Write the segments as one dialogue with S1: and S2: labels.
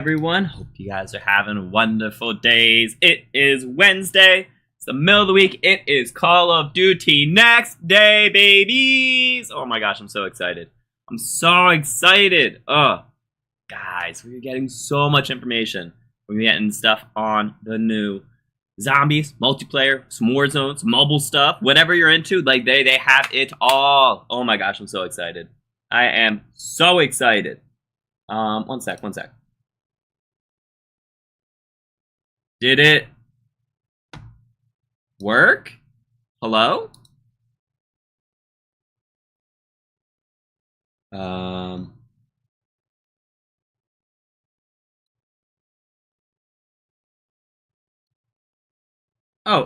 S1: Everyone, hope you guys are having wonderful days. It is Wednesday. It's the middle of the week. It is Call of Duty Next Day, babies. Oh my gosh, I'm so excited. I'm so excited. Oh, guys, we're getting so much information. We're getting stuff on the new zombies, multiplayer, some Warzone, some mobile stuff, whatever you're into. Like they have it all. Oh my gosh, I'm so excited. I am so excited. One sec. Did it work? Hello? Oh,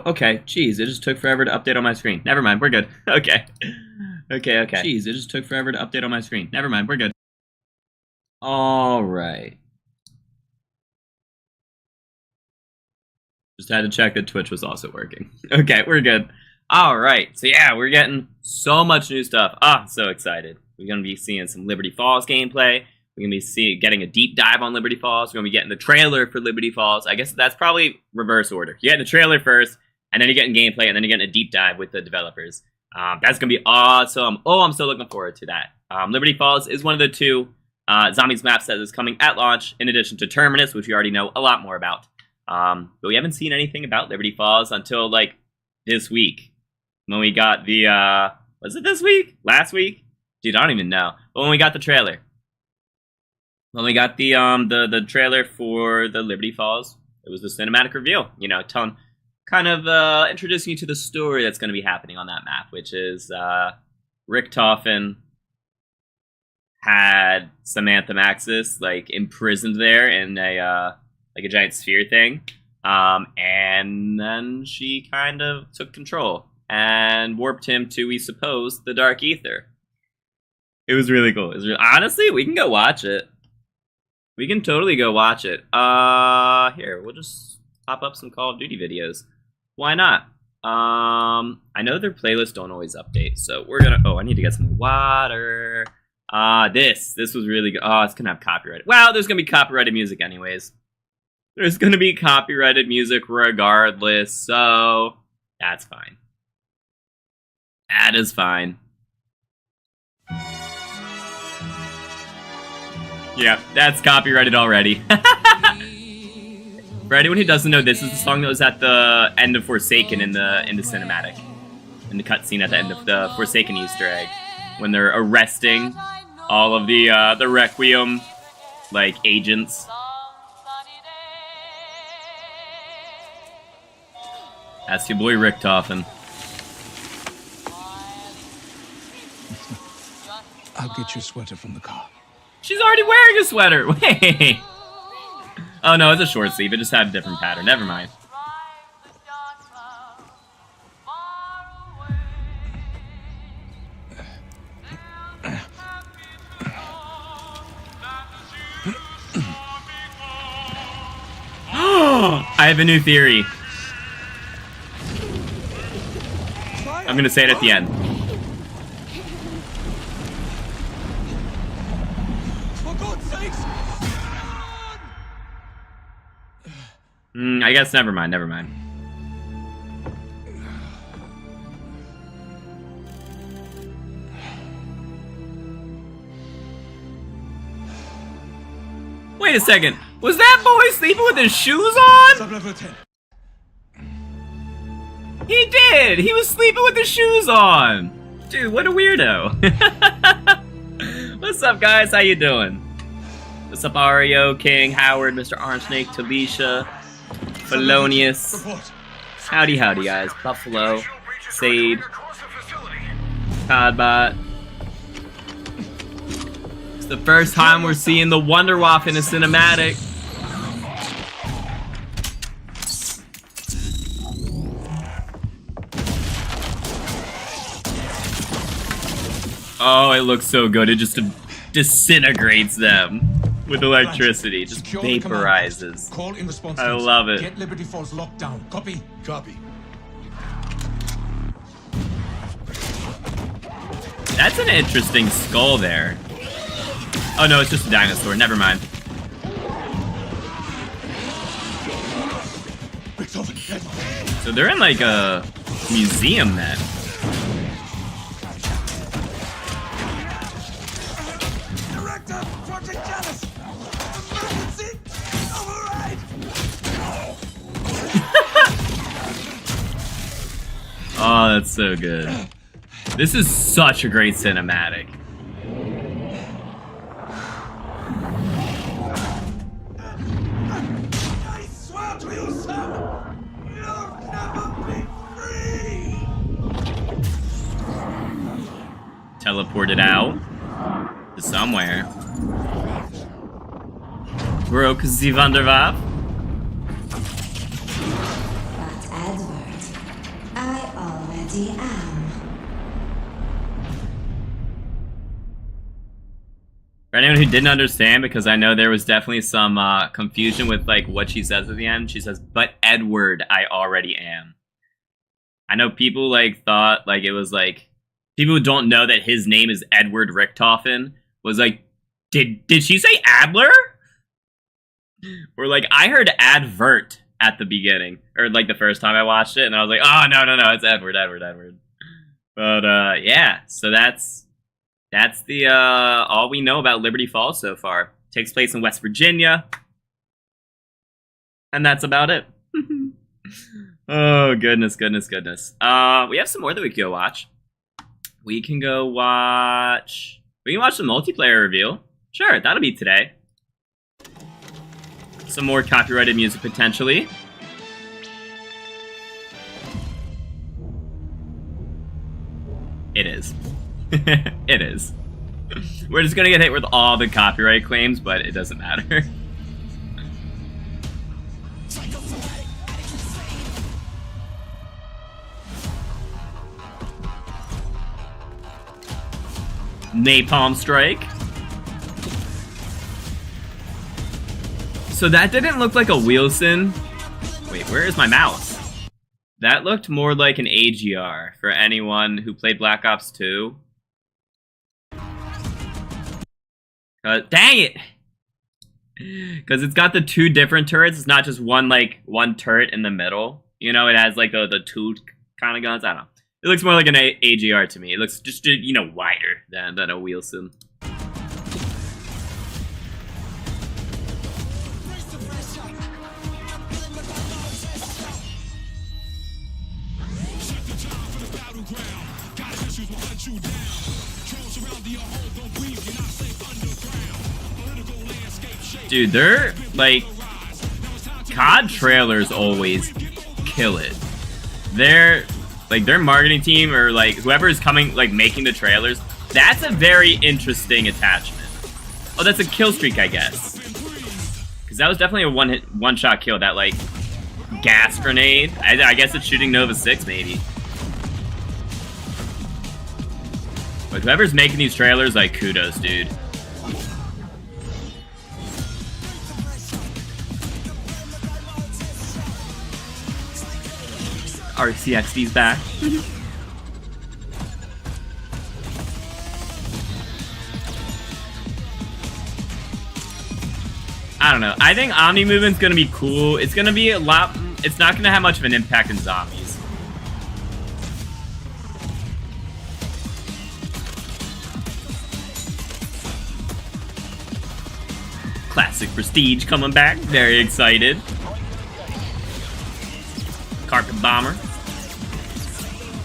S1: okay. Jeez, it just took forever to update on my screen. Never mind, we're good. Okay. Okay. Jeez, it just took forever to update on my screen. Never mind, we're good. Alright. Just had to check that Twitch was also working. Okay, we're good. Alright, so yeah, we're getting so much new stuff. So excited. We're going to be seeing some Liberty Falls gameplay. We're going to be getting a deep dive on Liberty Falls. We're going to be getting the trailer for Liberty Falls. I guess that's probably reverse order. You get the trailer first, and then you're getting gameplay, and then you're getting a deep dive with the developers. That's going to be awesome. Oh, I'm so looking forward to that. Liberty Falls is one of the two Zombies maps that is coming at launch, in addition to Terminus, which we already know a lot more about. But we haven't seen anything about Liberty Falls until, like, this week. When we got the, was it this week? Last week? Dude, I don't even know. But when we got the trailer. When we got the trailer for the Liberty Falls, it was the cinematic reveal. You know, introducing you to the story that's going to be happening on that map, which is, Richtofen had Samantha Maxis, like, imprisoned there in a giant sphere thing. And then she kind of took control and warped him to, we suppose, the Dark Ether. It was really cool. Honestly, we can go watch it. We can totally go watch it. Here, we'll just pop up some Call of Duty videos. Why not? I know their playlists don't always update, so we're gonna... Oh, I need to get some water. This was really good. Oh, it's gonna have copyright. Well, there's gonna be copyrighted music anyways. There's gonna be copyrighted music regardless, so that's fine. That is fine. Yeah, that's copyrighted already. For anyone who doesn't know, this is the song that was at the end of Forsaken in the cinematic, in the cutscene at the end of the Forsaken Easter egg, when they're arresting all of the Requiem like agents. That's your boy Richtofen.
S2: I'll get your sweater from the car.
S1: She's already wearing a sweater! Wait! Oh no, it's a short sleeve. It just had a different pattern. Never mind. I have a new theory. I'm gonna say it at the end. I guess never mind. Wait a second. Was that boy sleeping with his shoes on? He did! He was sleeping with his shoes on! Dude, what a weirdo. What's up, guys? How you doing? What's up, Ario, King, Howard, Mr. Orange Snake, Talisha, Felonious. Howdy, guys. Buffalo, Sade, Codbot. It's the first time we're seeing the Wonderwaff in a cinematic. Oh, it looks so good. It just disintegrates them with electricity. Just vaporizes. I love it.
S2: Get Liberty Falls locked down. Copy.
S1: That's an interesting skull there. Oh no, it's just a dinosaur. Never mind. So they're in like a museum then.
S2: Director, Project Jealous! Emergency! Override!
S1: Oh, that's so good. This is such a great cinematic.
S2: I swear to you, son! You'll never be free!
S1: Teleported out to somewhere. Broke the Vanderwaff.
S3: But Edward, I already am.
S1: For anyone who didn't understand, because I know there was definitely some confusion with like what she says at the end. She says, "But Edward, I already am." I know people like thought like it was like people who don't know that his name is Edward Richtofen was like, did she say Adler? Or like I heard advert at the beginning, or like the first time I watched it, and I was like, oh no, it's Edward. But yeah, so that's the all we know about Liberty Falls so far. Takes place in West Virginia, and that's about it. Oh goodness. We have some more that we can go watch. We can watch the multiplayer review. Sure, that'll be today. Some more copyrighted music potentially. It is. It is. We're just gonna get hit with all the copyright claims, but it doesn't matter. Napalm Strike. So that didn't look like a Wilson. Wait, where is my mouse? That looked more like an AGR for anyone who played Black Ops 2. Dang it! Because it's got the two different turrets. It's not just one turret in the middle. You know, it has like the two kind of guns. I don't know. It looks more like an AGR to me. It looks just, you know, wider than a Wilson. Dude, they're like COD trailers always kill it. Their marketing team or like whoever is coming like making the trailers, that's a very interesting attachment. Oh, that's a kill streak, I guess. Because that was definitely a one-shot kill. That like gas grenade. I guess it's shooting Nova 6 maybe. But whoever's making these trailers, like, kudos, dude. RCXD's back. I don't know. I think Omni movement's gonna be cool. It's gonna be a lot. It's not gonna have much of an impact in zombies. Classic Prestige coming back. Very excited. Carpet Bomber.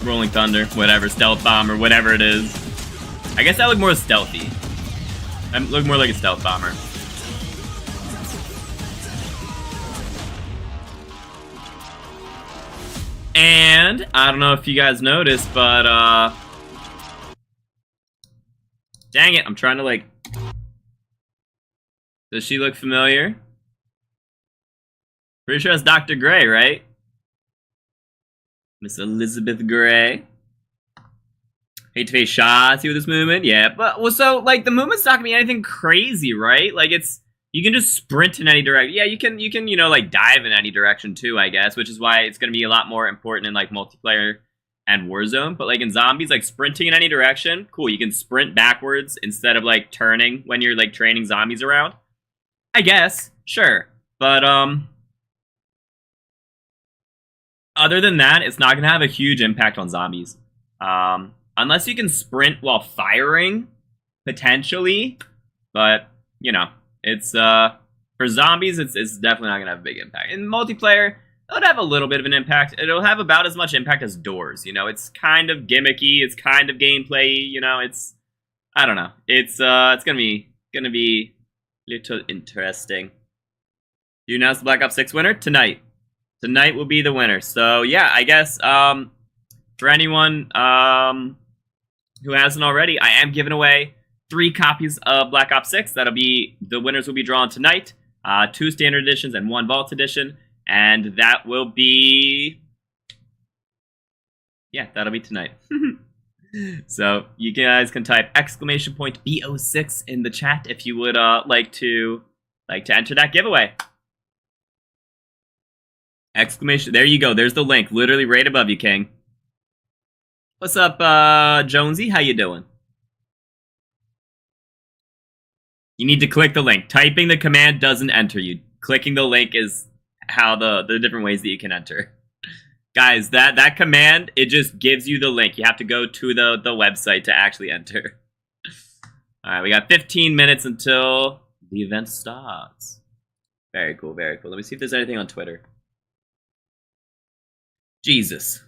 S1: Rolling Thunder. Whatever. Stealth Bomber. Whatever it is. I guess that looked more stealthy. That looked more like a Stealth Bomber. And I don't know if you guys noticed, but dang it, I'm trying to like. Does she look familiar? Pretty sure that's Dr. Gray, right? Miss Elizabeth Gray. Hate to face Shotzi with this movement, yeah, but well, so like the movement's not gonna be anything crazy, right? Like you can just sprint in any direction. Yeah, you can you know like dive in any direction too, I guess, which is why it's gonna be a lot more important in like multiplayer and Warzone. But like in zombies, like sprinting in any direction, cool. You can sprint backwards instead of like turning when you're like training zombies around. I guess, sure, but Other than that, it's not going to have a huge impact on zombies. Unless you can sprint while firing, potentially. But, you know, it's for zombies, it's definitely not going to have a big impact. In multiplayer, it would have a little bit of an impact. It'll have about as much impact as doors. You know, it's kind of gimmicky. It's kind of gameplay. You know, it's, I don't know. It's gonna be a little interesting. Do you announce the Black Ops 6 winner tonight? Tonight will be the winner. So yeah, I guess for anyone who hasn't already, I am giving away 3 copies of Black Ops 6. That'll be, the winners will be drawn tonight. 2 standard editions and 1 vault edition. And that will be, yeah, that'll be tonight. So you guys can type exclamation point BO6 in the chat if you would like to enter that giveaway. Exclamation, there you go. There's the link, literally right above you, King. What's up, Jonesy? How you doing? You need to click the link. Typing the command doesn't enter you. Clicking the link is how the different ways that you can enter. Guys, that command, it just gives you the link. You have to go to the website to actually enter. Alright, we got 15 minutes until the event starts. Very cool, very cool. Let me see if there's anything on Twitter. Jesus.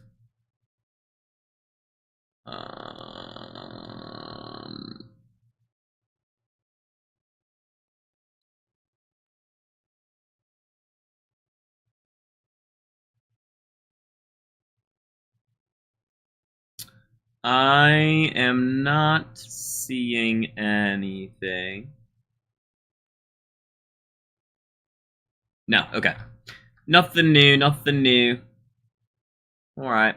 S1: I am not seeing anything. No, okay. Nothing new, nothing new. Alright.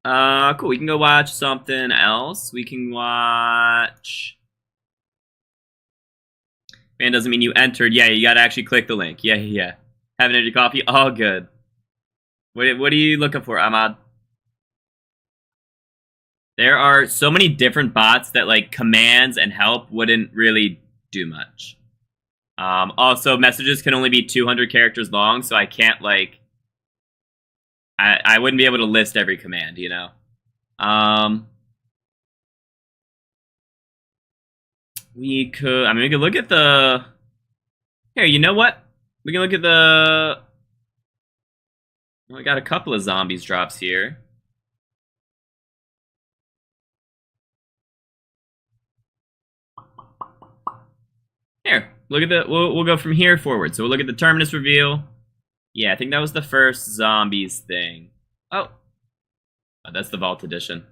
S1: Cool, we can go watch something else. We can watch... Man, doesn't mean you entered. Yeah, you gotta actually click the link. Yeah. Have an energy coffee? All good. What are you looking for, Ahmad? There are so many different bots that, like, commands and help wouldn't really do much. Also, messages can only be 200 characters long, so I can't, like... I wouldn't be able to list every command, you know? We could look at the... Here, you know what? We can look at the... Well, I got a couple of zombies drops here. Here, look at the... We'll go from here forward. So we'll look at the Terminus reveal. Yeah, I think that was the first zombies thing. Oh, that's the Vault Edition.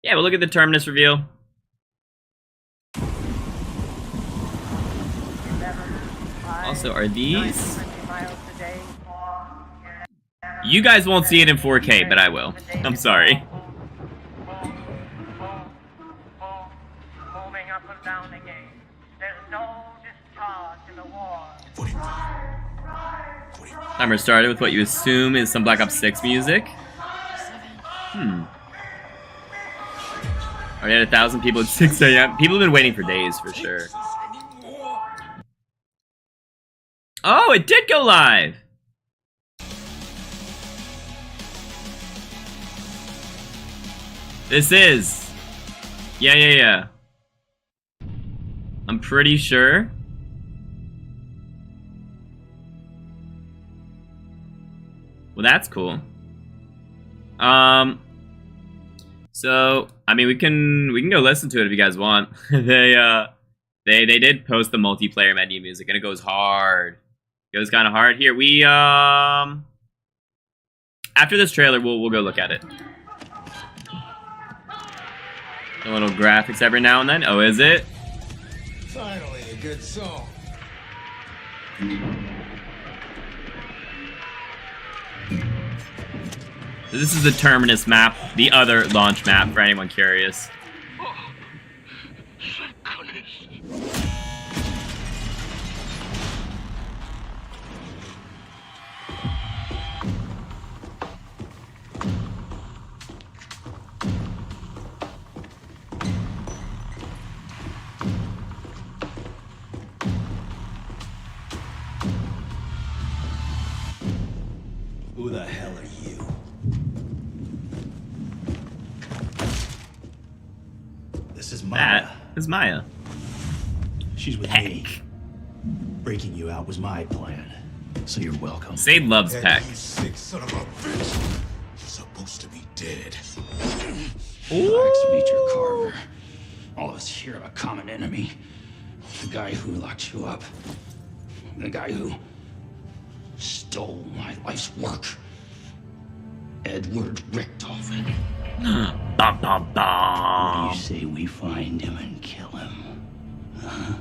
S1: Yeah, we'll look at the Terminus reveal. Also, are these... You guys won't see it in 4K, but I will. I'm sorry.
S4: Moving up and down again. There's no discharge in the war.
S1: Timer started with what you assume is some Black Ops 6 music. Already had 1,000 people at 6 a.m. People have been waiting for days, for sure. Oh, it did go live! This is... Yeah. I'm pretty sure. Well, that's cool. So I mean, we can go listen to it if you guys want. They did post the multiplayer menu music, and it goes hard. It goes kind of hard. Here we after this trailer, we'll go look at it. A little graphics every now and then. Oh, is it?
S2: Finally, a good song.
S1: This is the Terminus map, the other launch map, for anyone curious.
S4: Oh, thank goodness.
S2: Who the hell are you? This is Maya.
S1: That is Maya.
S2: She's with me. Breaking you out was my plan, so you're welcome.
S1: Sade loves Peck.
S2: You sick son of a bitch! You're supposed to be dead.
S5: Relax, Major Carver. All of us here have a common enemy. The guy who locked you up. The guy who stole my life's work. Edward Richtofen.
S1: Bum, bum,
S5: What
S1: bum.
S5: do you say we find him and kill him? Huh?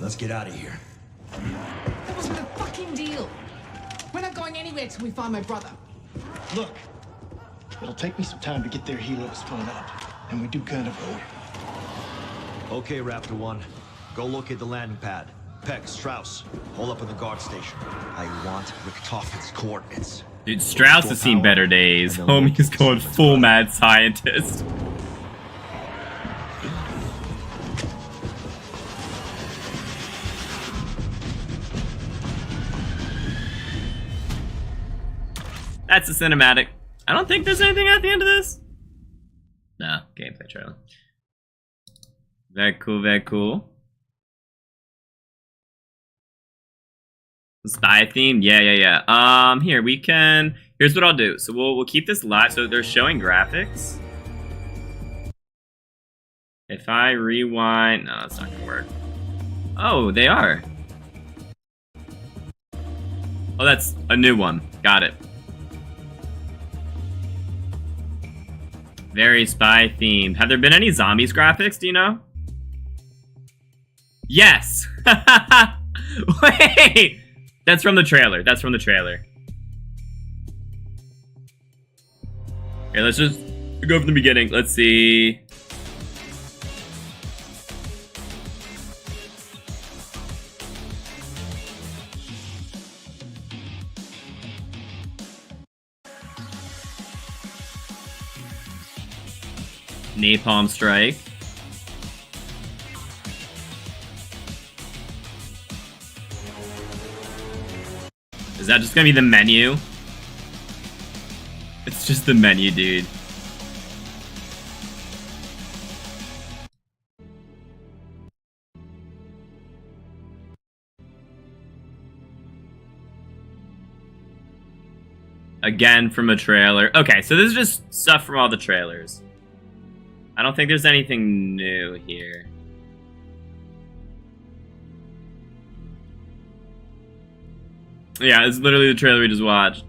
S2: Let's get out of here.
S6: That wasn't a fucking deal. We're not going anywhere till we find my brother.
S7: Look, it'll take me some time to get their helos spun up, and we do kind of owe.
S8: Okay, Raptor 1. Go locate the landing pad. Peck, Strauss, hold up in the guard station. I want Richtofen's coordinates.
S1: Dude, Strauss has seen better days. Homie's going full mad scientist. That's a cinematic. I don't think there's anything at the end of this. No, gameplay trailer. Very cool, very cool. Spy theme? Yeah. Here, we can... Here's what I'll do. So we'll keep this live. So they're showing graphics. If I rewind... No, it's not gonna work. Oh, they are. Oh, that's a new one. Got it. Very spy themed. Have there been any zombies graphics, do you know? Yes! Wait! That's from the trailer. That's from the trailer. Okay, let's just go from the beginning. Let's see. Napalm Strike. Is that just gonna be the menu? It's just the menu, dude. Again from a trailer. Okay, so this is just stuff from all the trailers. I don't think there's anything new here. Yeah, it's literally the trailer we just watched.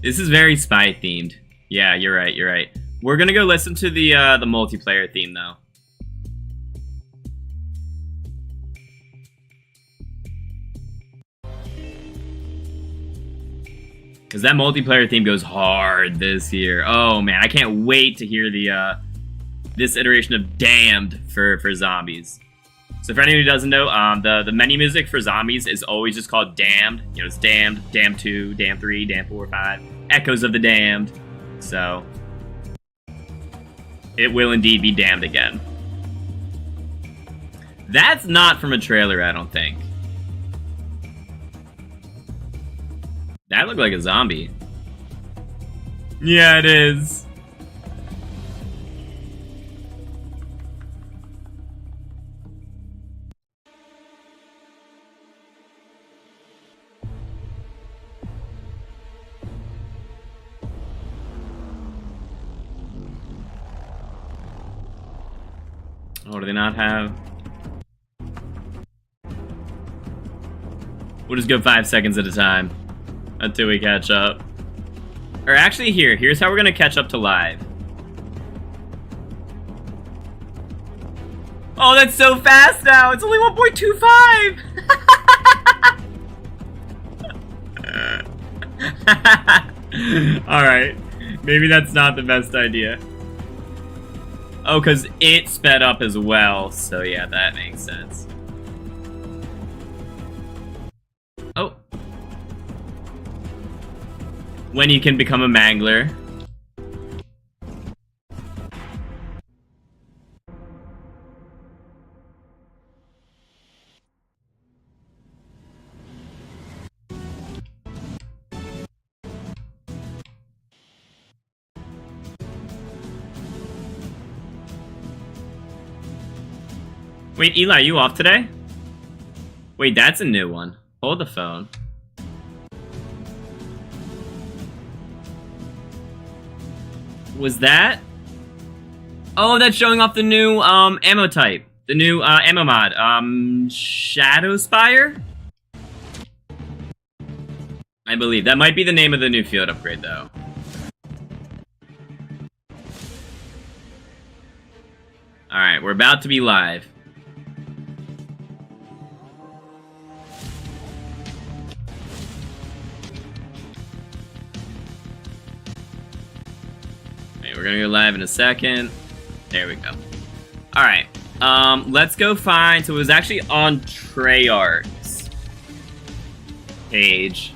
S1: This is very spy themed. Yeah, you're right, you're right. We're gonna go listen to the multiplayer theme though. Cause that multiplayer theme goes hard this year. Oh man, I can't wait to hear the this iteration of Damned for zombies. So for anyone who doesn't know, the menu music for zombies is always just called Damned. You know, it's Damned, Damned 2, Damned 3, Damned 4, 5, Echoes of the Damned. So it will indeed be damned again. That's not from a trailer, I don't think. That looked like a zombie. Yeah, it is. Oh, do they not have... We'll just go 5 seconds at a time until we catch up. Or actually, here's how we're gonna catch up to live. Oh, that's so fast now! It's only 1.25! Alright. Maybe that's not the best idea. Oh, because it sped up as well, so yeah, that makes sense. Oh. When you can become a mangler. Wait, Eli, you off today? Wait, that's a new one. Hold the phone. Was that? Oh, that's showing off the new ammo type. The new ammo mod. Shadow Spire? I believe. That might be the name of the new field upgrade, though. Alright, we're about to be live. Okay, we're gonna go live in a second. There we go. Alright, let's go find... So it was actually on Treyarch's page.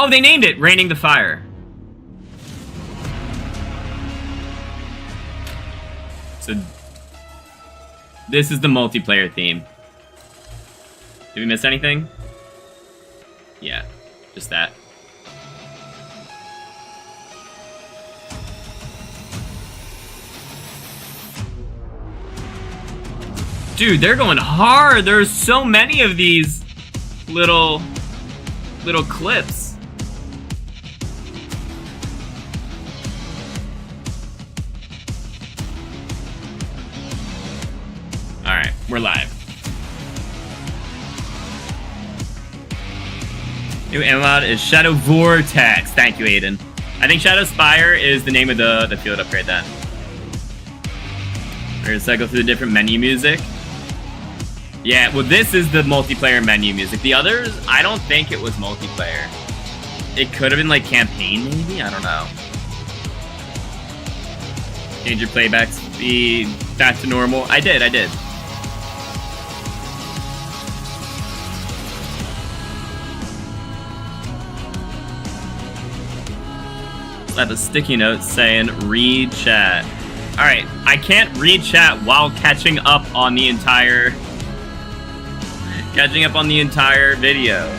S1: Oh, they named it Raining the Fire. So, this is the multiplayer theme. Did we miss anything? Yeah, just that. Dude, they're going hard. There's so many of these little clips. Alright, we're live. New ammo mod is Shadow Vortex. Thank you, Aiden. I think Shadow Spire is the name of the field upgrade then. We're gonna cycle through the different menu music. Yeah, well this is the multiplayer menu music. The others, I don't think it was multiplayer. It could have been like campaign maybe? I don't know. Change your playback speed back to normal. I did. I have a sticky note saying read chat. Alright, I can't read chat while catching up on the entire video.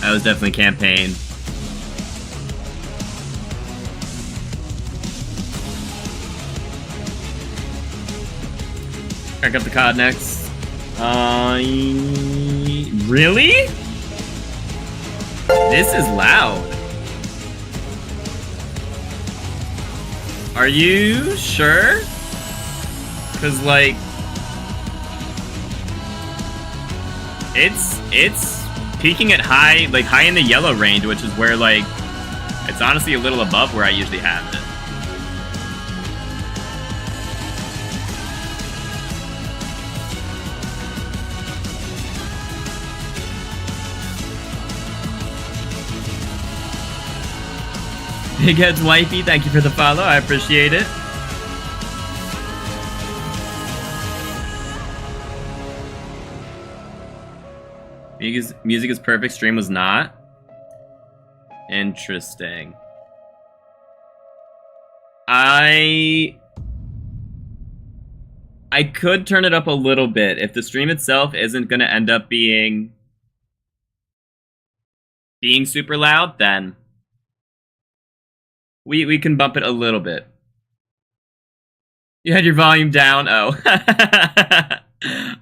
S1: That was definitely campaign. Crack up the COD next. Really? This is loud. Are you sure? Cause like, it's peaking at high in the yellow range, which is where like, it's honestly a little above where I usually have it. Big Heads Wifey, thank you for the follow, I appreciate it. Music is perfect, stream was not. Interesting. I could turn it up a little bit. If the stream itself isn't gonna end up being super loud, then we can bump it a little bit. You had your volume down? Oh.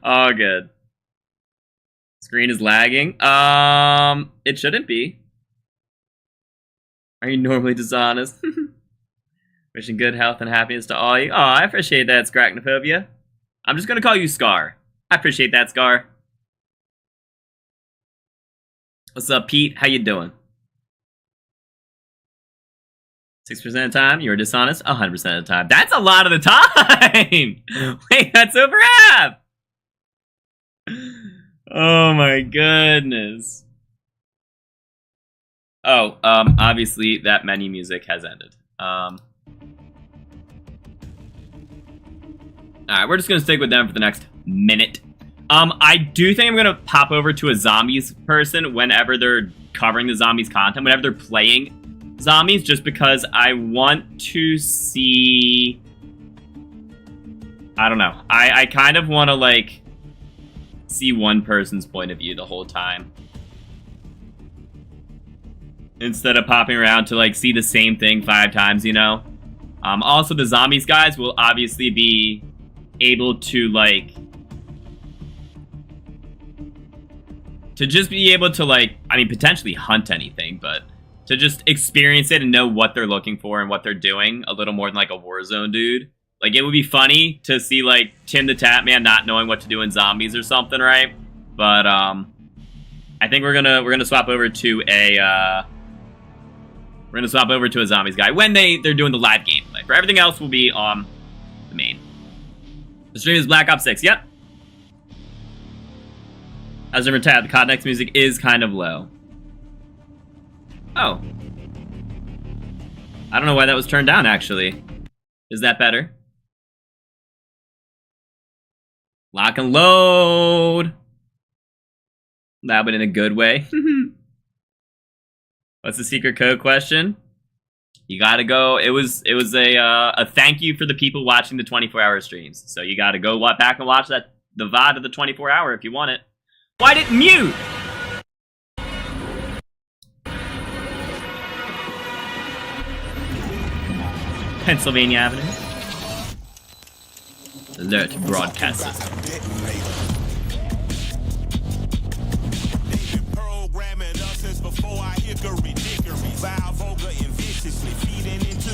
S1: All good. Screen is lagging. It shouldn't be. Are you normally dishonest? Wishing good health and happiness to all you. Oh, I appreciate that, Scrachnophobia. I'm just gonna call you Scar. I appreciate that, Scar. What's up, Pete? How you doing? 6% of the time, you're dishonest 100% of the time. That's a lot of the time! Wait, that's over half! Oh my goodness. Oh, obviously that menu music has ended. Alright, we're just gonna stick with them for the next minute. I do think I'm gonna pop over to a zombies person whenever they're covering the zombies content, whenever they're playing zombies, just because I want to see... I don't know. I kind of want to, like, see one person's point of view the whole time. Instead of popping around to, like, see the same thing 5 times, you know? Also, the zombies guys will obviously be able to, like... to just be able to, like, I mean, potentially hunt anything, but to just experience it and know what they're looking for and what they're doing a little more than, like, a Warzone dude. Like, it would be funny to see, like, Tim the Tatman not knowing what to do in zombies or something, right? But, I think we're gonna swap over to a, we're gonna swap over to a zombies guy when they're doing the live gameplay. For everything else, will be on the main. The stream is Black Ops 6, yep. As a tab, the COD NEXT music is kind of low. Oh. I don't know why that was turned down, actually. Is that better? Lock and load! That, but in a good way. What's the secret code question? You gotta go. It was a thank you for the people watching the 24-hour streams. So you gotta go back and watch the VOD of the 24-hour if you want it. Why did it mute? Pennsylvania Avenue. Alert broadcast system.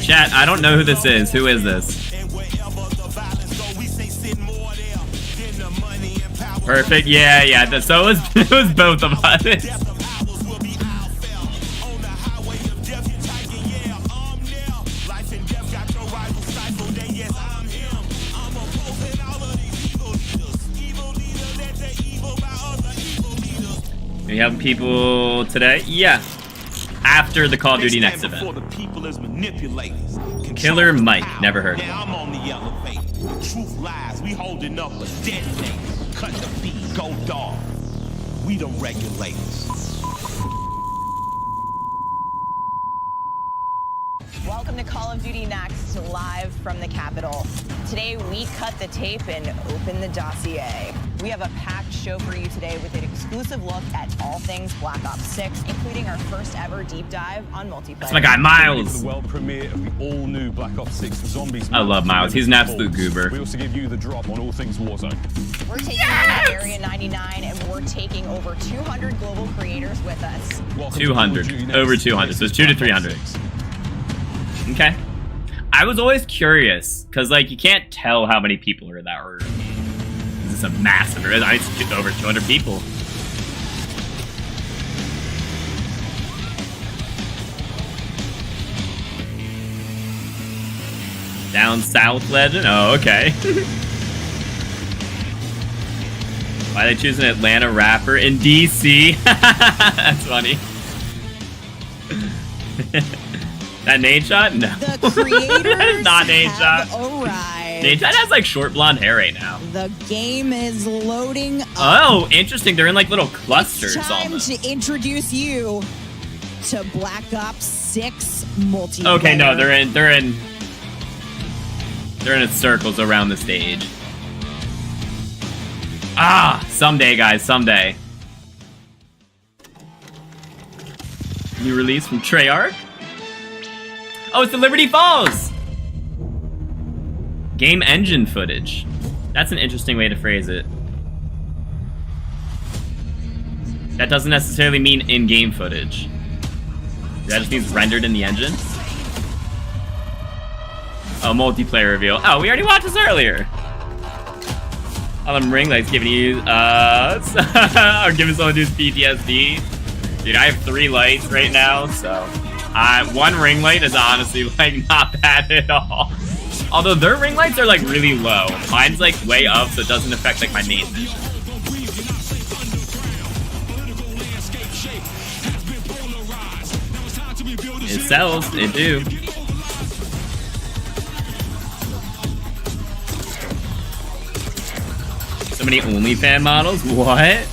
S1: Chat, I don't know who this is. Who is this? Perfect. Yeah. So it was both of us. We have people today? Yeah. After the Call of Duty Next event. Killer Mike. Never heard of him.
S9: I'm on the elevator. Truth lies. We holding up a detonator. Cut the beat. Go dog. We the regulators.
S10: Welcome to Call of Duty Next, live from the Capitol. Today, we cut the tape and open the dossier. We have a packed show for you today with an exclusive look at all things Black Ops 6, including our first ever deep dive on multiplayer.
S1: That's my guy, Miles.
S11: The world premiere of the all-new Black Ops 6 Zombies.
S1: I love Miles. He's an absolute goober.
S11: We also give you the drop on all things Warzone.
S10: We're taking on Area 99, and we're taking over 200 global creators with us.
S1: 200. Over 200. So it's 200 to 300. Okay. I was always curious, because, like, you can't tell how many people are in that room. This is a massive room. It's over 200 people. Down South Legend? Oh, okay. Why are they choosing an Atlanta rapper in DC? That's funny. That nade shot? No.
S12: The creators
S1: that is not nade shot.
S12: Arrived.
S1: Nade shot has like short blonde hair right now.
S12: The game is loading up.
S1: Oh, interesting. They're in like little clusters.
S12: It's time
S1: almost.
S12: to introduce you to Black Ops 6 multiplayer.
S1: Okay, no, they're in circles around the stage. Ah, someday, guys, someday. New release from Treyarch. Oh, it's the Liberty Falls! Game engine footage. That's an interesting way to phrase it. That doesn't necessarily mean in-game footage. That just means rendered in the engine. Oh, multiplayer reveal. Oh, we already watched this earlier. Ring lights giving you, or giving someone who's PTSD. Dude, I have 3 lights right now, so. One ring light is honestly like not bad at all. Although their ring lights are like really low. Mine's like way up, so it doesn't affect like my main vision. It sells, it do. So many OnlyFans models? What?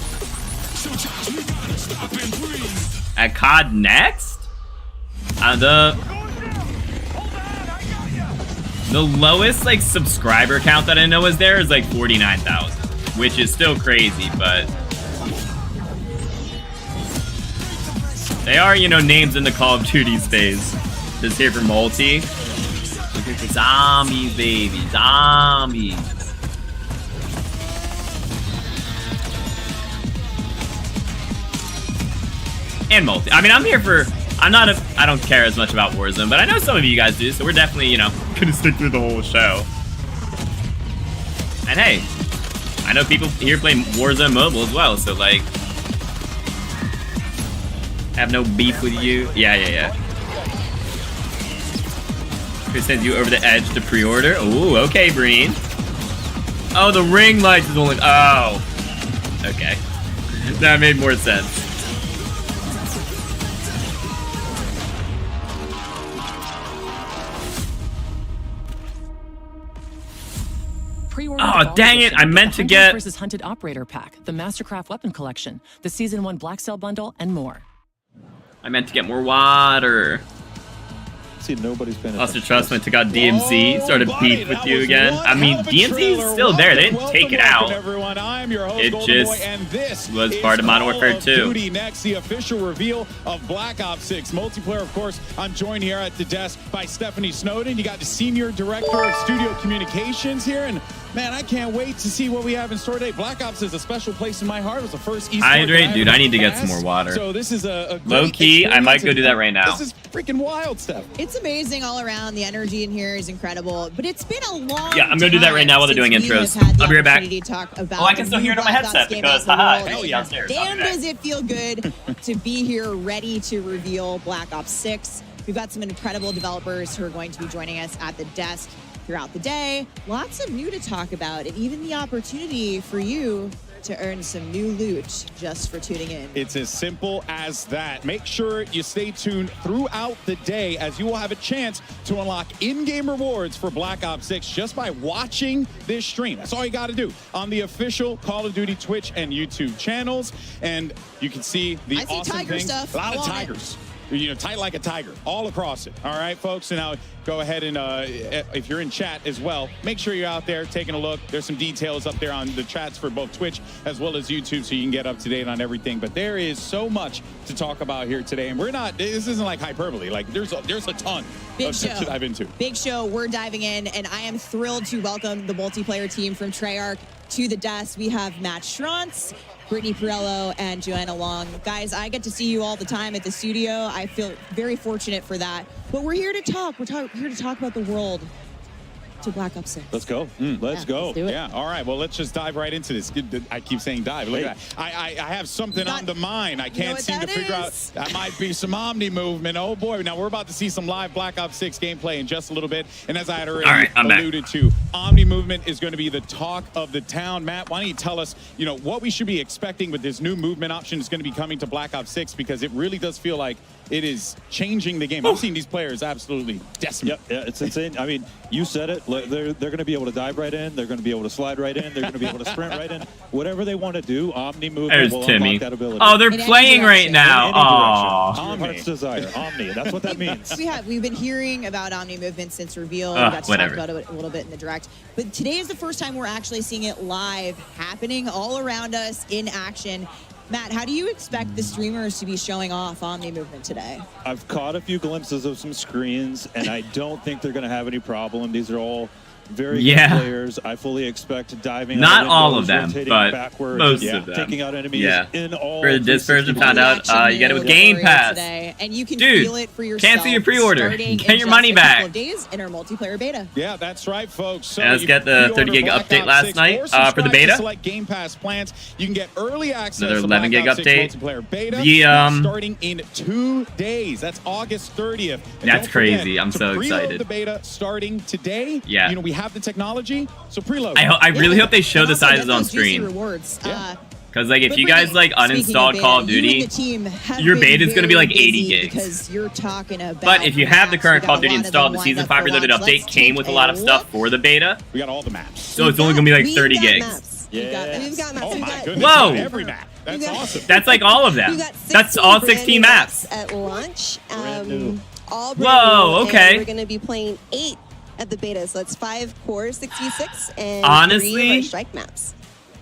S1: At COD Next? The lowest like subscriber count that I know is there is like 49,000, which is still crazy, but they are, you know, names in the Call of Duty space. Just here for multi. Look at the zombies, baby, zombies. And multi. I mean, I'm here for. I don't care as much about Warzone, but I know some of you guys do, so we're definitely, you know, gonna stick through the whole show. And hey, I know people here play Warzone Mobile as well, so like, have no beef with you. Yeah. Chris sends you over the edge to pre-order. Ooh, okay, Breen. Oh, the ring lights is only. Oh, okay, that made more sense. Oh, dang it. I meant to get
S13: versus Hunted Operator Pack, the Mastercraft Weapon Collection, the Season 1 Black Cell Bundle, and more.
S1: I meant to get more water.
S14: See, nobody's been.
S1: Lost your trust when I took out DMZ. Started beef with you again. I mean, DMZ is still there. They didn't take it out. It just was part of Modern Warfare 2.
S15: COD Next, the official reveal of Black Ops 6 multiplayer. Of course, I'm joined here at the desk by Stephanie Snowden. You got the Senior Director of Studio Communications here, and man, I can't wait to see what we have in store today. Black Ops is a special place in my heart. It was the first eSport.
S1: Hydrate, dude. I need to get some more water.
S15: So this is a
S1: low key. I might go do that right now.
S15: This is freaking wild stuff.
S12: It's amazing all around. The energy in here is incredible, but it's been a long
S1: Yeah, I'm gonna do that right now while they're doing intros. I'll be right back.
S12: Oh,
S1: I can still hear it on my headset because haha, hell yeah, upstairs.
S12: Damn, does it feel good to be here ready to reveal Black Ops 6. We've got some incredible developers who are going to be joining us at the desk throughout the day. Lots of new to talk about, and even the opportunity for you to earn some new loot just for tuning in.
S15: It's as simple as that. Make sure you stay tuned throughout the day, as you will have a chance to unlock in-game rewards for Black Ops 6 just by watching this stream. That's all you got to do on the official Call of Duty Twitch and YouTube channels. And you can see the awesome things.
S12: Stuff.
S15: A lot of tigers. You know, tight like a tiger, all across it. All right, folks. And now go ahead and if you're in chat as well, make sure you're out there taking a look. There's some details up there on the chats for both Twitch as well as YouTube, so you can get up to date on everything. But there is so much to talk about here today, and we're not. This isn't like hyperbole. Like there's a ton
S12: Big
S15: of
S12: show
S15: to dive into.
S12: Big show. We're diving in, and I am thrilled to welcome the multiplayer team from Treyarch to the desk. We have Matt Schrantz, Brittany Perello, and Joanna Long. Guys, I get to see you all the time at the studio. I feel very fortunate for that. But we're here to talk. We're here to talk about the world to Black Ops 6.
S15: Let's go. Let's go.
S12: Let's do it.
S15: Yeah. All right. Well, let's just dive right into this. I keep saying dive. Look at that. I have something on the mind. I can't seem to figure out. That might be some Omni movement. Oh boy. Now we're about to see some live Black Ops 6 gameplay in just a little bit. And as I had already alluded to, Omni movement is going to be the talk of the town. Matt, why don't you tell us, you know, what we should be expecting with this new movement option is going to be coming to Black Ops 6, because it really does feel like it is changing the game. I've seen these players absolutely decimate.
S14: Yeah, it's insane. I mean, you said it. They're going to be able to dive right in. They're going to be able to slide right in. They're going to be able to sprint right in. Whatever they want to do, Omni movement will unlock that ability.
S1: Oh, they're playing right now. Oh,
S14: Omni. Heart's desire. Omni. That's what that means.
S12: We've been hearing about Omni movement since reveal. We got to talk about it a little bit in the direct. But today is the first time we're actually seeing it live, happening all around us in action. Matt, how do you expect the streamers to be showing off Omni movement today?
S14: I've caught a few glimpses of some screens, and I don't think they're going to have any problem. These are all very
S1: Yeah.
S14: good players. I fully expect diving.
S1: Not
S14: out
S1: all
S14: windows,
S1: of them,
S14: rotating
S1: but
S14: backwards,
S1: most
S14: and
S1: of them.
S14: taking out enemies
S1: Yeah.
S14: in all.
S1: For this version,
S14: 360
S1: found out you get it with Game Pass.
S12: Today, and you can
S1: Dude,
S12: feel it for yourself.
S1: cancel your pre-order.
S12: starting
S1: Get
S12: in
S1: your
S12: just
S1: money
S12: a couple
S1: back.
S12: of days in our multiplayer beta.
S15: Yeah, that's right, folks. So
S1: And let's
S15: you
S1: get the 30 gig
S15: pre-order
S1: update
S15: Black
S1: last
S15: Ops 6
S1: night,
S15: or
S1: for the
S15: subscribe
S1: beta.
S15: to select Game Pass plans. You can get early access
S1: Another
S15: to
S1: 11
S15: Black
S1: gig
S15: Ops 6
S1: update.
S15: multiplayer beta.
S1: The,
S15: starting in 2 days. That's August 30th. And
S1: That's
S15: don't forget
S1: crazy. I'm
S15: to
S1: so
S15: preload
S1: excited.
S15: the beta starting today.
S1: Yeah.
S15: You know, we have the technology, so preload.
S1: I really hope they show
S12: And
S1: the
S12: also
S1: sizes
S12: get
S1: on
S12: those juicy
S1: screen.
S12: rewards.
S1: Because like if
S12: But
S1: you
S12: Brittany,
S1: guys like
S12: speaking of
S1: uninstalled
S12: beta,
S1: Call of
S12: you and
S1: Duty,
S12: the team have
S1: your
S12: been
S1: beta is going to be
S12: very
S1: like 80
S12: busy
S1: gigs.
S12: because you're talking about.
S1: But if you have the current
S12: maps.
S1: Call of
S12: We
S1: Duty
S12: got a lot
S1: installed, the
S12: them
S1: Season
S12: lined
S1: 5
S12: up for
S1: Reloaded
S12: launch.
S1: update
S12: Let's
S1: came
S12: take
S1: with a lot of
S12: a
S1: stuff
S12: look.
S1: for the beta.
S15: We got all the maps.
S1: So it's only going to be like 30
S16: got
S1: gigs.
S16: maps.
S14: Yeah.
S16: We've got maps.
S15: Oh
S16: We've
S15: my
S16: got,
S15: goodness.
S1: Whoa.
S15: we got every map. That's
S16: got-
S15: awesome.
S1: That's like all of
S16: we
S1: them.
S16: got
S1: That's
S16: 16
S1: all
S16: brand
S1: 16
S16: new
S1: maps.
S16: at launch.
S14: Brand new.
S16: All brand
S1: Whoa,
S16: new,
S1: okay.
S16: And we're going to be playing 8 at the beta. So that's 5 core 66 and 3
S1: Honestly?
S16: of our strike maps.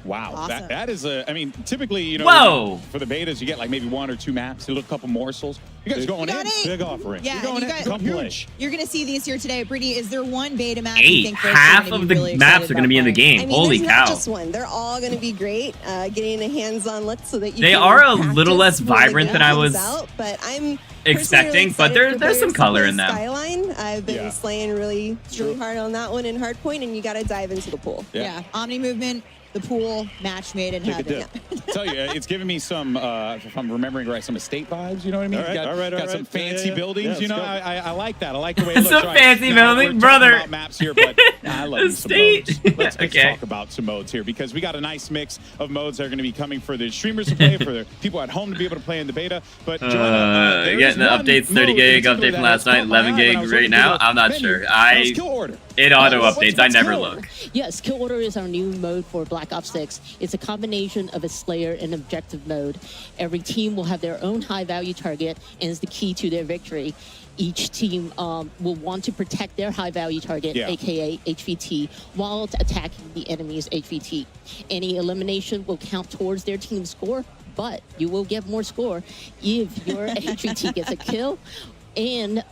S15: Wow,
S16: Awesome.
S15: that is a. I mean, typically, you know,
S1: Whoa.
S15: for the betas, you get like maybe 1 or 2 maps, you look a couple morsels. You guys going
S12: got
S15: in?
S12: 8.
S14: Big offering.
S12: Yeah,
S15: You're going
S12: and you
S15: in.
S12: guys,
S15: Come huge.
S12: you're going to see these here today. Brittany, is there one beta map you
S1: 8.
S12: think folks are
S1: Half
S12: gonna
S1: of
S12: be
S1: the
S12: really
S1: maps
S12: excited
S1: are going to be in the
S12: about
S1: game.
S16: I mean,
S1: Holy
S16: there's
S1: cow.
S16: not just one. They're all going to be great. Getting a hands-on look so that you
S1: They
S16: can
S1: are a
S16: practice
S1: little less
S16: when the
S1: vibrant
S16: game
S1: than I
S16: comes
S1: was
S16: out, but I'm
S1: expecting,
S16: personally
S1: but
S16: really
S1: there's some
S16: excited for
S1: color
S16: players
S1: in
S16: to
S1: them.
S16: play Skyline. I've been slaying really hard on that one in Hardpoint, and you got to dive into the pool.
S12: Yeah, Omni movement, the pool, match made in
S14: Take a
S12: heaven.
S14: dip.
S15: Tell you, it's giving me some, if I'm remembering right, some estate vibes. You know what I mean?
S14: All right, all right,
S15: got
S14: all
S15: some
S14: right.
S15: fancy
S14: Yeah, yeah.
S15: buildings.
S14: Yeah,
S15: you know,
S14: let's go.
S15: I like that. I like the way it looks.
S1: Some
S15: Right.
S1: fancy
S15: Now,
S1: building,
S15: we're talking
S1: brother.
S15: about maps here, but I love you some
S1: Estate.
S15: modes. Let's
S1: Okay.
S15: talk about some modes here because we got a nice mix of modes that are going to be coming for the streamers to play, for the people at home to be able to play in the beta. But Joanna, there's
S1: Getting the
S15: one
S1: updates, 30
S15: mode in
S1: gig
S15: particular
S1: update
S15: that
S1: from last
S15: has
S1: night,
S15: caught my
S1: 11
S15: eye when
S1: gig
S15: I was
S1: right
S15: looking
S1: now.
S15: through the
S1: I'm not
S15: menu.
S1: sure.
S15: That was Kill Order.
S1: It auto
S15: What's
S1: updates. I never
S15: Kill
S1: look.
S15: Order?
S17: Yes, Kill Order is our new mode for Black Ops 6. It's a combination of a Slayer and objective mode. Every team will have their own high-value target, and is the key to their victory. Each team will want to protect their high-value target, aka HVT, while attacking the enemy's HVT. Any elimination will count towards their team score, but you will get more score if your HVT gets a kill and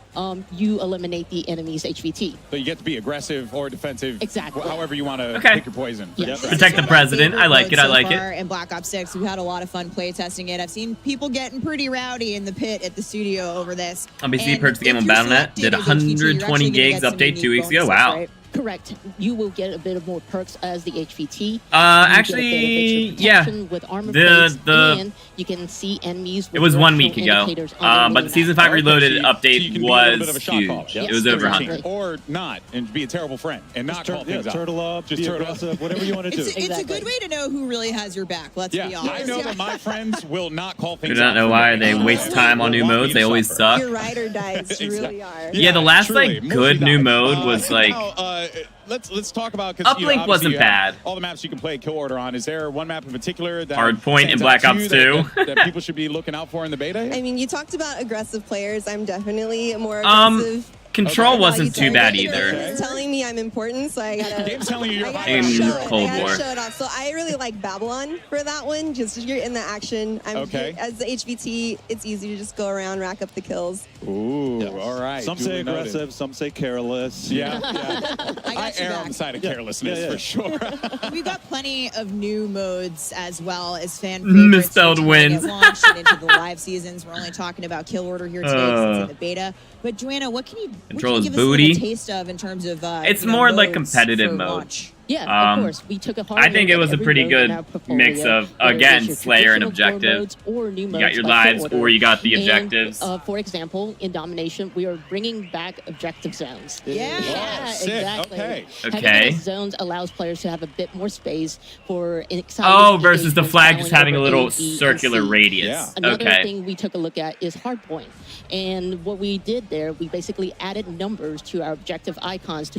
S17: you eliminate the enemy's HVT.
S15: So you get to be aggressive or defensive.
S17: Exactly.
S15: However you want to
S1: Okay.
S15: pick your poison.
S17: Yes.
S15: Right.
S1: Protect the president. I like it. I like it.
S12: In Black Ops 6, we've had a lot of fun play testing it. I've seen people getting pretty rowdy in the pit at the studio over this.
S1: NBC
S12: And
S1: purchased the game
S12: if
S1: on
S12: you're
S1: Battle.net.
S12: selected
S1: Did
S12: as HVT, you're
S1: 120
S12: actually gonna
S1: gigs
S12: get some
S1: update 2
S12: unique
S1: weeks ago.
S12: bonuses,
S1: Wow.
S12: right?
S17: Correct. You will get a bit of more perks as the HVT. You
S1: Actually,
S17: get a bit of extra
S1: yeah.
S17: protection with armor
S1: The-
S17: plates, and you can see enemies.
S1: It
S17: with
S1: was 1 week
S17: directional
S1: ago.
S17: indicators on their
S1: But the Season 5
S15: Okay,
S1: Reloaded
S15: so you
S1: update
S15: can be a little bit of a
S1: was
S15: shot
S1: huge.
S15: caller.
S1: It was over 100.
S15: Or not, and be a terrible friend, and not call things out.
S14: Turtle up,
S15: Just
S14: be
S15: turtle
S14: aggressive, whatever you want to do.
S12: It's a good way to know who really has your back, let's be honest.
S15: I know that my friends will not call things
S1: Do not
S15: out
S1: know
S15: for
S1: why
S15: me.
S1: they waste time on new
S15: Want me
S1: modes.
S15: to
S1: They always
S15: suffer.
S1: suck.
S16: Your ride or dies really are.
S1: Yeah, the last
S15: truly,
S1: like
S15: mostly
S1: good new
S15: die.
S1: mode was like
S15: Now, let's talk about because
S1: Uplink wasn't bad.
S15: All the maps you can play Kill Order on. Is there one map in particular that
S1: Hardpoint in
S15: stands
S1: Black
S15: out to
S1: Ops
S15: you
S1: 2.
S15: that people should be looking out for in the beta?
S16: I mean, you talked about aggressive players. I'm definitely a more
S1: Um,
S16: aggressive.
S1: Control wasn't
S16: value
S1: too bad
S16: target.
S1: either.
S16: It's telling me I'm important, so I gotta.
S15: Game's telling you you're
S16: I gotta
S1: in
S16: show it.
S1: Cold
S16: I
S1: War.
S16: gotta show it off. So I really like Babylon for that one. Just you're in the action.
S15: Okay.
S16: As the HVT, it's easy to just go around, rack up the kills.
S15: Ooh, all right.
S14: Some say
S15: duly noted.
S14: aggressive, some say careless.
S15: Yeah,
S12: I got you
S15: err on
S12: back.
S15: the side of
S14: Yeah.
S15: carelessness
S14: Yeah, yeah.
S15: for sure.
S12: We've got plenty of new modes as well as fan favorites.
S1: Misspelled
S12: which are gonna
S1: wins.
S12: get launched and into the live seasons. We're only talking about Kill Order here today because it's in the beta. But Joanna, what can you
S1: Control is
S12: give us a
S1: booty.
S12: little taste of in terms of?
S1: It's
S12: you know,
S1: more like
S12: modes
S1: competitive
S12: for
S1: mode.
S12: launch?
S17: Yeah,
S1: Um,
S17: of course. We took a hard
S1: I think
S17: look
S1: it was
S17: at
S1: a
S17: every
S1: pretty
S17: mode
S1: good
S17: in our portfolio,
S1: mix of,
S17: whether
S1: again,
S17: it's your
S1: Slayer and
S17: traditional core
S1: objective.
S17: modes or new
S1: You
S17: modes
S1: got your
S17: like
S1: lives
S17: Kill Order.
S1: or you got the
S17: And,
S1: objectives.
S17: for example, in Domination, we are bringing back objective zones.
S12: Yeah.
S15: Oh, sick.
S17: Exactly.
S15: Okay.
S17: Having
S1: Okay.
S17: those zones allows players to have a bit more space for exciting
S1: Oh, versus the
S17: engagement
S1: flag just
S17: following
S1: having a
S17: over
S1: little
S17: A, B, and
S1: circular
S17: C.
S1: radius.
S15: Yeah.
S17: Another
S1: Okay.
S17: thing we took a look at is hardpoint. And what we did there, we basically added numbers to our objective icons to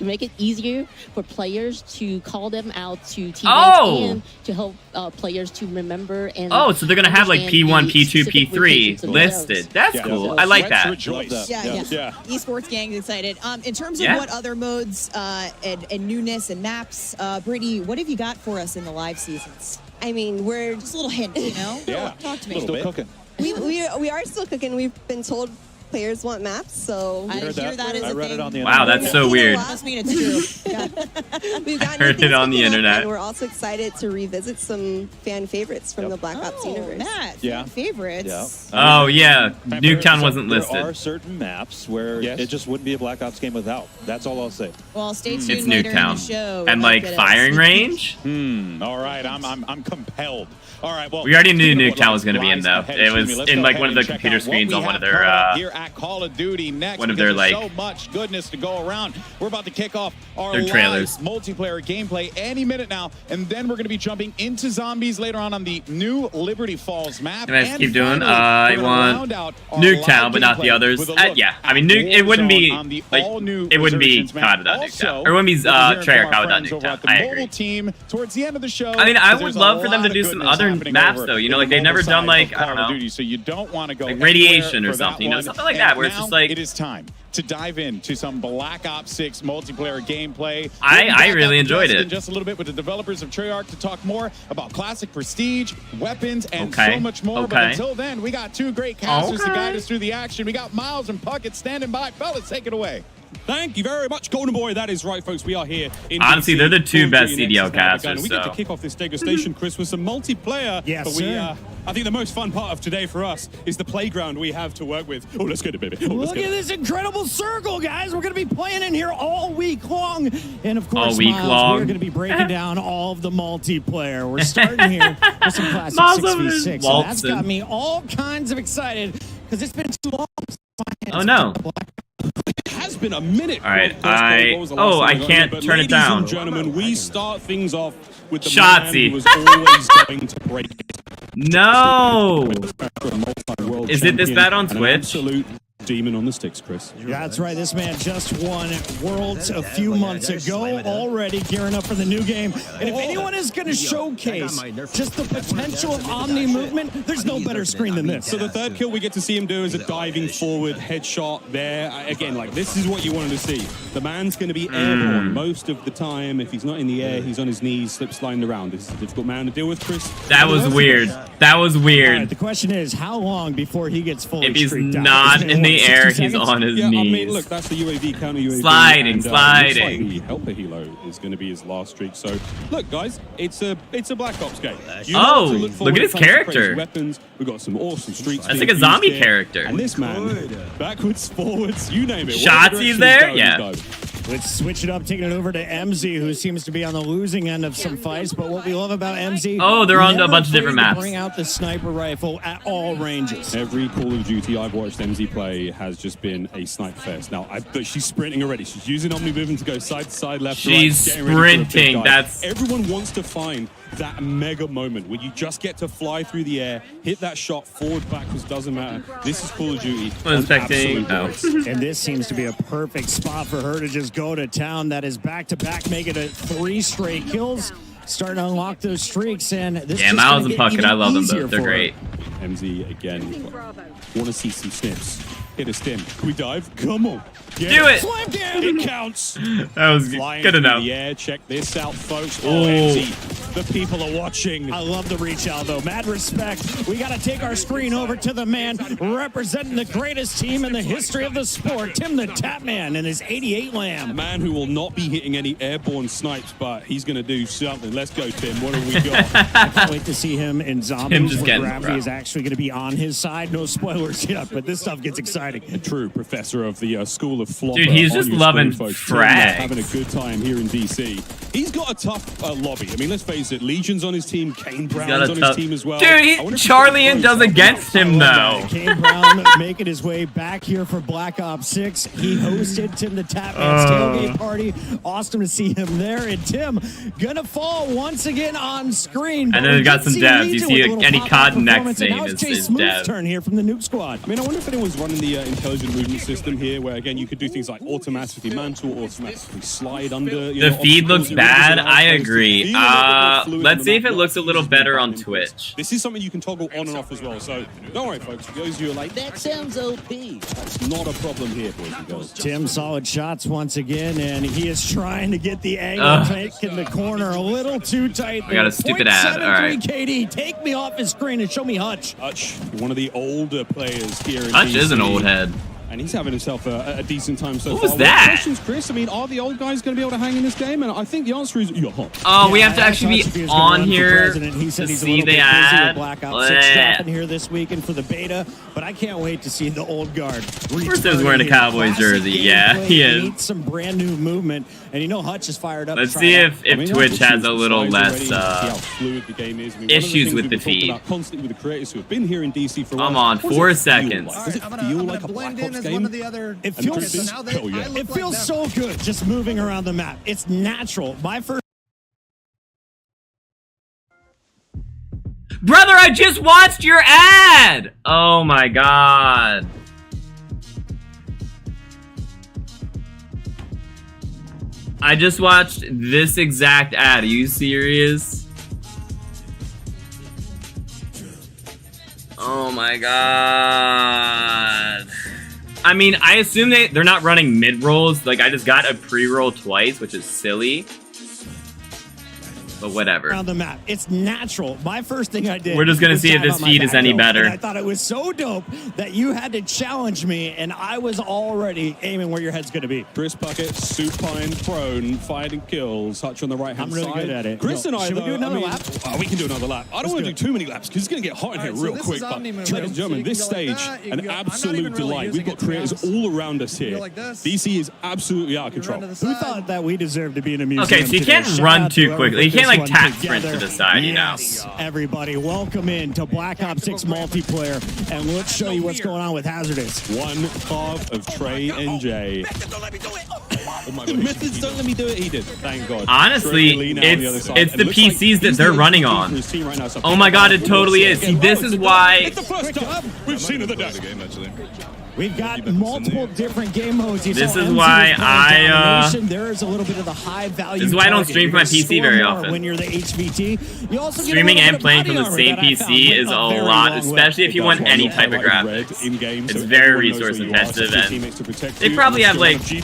S17: make it easier for players to call them out to teammates
S1: Oh!
S17: and to help players to remember and
S1: Oh, so they're gonna have like
S17: understand
S1: P1,
S17: the
S1: P2,
S17: specific
S1: P3
S17: locations of the
S1: listed.
S17: zones.
S1: That's
S15: Yeah.
S1: cool.
S17: So
S1: I like
S15: Let's
S1: that.
S15: rejoice.
S12: Yeah. Esports gang's excited. In terms of
S1: Yeah.
S12: what other modes and newness and maps, Brittany, what have you got for us in the live seasons?
S16: I mean, we're
S12: Just a little hint, you know?
S15: Yeah.
S12: Talk to me.
S14: Still cooking.
S16: we are still cooking. We've been told players want maps, so
S12: I hear that is a
S14: read it
S12: thing.
S14: on the
S1: Wow, that's so weird.
S12: Must mean it's true. Yeah.
S16: We've got
S1: Heard it on the internet.
S16: And we're also excited to revisit some fan favorites from the Black Ops universe.
S12: Matt,
S14: Yeah.
S12: favorites.
S1: Oh yeah, Nuketown wasn't
S14: There
S1: listed.
S14: are certain maps where it just wouldn't be a Black Ops game without. That's all I'll say.
S12: Well, stay tuned
S1: It's
S12: later in the
S1: Nuketown.
S12: show.
S1: And like firing range.
S15: All right, I'm compelled. All right, well,
S1: We already knew
S15: speaking of what
S1: Nuketown was going to be in though.
S15: lies ahead,
S1: It was
S15: excuse me, let's
S1: in
S15: go
S1: like
S15: ahead
S1: one of the
S15: and check
S1: computer
S15: out what
S1: screens
S15: we
S1: on one
S15: have
S1: of their
S15: coming up here at Call of Duty next.
S1: one of
S15: because
S1: their,
S15: there's
S1: like,
S15: so much goodness to go around. We're about to kick off our
S1: their
S15: live
S1: trailers.
S15: multiplayer gameplay any minute now, and then we're going to be jumping into zombies later on the new Liberty Falls map.
S1: Can I just
S15: And
S1: keep doing?
S15: finally,
S1: I
S15: we're gonna
S1: want
S15: round out our
S1: Nuketown,
S15: live
S1: but not the
S15: gameplay
S1: others.
S15: with a look
S1: Yeah, I
S15: at
S1: mean, it wouldn't be
S15: Warzone on the
S1: like
S15: all-new
S1: it wouldn't be
S15: Resurgence map.
S1: COD without
S15: Also,
S1: Nuketown, or it wouldn't be
S15: we'll be hearing from
S1: Treyarch
S15: our
S1: COD without
S15: friends over
S1: Nuketown.
S15: at the
S1: I
S15: mobile
S1: agree.
S15: team towards the end of the show.
S1: I mean, I would
S15: there's a
S1: love for them to
S15: lot
S1: do
S15: of
S1: some
S15: goodness
S1: other
S15: happening
S1: maps
S15: over
S1: though. You know,
S15: in
S1: like
S15: the
S1: they've never
S15: mobile
S1: done
S15: side
S1: like
S15: of
S1: I don't
S15: Call of
S1: know,
S15: Duty, so you don't want to go
S1: like Radiation
S15: anywhere
S1: or
S15: for that
S1: something. You know,
S15: one.
S1: something like
S15: And
S1: that where it's
S15: now
S1: just like
S15: it is time to dive into some Black Ops 6 multiplayer gameplay.
S1: I really enjoyed it.
S15: In just a little bit with the developers of Treyarch to talk more about classic prestige, weapons, and
S1: Okay.
S15: so much more. But
S1: Okay.
S15: until then, we got two great casters to guide us through the action. We got Miles and Puckett standing by. Fellas, take it away.
S11: Thank you very much, Golden Boy. That is right, folks. We are here in
S1: Honestly,
S11: DC.
S1: they're the two
S11: Call of
S1: best
S11: Duty
S1: CDL
S11: Next is now begun.
S1: casters,
S11: We get
S1: so.
S11: to kick off this degustation, Chris, with some multiplayer.
S18: Yes,
S11: but
S18: sir.
S11: I think the most fun part of today for us is the playground we have to work with. Oh, let's get it, baby. Oh, let's
S18: Look
S11: get
S18: at
S11: it.
S18: this incredible circle, guys. We're going to be playing in here all week long. And of course,
S1: All week
S18: Miles,
S1: long.
S18: we're going to be breaking down all of the multiplayer. We're starting here with some classic
S1: Miles
S18: 6v6. So that's
S1: Walton.
S18: got me all kinds of excited because it's been too long.
S1: oh no.
S11: It has been a minute.
S1: All right,
S11: What was the last time
S1: I
S11: got
S1: can't
S11: here? But
S1: turn it down.
S11: Ladies and gentlemen, we start things off with the
S1: Shotzi.
S11: man who was always going to break it.
S1: No.
S11: Multi-world
S1: Is it this
S11: champion
S1: bad on
S11: and an
S1: Twitch?
S11: absolute demon on the sticks, Chris.
S18: Yeah, that's right. This man just won Worlds a few months ago, already gearing up for the new game. And if anyone is going to showcase just the potential of Omni movement, there's no better screen than this.
S11: So the third kill we get to see him do is a diving forward headshot there. Again, like this is what you wanted to see. The man's going to be airborne most of the time. If he's not in the air, he's on his knees, slip sliding around. This is a difficult man to deal with, Chris.
S1: That was weird. That was
S18: All
S1: weird.
S18: right, the question is, how long before he gets fully
S1: If he's
S18: streaked out?
S1: not
S18: Isn't it,
S1: in the
S18: what,
S1: air,
S18: 60
S1: he's
S18: seconds?
S1: on his
S11: Yeah, I
S1: knees.
S11: mean, look, that's the UAV counter UAV.
S1: Sliding,
S11: and,
S1: sliding.
S11: The helper helo is going to be his last streak. So, look, guys, it's a Black Ops game. You
S1: Oh,
S11: know what to look for
S1: look
S11: when
S1: at
S11: it
S1: his
S11: comes to
S1: character.
S11: crazy Weapons. We've got some awesome streaks.
S1: That's
S11: being
S1: like a zombie
S11: used here.
S1: character.
S11: And this man, backwards, forwards, you name it.
S1: Shotzi's there? Yeah.
S18: Let's switch it up, taking it over to MZ, who seems to be on the losing end of some fights. But what we love about MZ,
S1: Oh, they're on a
S18: never
S1: bunch of different
S18: afraid to
S1: maps.
S18: Bring out the sniper rifle at all ranges.
S11: Every Call of Duty I've watched MZ play has just been a sniper fest. Now, but she's sprinting already. She's using Omni movement to go side to side, left to right.
S1: She's
S11: getting ready for a big
S1: sprinting.
S11: dive.
S1: That's-
S11: Everyone wants to find that mega moment where you just get to fly through the air, hit that shot, forward, backwards, doesn't matter. This is Call of Duty.
S1: I'm expecting.
S11: on
S1: No.
S11: absolute
S18: And this seems to be a perfect spot for her to just go to town. That is back-to-back, make it a 3 straight kills. Starting to unlock those streaks, and this
S1: Yeah,
S18: is
S1: Miles
S18: gonna
S1: and
S18: get
S1: Puckett,
S18: even
S1: I love them
S18: easier
S1: both. They're
S18: for her.
S1: great.
S11: MZ again. Want to see some snips. Hit a stim. Can we dive? Come on. Yeah.
S1: Do it.
S18: Slam down.
S11: It counts.
S1: That was
S11: Flying
S1: good
S11: through
S1: enough.
S11: the air. Check this out, folks.
S1: Oh.
S11: MZ. The people are watching.
S18: I love the reach out, though. Mad respect. We got to take our screen over to the man representing the greatest team in the history of the sport, Tim the Tapman, and his 88
S11: A
S18: Lamb.
S11: man who will not be hitting any airborne snipes, but he's going to do something. Let's go, Tim. What have we got?
S18: I can't wait to see him in Zombies,
S1: just
S18: where
S1: getting
S18: gravity
S1: rough.
S18: is actually going to be on his side. No spoilers yet, but this stuff gets exciting.
S11: A true professor of the School of Flopper.
S1: Dude, he's
S11: on
S1: just
S11: your
S1: loving
S11: screen, folks.
S1: frags.
S11: Having a good time here in DC. He's got a tough lobby. I mean, let's face it. Legion's on his team. Kane
S1: Got
S11: Brown's
S1: a
S11: on
S1: tough-
S11: his team as well.
S1: Dude,
S11: I wonder if
S1: Charlie
S11: he's
S1: and
S11: got
S1: does
S11: pros
S1: against him though.
S18: Kane Brown making his way back here for Black Ops 6. He hosted Tim the Tapman's tailgate party. Awesome to see him there. And Tim gonna fall once again on screen.
S1: And then we've got some devs. You see any COD Next name
S18: is
S1: is
S18: Smooth's
S1: dev.
S18: turn here from the Nuke Squad.
S11: I mean, I wonder if anyone's running the intelligent movement system here, where again you could do things like automatically mantle, automatically slide under.
S1: The feed looks bad. I agree. Let's see if it looks a little better on Twitch.
S11: This is something you can toggle on and off as well. So don't worry, folks. For those of you who are like, that sounds OP. That's not a problem here, boys and girls.
S18: Tim, solid shots once again, and he is trying to get the angle, taking the corner a little too tight.
S1: I got a stupid ad. All right.
S18: KD, take me off his screen and show me Hutch.
S11: Hutch, one of the older players here in
S1: Hutch is an
S11: DC.
S1: old head.
S11: And he's having himself a decent time so
S1: What
S11: far.
S1: was that?
S11: Questions, Chris? I mean, are the old guys going to be able to hang in this game? And I think the answer is you're hot.
S1: Oh, we have to actually be on here
S18: He said
S1: to
S18: he's a
S1: see
S18: little
S1: the
S18: bit busy
S1: ad.
S18: with Black Ops 6 dropping here this weekend for the beta, but I can't wait to see the old guard.
S1: First, I was wearing a Cowboys jersey. Yeah, he is.
S18: Needs some brand new movement, and you know Hutch is fired up.
S1: Let's see if Twitch has a little less issues with the feed.
S11: Constantly with the creators who have been here in DC for a while.
S1: I'm on 4 seconds.
S11: Does it feel like a Black Ops game?
S18: It feels so good just moving around the map. It's natural. My first.
S1: Brother, I just watched your ad! Oh my god. I just watched this exact ad. Are you serious? Oh my god. I mean, I assume they're not running mid-rolls. Like, I just got a pre-roll twice, which is silly. But whatever.
S18: Around the map. It's natural. My first thing I did.
S1: We're just gonna see if this feed is any better.
S18: I thought it was so dope that you had to challenge me, and I was already aiming where your head's gonna be.
S11: Chris Puckett, supine, prone, fighting kills. Hutch on the right hand side.
S18: I'm really good at it.
S11: Chris and I,
S18: should we do another lap?
S11: We can do another lap. I don't want to do too many laps because it's going to get hot in here real quick. But ladies and gentlemen, this stage, an absolute delight. We've got creators all around us here. DC is absolutely out of control.
S18: Who thought that we deserve to be in a museum?
S1: Okay, so you can't run too quickly. You can't like tap sprint to the side, you know.
S18: Everybody, welcome in to Black Ops 6 multiplayer, and let's show you what's going on with Hazardous.
S11: One half of Trey and Jay. Oh my god, Methods don't let me do it, he did. Thank God.
S1: Honestly, it's the PCs that they're running on. Oh my god, it totally is. See, this is why...
S11: It's the first time we've seen the game, actually.
S18: We've got multiple different game modes.
S1: This is why
S18: there is a little bit of the high value.
S1: This is why I don't stream from my PC very often.
S18: When you're the HVT, you also
S1: streaming and playing from the same PC is a lot, especially if you want any type of graphics. It's very resource intensive, and they probably have like some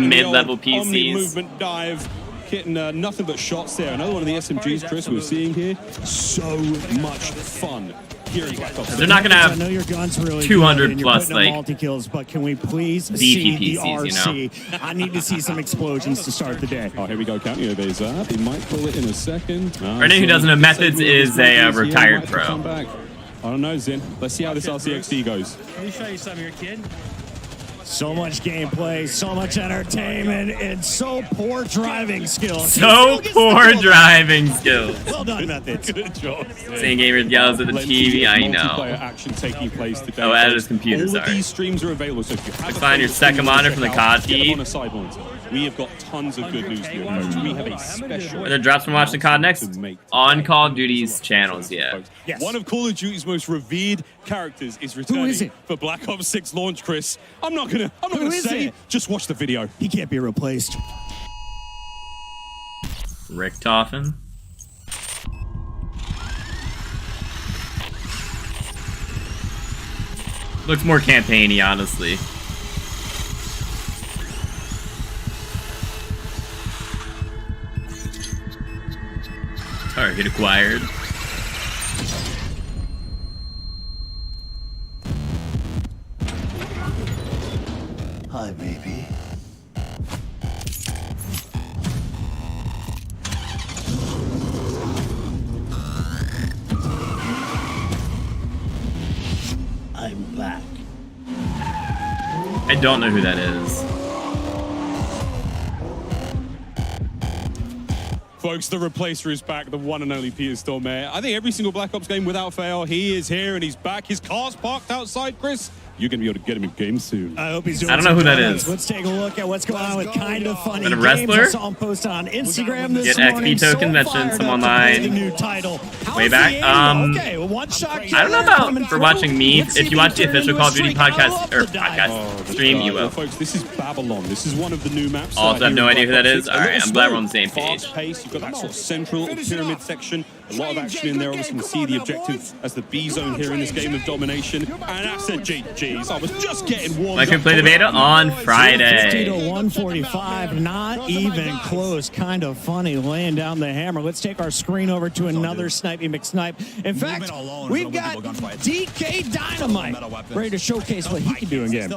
S1: mid-level PCs.
S11: Movement dive. Getting nothing but shots there. Another one of the SMGs, Chris, we're seeing here. So much fun.
S1: They're not gonna have 200 plus like
S18: kills, but can we please
S1: beefy
S18: see
S1: PCs,
S18: the RC?
S1: you know?
S18: I need to see some explosions to start the day.
S11: Oh, here we go. Counting over his up. He might pull it in a second.
S1: For anyone who doesn't know, Methods is a retired pro.
S11: I don't know, Zin. Let's see how this RCXD goes.
S19: Let me show you some of your kid.
S18: So much gameplay, so much entertainment, and so poor driving skills.
S1: So poor driving skills.
S18: Well done, Methods.
S11: Good job.
S1: Same gamers yells at the TV, I know.
S11: Action taking place today.
S1: Oh, at his computer,
S11: All
S1: sorry.
S11: of these streams are available, so if you have
S1: find your second monitor from the COD feed.
S11: on a side monitor. We have got tons of good news for you, folks. We have a special...
S1: Whether drops from watching COD Next on Call of Duty's channels, yeah.
S11: Yes. One of Call of Duty's most revered characters is returning for Black Ops 6 launch, Chris. I'm not gonna say it. Just watch the video.
S18: He can't be replaced.
S1: Richtofen. Looks more campaigny, honestly. Target acquired.
S7: Hi, baby. I'm back.
S1: I don't know who that is.
S11: Folks, the replacer is back, the one and only Peter Stormare. I think every single Black Ops game without fail, he is here and he's back. His car's parked outside, Chris. You're going to be able to get him in game soon.
S18: I hope he's doing
S1: I don't know who that is.
S18: Let's take a look at what's going on with Kind of Funny
S1: Is that a
S18: Games.
S1: wrestler?
S18: I saw him post on Instagram this
S1: Get
S18: morning.
S1: XP token,
S18: So
S1: mentioned
S18: fired
S1: some
S18: up to
S1: online.
S18: play the new title. How's
S1: Way back.
S18: the aim? Okay, well, one shot
S1: I don't know about for watching me. If you watch the official Call of Duty podcast stream, you will.
S11: Folks, this is Babylon. This is one of the new maps.
S1: Also, I have no idea who that is. All right, I'm glad we're on the same page.
S11: Fast pace. You've got that sort of central pyramid section. A lot of action in there. Obviously, you can see the objective as the B zone here in this game of domination. And that's a GG's. I was just getting warmed
S1: I can play the beta on Friday.
S18: 50 to 145, not even close. Kind of funny, laying down the hammer. Let's take our screen over to another Snipey McSnipe. In fact, we've got DK Dynamite ready to showcase what he can do in game.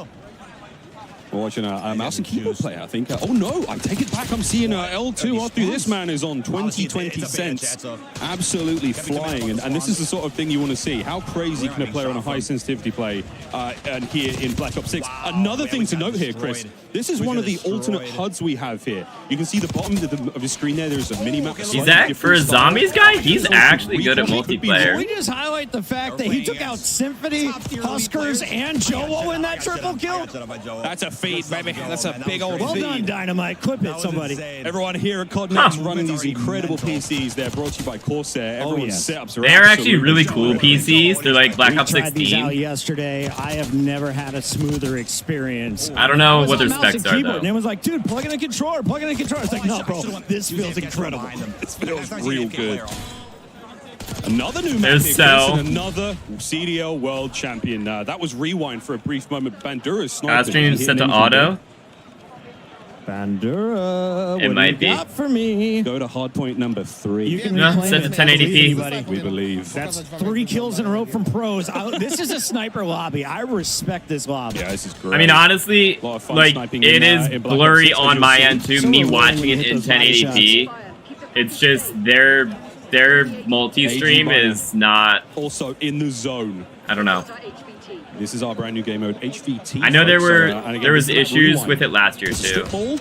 S11: We're watching a mouse and keyboard player, I think. Oh no, I take it back. I'm seeing L2 after this man is on 20 cents. Absolutely flying. And this is the sort of thing you want to see. How crazy can a player on a high sensitivity play and here in Black Ops 6? Another thing to note here, Chris, this is one of the alternate HUDs we have here. You can see the bottom of the screen there. There's a mini-map.
S1: For a zombies guy, he's actually good at multiplayer.
S18: Can we just highlight the fact that he took out Symphony, Huskers, and Joe in that triple kill?
S11: That's a feat, baby. That's a big old
S18: Well
S11: feat.
S18: done, Dynamite. Clip it, somebody.
S11: Everyone here at COD Next running these incredible PCs. They're brought to you by Corsair. Everyone's setups are
S1: They are actually really cool PCs. They're like Black Ops 16.
S18: These out yesterday. I have never had a smoother experience.
S1: I don't know what their specs are, though.
S18: And it was like, dude, plug in a controller, plug in a controller. It's like, no, bro, this feels incredible.
S11: This feels real good. Another new map and another CDL world champion. That was Rewind for a brief moment. Bandura's sniping.
S1: Stream set to auto.
S18: Bandura,
S1: it might be.
S18: For me.
S11: Go to hardpoint number 3.
S18: You can
S1: set to 1080p.
S11: We believe.
S18: That's 3 kills in a row from pros. This is a sniper lobby. I respect this lobby.
S11: Yeah, this is great.
S1: I mean, honestly, like, it is blurry on my end, too. Me watching it in 1080p. It's just their multi-stream is not...
S11: Also in the zone.
S1: I don't know.
S11: This is our brand new game mode, HVT.
S1: I know there was issues with it last year too.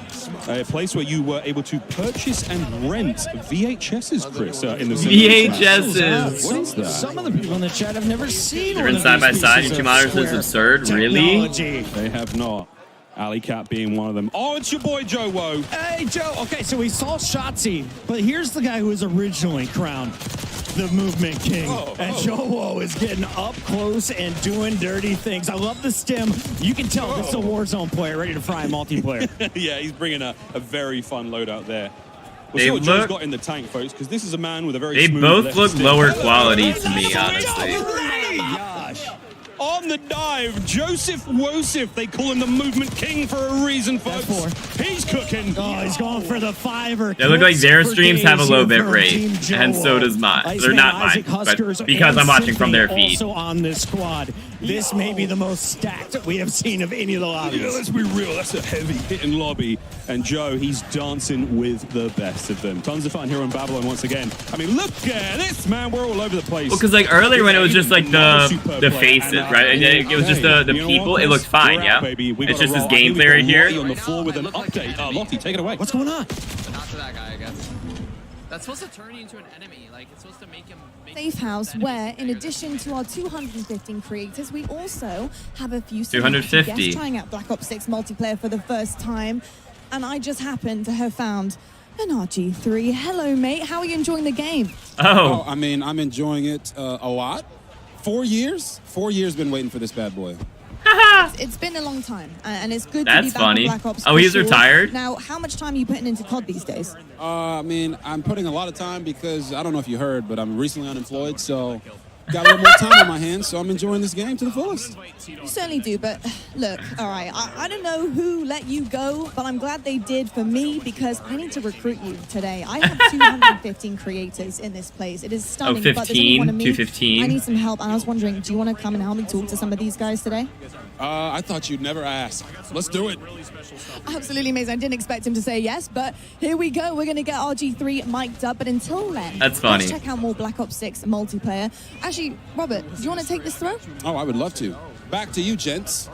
S11: A place where you were able to purchase and rent VHSs, Chris, in the
S1: VHSs.
S11: What is that?
S18: Some of the people in the chat have never seen.
S1: They're in side by side. Your 2 monitors is absurd. Really?
S11: They have not. Alley Cat being one of them. Oh, it's your boy Joe Woe.
S18: Hey, Joe. Okay, so we saw Shotzi, but here's the guy who was originally crowned the Movement King. And Joe Woe is getting up close and doing dirty things. I love the stim. You can tell this is a Warzone player ready to fry multiplayer.
S11: Yeah, he's bringing a very fun loadout there. We'll see what Joe's got in the tank, folks, because this is a man with a very smooth
S1: both look lower quality to me, honestly.
S11: Gosh. On the dive, Joseph Wosif. They call him the Movement King for a reason, folks. He's cooking.
S18: Oh, he's going for the 5er.
S1: They look like their streams have a low bit rate, and so does mine. They're not mine, but because I'm watching from their feed.
S18: Also on this squad, this may be the most stacked we have seen of any of the lobbies.
S11: Yeah, let's be real. That's a heavy hitting lobby. And Joe, he's dancing with the best of them. Tons of fun here on Babylon once again. I mean, look at this, man. We're all over the place.
S1: Well, because like earlier when it was just like the faces, right? It was just the people. It looked fine, yeah. It's just this gameplay right here.
S11: On the floor with an update. Lottie, take it away.
S18: What's going on?
S19: Not to that guy, I guess. That's supposed to turn you into an enemy. Like, it's supposed to make him...
S20: Safe house where, in addition to our 215 creators, we also have a few
S1: 250
S20: guests trying out Black Ops 6 multiplayer for the first time. And I just happened to have found an RG3. Hello, mate. How are you enjoying the game?
S1: Oh,
S21: I mean, I'm enjoying it a lot. 4 years? 4 years been waiting for this bad boy.
S20: It's been a long time, and it's good
S1: That's
S20: to be back
S1: funny.
S20: on Black Ops.
S1: Oh, he's retired?
S20: Now, how much time are you putting into COD these days?
S21: I mean, I'm putting a lot of time because, I don't know if you heard, but I'm recently unemployed, so got a little more time on my hands, so I'm enjoying this game to the fullest.
S20: You certainly do, but look, all right, I don't know who let you go, but I'm glad they did for me because I need to recruit you today. I have 215 creators in this place. It is stunning.
S1: 15,
S20: but there's only one of me.
S1: 215.
S20: I need some help, and I was wondering, do you want to come and help me talk to some of these guys today?
S21: I thought you'd never ask. Let's do it.
S20: Absolutely amazing. I didn't expect him to say yes, but here we go. We're going to get RG3 mic'd up, but until then,
S1: that's funny.
S20: Let's check out more Black Ops 6 multiplayer. Actually, Robert, do you want to take this throw?
S21: Oh, I would love to. Back to you, gents.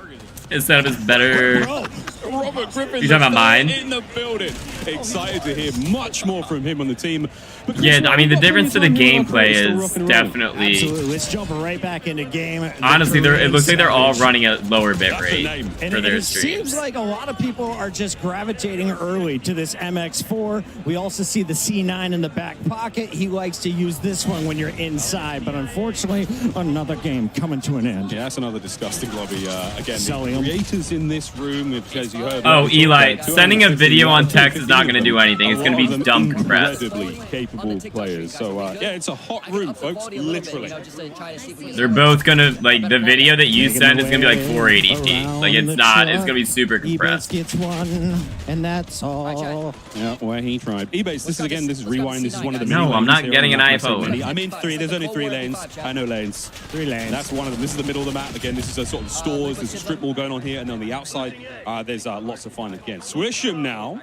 S1: His setup is better.
S11: Robert Griffin,
S1: you talking about mine?
S11: In the building. Excited to hear much more from him on the team.
S1: Yeah, I mean, the difference to the gameplay is definitely...
S18: Absolutely. Let's jump right back into game.
S1: Honestly, it looks like they're all running at lower bit rate for their
S18: it
S1: streams.
S18: Seems like a lot of people are just gravitating early to this MX4. We also see the C9 in the back pocket. He likes to use this one when you're inside, but unfortunately, another game coming to an end.
S11: Yeah, that's another disgusting lobby. Again,
S18: Selling
S11: the creators in this room, as as you heard.
S1: Oh, Eli, sending a video on text is not going to do anything. It's going to be dumb compressed.
S11: Incredibly capable players. So, yeah, it's a hot room, folks. Literally.
S1: They're both going to, like, the video that you send is going to be like 480p. Like, it's not. It's going to be super compressed.
S18: Gets one, and that's all.
S11: Yeah, where he tried. Ebase, this is Rewind. This is one of the
S1: No, I'm not getting an iPhone.
S11: I mean 3. There's only 3 lanes. I know lanes.
S18: 3 lanes.
S11: That's one of them. This is the middle of the map. Again, this is a sort of stores. There's a strip mall going on here. And on the outside, there's lots of fun. Again, Swisham now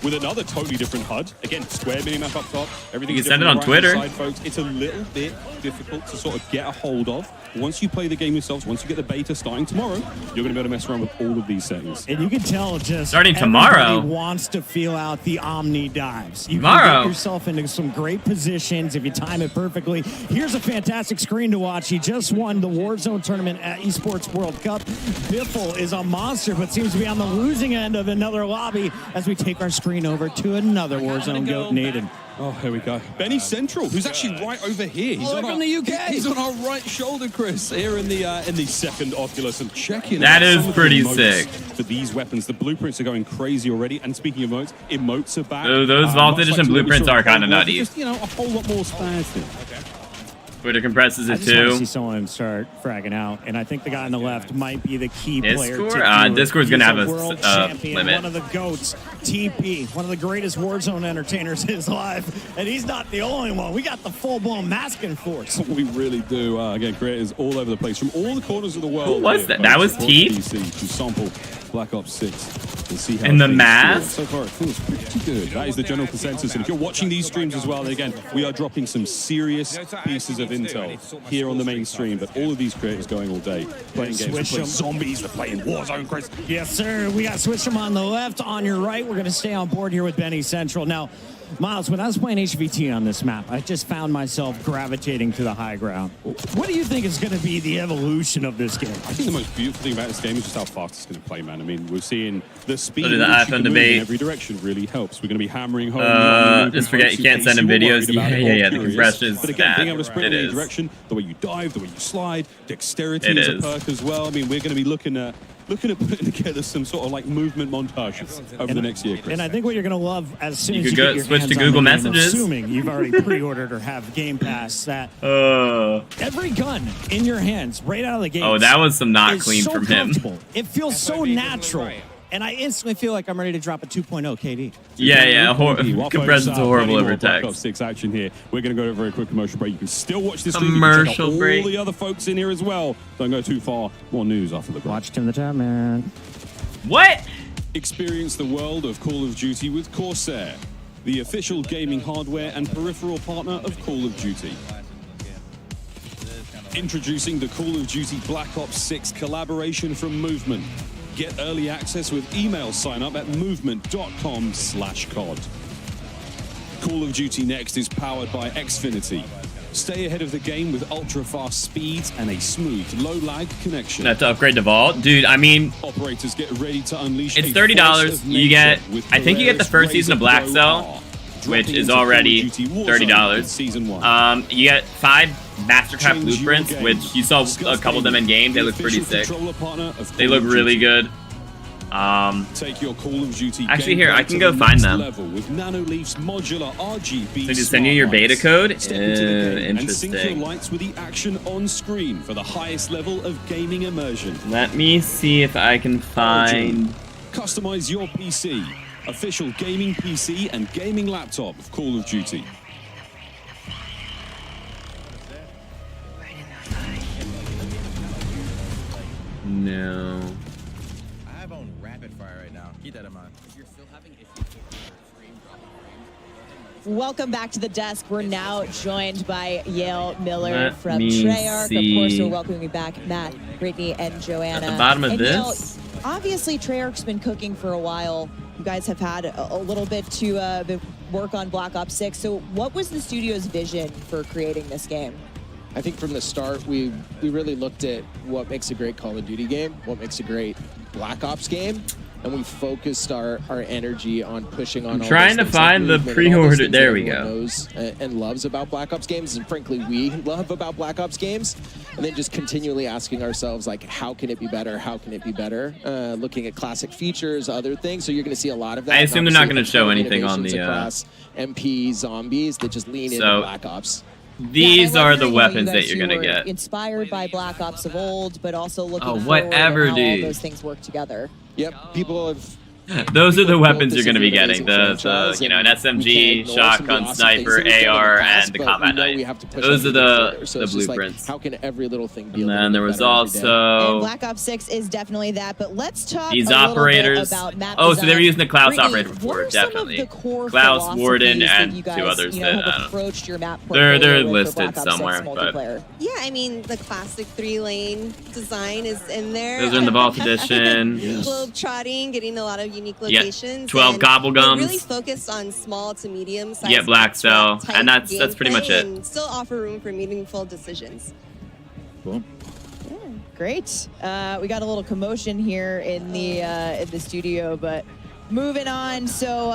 S11: with another totally different HUD. Again, square minimap up top. Everything
S1: you can send it on Twitter.
S11: Side, folks. It's a little bit difficult to sort of get a hold of. Once you play the game yourselves, once you get the beta starting tomorrow, you're going to be able to mess around with all of these settings.
S18: And you can tell just
S1: starting tomorrow
S18: everybody wants to feel out the Omni dives. You
S1: tomorrow.
S18: can get yourself into some great positions if you time it perfectly. Here's a fantastic screen to watch. He just won the Warzone tournament at Esports World Cup. Biffle is a monster, but seems to be on the losing end of another lobby as we take our screen over to another Warzone goat, Naden.
S11: Oh, here we go. Benny Central, who's actually right over here. He's
S18: from the UK.
S11: He's on our right shoulder, Chris, here in the second Oculus. And checking
S1: that
S11: out
S1: is pretty sick.
S11: For these weapons, the blueprints are going crazy already. And speaking of emotes are back.
S1: Those Vault Edition blueprints are kind of nutty.
S11: Just, you know, a whole lot more spares here.
S1: Twitter compresses it
S18: I just want to
S1: too.
S18: see someone start fragging out, and I think the guy on the left might be the key
S1: Discord?
S18: player.
S1: Discord's gonna have a
S18: world champion,
S1: limit.
S18: One of the goats, TP, one of the greatest Warzone entertainers is live, and he's not the only one. We got the full-blown masking force.
S11: We really do. Again, creators all over the place from all the corners of the world.
S1: Who was that? That was Teeth?
S11: To sample Black Ops 6 and see how
S1: in the mask.
S11: So far, it feels pretty good. That is the general consensus. And if you're watching these streams as well, then again, we are dropping some serious pieces of intel here on the main stream. But all of these creators going all day, playing games, we're playing zombies, we're playing Warzone, Chris.
S18: Yes, sir. We got Swisham on the left. On your right, we're going to stay on board here with Benny Central. Now, Miles, when I was playing HVT on this map, I just found myself gravitating to the high ground. What do you think is going to be the evolution of this game?
S11: I think the most beautiful thing about this game is just how fast it's going to play, man. I mean, we're seeing the speed
S1: the
S11: in which you
S1: iPhone
S11: can move
S1: debate.
S11: in every direction really helps. We're going to be hammering home.
S1: Just forget you can't send him videos. Yeah, the compression is
S11: But again,
S1: bad.
S11: being able to sprint
S1: It
S11: in any
S1: is.
S11: direction, the way you dive, the way you slide, dexterity
S1: It
S11: is a
S1: is.
S11: perk as well. I mean, we're going to be looking at putting together some sort of like movement montages over the next year, Chris.
S18: And I think what you're going to love as soon
S1: You
S18: as
S1: could
S18: you
S1: go
S18: get your
S1: switch
S18: hands
S1: to
S18: on
S1: Google
S18: the game,
S1: Messages.
S18: assuming you've already pre-ordered or have Game Pass, that every gun in your hands right out of the gate.
S1: Oh, that was some not
S18: is
S1: clean
S18: so
S1: from him.
S18: comfortable. It feels so natural. And I instantly feel like I'm ready to drop a 2.0 KD.
S1: Yeah. Compression's horrible over
S11: Black Ops
S1: text.
S11: 6 action here. We're going to go to a very quick commercial break. You can still watch this stream.
S1: Commercial
S11: all
S1: break.
S11: the other folks in here as well. Don't go too far. More news after the break.
S18: Watch Tim the Tap Man.
S1: What?
S11: Experience the world of Call of Duty with Corsair, the official gaming hardware and peripheral partner of Call of Duty. Introducing the Call of Duty Black Ops 6 collaboration from Movement. Get early access with email sign up at movement.com/COD. Call of Duty Next is powered by Xfinity. Stay ahead of the game with ultra-fast speeds and a smooth, low-lag connection.
S1: Not to upgrade the vault, dude. I mean,
S11: Operators get ready to unleash.
S1: it's
S11: a
S1: $30.
S11: force of
S1: You get,
S11: nature with
S1: I think you get the first season of Black
S11: Razor
S1: Cell,
S11: Pro R.
S1: which
S11: Dropping
S1: is
S11: into Call of
S1: already
S11: Duty Warzone
S1: $30.
S11: Season 1.
S1: You get 5 Mastercraft
S11: Change your
S1: blueprints,
S11: game.
S1: which you saw a couple of them in game. They look pretty sick. They look really good.
S11: Take your Call of Duty
S1: Actually, here, I can
S11: gameplay
S1: go
S11: to the
S1: find
S11: next
S1: them.
S11: level with Nanoleaf's modular RGB
S1: So just send you your beta code?
S11: Step into the game and sync your
S1: Interesting.
S11: lights with the action on screen for the highest level of gaming immersion.
S1: Let me see if I can find...
S11: Customize your PC. Official gaming PC and gaming laptop of Call of Duty.
S1: No.
S3: I have on rapid fire right now. Keep that in mind. If you're still having issues with frame dropping frames,
S12: Welcome back to the desk. We're now joined by Yale Miller
S1: Let
S12: from
S1: me
S12: Treyarch.
S1: see.
S12: Of course, we're welcoming back Matt, Brittany, and Joanna.
S1: At the bottom of
S12: and
S1: this?
S12: Yale, obviously, Treyarch's been cooking for a while. You guys have had a little bit to work on Black Ops 6. So what was the studio's vision for creating this game?
S22: I think from the start, we really looked at what makes a great Call of Duty game, what makes a great Black Ops game, and we focused our energy on pushing on.
S1: I'm trying to find the pre-order. There we go.
S22: Knows and loves about Black Ops games, and frankly, we love about Black Ops games. And then just continually asking ourselves, like, how can it be better? How can it be better? Looking at classic features, other things. So you're going to see a lot of that.
S1: I assume they're not going to show anything on the
S22: across MP Zombies that just lean into Black Ops.
S1: These are the weapons that you're going to get.
S12: Inspired by Black Ops of old, but also looking forward
S1: whatever,
S12: at how
S1: dude.
S12: all those things work together.
S22: Yep, people have.
S1: Those are the weapons you're going to be getting. The you know, an SMG, shotgun, sniper, AR, and the combat knife. Those are the blueprints.
S22: How can every little thing be?
S1: And then there was
S12: And
S1: also
S12: Black Ops 6 is definitely that, but let's talk
S1: these
S12: a little
S1: operators.
S12: bit about map
S1: Oh, so they were
S12: design.
S1: using the Klaus
S12: Brittany,
S1: operator before,
S12: what are some of
S1: definitely.
S12: the core
S1: Klaus, Warden,
S12: philosophies that
S1: and
S12: you guys,
S1: two others
S12: you know,
S1: that
S12: have approached your map
S1: they're
S12: portfolio with for
S1: listed
S12: Black Ops 6
S1: somewhere, but
S12: multiplayer?
S16: Yeah, I mean, the classic 3-lane design is in there.
S1: those are in the Vault Edition.
S16: Globe trotting, getting a lot of unique
S1: Yeah,
S16: locations.
S1: 12
S16: and
S1: gobble
S16: we're
S1: gums.
S16: really focused on small to medium size.
S1: Yeah, Black Cell, and that's pretty much it.
S16: And still offer room for meaningful decisions.
S14: Cool.
S12: Great. We got a little commotion here in the studio, but moving on. So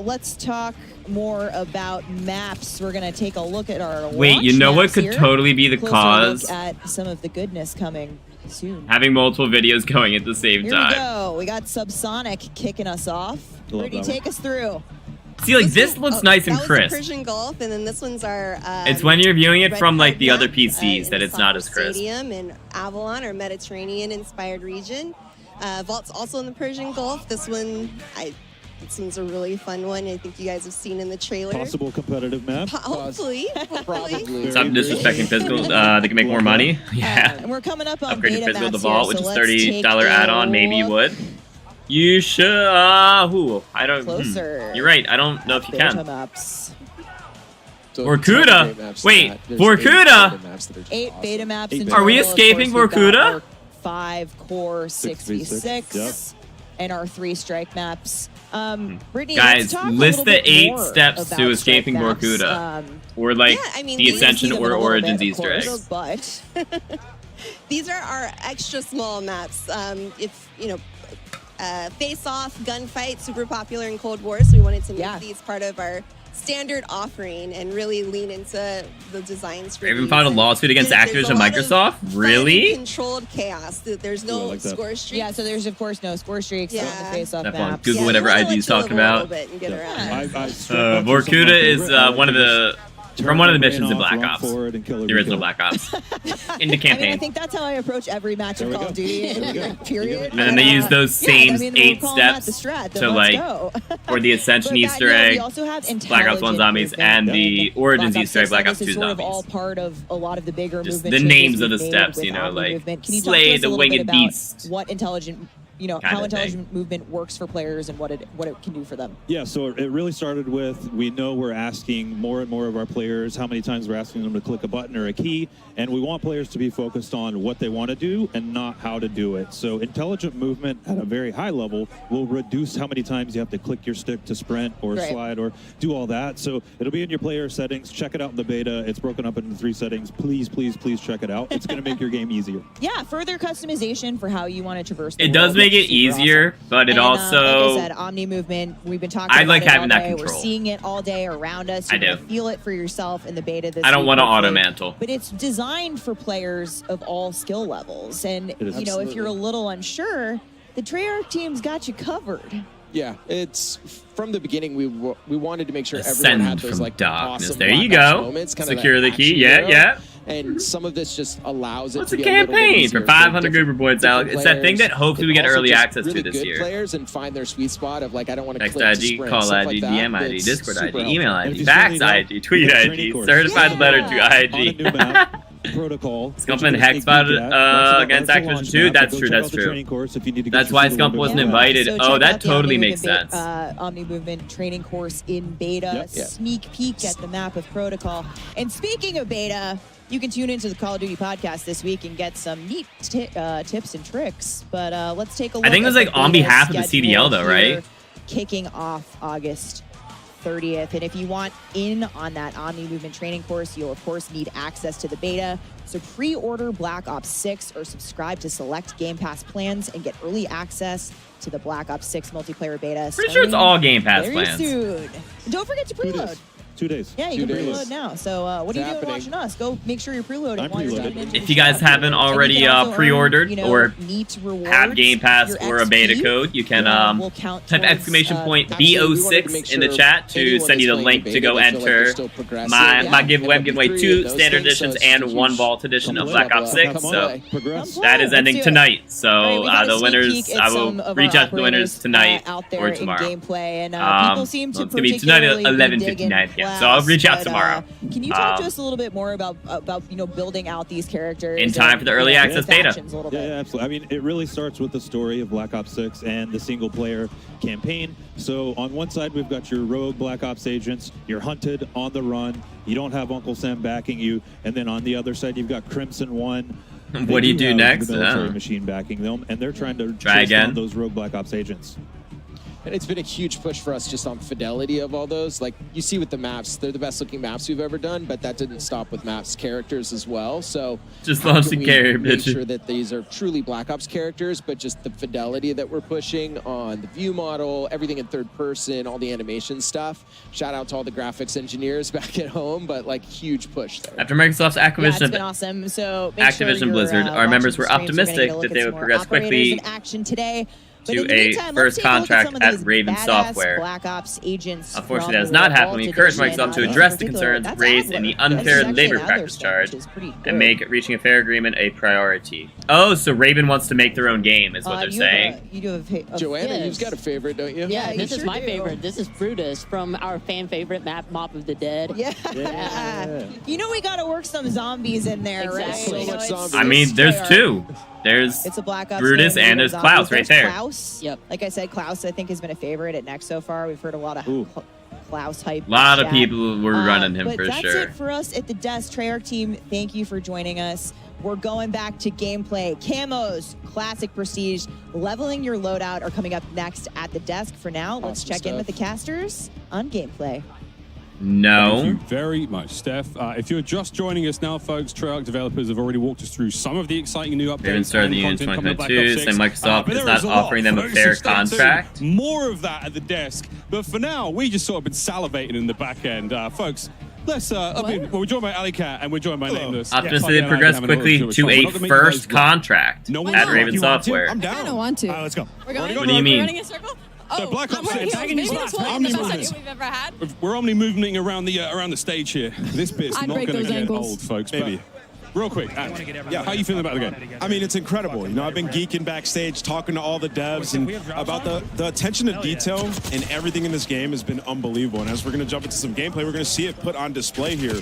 S12: let's talk more about maps. We're gonna take a look at our
S1: Wait, you
S12: launch
S1: know what
S12: maps
S1: could
S12: here.
S1: totally be the
S12: Closer
S1: cause?
S12: look at some of the goodness coming soon.
S1: Having multiple videos going at the same
S12: Here
S1: time.
S12: we go. We got Subsonic kicking us off.
S1: Love
S12: Brittany,
S1: that one.
S12: take us through.
S1: See, like this looks nice and
S16: That was the
S1: crisp.
S16: Persian Gulf, and then this one's our.
S1: It's when you're viewing it
S16: Red
S1: from like
S16: Card
S1: the other
S16: map,
S1: PCs that
S16: in
S1: it's not as
S16: Soccer
S1: crisp.
S16: Stadium in Avalon, or Mediterranean-inspired region. Vault's also in the Persian Gulf. This one's a really fun one. I think you guys have seen in the trailer.
S14: Possible competitive map.
S16: Hopefully.
S1: Stop disrespecting physical. They can make more money. Yeah.
S12: And we're coming up on
S1: Upgrade your
S12: beta
S1: physical
S12: maps
S1: to Vault,
S12: here,
S1: which
S12: so
S1: is
S12: let's
S1: $30
S12: take a
S1: add-on. Maybe you would. You should. Who? I don't.
S12: Closer.
S1: You're right. I don't know if you
S12: beta
S1: can.
S12: maps.
S1: Vorkuta. Wait, Vorkuta.
S12: 8 beta maps. in
S1: Are we
S12: total. Of
S1: escaping
S12: course, we've got
S1: Vorkuta?
S12: our 5 core 6v6 and our 3 strike maps. Brittany,
S1: Guys,
S12: let's talk a
S1: list
S12: little
S1: the
S12: bit
S1: 8
S12: more
S1: steps
S12: about
S1: to escaping
S12: strike maps.
S1: Vorkuta. Or like
S16: Yeah, I mean,
S1: the
S16: these-
S1: Ascension
S12: We've seen them
S1: or
S12: a little
S1: Origins
S12: bit, of
S1: Easter
S12: course,
S1: eggs.
S12: But
S16: These are our extra small maps. If you know, face-off, gunfight, super popular in Cold War, so we wanted to make these part of our standard offering and really lean into the designs for
S1: Raven
S16: these.
S1: filed a lawsuit against
S16: There's
S1: Activision
S16: a
S1: and
S16: lot of
S1: Microsoft?
S16: fun,
S1: Really?
S16: controlled chaos. There's no
S1: like that.
S16: score streaks.
S12: yeah, so there's of course no score streaks on the face-off
S1: Definitely.
S12: maps.
S1: Google whatever IG's talking about. Vorkuta is one of the from one of the missions in Black Ops, the original Black Ops, in the
S12: I mean, I
S1: campaign.
S12: think that's how I approach every match of Call of Duty. Period.
S1: And then they use those same
S12: I mean, we're
S1: 8
S12: calling that
S1: steps
S12: the strat, then
S1: to
S12: let's
S1: like
S12: go.
S1: for the Ascension
S12: But
S1: Easter
S12: that,
S1: egg,
S12: we also have
S1: Black Ops 1 Zombies, and the Origins
S12: Black Ops
S1: Easter egg,
S12: 6,
S1: Black
S12: and
S1: Ops
S12: this
S1: 2
S12: is sort of
S1: Zombies.
S12: all part of a lot of the bigger
S1: Just
S12: movement
S1: the
S12: changes
S1: names of the
S12: we've made
S1: steps,
S12: with
S1: you know,
S12: Omni
S1: like
S12: movement. Can you talk
S1: Slay
S12: to us
S1: the
S12: a little bit
S1: Winged
S12: about
S1: Beast.
S12: what intelligent, you know,
S1: Kinda
S12: how
S1: thing.
S12: intelligent movement works for players and what it can do for them?
S14: Yeah, so it really started with, we know we're asking more and more of our players how many times we're asking them to click a button or a key, and we want players to be focused on what they want to do and not how to do it. So intelligent movement at a very high level will reduce how many times you have to click your stick to sprint or
S12: Right.
S14: slide or do all that. So it'll be in your player settings. Check it out in the beta. It's broken up into 3 settings. Please, please, please check it out. It's going to make your game easier.
S12: Yeah, further customization for how you want to traverse the
S1: It does
S12: world,
S1: make
S12: which
S1: it
S12: is super
S1: easier,
S12: awesome.
S1: but it
S12: And,
S1: also
S12: like I said, Omni movement, we've been talking
S1: I
S12: about
S1: like
S12: it all
S1: having that
S12: day.
S1: control.
S12: We're seeing it all day around us.
S1: I
S12: You're
S1: do.
S12: gonna feel it for yourself in the beta this
S1: I don't
S12: week,
S1: want to
S12: hopefully.
S1: auto mantle.
S12: But it's designed for players of all skill levels. And,
S14: It is.
S12: you know, if you're a little unsure, the Treyarch team's got you covered.
S22: Yeah, it's from the beginning. We wanted to make sure everyone
S1: Ascend
S22: had those
S1: from
S22: like
S1: darkness.
S22: awesome
S1: There you
S22: Black Ops
S1: go.
S22: moments, kinda
S1: Secure
S22: that
S1: the key.
S22: action
S1: Yeah,
S22: hero.
S1: yeah.
S22: And some of this just allows it
S1: What's
S22: to
S1: a
S22: be a little bit
S1: campaign
S22: easier
S1: for 500
S22: different-
S1: Goober points, Alex? It's that thing
S22: players.
S1: that hopefully we
S22: And
S1: get
S22: also
S1: early
S22: just
S1: access to
S22: really
S1: this
S22: good
S1: year.
S22: players and find their sweet spot of like I don't want to
S1: Text
S22: click to
S1: ID,
S22: sprint,
S1: call
S22: stuff
S1: ID,
S22: like that.
S1: DM ID,
S22: That's
S1: Discord
S22: super
S1: ID,
S22: helpful.
S1: email
S14: And if
S1: ID,
S14: you
S1: fax
S14: still need help,
S1: ID,
S14: we
S1: tweet
S14: got a
S1: ID,
S14: training course.
S1: certified letter to
S14: On a
S1: IG.
S14: new map, protocol.
S1: Scump and Hex fought against Activision 2? That's true, that's true. That's why Scump wasn't invited.
S12: So
S1: Oh,
S12: check
S1: that
S12: out the
S1: totally
S12: Omni
S1: makes
S12: Movement,
S1: sense.
S12: Omni Movement training course in beta,
S14: Yep.
S12: sneak peek at the map of protocol. And speaking of beta, you can tune into the Call of Duty podcast this week and get some neat tips and tricks. But let's take a look.
S1: I think it was
S12: at
S1: like
S12: the
S1: on
S12: beta
S1: behalf of the
S12: schedule
S1: CDL though,
S12: here,
S1: right?
S12: Kicking off August 30th. And if you want in on that Omni movement training course, you'll of course need access to the beta. So pre-order Black Ops 6 or subscribe to select Game Pass plans and get early access to the Black Ops 6 multiplayer beta.
S1: Pretty sure it's all Game Pass
S12: very
S1: plans.
S12: Soon. And don't forget to preload.
S14: 2 days.
S12: Yeah, you can preload now. So what are you doing watching us? Go make sure you're preloading while you're getting into
S1: If you guys haven't already pre-ordered or have Game Pass or a beta code, you can type exclamation point BO6 in the chat to send you the link to go enter my giveaway. I'm giving away 2 standard editions and 1 Vault edition of Black Ops 6. So that is ending tonight. So the winners, I will reach out to the winners tonight or tomorrow.
S12: People seem to
S1: it's gonna be tonight at 11:59 p.m. So I'll reach out tomorrow.
S12: Can you talk to us a little bit more about building out these characters
S1: in time for the early access beta?
S14: Yeah, absolutely. I mean, it really starts with the story of Black Ops 6 and the single player campaign. So on one side, we've got your rogue Black Ops agents. You're hunted on the run. You don't have Uncle Sam backing you. And then on the other side, you've got Crimson One.
S1: What do you do next?
S14: The military machine backing them, and they're trying to
S1: try again
S14: those rogue Black Ops agents.
S22: And it's been a huge push for us just on fidelity of all those. Like, you see with the maps, they're the best looking maps we've ever done, but that didn't stop with maps characters as well. So
S1: just launch the character
S22: make sure that these are truly Black Ops characters, but just the fidelity that we're pushing on the view model, everything in third person, all the animation stuff. Shout out to all the graphics engineers back at home, but like huge push there.
S1: After Microsoft's acquisition
S12: it's been awesome. So
S1: Activision Blizzard, our members were optimistic that they would progress quickly
S12: action today.
S1: to a first contract at Raven Software.
S12: Black Ops agents.
S1: Unfortunately, that has not happened. We encourage Microsoft to address the concerns raised in the unfair labor practice charge and make reaching a fair agreement a priority. Oh, so Raven wants to make their own game, is what they're saying.
S12: You do have
S22: Joanna, you've got a favorite, don't you?
S17: Yeah, this is my favorite. This is Brutus from our fan favorite map, Mop of the Dead.
S12: Yeah. You know we got to work some zombies in there,
S17: exactly.
S12: right? So
S1: I mean, there's 2. There's
S12: it's a Black Ops
S1: Brutus and there's Klaus right there.
S12: Klaus. Yep. Like I said, Klaus I think has been a favorite at Next so far. We've heard a lot of Klaus hype.
S1: A lot of people were running him for
S12: that's
S1: sure.
S12: That's it for us at the desk. Treyarch team, thank you for joining us. We're going back to gameplay. Camos, classic prestige, leveling your loadout are coming up next at the desk. For now, let's check in with the casters on gameplay.
S1: No.
S11: Thank you very much, Steph. If you're just joining us now, folks, Treyarch developers have already walked us through some of the exciting new updates.
S1: They haven't started the year in 2022, saying Microsoft is not offering them a fair contract.
S11: More of that at the desk. But for now, we just sort of been salivating in the back end. Folks, let's, we're joined by Ali Cat and we're joined by Nameless.
S1: Optimistic they progress quickly to a first contract at Raven Software.
S4: I kind of want to.
S18: Let's go.
S4: We're going.
S1: What do you mean?
S4: We're running a circle?
S11: So Black Ops 6,
S4: maybe this will be the best idea we've ever had.
S11: We're Omni moving around the stage here. This bit's
S4: I'd
S11: not
S4: break
S11: going to
S4: those
S11: get
S4: ankles.
S11: old, folks.
S21: Maybe.
S11: But real quick, yeah, how you feeling about the game?
S21: I mean, it's incredible. You know, I've been geeking backstage, talking to all the devs, and about the attention to detail and everything in this game has been unbelievable. And as we're going to jump into some gameplay, we're going to see it put on display here.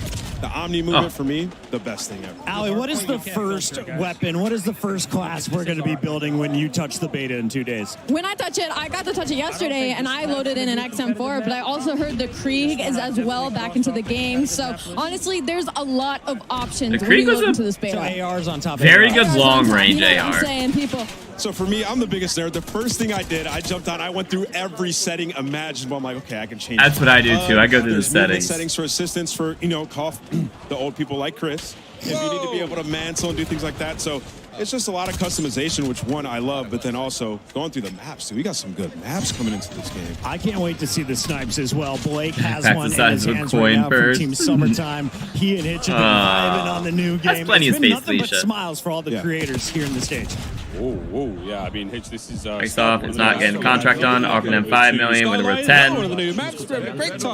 S21: The Omni movement, for me, the best thing ever.
S18: Ali, what is the first weapon? What is the first class we're going to be building when you touch the beta in 2 days?
S4: When I touch it, I got to touch it yesterday, and I loaded in an XM4, but I also heard the Krieg is as well back into the game. So honestly, there's a lot of options when you look into this beta.
S18: ARs on top of
S1: Very good long range
S4: you know
S1: AR.
S4: what I'm saying, people.
S21: So for me, I'm the biggest nerd. The first thing I did, I jumped on, I went through every setting imaginable. I'm like, okay, I can change
S1: That's what I do too. I go through the
S21: there's
S1: settings.
S21: for assistance for, you know, the old people like Chris. If you need to be able to mantle and do things like that. So it's just a lot of customization, which one I love, but then also going through the maps. Dude, we got some good maps coming into this game.
S18: I can't wait to see the snipes as well. Blake has
S1: That's
S18: one
S1: the
S18: in
S1: size
S18: his
S1: of a
S18: hands
S1: coin
S18: right now from
S1: purse.
S18: Team Summertime. He and Hitch have been vibing on the new game.
S1: That's plenty
S18: It's
S1: of
S18: been
S1: space,
S18: nothing but
S1: Felicia.
S18: smiles for all the creators here in the stage.
S11: Whoa, yeah. I mean, Hitch, this is.
S1: Microsoft is not getting a contract done, offering them $5 million with a worth 10.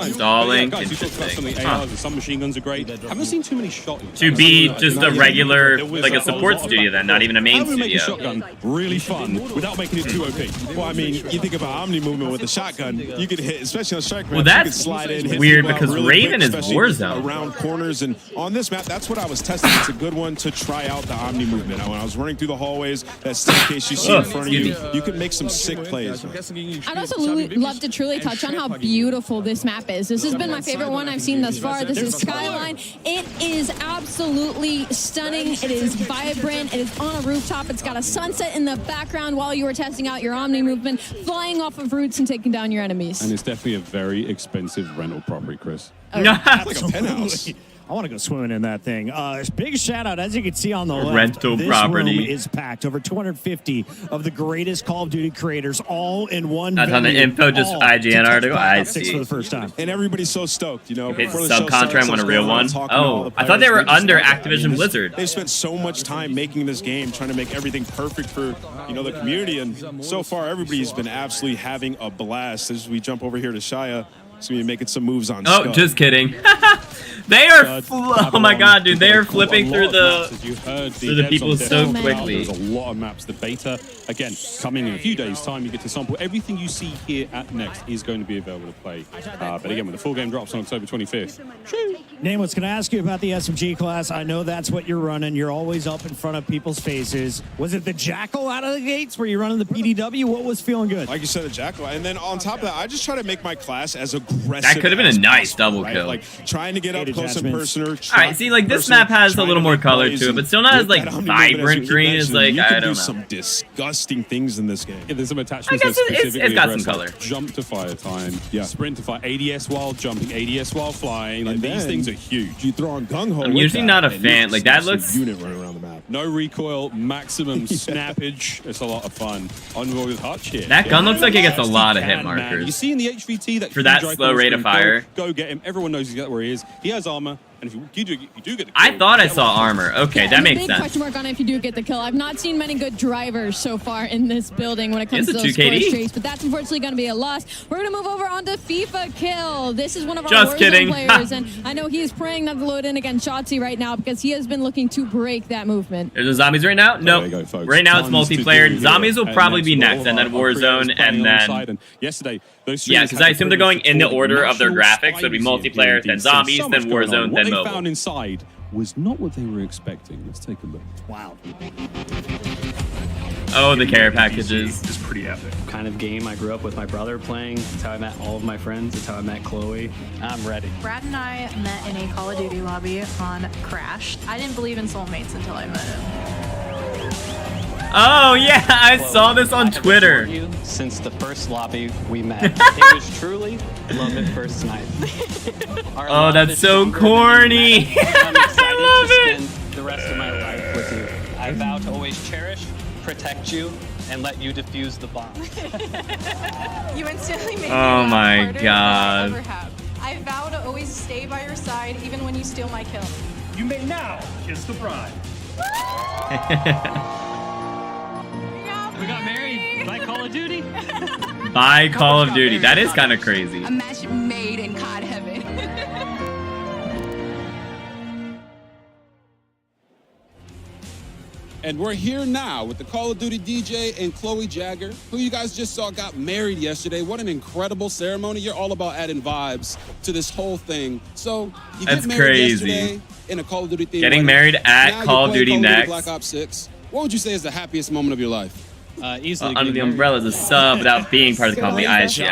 S1: Installing.
S11: Guys, you talked about some of the ARs, some machine guns are great. I haven't seen too many shots.
S1: To be just a regular, like a support studio then, not even a main
S11: How do we make a
S1: studio.
S11: shotgun really fun without making it too OP?
S21: Well, I mean, you think about Omni movement with a shotgun, you could hit, especially on strike
S1: Well,
S21: maps, you
S1: that's
S21: could slide in, hit
S1: weird
S21: people out
S1: because
S21: really
S1: Raven
S21: quick,
S1: is
S21: especially
S1: Warzone.
S21: around corners. And on this map, that's what I was testing. It's a good one to try out the Omni movement. When I was running through the hallways, that staircase you see in front of you, you can make some sick plays.
S4: I'd also love to truly touch on how beautiful this map is. This has been my favorite one I've seen thus far. This is Skyline. It is absolutely stunning. It is vibrant. It is on a rooftop. It's got a sunset in the background while you were testing out your Omni movement, flying off of roofs and taking down your enemies.
S11: And it's definitely a very expensive rental property, Chris.
S18: Oh,
S21: It's like a penthouse.
S18: I want to go swimming in that thing. Big shout out, as you can see on the left,
S1: Rental
S18: this
S1: property
S18: room is packed. Over 250 of the greatest Call of Duty creators, all in one.
S1: That's on the
S18: venue,
S1: info, just
S18: all
S1: IGN
S18: to
S1: article.
S18: touch
S1: I
S18: Black Ops 6
S1: see.
S18: for the first time.
S21: And everybody's so stoked, you know.
S1: It's
S21: before the show
S1: Subcontract
S21: starts,
S1: want a
S21: I'm
S1: real
S21: going
S1: one?
S21: around talking to all
S1: Oh,
S21: the
S1: I thought they
S21: players.
S1: were under
S21: just-
S1: Activision Blizzard.
S21: They've spent so much time making this game, trying to make everything perfect for, you know, the community. And so far, everybody's been absolutely having a blast. As we jump over here to Shia, so we're making some moves on
S1: Oh,
S21: Scud.
S1: just kidding. They are, oh my god, dude, they are flipping through the people so quickly.
S11: There's a lot of maps. The beta, again, coming in a few days' time, you get to sample. Everything you see here at Next is going to be available to play. But again, when the full game drops on October 25th.
S18: Name, what's going to ask you about the SMG class. I know that's what you're running. You're always up in front of people's faces. Was it the Jackal out of the gates? Were you running the PDW? What was feeling good?
S21: Like you said, a Jackal. And then on top of that, I just try to make my class as aggressive.
S1: That could have been a
S21: as
S1: nice
S21: possible,
S1: double
S21: right?
S1: kill.
S21: Like trying to get up close and personal.
S1: Alright, see, like this map has a little more color to it, but still not as like vibrant green as like,
S21: you
S1: I
S21: can
S1: don't know.
S21: do some disgusting things in this game.
S11: Yeah, there's some attachments
S1: I guess
S11: that
S1: it's
S11: specifically
S1: got some
S11: address,
S1: color.
S11: like, jump to fire time, sprint to fire, ADS while jumping, ADS while flying. Like,
S21: And
S11: these
S21: then
S11: things are huge.
S21: You throw on gung ho.
S1: I'm usually not a fan. Like that looks.
S21: Unit running around the map.
S11: No recoil, maximum snappage. It's a lot of fun. Onboard with hot shit.
S1: That gun looks like it gets a lot of hit
S11: Man. You
S1: markers.
S11: see in the HVT that
S1: For that
S11: huge
S1: slow
S11: icon
S1: rate of
S11: screen,
S1: fire.
S11: Go get him. Everyone knows exactly where he is. He has armor, and if you do get the
S1: I
S11: kill,
S1: thought I
S11: get
S1: saw
S11: one.
S1: armor. Okay,
S4: Yeah,
S1: that
S4: and a
S1: makes
S4: big
S1: sense.
S4: question mark on it if you do get the kill. I've not seen many good drivers so far in this building when it comes
S1: It's
S4: to
S1: a
S4: those
S1: 2KD.
S4: score streaks, but that's unfortunately going to be a loss. We're going to move over onto FIFA Kill. This is one of our
S1: Just
S4: Warzone
S1: kidding.
S4: players, and I know he is praying not to load in against Shotzi right now because he has been looking to break that movement.
S1: There's the zombies right now?
S11: There
S1: Nope.
S11: you go, folks.
S1: Right now it's
S11: Tons to
S1: multiplayer.
S11: do
S1: Zombies will
S11: here.
S1: probably be
S11: All
S1: next,
S11: of
S1: and then
S11: our creators
S1: Warzone,
S11: playing
S1: and
S11: alongside.
S1: then...
S11: And yesterday, those
S1: Yeah,
S11: streams
S1: because
S11: had
S1: I assume they're
S11: privilege
S1: going in the
S11: to
S1: order of their
S11: national
S1: graphics, so it'd be
S11: spy
S1: multiplayer,
S11: museum.
S1: then zombies,
S11: So much
S1: then
S11: going
S1: Warzone,
S11: on.
S1: then
S11: What they
S1: mobile.
S11: found inside was not what they were expecting. Let's take a look.
S18: Wow.
S1: Oh, the care packages.
S2: It's pretty epic. Kind of game I grew up with my brother playing. It's how I met all of my friends. It's how I met Chloe. I'm ready.
S5: Brad and I met in a Call of Duty lobby on Crash. I didn't believe in soulmates until I met him.
S1: Oh, yeah, I saw this on Twitter.
S2: You since the first lobby we met. It was truly love at first sight. Our
S1: Oh,
S2: love
S1: that's
S2: is
S1: so
S2: stronger than
S1: corny.
S2: we met. I'm excited
S1: I love
S2: to
S1: it.
S2: spend the rest of my life with you. I vow to always cherish, protect you, and let you defuse the bomb.
S5: You instantly made me
S1: Oh
S5: laugh
S1: my
S5: harder than I
S1: God.
S5: ever have. I vow to always stay by your side even when you steal my kill.
S23: You may now kiss the bride.
S19: We got married by Call of Duty.
S1: By Call of Duty. That is kind of crazy.
S6: A match made in COD heaven.
S15: And we're here now with the Call of Duty DJ and Chloe Jagger, who you guys just saw got married yesterday. What an incredible ceremony. You're all about adding vibes to this whole thing. So you
S1: That's
S15: get married
S1: crazy.
S15: yesterday in a Call of Duty theme.
S1: Getting
S15: wedding.
S1: married at
S15: Now
S1: Call
S15: you
S1: of
S15: play
S1: Duty
S15: Call
S1: next.
S15: Duty Black Ops 6. What would you say is the happiest moment of your life?
S2: Easily
S1: Under the umbrella is a sub without being part of the company. I see.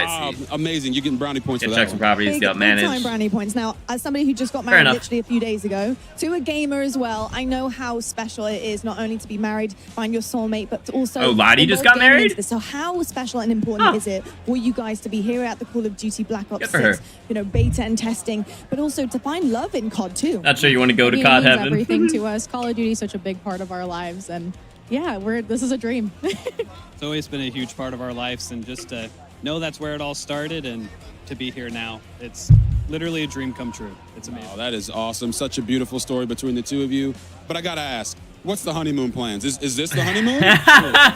S15: Amazing. You're getting brownie points
S1: Get
S15: for that
S1: checks and
S15: one.
S1: properties,
S20: Big,
S1: got
S20: big
S1: managed.
S20: time brownie points. Now, as somebody who just got
S1: Fair
S20: married
S1: enough.
S20: literally a few days ago, to a gamer as well, I know how special it is not only to be married, find your soulmate, but to also...
S1: Oh, Lottie just
S20: involve
S1: got
S20: gaming
S1: married?
S20: into this. So how special and important is it for you guys to be here at the Call of Duty Black Ops
S1: Good for
S20: 6,
S1: her.
S20: beta and testing, but also to find love in COD too?
S1: Not sure you want to go to
S4: It
S1: COD
S4: means
S1: Heaven.
S4: everything to us. Call of Duty is such a big part of our lives, and yeah, this is a dream.
S2: It's always been a huge part of our lives, and just to know that's where it all started and to be here now, it's literally a dream come true. It's amazing.
S15: Oh, that is awesome. Such a beautiful story between the two of you. But I gotta ask, what's the honeymoon plans? Is this the honeymoon?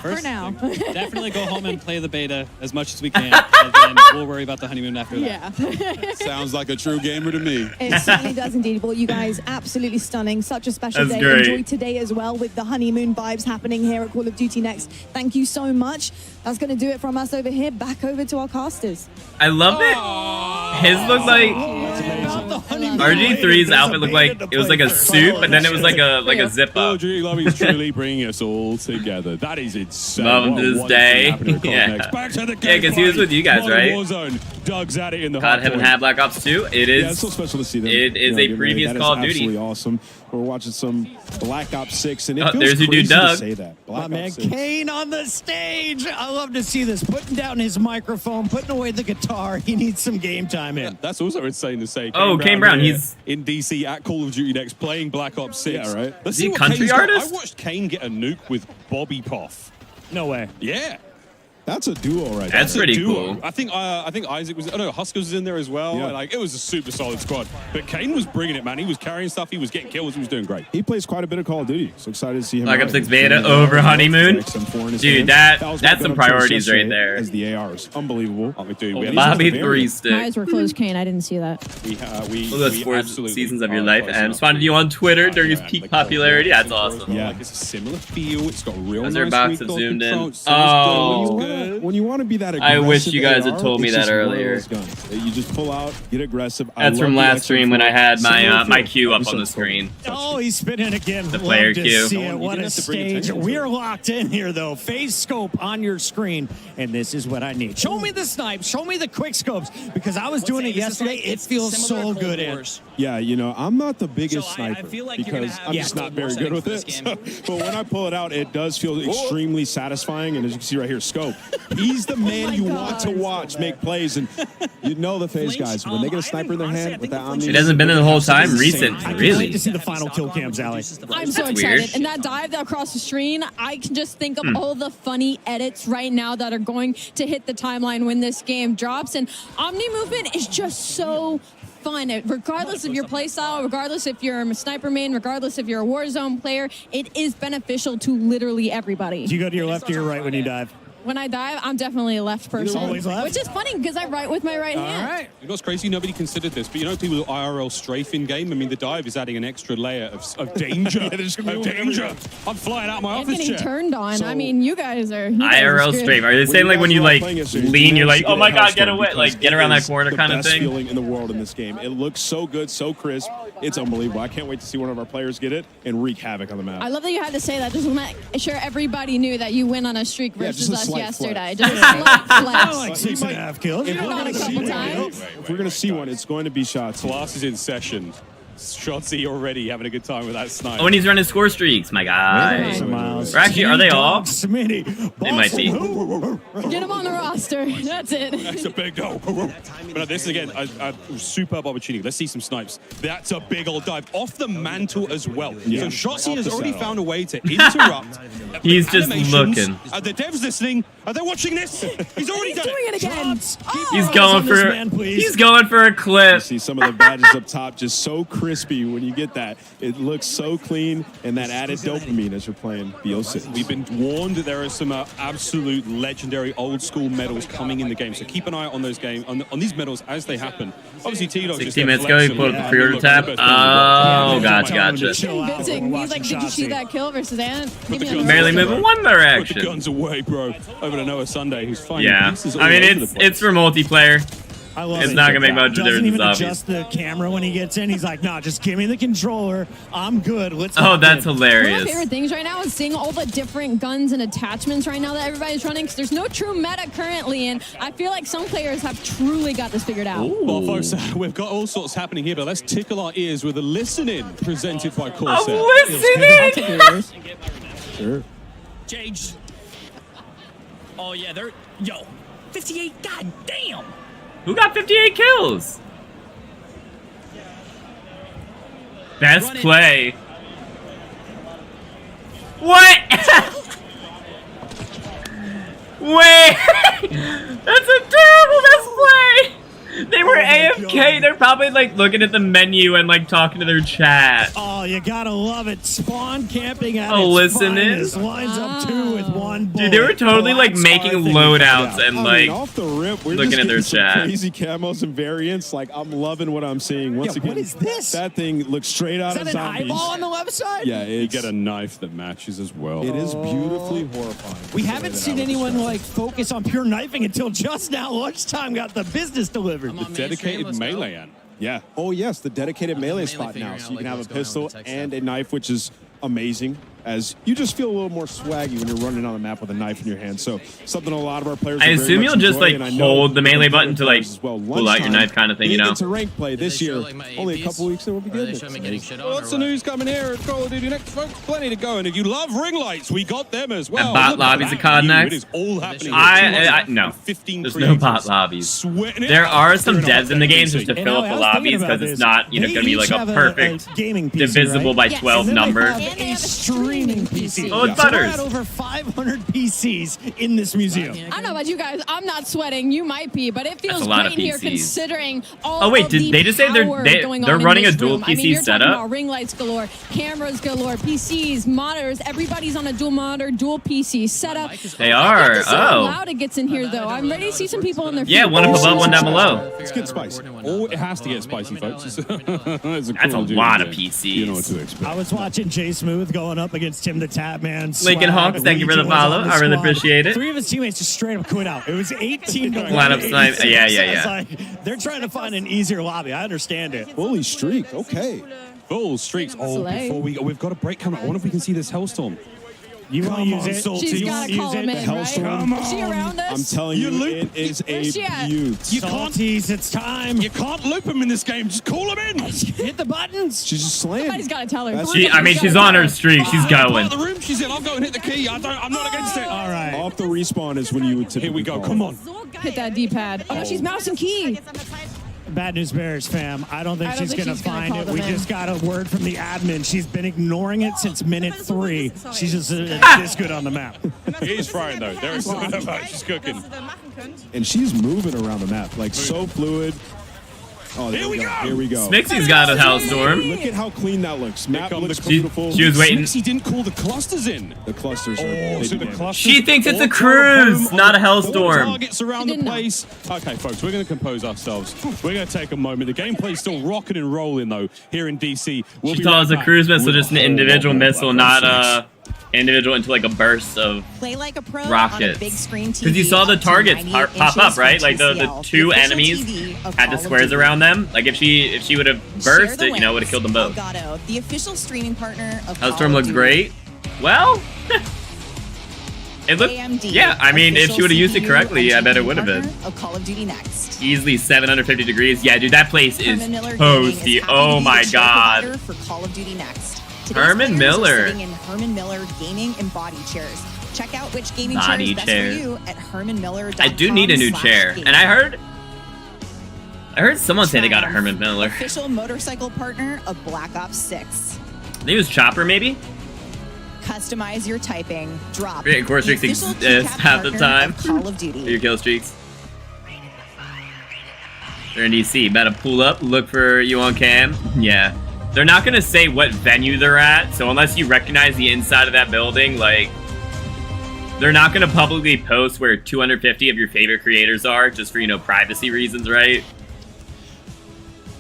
S4: For now.
S2: Definitely go home and play the beta as much as we can, and then we'll worry about the honeymoon after that.
S4: Yeah.
S15: Sounds like a true gamer to me.
S20: It certainly does indeed. Well, you guys, absolutely stunning. Such a special
S1: That's
S20: day.
S1: great.
S20: Enjoy today as well with the honeymoon vibes happening here at Call of Duty Next. Thank you so much. That's going to do it from us over here. Back over to our casters.
S1: I love it. His looks like RG3's outfit looked like it was like a suit, but then it was like a zip
S11: Oh,
S1: up.
S11: Duty Lobby is truly bringing us all together. That is insane.
S1: Love
S11: What a
S1: this
S11: wonderful
S1: day.
S11: happening at COD
S1: Yeah.
S11: Next. Back to the
S1: Yeah, because he was with you guys,
S11: Modern
S1: right?
S11: Warzone. Doug's at it in the
S1: God
S11: hard
S1: haven't
S11: point.
S1: had Black Ops 2. It is.
S21: Yeah, it's so special to see them.
S1: It is a previous Call of Duty.
S21: Absolutely awesome. We're watching some Black Ops 6, and it
S1: Oh,
S21: feels
S1: there's your
S21: crazy
S1: dude, Doug.
S21: to say that.
S18: My
S21: Black
S18: man
S21: Ops 6.
S18: Kane on the stage. I love to see this. Putting down his microphone, putting away the guitar. He needs some game time in.
S11: That's also insane to say.
S1: Oh, Kane Brown,
S11: here
S1: he's-
S11: in DC at Call of Duty Next playing Black Ops 6.
S21: Yeah, right.
S11: Let's
S1: Is he
S11: see
S1: a
S11: what
S1: country
S11: Kane's got.
S1: artist?
S11: I watched Kane get a nuke with Bobby Poff.
S18: No way.
S11: Yeah.
S21: That's a duo right there.
S1: That's pretty
S11: a duo.
S1: cool.
S11: I think Isaac was. Oh no, Huskers was in there as well.
S21: Yeah.
S11: Like it was a super solid squad. But Kane was bringing it, man. He was carrying stuff. He was getting kills. He was doing great.
S21: He plays quite a bit of Call of Duty, so excited to see him.
S1: Black
S21: out.
S1: Ops 6 beta over Honeymoon. Dude, that's
S21: was
S1: some
S21: my
S1: priorities
S21: yesterday
S1: right there.
S21: As the ARs, unbelievable.
S11: Oh, dude, we had
S1: Bobby
S21: He's
S1: 3
S21: a
S4: My
S1: stick.
S4: eyes were closed, Kane. I didn't see that.
S11: We
S1: Those
S11: we
S1: four
S11: absolutely
S1: seasons of
S11: are
S1: your life,
S11: close
S1: and
S11: enough
S1: spotted
S11: to
S1: you on Twitter
S11: be
S1: during his
S11: around
S1: peak
S11: the Call of Duty
S1: popularity. That's
S11: as well.
S1: awesome.
S21: Yeah.
S11: Like it's a similar feel. It's got real
S1: And their
S11: nice
S1: box have
S11: recoil
S1: zoomed in.
S11: control. It
S1: Oh.
S11: sounds good.
S21: When you want to be that
S1: I
S21: aggressive,
S1: wish you guys had
S21: AR,
S1: told me
S21: it's
S1: that
S21: just one of
S1: earlier.
S21: those guns that you just pull out, get aggressive. I
S1: That's
S21: love
S1: from
S21: the
S1: last
S21: extra
S1: stream when I
S21: feel.
S1: had my
S21: Similar
S1: my
S21: feel.
S1: queue up
S21: We
S1: on the
S21: said
S1: screen.
S18: Oh, he's spinning again.
S1: The
S18: Love
S1: player
S18: to
S1: queue.
S18: see
S11: Come
S18: it.
S11: on,
S18: What
S11: you
S18: a
S11: didn't have to bring
S18: stage.
S11: attention to
S18: We
S11: it.
S18: are locked in here, though. Phase scope on your screen, and this is what I need. Show me the snipes. Show me the quick scopes, because I was doing it yesterday. It feels so good in.
S21: Yeah, you know, I'm not the biggest
S19: So I
S21: sniper
S19: feel like you're
S21: because
S19: gonna have
S21: I'm just
S19: Cold
S21: not
S19: War
S21: very good with
S19: settings
S21: it.
S19: for this
S21: So, but when I pull it out, it does feel extremely satisfying. And as you can see right here, Scope, he's the man you want to watch make plays. And you know the phase guys, when they get a sniper in their hand with that Omni.
S1: It hasn't been in the whole time. Recent,
S18: I can't
S1: really.
S18: wait to see the final kill cams, Allie.
S4: I'm so
S1: That's
S4: excited.
S1: weird.
S4: And that dive that across the screen, I can just think of all the funny edits right now that are going to hit the timeline when this game drops. And Omni movement is just so fun. Regardless of your playstyle, regardless if you're a sniper main, regardless if you're a Warzone player, it is beneficial to literally everybody.
S18: Do you go to your left or your right when you dive?
S4: When I dive, I'm definitely a left person.
S18: always left?
S4: Which is funny because I write with my right hand.
S18: All right.
S11: You know what's crazy? Nobody considered this, but you know people do IRL strafe in game. I mean, the dive is adding an extra layer of danger. Of danger. I'm flying out of my
S4: And
S11: office
S4: getting
S11: chair.
S4: turned on.
S21: So-
S4: I mean, you guys are
S1: IRL
S4: screwed.
S1: strafe. Are they saying like when you like lean, you're like, oh my god, get away, like get around that corner kind of
S21: Best
S1: thing?
S21: feeling in the world in this game. It looks so good, so crisp. It's unbelievable. I can't wait to see one of our players get it and wreak havoc on the map.
S4: I love that you had to say that. Just to make sure everybody knew that you went on a streak
S21: Yeah,
S4: versus
S21: just a
S4: us
S21: slight
S4: yesterday.
S21: flex.
S4: Just a slight
S18: I
S4: flex.
S18: like 6.5 kills.
S21: If
S4: You've
S21: we're
S4: done
S21: gonna
S4: a couple
S21: see one,
S4: times.
S21: if we're gonna see one, it's going to be shots.
S11: Class is in session. Shotzi already having a good time with that snipe.
S1: Oh, and he's running score streaks, my guy.
S18: Miles.
S1: Or actually, are they all?
S18: Smitty.
S1: They might be.
S4: Get him on the roster. That's it.
S11: That's a big go. But this is, again, a superb opportunity. Let's see some snipes. That's a big old dive off the mantle as well.
S21: Yeah.
S11: So Shotzi
S21: Off
S11: has
S21: the
S11: already
S21: saddle.
S11: found a way to interrupt.
S1: He's just
S11: animations.
S1: looking.
S11: Are the devs listening? Are they watching this? He's already
S4: He's
S11: done
S4: doing it again. Oh,
S1: He's
S18: on
S1: going
S18: this
S1: for
S18: man, please.
S1: he's going for a
S21: You
S1: clip.
S21: see some of the badges up top just so crispy when you get that. It looks so clean and that added dopamine as you're playing BO6.
S11: We've been warned that there are some absolute legendary old school medals coming in the game. So keep an eye on those on these medals as they happen. Obviously, T-Dog
S1: 16 minutes ago, he pulled up the pre-order tab. Oh, gotcha, gotcha.
S4: Convincing. He's like, did you see that kill versus Ant? Give me on the
S1: Barely
S4: roster.
S1: moving one
S11: Put the
S1: direction.
S11: guns away, bro. Over to Noah Sunday, who's finding
S1: Yeah,
S11: pieces all
S1: I mean
S11: over the
S1: it's
S11: place.
S1: for multiplayer.
S18: I love
S1: It's
S18: it.
S1: not gonna make much
S18: Doesn't
S1: difference,
S18: even
S1: obviously.
S18: adjust the camera when he gets in. He's like, nah, just give me the controller. I'm good. Let's
S1: Oh,
S18: hop
S1: that's
S18: in.
S4: One of my
S1: hilarious.
S4: favorite things right now is seeing all the different guns and attachments right now that everybody's running, because there's no true meta currently, and I feel like some players have truly got this figured out.
S11: Well, folks, we've got all sorts happening here, but let's tickle our ears with a listening presented by Corsair.
S1: I'm listening.
S21: Sure.
S19: Jage. Oh yeah, they're 58. God damn.
S1: Who got 58 kills? Best
S19: Run it.
S1: play. What? Wait. That's a terrible best play. They were AFK. They're probably like looking at the menu and like talking to their chat.
S18: Oh, you gotta love it. Spawn camping at
S1: Oh,
S18: its
S1: listen in.
S18: finest. Lines up 2 with 1 bullet.
S1: Dude, they were totally like
S18: Collapse
S1: making
S18: everything.
S1: loadouts
S21: Yeah.
S1: and
S21: I
S1: like
S21: mean, off the rip, we're
S1: looking
S21: just
S1: at their
S21: getting some
S1: chat.
S21: crazy camos and variants. Like, I'm loving what I'm seeing. Once
S18: Yeah,
S21: again,
S18: what is this?
S21: That thing looks straight out
S18: Is
S21: of
S18: that an
S21: Zombies.
S18: eyeball on the left side?
S21: Yeah,
S11: You
S21: it's,
S11: get a knife that matches as well.
S21: it is beautifully horrifying.
S18: We
S21: the way
S18: haven't
S21: that
S18: seen
S21: I would
S18: anyone
S21: describe
S18: like focus on pure knifing until just now. Lunchtime got the business delivered.
S19: Come on,
S11: The
S19: mainstream,
S11: dedicated
S19: let's go.
S11: melee ant.
S21: Yeah. Oh, yes, the dedicated melee spot now. So you can have a pistol and a knife, which is amazing, as you just feel a little more swaggy when you're running on the map with a knife in your hand. So something a lot of our players
S1: I assume you'll just like hold the melee button to like pull out your knife kind of thing, you know?
S21: Into rank play this year, only a couple weeks and we'll be good.
S11: Well, that's the news coming here at Call of Duty Next, folks. Plenty to go, and if you love ring lights, we got them as well.
S1: And bot lobbies at COD Next?
S11: It is all happening.
S1: No, there's no bot lobbies. There are some devs in the game just to fill up the lobbies because it's not, you know, going to be like a perfect divisible by 12 number.
S18: Streaming PC.
S1: Oh, it's Butters.
S18: We're at over 500 PCs in this museum.
S4: I don't know about you guys. I'm not sweating. You might be, but it feels
S1: lot
S4: great
S1: of
S4: here
S1: PCs.
S4: considering all
S1: Oh wait,
S4: of
S1: did
S4: the
S1: they just say they're
S4: power going
S1: they're
S4: on
S1: running
S4: in
S1: a
S4: this
S1: dual
S4: room. I mean,
S1: PC
S4: you're talking
S1: setup?
S4: about ring lights galore, cameras galore, PCs, monitors. Everybody's on a dual monitor, dual PC setup.
S1: They are.
S4: How
S1: Oh.
S4: loud it gets in here, though. I'm ready to see some people on their feet.
S1: Yeah, one up above, one down below.
S11: It's good spicy. Oh, it has to get spicy, folks. It's
S1: That's a lot of PCs.
S11: You know what to expect.
S18: I was watching Jay Smooth going up against Tim the Tap Man.
S1: Lincoln Hawks, thank you for the follow. I really appreciate it.
S18: 3 of his teammates just straight up quit out. It was 18 to 1.
S1: Lineup snipe. Yeah.
S18: It's like, they're trying to find an easier lobby. I understand it.
S21: Fully streak. Okay.
S11: Full streaks. Oh, before we've got a break coming. I wonder if we can see this Hellstorm.
S18: You want to use it?
S4: She's got to call him in, right? Is she around us?
S21: I'm telling you, it is
S4: Where's she
S21: a
S4: at?
S21: beaut.
S11: You can't
S18: tease. It's time.
S11: You can't loop him in this game. Just call him in.
S18: Hit the buttons.
S21: She's just slaying.
S4: Somebody's got to tell her.
S1: She's on her streak. She's going.
S11: The room she's in. I'll go and hit the key. I'm not against it.
S18: All right.
S21: Off the respawn is when you would typically
S11: Here we go.
S21: call.
S11: Come on.
S4: Hit that D-pad. Oh, no, she's mouse and key.
S18: Bad news bears, fam. I don't think
S4: I don't
S18: she's
S4: think
S18: going to
S4: she's gonna
S18: find
S4: call
S18: it.
S4: them
S18: We
S4: in.
S18: just got a word from the admin. She's been ignoring it since minute 3. She's just this good on the map.
S11: He is frying, though. There is something about she's cooking.
S21: And she's moving around the map, like so fluid. Oh, there we go. Here we go.
S1: Smixy's got a Hellstorm.
S21: Look at how clean that looks. Map looks
S1: She
S21: beautiful.
S1: was waiting.
S11: Smixy didn't call the clusters in.
S21: The clusters are
S11: so the
S21: big.
S11: clusters.
S1: She thinks it's a
S11: all
S1: cruise,
S11: home
S1: not a
S11: on
S1: Hellstorm.
S11: Targets around the place. Okay, folks, we're going to compose ourselves. We're going to take a moment. The gameplay's still rocking and rolling, though, here in DC. We'll
S1: She
S11: be
S1: thought it
S11: right
S1: was a
S11: back
S1: cruise missile,
S11: with
S1: just an
S11: a whole
S1: individual
S11: lot more
S1: missile,
S11: Black
S1: not
S11: Ops 6.
S1: individual into like a burst of
S12: Play like a pro on a
S1: rockets.
S12: big screen TV.
S1: Because you saw the targets pop up, right? Like the
S12: TCL,
S1: two
S12: the official
S1: enemies
S12: TV of
S1: had the
S12: Call of
S1: squares
S12: Duty.
S1: around them. Like if she would have
S12: Share
S1: burst
S12: the
S1: it, you know, would have killed them both.
S12: Elgato, the official streaming partner of Call
S1: Hellstorm
S12: of
S1: looks
S12: Duty.
S1: great. Well, it looked.
S12: AMD,
S1: Yeah, I mean, if she
S12: official
S1: would have used it
S12: CPU
S1: correctly, I bet it would have
S12: partner
S1: been
S12: of Call of Duty Next.
S1: easily 750 degrees. Yeah, dude, that place is
S12: Herman Miller Gaming is
S1: toasty.
S12: happy to
S1: Oh
S12: be
S1: my
S12: the chair provider
S1: god.
S12: for Call of Duty Next. Today's
S1: Herman
S12: players are
S1: Miller.
S12: sitting in Herman Miller Gaming and Body chairs. Check out which gaming
S1: Body
S12: chair is best
S1: chair.
S12: for you at hermanmiller.com.
S1: I do need a new chair, and I heard someone say they got a Herman Miller.
S12: Official motorcycle partner of Black Ops 6.
S1: I think it was Chopper, maybe.
S12: Customize your typing. Drop.
S1: Yeah, core
S12: the
S1: streaks
S12: official
S1: exist
S12: keycap
S1: half the
S12: partner
S1: time.
S12: of Call of Duty.
S1: Your kill streaks. They're in DC. Better pull up, look for you on cam. Yeah. They're not gonna say what venue they're at, so unless you recognize the inside of that building, like, they're not gonna publicly post where 250 of your favorite creators are, just for, you know, privacy reasons, right?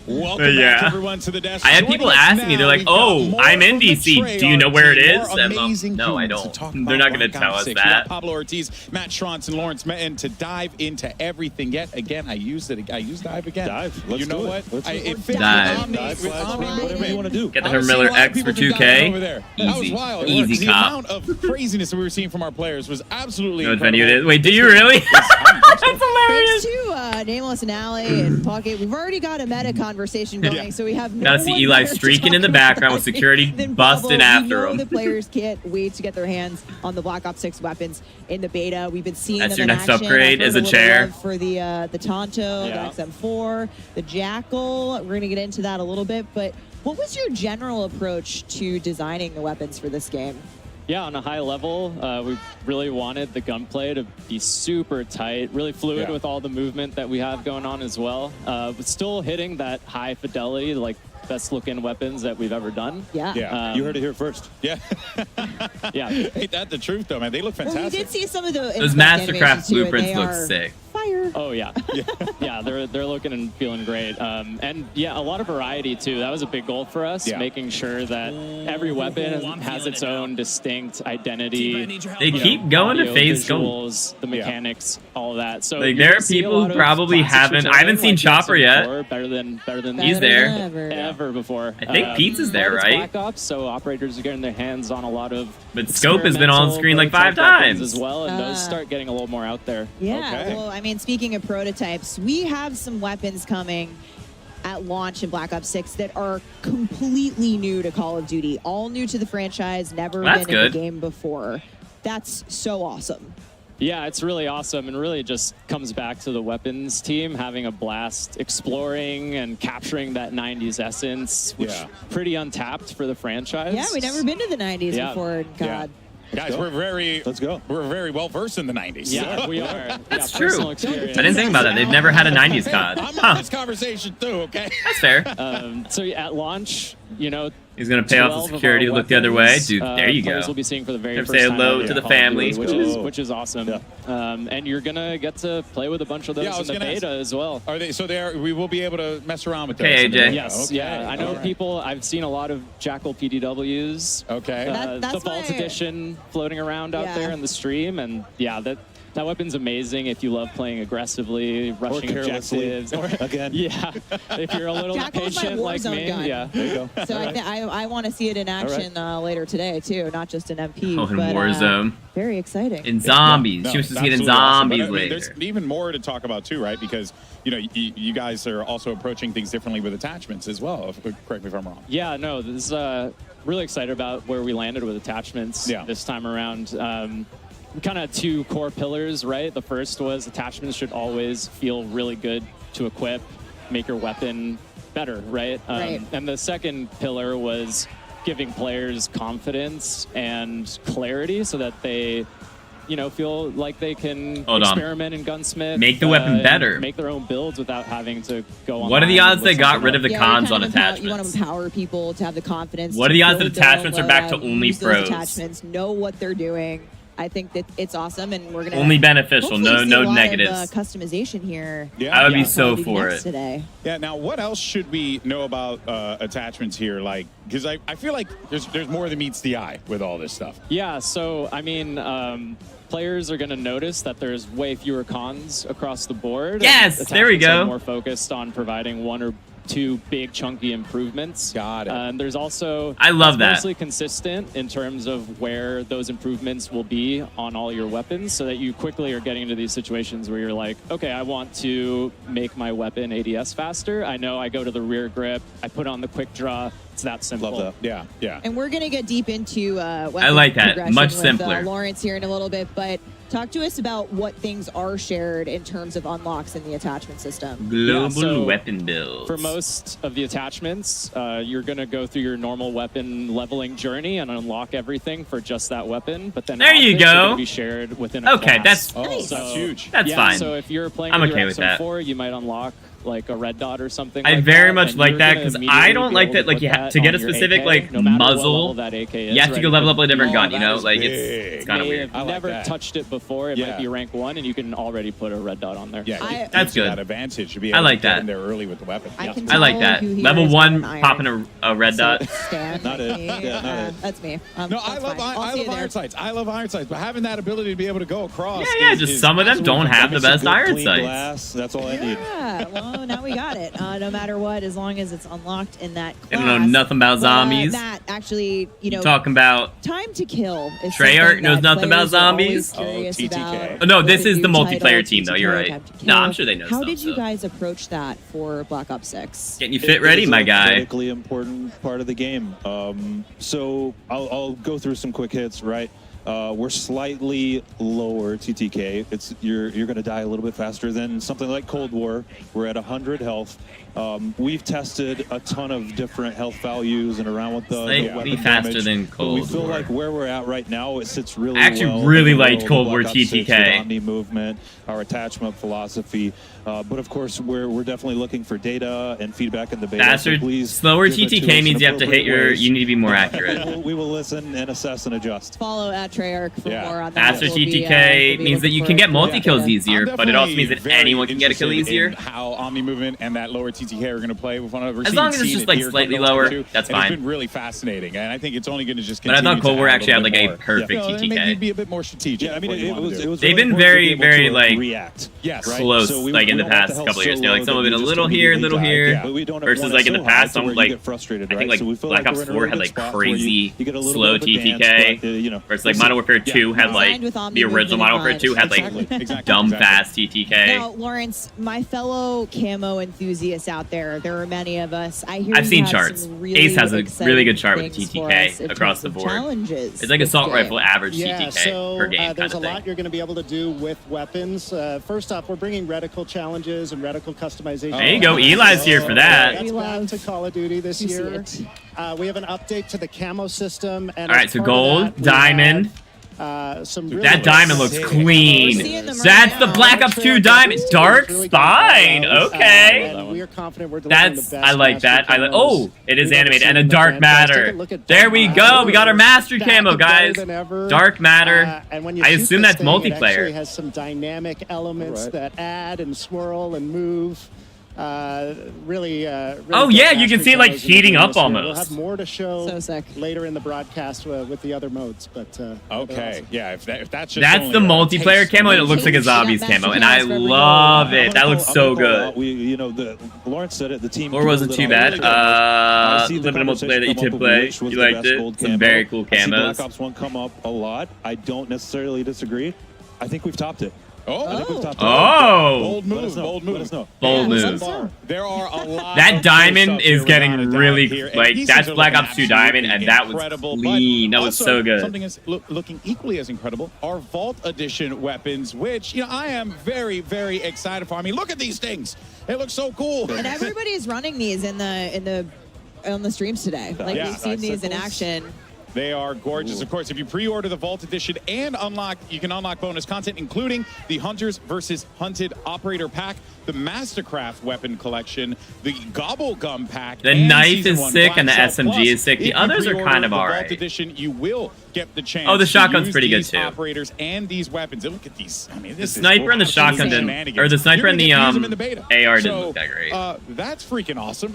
S15: Welcome back, everyone, to the desk.
S1: I had
S15: Joining
S1: people
S15: us
S1: ask me,
S15: now,
S1: they're like,
S15: we've got
S1: oh,
S15: more
S1: I'm in
S15: from the
S1: DC. Do you know
S15: Treyarch
S1: where it
S15: team.
S1: is?
S15: More
S1: And,
S15: amazing
S1: no, I
S15: humans to
S1: don't.
S15: talk
S1: They're
S15: about
S1: not going to
S15: Black
S1: tell
S15: Ops
S1: us
S15: 6. We got
S1: that.
S15: Pablo Ortiz, Matt Schrantz, and Lawrence Metten to dive into everything yet again. I used dive again.
S11: Dive. Let's
S15: you know
S11: do
S15: what?
S11: it.
S15: It fits
S1: Dive.
S15: with Omni.
S11: Dive,
S15: With Omni,
S11: whatever you want to do.
S1: Get the
S15: I was
S1: Herman
S15: seeing
S1: Miller
S15: a lot of
S1: X for
S15: people do
S1: 2K.
S15: dive over there. That was
S1: Easy.
S15: wild.
S1: Easy
S15: The
S1: cop.
S15: amount of craziness that we were seeing from our players was absolutely
S1: You know what
S15: incredible.
S1: venue it is? Wait, do you really? That's hilarious.
S12: Thanks to Nameless and Alley and Pocket, we've already got a meta conversation going, so we have no
S1: Gotta see
S12: one
S1: Eli
S12: better to
S1: streaking in the
S12: talk
S1: background
S12: about
S1: with security
S12: than
S1: busting
S12: Pablo.
S1: after
S12: We know
S1: him.
S12: the players can't wait to get their hands on the Black Ops 6 weapons in the beta. We've been seeing
S1: That's
S12: them
S1: your
S12: in
S1: next
S12: action.
S1: upgrade,
S12: I've
S1: is
S12: heard
S1: a
S12: little
S1: chair.
S12: love for the Tonto,
S11: Yeah.
S12: the XM4, the Jackal. We're gonna get into that a little bit, but what was your general approach to designing the weapons for this game?
S8: Yeah, on a high level, we really wanted the gunplay to be super tight, really fluid with all the movement that we have going on as well. But still hitting that high fidelity, like best looking weapons that we've ever done.
S12: Yeah.
S15: Yeah.
S14: You heard it here first.
S15: Yeah.
S8: Yeah.
S15: Ain't that the truth, though, man? They look fantastic.
S12: Well, we did see some of the
S1: Those Mastercraft blueprints look sick.
S12: Fire.
S8: Oh yeah, yeah. They're looking and feeling great, and yeah, a lot of variety too. That was a big goal for us, making sure that every weapon has its own distinct identity.
S1: They keep going to phase
S8: visuals, the mechanics, all of that. So
S1: like there are people who probably haven't. I haven't seen Chopper yet.
S8: Better than
S1: He's there.
S8: Ever before.
S1: I think Pizza's there, right?
S8: Black Ops, so operators are getting their hands on a lot of.
S1: But Scope has been on screen like 5 times
S8: as well, and those start getting a little more out there.
S12: Yeah. Well, I mean, speaking of prototypes, we have some weapons coming at launch in Black Ops 6 that are completely new to Call of Duty, all new to the franchise, never been in the game before. That's so awesome.
S8: Yeah, it's really awesome, and really just comes back to the weapons team having a blast exploring and capturing that 90s essence, which is pretty untapped for the franchise.
S12: Yeah, we've never been to the 90s before in COD.
S15: Guys, we're very We're very well versed in the 90s.
S8: Yeah, we are.
S1: That's true. I didn't think about that. They've never had a 90s COD.
S15: I'm on this conversation too, okay?
S1: That's fair.
S8: So at launch, you know,
S1: he's gonna pay off the security, look the other way. Dude, there you go.
S8: We'll be seeing for the very first
S1: say
S8: time
S1: hello to the family,
S8: which is awesome. And you're gonna get to play with a bunch of those in the beta as well.
S15: Are they? So we will be able to mess around with those.
S1: Hey, AJ.
S8: Yes, yeah. I know people. I've seen a lot of Jackal PDWs.
S15: Okay.
S8: The Vault Edition floating around out there in the stream, and that weapon's amazing if you love playing aggressively, rushing objectives.
S14: Again.
S8: Yeah. If you're a little impatient like me.
S12: Gun.
S8: Yeah.
S14: There you go.
S12: So I want to see it in action later today, too, not just in MP.
S1: Oh, in
S12: but,
S1: Warzone.
S12: Very exciting.
S1: In Zombies. She wants to see it in Zombies
S15: awesome.
S1: later.
S15: There's even more to talk about, too, right? Because, you know, you guys are also approaching things differently with attachments as well. Correct me if I'm wrong.
S8: Yeah, no, this is really excited about where we landed with attachments this time around. Kind of 2 core pillars, right? The first was attachments should always feel really good to equip, make your weapon better, right? And the second pillar was giving players confidence and clarity so that they, you know, feel like they can experiment in gunsmith,
S1: make the weapon better,
S8: make their own builds without having to go on.
S1: What are the odds they got rid of the cons on attachments?
S12: You want to empower people to have the confidence.
S1: What are the odds that attachments are back to only pros?
S12: Attachments know what they're doing. I think that it's awesome, and we're gonna
S1: only beneficial, no negatives.
S12: Of, customization here.
S15: Yeah,
S1: I would be so for it
S12: today.
S15: Yeah. Now, what else should we know about attachments here? Like, because I feel like there's more than meets the eye with all this stuff.
S8: Yeah. So I mean, players are going to notice that there's way fewer cons across the board.
S1: Yes, there we go.
S8: More focused on providing 1 or 2 big chunky improvements.
S15: Got it.
S8: And there's also
S1: I love that.
S8: Mostly consistent in terms of where those improvements will be on all your weapons, so that you quickly are getting into these situations where you're like, okay, I want to make my weapon ADS faster. I know I go to the rear grip, I put on the quick draw. It's that simple.
S15: Love that. Yeah, yeah.
S12: And we're gonna get deep into weapon
S1: I like that.
S12: progression
S1: Much
S12: with,
S1: simpler.
S12: Lawrence here in a little bit, but talk to us about what things are shared in terms of unlocks in the attachment system.
S1: Global weapon builds.
S8: For most of the attachments, you're going to go through your normal weapon leveling journey and unlock everything for just that weapon. But then
S1: there you go.
S8: Going to be shared within a class.
S15: That's huge.
S1: That's fine.
S8: So if you're playing
S1: I'm
S8: with
S1: okay
S8: your
S1: with that.
S8: XM4, you might unlock like a red dot or something.
S1: I very much like that because I don't like that. Like you have to get a specific like muzzle. You have to go level up a different gun. You know, like it's kind of weird.
S8: I've never touched it before. It might be rank 1, and you can already put a red dot on there.
S15: Yeah,
S1: that's good.
S15: That advantage to be able to get in there early with the weapon.
S1: I like that. Level 1, popping a red dot.
S12: Not it. That's me.
S15: No, I love iron sights. I love iron sights, but having that ability to be able to go across.
S1: Yeah, just some of them don't have the best iron sights.
S14: That's all I need.
S12: Yeah, well, now we got it. No matter what, as long as it's unlocked in that class.
S1: I don't know nothing about zombies.
S12: Matt, actually, you know,
S1: talking about
S12: time to kill. Is
S1: Treyarch knows nothing about zombies.
S15: TTK.
S1: Oh, no, this is the multiplayer team, though. You're right. No, I'm sure they know.
S12: How did you guys approach that for Black Ops 6?
S1: Getting you fit ready, my guy.
S14: It's a critically important part of the game. So I'll go through some quick hits, right? We're slightly lower TTK. You're going to die a little bit faster than something like Cold War. We're at 100 health. We've tested a ton of different health values and around with the
S1: slightly faster
S14: damage,
S1: than Cold War.
S14: We feel like where we're at right now, it sits really
S1: I actually
S14: well
S1: really
S14: in the
S1: liked
S14: middle
S1: Cold
S14: of
S1: War
S14: Black Ops 6
S1: TTK.
S14: with Omni movement, our attachment philosophy. But of course, we're definitely looking for data and feedback in the beta.
S1: Faster, slower TTK means you have to hit you need to be more accurate.
S14: We will listen and assess and adjust.
S12: Follow at Treyarch for more on that.
S1: Faster TTK means that you can get multi-kills easier, but it also means that anyone can get a kill easier.
S15: How Omni movement and that lower TTK are going to play with one another.
S1: As long as it's just like slightly lower, that's fine.
S15: It's been really fascinating, and I think it's only going to just
S1: continue. But I thought Cold War actually had like a perfect TTK.
S15: Maybe be a bit more strategic.
S14: Yeah, I mean, it was
S1: they've been very, very like
S14: close,
S1: like in the past couple of years. You know, like some of it a little here, a little here, versus like in the past, some like I think like Black Ops 4 had like crazy slow TTK, versus like Modern Warfare 2 had like the original Modern Warfare 2 had like dumb fast TTK.
S12: Now, Lawrence, my fellow camo enthusiasts out there are many of us. I hear
S1: I've seen charts. Ace has a really good chart with TTK across the board. It's like assault rifle average TTK per game.
S9: There's a lot you're going to be able to do with weapons. First off, we're bringing reticle challenges and reticle customization.
S1: There you go. Eli's here for that.
S9: That's back to Call of Duty this year. We have an update to the camo system. And
S1: all right, so gold, diamond. That diamond looks clean. That's the Black Ops 2 diamond. Dark Spine. Okay.
S9: We are confident we're delivering the best.
S1: I like that. Oh, it is animated and a Dark Matter. There we go. We got our mastery camo, guys. Dark Matter. I assume that's multiplayer.
S9: It actually has some dynamic elements that add and swirl and move. Really
S1: oh yeah, you can see it like heating up almost.
S9: We'll have more to show later in the broadcast with the other modes, but
S15: okay, yeah, if that's just
S1: the multiplayer camo, and it looks like a zombies camo, and I love it. That looks so good.
S14: Lawrence said it. The team
S1: or wasn't too bad. Limited multiplayer that you did play, you liked it. Some very cool camos.
S14: Black Ops 1 come up a lot. I don't necessarily disagree. I think we've topped it.
S15: Bold move. Bold move.
S1: Bold move.
S15: There are a lot.
S1: That diamond is getting really like that's Black Ops 2 diamond, and that was clean. That was so good.
S15: Something is looking equally as incredible are Vault Edition weapons, which I am very, very excited for. I mean, look at these things. It looks so cool.
S12: And everybody is running these on the streams today. Like we've seen these in action.
S15: They are gorgeous. Of course, if you pre-order the Vault Edition and you can unlock bonus content, including the Hunters versus Hunted Operator Pack, the Mastercraft Weapon Collection, the Gobble Gum Pack.
S1: The knife is sick and the SMG is sick. The others are kind of alright.
S15: Vault Edition, you will get the chance.
S1: Oh, the shotgun's pretty good too.
S15: Operators and these weapons. And look at these. I mean,
S1: the sniper and the shotgun didn't, or the sniper and the AR didn't look that great.
S15: That's freaking awesome.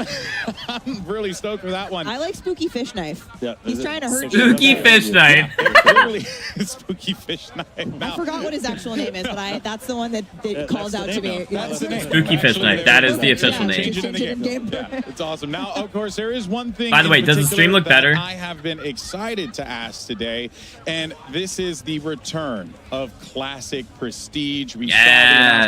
S15: I'm really stoked for that one.
S12: I like Spooky Fish Knife.
S14: Yeah,
S12: he's trying to hurt you.
S1: Spooky Fish Knife.
S15: Literally, Spooky Fish Knife.
S12: I forgot what his actual name is, but that's the one that calls out to me.
S15: That's the name.
S1: Spooky Fish Knife. That is the official name.
S15: It's awesome. Now, of course, there is one thing.
S1: By the way, does the stream look better?
S15: I have been excited to ask today, and this is the return of Classic Prestige. We saw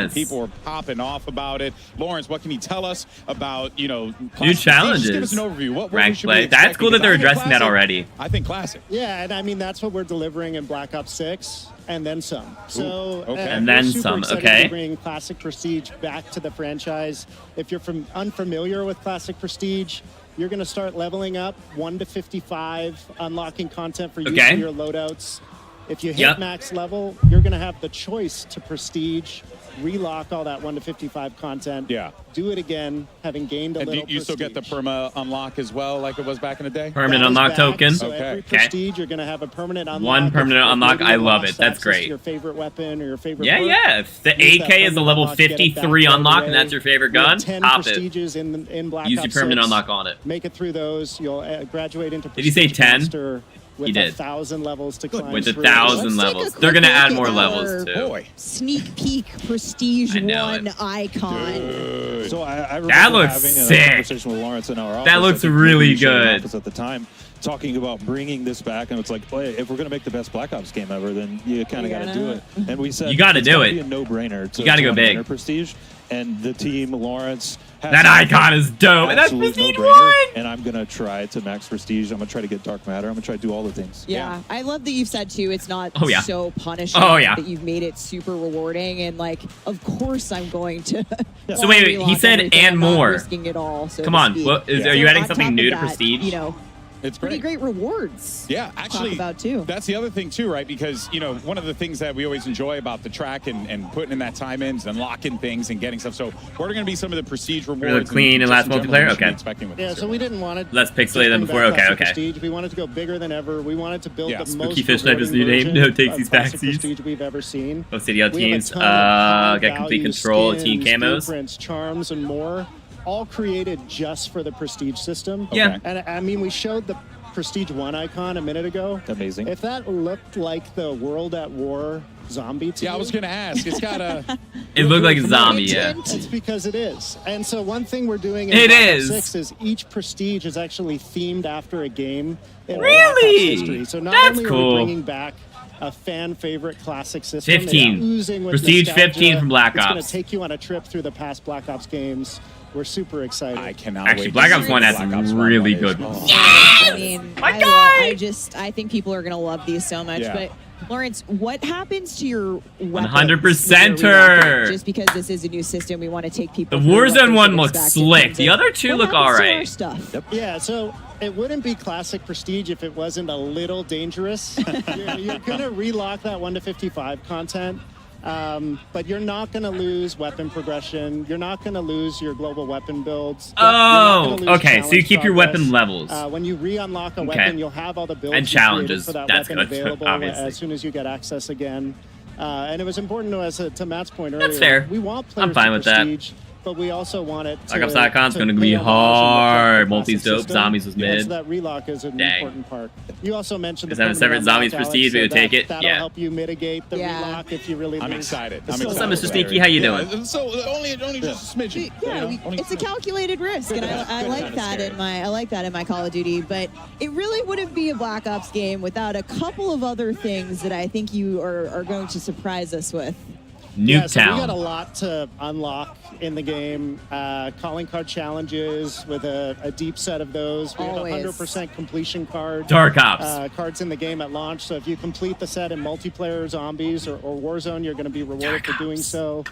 S15: it. People were popping off about it. Lawrence, what can you tell us about
S1: new challenges?
S15: Just give us an overview. What
S1: rank play? That's cool that they're addressing that already.
S15: I think Classic.
S9: Yeah, and I mean that's what we're delivering in Black Ops 6. And then some. So,
S1: and then some. Okay.
S9: To bring Classic Prestige back to the franchise. If you're unfamiliar with Classic Prestige, you're going to start leveling up 1 to 55, unlocking content for use in your loadouts. If you hit max level, you're going to have the choice to Prestige, relock all that 1 to 55 content.
S15: Yeah.
S9: Do it again, having gained a little
S15: you
S9: prestige.
S15: still get the perma unlock as well, like it was back in the day?
S1: Permanent unlock token.
S9: So every prestige, you're going to have a permanent unlock.
S1: One permanent unlock. I love it. That's great.
S9: Your favorite weapon or your favorite
S1: Yeah. If the AK is a level 53 unlock and that's your favorite gun,
S9: 10
S1: pop
S9: prestiges
S1: it.
S9: In Black
S1: Use
S9: Ops
S1: your permanent
S9: 6.
S1: unlock on it.
S9: Make it through those. You'll graduate into
S1: Did you say 10?
S9: Master with
S1: he did.
S9: 1,000 levels to climb
S1: with
S9: through.
S1: 1,000 levels. They're going to add more levels too.
S12: Sneak peek Prestige 1 icon.
S14: So I remember
S1: that looks
S14: having
S1: sick.
S14: a conversation with Lawrence in our office.
S1: That looks really good.
S14: At the time, talking about bringing this back, and it's like, well, if we're going to make the best Black Ops game ever, then you kind of got to do it. And we said
S1: you got to do it.
S14: Be a no-brainer.
S1: You got to go big.
S14: Prestige, and the team, Lawrence.
S1: That icon is dope. And that's Prestige 1.
S14: And I'm going to try to max Prestige. I'm going to try to get Dark Matter. I'm going to try to do all the things.
S12: Yeah. I love that you've said, too, it's not so punishing. That you've made it super rewarding. And, like, of course I'm going to...
S1: So wait, he said and more.
S12: Risking it all, so
S1: come on. Are you adding something new to Prestige?
S15: It's
S12: pretty great rewards.
S15: Yeah, actually,
S12: talk about too.
S15: That's the other thing too, right? Because you know, one of the things that we always enjoy about the track and putting in that time in is unlocking things and getting stuff. So what are going to be some of the prestige rewards?
S1: Really clean and last multiplayer. Okay.
S9: Yeah, so we didn't want it
S1: less pixelated than before. Okay, okay.
S9: Prestige. We wanted to go bigger than ever. We wanted to build the most
S1: Spooky Fish Knife is the new name. No, takes these backsies.
S9: Prestige we've ever seen.
S1: Both CDL teams get complete control, team camos,
S9: blueprints, charms, and more. All created just for the Prestige system.
S1: Yeah.
S9: And I mean, we showed the Prestige 1 icon a minute ago.
S14: Amazing.
S9: If that looked like the World at War zombie to
S15: I was going to ask. It's got a...
S1: It looked like a zombie, yeah.
S9: It's because it is. And so one thing we're doing in
S1: It
S9: Black
S1: is.
S9: Ops 6 is each Prestige is actually themed after a game in
S1: Really?
S9: Black Ops history. So not
S1: That's
S9: only are
S1: cool.
S9: we bringing back a fan favorite classic system,
S1: 15.
S9: it's oozing with
S1: Prestige
S9: nostalgia.
S1: 15 from Black
S9: It's going
S1: Ops.
S9: to take you on a trip through the past Black Ops games. We're super excited.
S15: I cannot
S1: Actually,
S15: wait.
S1: Black Ops 1 has some really good ones.
S12: I mean, I think people are gonna love these so much.
S1: Yeah.
S12: But Lawrence, what happens to your
S1: 100%er.
S12: Just because this is a new system, we want to take people.
S1: The
S12: through what they
S1: Warzone one
S12: should
S1: looks
S12: expect in
S1: slick.
S12: terms
S1: The
S12: of
S1: other two
S12: what
S1: look
S12: happens to our
S1: alright.
S12: stuff.
S9: Yeah, so it wouldn't be classic Prestige if it wasn't a little dangerous. you're going to relock that 1 to 55 content, but you're not going to lose weapon progression. You're not going to lose your global weapon builds.
S1: Oh, okay. So you keep your weapon levels.
S9: When you re-unlock a
S1: Okay.
S9: weapon, you'll have all the builds
S1: And
S9: you created
S1: challenges.
S9: for that
S1: That's
S9: weapon
S1: good,
S9: available
S1: obviously.
S9: as soon as you get access again. And it was important to us, to Matt's point earlier.
S1: That's fair.
S9: We want players
S1: I'm fine
S9: to
S1: with that.
S9: Prestige, but we also want it
S1: Black
S9: to,
S1: Ops Icon's
S9: to
S1: going to
S9: pay
S1: be
S9: homage and
S1: hard.
S9: reflect the
S1: Multi's
S9: classic
S1: dope.
S9: system.
S1: Zombies was
S9: Yeah,
S1: mid.
S9: so that relock is an
S1: Dang.
S9: important part. You also mentioned
S1: Is
S9: the
S1: that a separate
S9: permanent
S1: Zombies
S9: unlock,
S1: Prestige? We would
S9: Alex,
S1: take it?
S9: That'll
S1: Yeah.
S9: help you mitigate the relock if you really
S15: I'm
S9: lose.
S15: excited.
S9: It's
S15: I'm
S9: still
S15: excited.
S1: What's up, Mr. Sneaky? How you doing?
S15: So only just a smidgen.
S12: Yeah,
S15: you know?
S12: it's a calculated risk, and I like that in my Call of Duty. But it really wouldn't be a Black Ops game without a couple of other things that I think you are going to surprise us with.
S9: Yeah, so we
S1: Nuketown.
S9: got a lot to unlock in the game. Calling card challenges with a deep set of those. We
S12: Always.
S9: have 100% completion card.
S1: Dark Ops.
S9: Cards in the game at launch. So if you complete the set in multiplayer, zombies, or Warzone, you're going to be rewarded for doing so.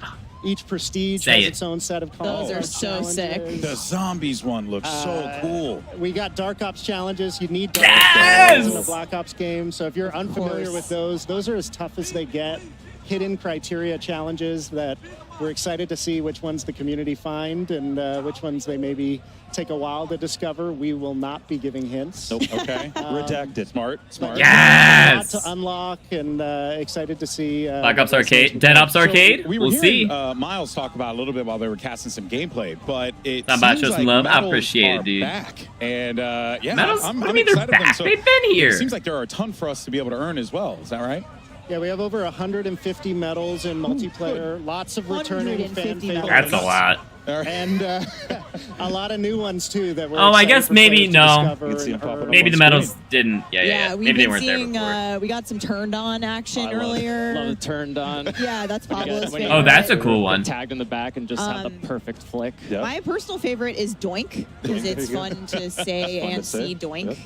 S9: Each Prestige
S1: Say
S9: has
S1: it.
S9: its own set of calling
S12: Those are
S9: card
S12: so sick.
S9: challenges.
S15: The zombies one looks so cool.
S9: We got Dark Ops challenges. You need Dark
S1: Yes!
S9: challenges in a Black Ops game. So if you're unfamiliar
S12: course.
S9: with those are as tough as they get. Hidden criteria challenges that we're excited to see which ones the community find and which ones they maybe take a while to discover. We will not be giving hints.
S15: Nope. Okay.
S14: Redacted.
S15: Smart.
S1: Yes!
S9: A lot to unlock and excited to see.
S1: Black Ops Arcade. Dead Ops Arcade?
S15: We were
S1: We'll
S15: hearing,
S1: see.
S15: Miles talk about a little bit while they were casting some gameplay, but it
S1: Not bad,
S15: seems
S1: show some
S15: like
S1: love. I
S15: Metals
S1: appreciate it,
S15: are
S1: dude.
S15: back. And yeah,
S1: Metals?
S15: I'm
S1: What do you mean they're
S15: excited for them.
S1: back?
S15: So
S1: They've been here.
S15: It seems like there are a ton for us to be able to earn as well. Is that right?
S9: Yeah, we have over 150 medals in multiplayer. Lots of returning fan
S12: 150
S9: favorites.
S1: That's a lot.
S9: And a lot of new ones too that we're
S1: Oh, I
S9: excited
S1: guess
S9: for
S1: maybe
S9: players to
S1: no.
S9: discover
S14: You can see
S9: and
S14: them popping
S9: earn.
S14: up
S1: Maybe
S14: on
S1: the
S14: screen.
S1: medals didn't. Yeah.
S12: We've
S1: Maybe they
S12: been
S1: weren't there
S12: seeing.
S1: before.
S12: We got some turned on action
S8: I love-
S12: earlier.
S8: Love it turned on.
S12: Yeah, that's Pablo's
S8: When you
S12: favorite.
S1: Oh, that's a cool one.
S8: Tagged in the back and just have the perfect flick.
S14: Yep.
S12: My personal favorite is Doink because it's fun to say
S14: Fun to
S12: and
S14: say.
S12: see Doink.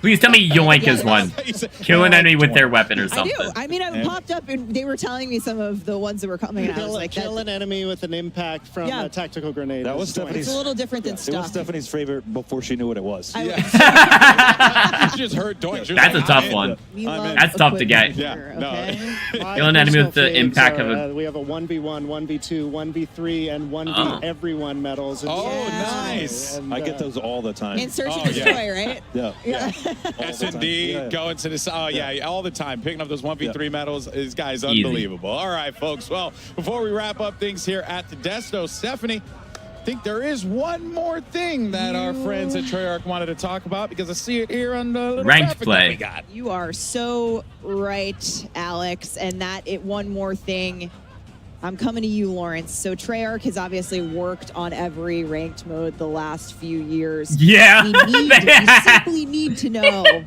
S1: Please tell me Yoink is
S12: Yeah,
S1: one. Kill an enemy with their weapon or
S12: I
S1: something.
S12: do. I mean, I popped up and they were telling me some of the ones that were coming. And I was like,
S9: Kill an enemy with an impact from
S12: Yeah.
S9: a tactical grenade.
S14: That was
S9: is Doink.
S14: Stephanie's.
S12: it's a little different than
S14: It was
S12: stuff.
S14: Stephanie's favorite before she knew what it was.
S15: She just heard Doink. She was
S1: That's a
S15: like,
S1: tough
S15: I'm in.
S1: one.
S12: We
S15: I'm
S12: love
S15: in.
S1: That's tough to get.
S15: Yeah,
S12: equipment
S15: no.
S12: here, okay?
S9: My
S1: Kill an enemy with the
S9: personal
S1: impact
S9: faves
S1: of a-
S9: we have a 1v1, 1v2, 1v3, and 1v
S1: Oh.
S9: everyone medals.
S15: Oh,
S12: Yeah.
S15: nice.
S9: And,
S14: I get those all the time.
S12: And search
S15: Oh,
S12: and
S15: yeah.
S12: destroy, right?
S14: Yeah.
S12: Yeah.
S14: All the
S15: S&D
S14: time. Yeah.
S15: going to this. Oh, yeah, all the time. Picking up those 1v3 medals. This guy's
S1: Easy.
S15: unbelievable. All right, folks. Well, before we wrap up things here at the desk, though, Stephanie, I think there is one more thing that our friends at Treyarch wanted to talk about because I see it here on the little
S1: Ranked
S15: graphic
S1: play.
S15: that we got.
S12: You are so right, Alex. And one more thing. I'm coming to you, Lawrence. So Treyarch has obviously worked on every ranked mode the last few years.
S1: Yeah.
S12: We simply need to know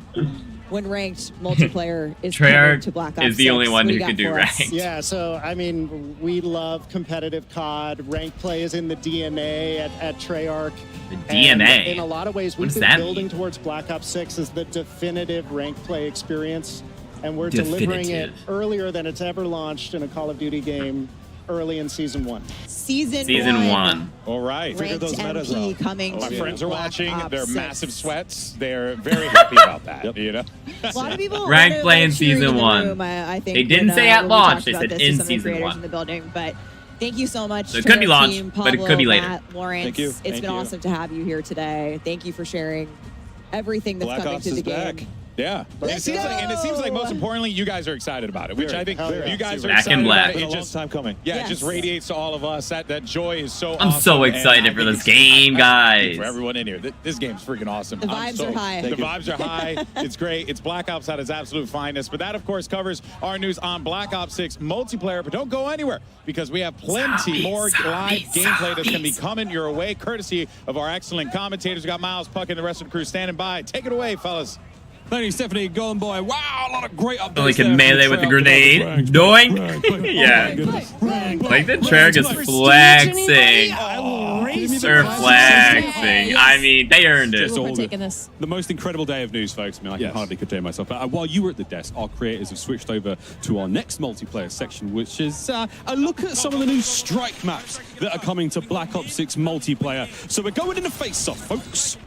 S12: when ranked multiplayer is coming
S1: Treyarch
S12: to Black Ops
S1: is the
S12: 6.
S1: only one
S12: What do
S1: who
S12: you
S1: can
S12: got
S1: do
S12: for us?
S1: ranked.
S9: Yeah, so I mean, we love competitive COD. Rank play is in the DNA at Treyarch.
S1: The
S9: And
S1: DNA.
S9: in a lot of ways,
S1: What
S9: we've
S1: does
S9: been
S1: that
S9: building
S1: mean?
S9: towards Black Ops 6 as the definitive rank play experience, and we're delivering it
S1: Definitive.
S9: earlier than it's ever launched in a Call of Duty game. early in Season 1.
S12: Season
S1: 1.
S15: All right.
S12: Ranked MP coming
S15: My
S12: to
S15: friends are
S12: Black
S15: watching.
S12: Ops
S15: They're
S12: 6.
S15: massive sweats. They're very happy about that. You know.
S12: A lot of people
S1: Ranked play in
S12: cheering
S1: Season
S12: the
S1: 1.
S12: room, I think
S1: They didn't
S12: when,
S1: say at
S12: when we
S1: launch.
S12: talked
S1: They
S12: about
S1: said
S12: this
S1: in
S12: to some of the
S1: Season
S12: creators
S1: 1.
S12: in the building, but thank you so much.
S1: So it
S12: to
S1: could be
S12: our
S1: launched,
S12: team,
S1: but it
S12: Pablo,
S1: could be later.
S12: Matt, Lawrence.
S15: Thank you.
S12: It's
S15: Thank
S12: been
S15: you.
S12: awesome to have you here today. Thank you for sharing everything that's
S15: Black
S12: coming
S15: Ops
S12: to the
S15: is
S12: game.
S15: back. Yeah. And it seems like most importantly, you guys are excited about it, which I think you guys are
S1: Back in
S15: excited
S1: black.
S15: about it.
S1: Been
S15: It
S1: a
S15: just
S14: long time coming.
S15: Yeah, it just radiates to all of us. That joy is so
S1: I'm
S15: awesome.
S1: so
S15: and
S1: excited
S15: I
S1: for
S15: think
S1: this
S15: it's-
S1: game, guys.
S15: For everyone in here, this game's freaking awesome.
S12: The vibes are high.
S15: The vibes are high. It's great. It's Black Ops at its absolute finest. But that, of course, covers our news on Black Ops 6 multiplayer. But don't go anywhere because we have plenty more live gameplay that's going to be coming your way, courtesy of our excellent commentators. We got Miles, Puck, and the rest of the crew standing by. Take it away, fellas.
S11: Thank you, Stephanie. Golden Boy. Wow, a lot of great updates.
S1: Only can
S11: there
S1: melee
S11: from
S1: with the
S11: Treyarch.
S1: grenade. Doink. Yeah. Like the Treyarch is flexing. They're flexing. I mean, they earned it.
S11: Just the most incredible day of news, folks. I mean, I can hardly contain myself. But while you were at the desk, our creators have switched over to our next multiplayer section, which is a look at some of the new strike maps that are coming to Black Ops 6 multiplayer. So we're going into face-off, folks.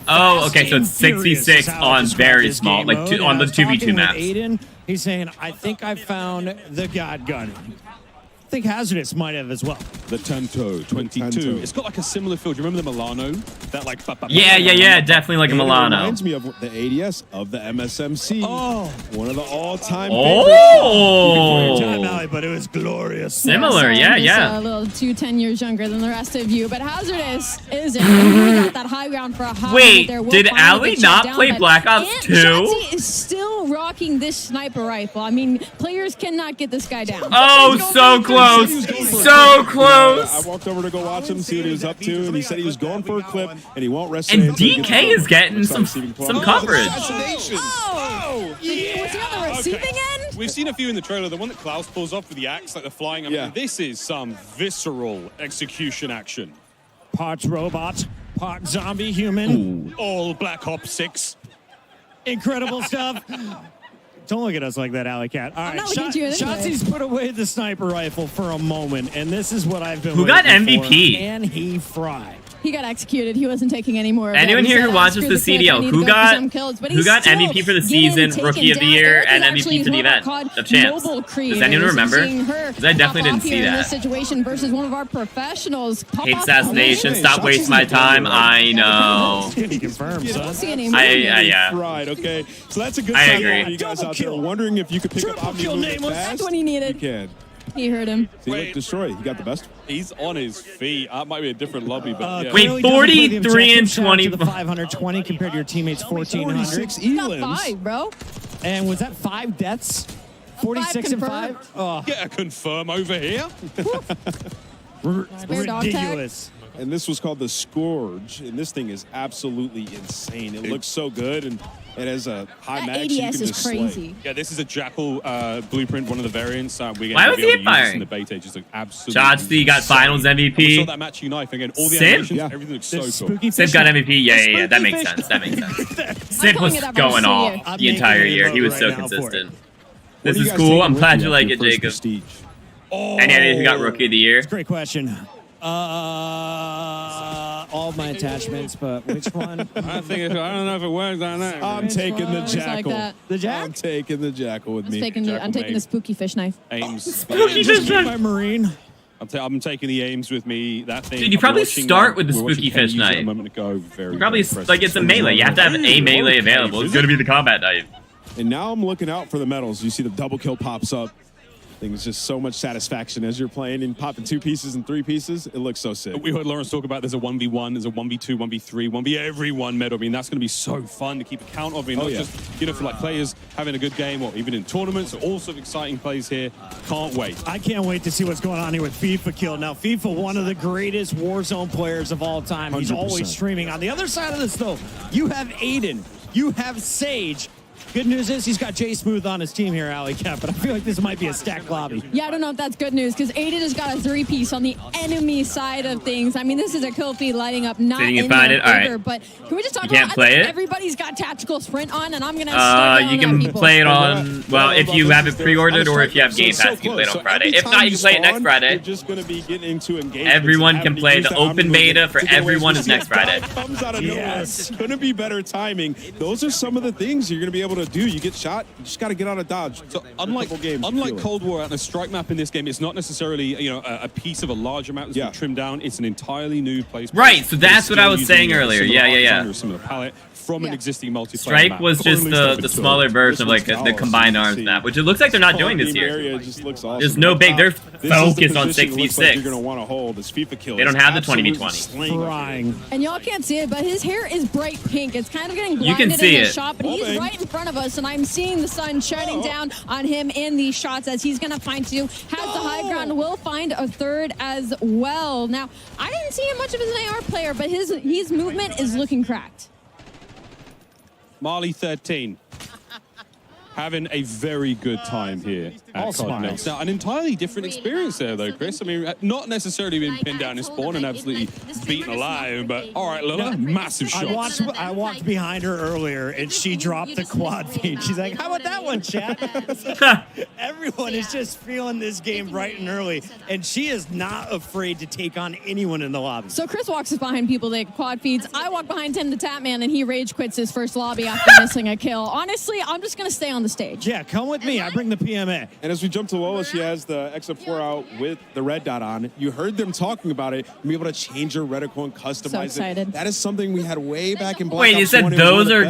S1: Oh, okay, so it's 66 on very small, like on the 2v2 maps.
S18: Aiden, he's saying, I think I found the God Gun. I think Hazardous might have as well.
S11: The Tanto 22. It's got like a similar feel. Do you remember the Milano? That like.
S1: Yeah, definitely like a Milano.
S21: It reminds me of the ADS of the MSMC.
S18: Oh,
S21: one of the all-time.
S1: Oh,
S18: time alley, but it was glorious.
S1: Similar, yeah.
S4: A little 10 years younger than the rest of you, but Hazardous isn't. He got that high ground for a hot
S1: Wait,
S4: there.
S1: did Ali not play Black Ops 2?
S4: Shotzi is still rocking this sniper rifle. I mean, players cannot get this guy down.
S1: Oh, so close. So close.
S21: I walked over to go watch him, see what he was up to, and he said he was going for a clip, and he won't rest.
S1: And DK is getting some coverage.
S18: Oh,
S4: was he on the receiving end?
S11: We've seen a few in the trailer. The one that Klaus pulls off with the axe, like the flying. I mean, this is some visceral execution action.
S18: Part robot, part zombie human.
S11: Ooh. All Black Ops 6.
S18: Incredible stuff. Don't look at us like that, Alley Cat. All right, Shotzi's put away the sniper rifle for a moment, and this is what I've been
S1: Who got
S18: waiting for.
S1: MVP?
S18: Can he fry?
S4: He got executed. He wasn't taking any more of
S1: Anyone
S4: that.
S1: here who watches the CDL, who got MVP for the season, Rookie of the Year, and MVP for the event? A chance. Does anyone remember? Because I definitely didn't see
S4: In this
S1: that.
S4: situation versus one of our professionals.
S1: Hate assassination. Stop wasting my time. I know.
S18: He confirms, son.
S1: Yeah.
S21: Right. Okay. So that's a good
S1: I
S21: sign
S1: agree.
S21: for you guys out there wondering if you could pick up Omni movement fast.
S4: That's what he needed.
S21: You can.
S4: He heard him.
S21: See, look, destroy. He got the best.
S11: He's on his feet. That might be a different lobby, but
S1: Wait, 43 and 20.
S18: 520 compared to your teammates' 1,400.
S21: 46
S4: Got 5, bro.
S18: And was that 5 deaths? 46 and 5? Oh.
S11: Get a confirm over here.
S18: Ridiculous.
S21: And this was called the Scourge, and this thing is absolutely insane. It looks so good, and it has a high mag, so you can
S4: ADS
S21: just
S4: is crazy.
S11: Yeah, this is a Jackal blueprint, one of the variants. We're going
S1: Why
S11: to
S1: was
S11: be able
S1: he
S11: to use this
S1: firing?
S11: in the beta. Just like absolutely.
S1: Shotzi got finals
S11: And we
S1: MVP.
S11: saw that matching knife again. All the
S1: Sim?
S11: animations, everything looks so cool.
S1: Sim got MVP. Yeah. That makes sense. That makes sense. Sim was going off the entire year. He was so consistent. This is cool. I'm glad you like it, Jacob. Any idea who got Rookie of the Year?
S18: Great question. All my attachments, but which one?
S11: I don't know if it works on that.
S21: I'm taking the Jackal.
S4: The Jack?
S21: I'm taking the Jackal with me.
S4: I'm taking the spooky fish knife.
S11: Ames.
S1: Spooky fish knife.
S18: My Marine.
S11: I'm taking the Ames with me. That thing.
S1: Dude, you probably start with the spooky fish knife.
S11: A moment ago. Very.
S1: Probably like it's a melee. You have to have a melee available. It's going to be the combat knife.
S21: And now I'm looking out for the medals. You see the double kill pops up. Things just so much satisfaction as you're playing and popping 2 pieces and 3 pieces. It looks so sick.
S11: We heard Lawrence talk about there's a 1v1, there's a 1v2, 1v3, 1v every one medal. I mean, that's going to be so fun to keep account of. I mean, not just, for like players having a good game or even in tournaments. All sorts of exciting plays here. Can't wait.
S18: I can't wait to see what's going on here with FIFA Kill. Now, FIFA, one of the greatest Warzone players of all time. He's
S21: 100%.
S18: always streaming. On the other side of this, though, you have Aiden, you have Sage, Good news is he's got Jay Smooth on his team here, Alley Cap, but I feel like this might be a stacked lobby.
S4: Yeah, I don't know if that's good news because Ada just got a 3-piece on the enemy side of things. I mean, this is a kill feed lighting up, not in their favor, but can we just talk about everybody's got tactical sprint on, and I'm going to start
S1: you can play it on, well, if you have it pre-ordered or if you have Game Pass, you can play it on Friday. If not, you can play it next Friday.
S21: You're just going to be getting into engagement.
S1: Everyone can play. The open beta for everyone is next Friday.
S21: Comes out of nowhere. It's going to be better timing. Those are some of the things you're going to be able to do. You get shot, you just got to get out of dodge.
S11: So unlike Cold War, and the strike map in this game, it's not necessarily a piece of a larger map that's been trimmed down. It's an entirely new place.
S1: Right. So that's what I was saying earlier. Yeah.
S11: Similar palette from an existing multiplayer
S1: Strike
S11: map.
S1: was just the smaller version of like the combined arms map, which it looks like they're not doing this year. There's no big. They're focused on 6v6.
S21: You're going to want to hold this FIFA kill.
S1: They don't have the 20v20.
S4: And y'all can't see it, but his hair is bright pink. It's kind of getting blinded in the shot, but he's right in front of us, and I'm seeing the sun shining down on him in these shots as he's going to find two. Has the high ground, will find a third as well. Now, I didn't see him much of as an AR player, but his movement is looking cracked.
S11: Marley 13. Having a very good time here at COD Next. Now, an entirely different experience there, though, Chris. I mean, not necessarily being pinned down in spawn and absolutely beaten alive, but all right, Lola, massive shots.
S18: I walked behind her earlier, and she dropped the quad feed. She's like, how about that one, chat? Everyone is just feeling this game bright and early, and she is not afraid to take on anyone in the lobby.
S4: So Chris walks behind people that quad feeds. I walk behind Tim the Tapman, and he rage quits his first lobby after missing a kill. Honestly, I'm just going to stay on the stage.
S18: Yeah, come with me. I bring the PMA.
S21: And as we jump to Lola, she has the XF4 out with the red dot on. You heard them talking about it. Be able to change your reticle and customize it. That is something we had way back in Black Ops 1.
S1: Wait, you said those are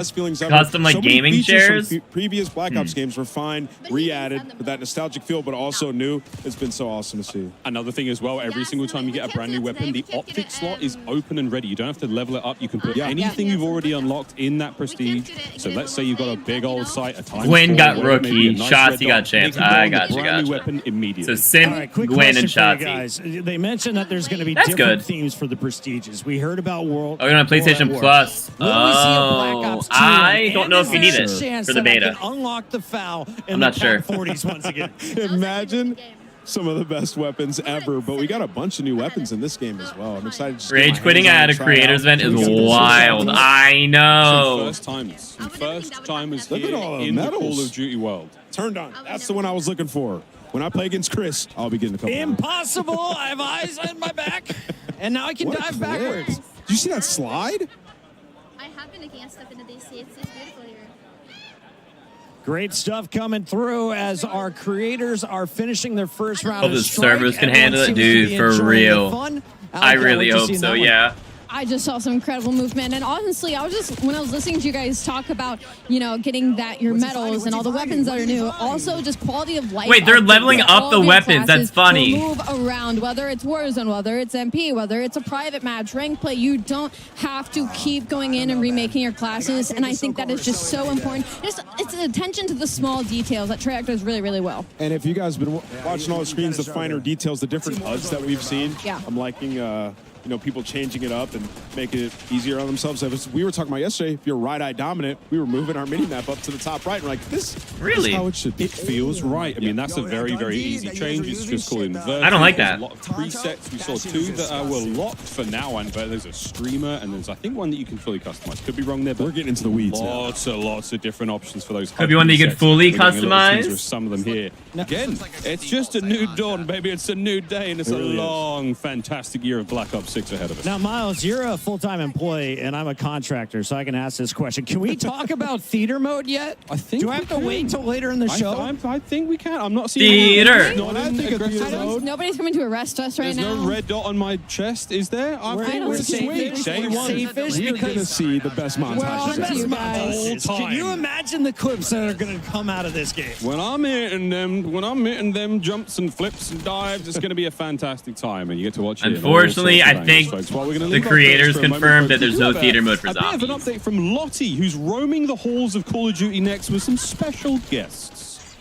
S1: custom like gaming chairs?
S21: Previous Black Ops games were fine, re-added with that nostalgic feel, but also new. It's been so awesome to see.
S11: Another thing as well, every single time you get a brand new weapon, the optic slot is open and ready. You don't have to level it up. You can put anything you've already unlocked in that prestige. So let's say you've got a big old sight, a time.
S1: Gwen got rookie, Shotzi got champs. I got you.
S11: Weapon immediately.
S1: So Sim, Gwen, and Shotzi.
S18: They mentioned that there's going to be different themes for the prestiges. We heard about World.
S1: Oh, you're on PlayStation Plus. I don't know if you need it for the beta.
S18: Unlock the foul.
S1: I'm not sure.
S18: 40s once again.
S21: Imagine some of the best weapons ever, but we got a bunch of new weapons in this game as well. I'm excited to
S1: Rage quitting at a creators event is wild. I know.
S11: First timers here in the Call of Duty world.
S21: Turned on. That's the one I was looking for. When I play against Chris, I'll be getting a couple.
S18: Impossible. I have eyes on my back, and now I can dive backwards.
S21: Did you see that slide?
S7: I have been looking at stuff in the DC. It's beautiful here.
S18: Great stuff coming through as our creators are finishing their first round.
S1: Hope the servers can handle it, dude, for real. I really hope so, yeah.
S4: I just saw some incredible movement, and honestly, when I was listening to you guys talk about, getting your medals and all the weapons that are new, also just quality of life.
S1: Wait, they're leveling up the weapons. That's funny.
S4: Move around, whether it's Warzone, whether it's MP, whether it's a private match, rank play. You don't have to keep going in and remaking your classes, and I think that is just so important. It's an attention to the small details that Treyarch does really, really well.
S21: And if you guys have been watching all the screens, the finer details, the different HUDs that we've seen, I'm liking people changing it up and making it easier on themselves. As we were talking about yesterday, if you're right-eye dominant, we were moving our mini-map up to the top right. And we're like, this is how it should be.
S11: It feels right. I mean, that's a very, very easy change. It's just called invert.
S1: I don't like that.
S11: There's a lot of presets. We saw two that were locked for now, but there's a streamer, and there's, I think, one that you can fully customize. Could be wrong there, but
S21: we're getting into the weeds.
S11: Lots of different options for those.
S1: Could be one that you can fully customize.
S11: Some of them here. Again, it's just a new dawn, baby. It's a new day, and it's a long, fantastic year of Black Ops 6 ahead of us.
S18: Now, Miles, you're a full-time employee, and I'm a contractor, so I can ask this question. Can we talk about theater mode yet?
S11: I think.
S18: Do I have to wait until later in the show?
S11: I think we can. I'm not seeing
S1: theater.
S4: Nobody's coming to arrest us right now.
S11: There's no red dot on my chest, is there?
S18: We're safe-ish.
S21: We're going to see the best montages.
S18: Can you imagine the clips that are going to come out of this game?
S11: When I'm hitting them jumps and flips and dives, it's going to be a fantastic time, and you get to watch it.
S1: Unfortunately, I think the creators confirmed that there's no theater mode for zombies.
S11: A bit of an update from Lottie, who's roaming the halls of Call of Duty Next with some special guests.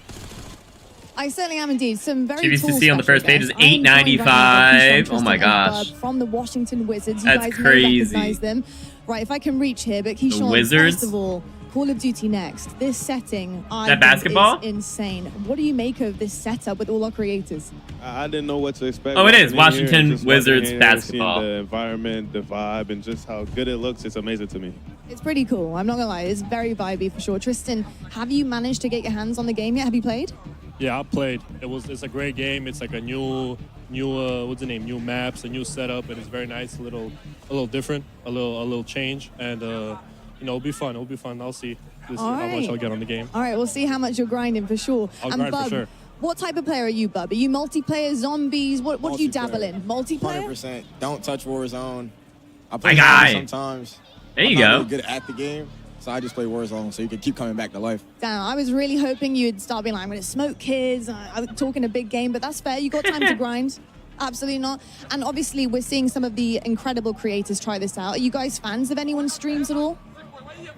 S20: I certainly am indeed. Some very
S1: GVCC on the first page is $8.95. Oh my gosh.
S20: From the Washington Wizards.
S1: That's
S20: you guys
S1: crazy.
S20: may recognize them. Right, if I can reach here, but Keyshawn,
S1: Wizards?
S20: first of all, Call of Duty Next. This setting, I
S1: that
S20: think
S1: basketball?
S20: is insane. What do you make of this setup with all our creators?
S21: I didn't know what to expect.
S1: Oh, it is
S21: Walking in here and
S1: Washington
S21: just
S1: Wizards
S21: walking in here,
S1: basketball.
S21: seeing the environment, the vibe, and just how good it looks. It's amazing to me.
S20: It's pretty cool. I'm not gonna lie. It's very vibey for sure. Tristan, have you managed to get your hands on the game yet? Have you played?
S3: Yeah, I played. It's a great game. It's like a new what's the name? New maps, a new setup, and it's very nice. A little different, a little change, and it'll be fun. It'll be fun. I'll see how much I'll get on the game.
S20: All right, we'll see how much you're grinding for sure.
S3: I'll
S20: And
S3: grind
S20: Bub,
S3: for sure.
S20: what type of player are you, Bub? Are you multiplayer, zombies? What do you dabble in? Multiplayer?
S10: 100%. Don't touch Warzone. I
S1: My
S10: play
S1: guy.
S10: sometimes.
S1: There you
S10: I'm not
S1: go.
S10: really good at the game, so I just play Warzone so you can keep coming back to life.
S20: Damn, I was really hoping you'd start being like, I'm going to smoke kids. I'm talking a big game, but that's fair. You got time to grind. Absolutely not. And obviously, we're seeing some of the incredible creators try this out. Are you guys fans of anyone's streams at all?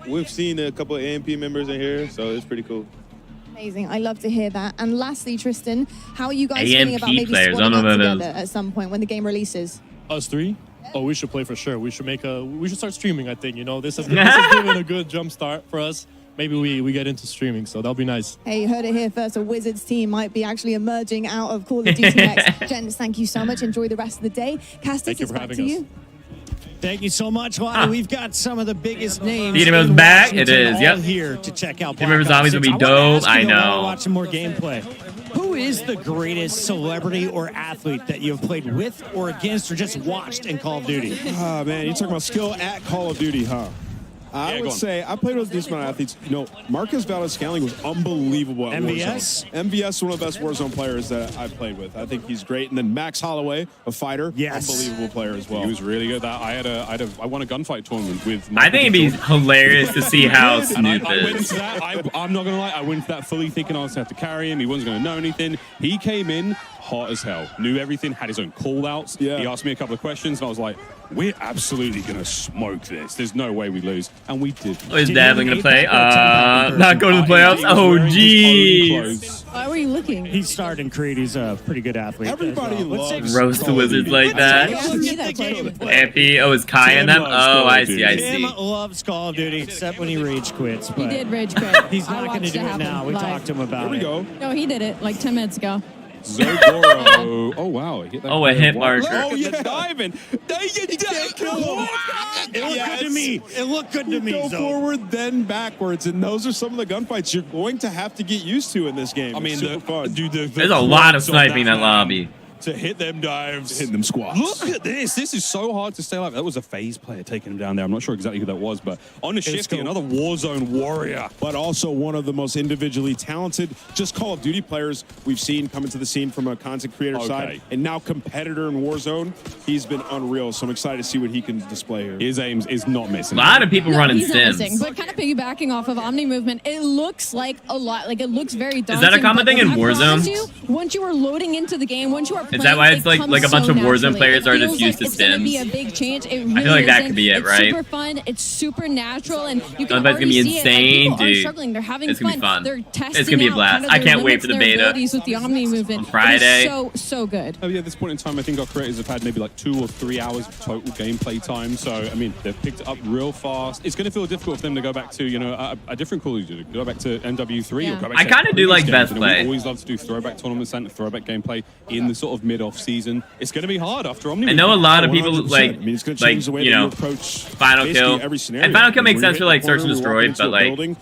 S21: We've seen a couple of AMP members in here, so it's pretty cool.
S20: Amazing. I love to hear that. And lastly, Tristan, how are you guys
S1: AMP
S20: feeling about maybe
S1: players,
S20: squadding
S1: I don't know
S20: up
S1: what that
S20: together at some point when the game releases?
S3: Us three? Oh, we should play for sure. We should start streaming. I think this has given a good jump start for us. Maybe we get into streaming, so that'll be nice.
S20: Hey, you heard it here first. A Wizards team might be actually emerging out of Call of Duty Next. Gents, thank you so much. Enjoy the rest of the day. Castus,
S3: Thank you
S20: it's
S3: for
S20: back to
S3: having us.
S20: you.
S18: Thank you so much, Wadi. We've got some of the biggest names.
S1: Team members
S18: in
S1: back? It
S18: Washington
S1: is,
S18: all
S1: yep.
S18: here to check out
S1: Team member
S18: Black Ops
S1: Zombies would
S18: 6.
S1: be
S18: I wanna
S1: dope,
S18: ask you,
S1: I
S18: though, while
S1: know.
S18: we're watching more gameplay. Who is the greatest celebrity or athlete that you've played with or against or just watched in Call of Duty?
S21: Ah, man, you're talking about skill at Call of Duty, huh? I would say I played with a decent amount of athletes. You know, Marcus Valdez-Scaling was unbelievable at
S18: MVS?
S21: Warzone. MVS, one of the best Warzone players that I've played with. I think he's great. And then Max Holloway, a fighter, unbelievable player as well.
S11: He was really good. I won a gunfight tournament with.
S1: I think it'd be hilarious to see how
S11: And
S1: Snoop
S11: I went
S1: is.
S11: into that. I'm not gonna lie. I went into that fully thinking I was gonna have to carry him. He wasn't gonna know anything. He came in hot as hell. Knew everything. Had his own call outs.
S21: Yeah.
S11: He asked me a couple of questions, and I was like, "We're absolutely gonna smoke this. There's no way we lose." And we did.
S1: Oh, is Devlin gonna play? Not go to the playoffs? Oh, geez.
S20: Why were you looking?
S18: He's starting Creed. He's a pretty good athlete.
S21: Everybody loves
S1: Roast the Wizards like that. MP, oh, is Kai in them? Oh, I see, I
S18: Tim
S1: see.
S18: loves Call of Duty, except when he rage quits.
S4: He
S18: But
S4: did rage quit.
S18: he's
S4: I
S18: not going to
S4: watched
S18: do
S4: it
S18: it
S4: happen
S18: now. We
S4: live.
S18: talked to him about it.
S21: Here we go.
S4: No, he did it like 10 minutes ago.
S11: Zogoro. Oh wow. He hit that
S1: Oh, a hit marker.
S11: Oh yeah, diving.
S18: It looked good to me. It looked good to me.
S21: Go
S18: Zoe.
S21: forward, then backwards, and those are some of the gunfights you're going to have to get used to in this game.
S11: I mean,
S21: It's super fun.
S1: There's a lot of sniping in that lobby.
S11: To hit them dives.
S21: Hitting them squats.
S11: Look at this. This is so hard to stay alive. That was a phase player taking him down there. I'm not sure exactly who that was, but on the shifty, another Warzone warrior.
S21: But also one of the most individually talented, just Call of Duty players we've seen come into the scene from a content creator side, and now competitor in Warzone. He's been unreal, so I'm excited to see what he can display here.
S11: His aims is not missing.
S1: A lot of people running
S4: He's not missing,
S1: Sims.
S4: but kind of piggybacking off of Omni movement, it looks like a lot. Like it looks very daunting.
S1: Is that a common
S4: but
S1: thing in
S4: I promise
S1: Warzone?
S4: you, once you are loading into the game, once you are playing,
S1: Is that why it's
S4: it
S1: like a bunch
S4: comes
S1: of
S4: so
S1: Warzone
S4: naturally.
S1: players
S4: It
S1: are just
S4: feels
S1: used
S4: like
S1: to
S4: it's gonna be
S1: Sims?
S4: a big change. It really
S1: I feel like that
S4: isn't.
S1: could be it,
S4: it's
S1: right?
S4: super fun. It's super natural, and you can
S1: Gunfight's gonna
S4: already
S1: be
S4: see
S1: insane,
S4: it. Like, people
S1: dude.
S4: are struggling. They're having
S1: It's gonna be fun.
S4: They're testing
S1: It's gonna be a
S4: out
S1: blast.
S4: kind of
S1: I
S4: their
S1: can't wait
S4: limits
S1: for the
S4: and their
S1: beta.
S4: abilities with the Omni movement.
S1: On Friday.
S4: It is so good.
S11: Oh yeah, at this point in time, I think our creators have had maybe like 2 or 3 hours of total gameplay time. So, I mean, they've picked it up real fast. It's going to feel difficult for them to go back to, you know, a different Call of Duty, go back to MW3 or go back
S1: I
S11: to
S1: kinda do
S11: previous
S1: like
S11: games.
S1: best
S11: You know,
S1: play.
S11: We always love to do throwback tournaments and throwback gameplay in the sort of mid-off season. It's going to be hard after Omni.
S1: I know a lot of people
S21: 100%.
S1: like,
S21: I mean, it's gonna change the way
S1: you
S21: that
S1: know,
S21: you approach
S1: Final
S21: basically
S1: Kill.
S21: every scenario.
S1: And Final Kill makes
S21: When
S1: sense
S21: you're
S1: for
S21: hitting
S1: like
S21: the
S1: Search and
S21: corner,
S1: Destroy,
S21: you're walking
S1: but
S21: into a
S1: like,
S21: building,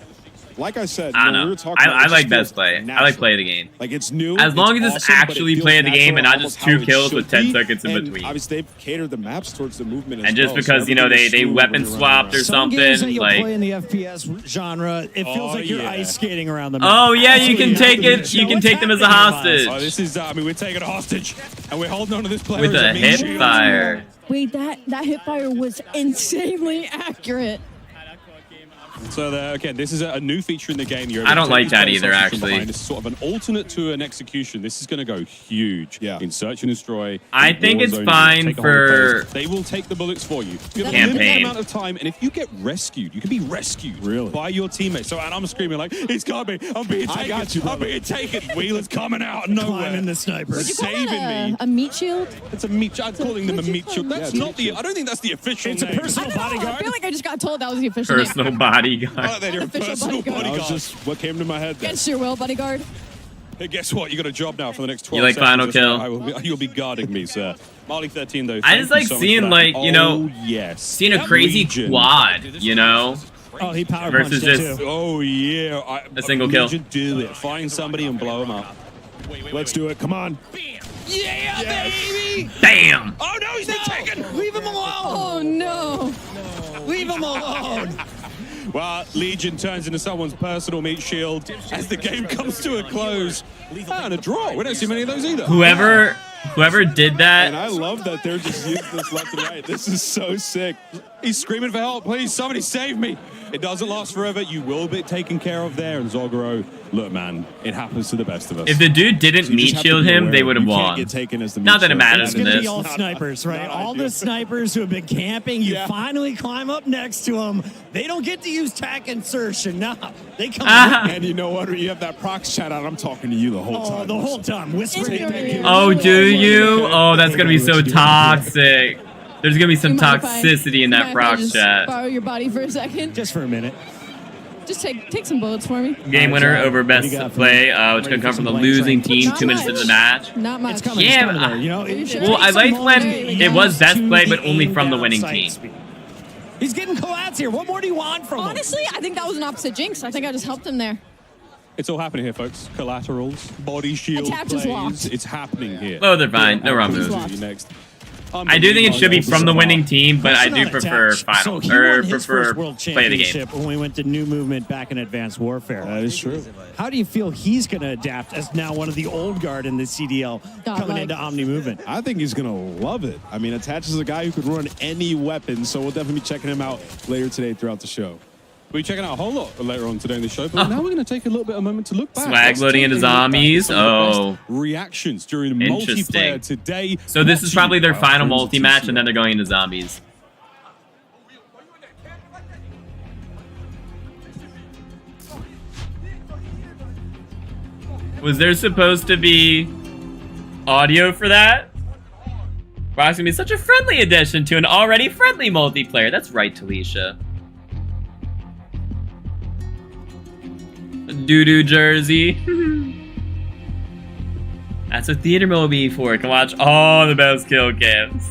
S21: like I said,
S1: I
S21: you
S1: don't
S21: we
S1: know.
S21: were talking about
S1: I
S21: it,
S1: like
S21: just
S1: best
S21: feels
S1: play. I like
S21: natural.
S1: play the game.
S21: Like it's new.
S1: As long as it's
S21: awesome, but it
S1: actually
S21: feels
S1: play the game
S21: natural
S1: and not
S21: almost
S1: just 2
S21: how it
S1: kills with
S21: should
S1: 10
S21: be.
S1: seconds in
S21: And
S1: between.
S21: Obviously, they've catered the maps towards the movement as
S1: And just
S21: well,
S1: because,
S21: so
S1: you know,
S21: everything
S1: they
S21: is smooth
S1: weapon
S21: when you're running
S1: swapped or
S21: around.
S18: Some games that
S1: something,
S18: you'll
S1: like...
S18: play in the FPS genre, it feels like you're ice skating around the map.
S1: Oh yeah, you can
S18: Absolutely.
S1: take it. You can
S18: What's
S1: take them as a
S18: happening,
S1: hostage
S11: Oh, this is, I mean, we're taking a hostage and we're holding on to this player
S1: with
S11: as
S1: a
S11: mean
S1: hip
S11: shield.
S1: fire.
S4: Wait, that hipfire was insanely accurate.
S11: So again, this is a new feature in the game. You're
S1: I don't like that
S11: able to
S1: either,
S11: take those
S1: actually.
S11: behind. This is sort of an alternate to an execution. This is going to go huge in Search and Destroy.
S1: I
S11: in
S1: think it's
S11: Warzone,
S1: fine
S11: take a hold of
S1: for
S11: players. They will take the bullets for you. You have a limited
S1: campaign.
S11: amount of time, and if you get rescued, you can be rescued by your teammates. So, and I'm screaming like, "It's got me! I'm being taken!
S21: I got you,
S11: I'm
S21: brother."
S11: being taken! Wheeler's coming out of nowhere,
S18: Climbing the sniper.
S4: Would you call
S11: saving
S4: that
S11: me.
S4: a meat shield?
S11: It's a meat. I'm calling them a meat shield. That's not the. I don't think that's the official
S18: It's a
S11: name.
S18: personal
S4: I don't know. I
S18: bodyguard.
S4: feel like I just got told that was the official name.
S1: Personal bodyguard. bodyguard.
S21: Oh, that your
S20: Official
S21: personal
S20: bodyguard.
S21: bodyguard. That was just what came to my head there.
S20: Against your will, bodyguard.
S21: Hey, guess what? You got a job now for the next 12
S1: You like
S21: seconds.
S1: Final
S21: or so.
S1: Kill?
S21: You'll be guarding me, sir. Marley 13, though.
S1: I
S21: thank
S1: just
S21: you
S1: like
S21: so much
S1: seeing,
S21: for that.
S1: like, you know,
S21: yes.
S1: seeing a crazy
S21: Legion.
S1: quad, you know?
S18: Oh, he power
S1: versus
S18: punched it
S1: just
S18: too.
S21: Oh, yeah.
S1: a single kill.
S21: Legion, do it. Find somebody and blow him up. Let's do it. Come on.
S18: Yeah, baby!
S1: Bam!
S21: Oh, no, he's been taken.
S18: Leave him alone!
S20: Oh, no.
S18: Leave him alone!
S21: Well, Legion turns into someone's personal meat shield as the game comes to a close. And a draw. We don't see many of those either.
S1: Whoever did that.
S21: And I love that they're just using this left and right. This is so sick. He's screaming for help. Please, somebody save me. It doesn't last forever. You will be taken care of there. And Zogoro, look, man, it happens to the best of us.
S1: If the dude didn't meat shield him, they would have won.
S21: Get taken as the
S1: Not that it matters
S18: It's
S1: in
S18: going to
S1: this.
S18: be all snipers, right? All the snipers who have been camping, you finally climb up next to them. They don't get to use tac insertion. Nah, they come
S21: And you know what? You have that prox chat out. I'm talking to you the whole time.
S18: the whole time. Whispering.
S1: Oh, do you? Oh, that's gonna be so toxic. There's gonna be some toxicity in that prox chat.
S20: Borrow your body for a second.
S18: Just for a minute.
S20: Just take some bullets for me.
S1: Game winner over best play, which can come from the losing team 2 minutes into the match.
S20: Not much.
S1: Yeah,
S18: there, you know.
S1: well, I liked when it was best play, but only from the winning team.
S18: He's getting collats here. What more do you want from him?
S20: Honestly, I think that was an opposite jinx. I think I just helped him there.
S21: It's all happening here, folks. Collaterals, body shield
S20: Attach is locked.
S21: plays. It's happening here.
S1: Oh, they're fine. No wrong
S20: He's
S1: moves.
S20: locked.
S21: Next.
S1: I do think it should be from the winning team, but I do prefer
S18: So
S1: final
S18: he
S1: or
S18: won his
S1: prefer
S18: first world
S1: play of the game.
S18: championship when we went to New Movement back in Advanced Warfare.
S21: That is true.
S18: How do you feel he's going to adapt as now one of the old guard in the CDL coming into Omni Movement?
S21: I think he's going to love it. I mean, Attach is a guy who could run any weapon, so we'll definitely be checking him out later today throughout the show. We'll be checking out a whole lot later on today in the show, but now we're going to take a little bit of a moment to look back.
S1: Swag loading into zombies. Oh.
S21: Reactions during multiplayer today.
S1: So this is probably their final multi-match, and then they're going into zombies. Was there supposed to be audio for that? Wow, it's gonna be such a friendly addition to an already friendly multiplayer. That's right, Talisha. Doo-doo jersey. That's what theater mode will be for. Can watch all the best kill cams.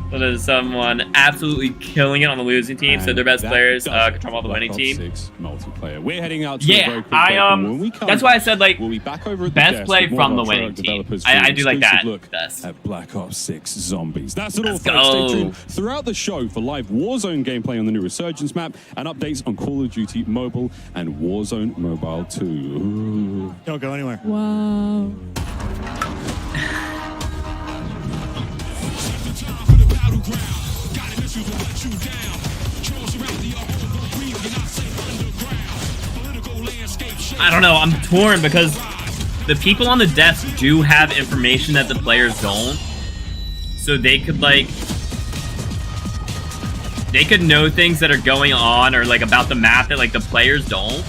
S1: So there's someone absolutely killing it on the losing team. So their best players control all the winning team.
S21: Multiplayer. We're heading out to a very quick break, and when we come
S1: that's why I said like
S21: we'll be back over at the
S1: best
S21: desk
S1: play
S21: with more
S1: from
S21: of
S1: the
S21: our
S1: winning
S21: Treyarch
S1: team.
S21: developers
S1: I
S21: doing
S1: do like
S21: an
S1: that
S21: exclusive look
S1: best.
S21: at Black Ops 6 Zombies. That's it all,
S1: Let's
S21: folks.
S1: go.
S21: Stay tuned throughout the show for live Warzone gameplay on the new Resurgence map and updates on Call of Duty Mobile and Warzone Mobile 2. Ooh.
S18: Don't go anywhere.
S20: Wow.
S1: I don't know, I'm torn because the people on the desk do have information that the players don't. So they could like know things that are going on or like about the map that like the players don't.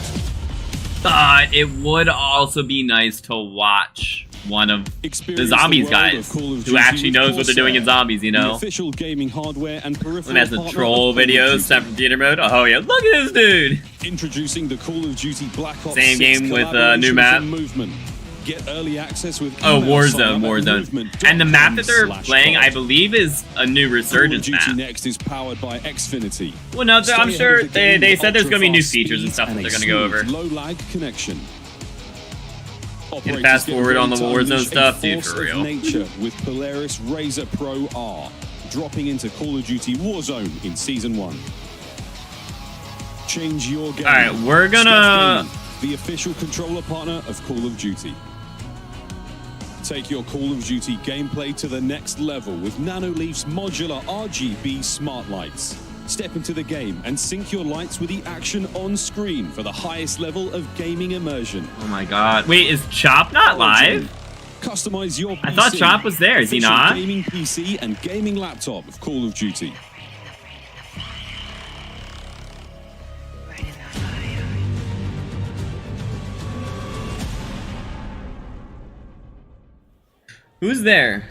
S1: But it would also be nice to watch one of the zombies guys who actually knows what they're doing in zombies, you know?
S21: Official gaming hardware and peripheral
S1: That's the troll videos set from theater mode. Oh yeah, look at this dude!
S21: Introducing the Call of Duty Black Ops
S1: Same
S21: 6
S1: game with new map.
S21: Movement. Get early access with
S1: Warzone. And the map that they're playing, I believe, is a new Resurgence map.
S21: Call of Duty Next is powered by Xfinity.
S1: Well, no, I'm sure they said there's going to be new features and stuff that they're going to go over.
S21: Low lag connection.
S1: Get fast forward on the Warzone stuff, dude, for real.
S21: Nature with Polaris Razor Pro R, dropping into Call of Duty Warzone in Season 1. Change your game.
S1: Alright, we're gonna...
S21: The official controller partner of Call of Duty. Take your Call of Duty gameplay to the next level with Nanoleaf's modular RGB smart lights. Step into the game and sync your lights with the action on screen for the highest level of gaming immersion.
S1: Oh my god. Wait, is Chop not live?
S21: Customize your PC.
S1: I thought Chop was there, is he not?
S21: Gaming PC and gaming laptop of Call of Duty.
S1: Who's there?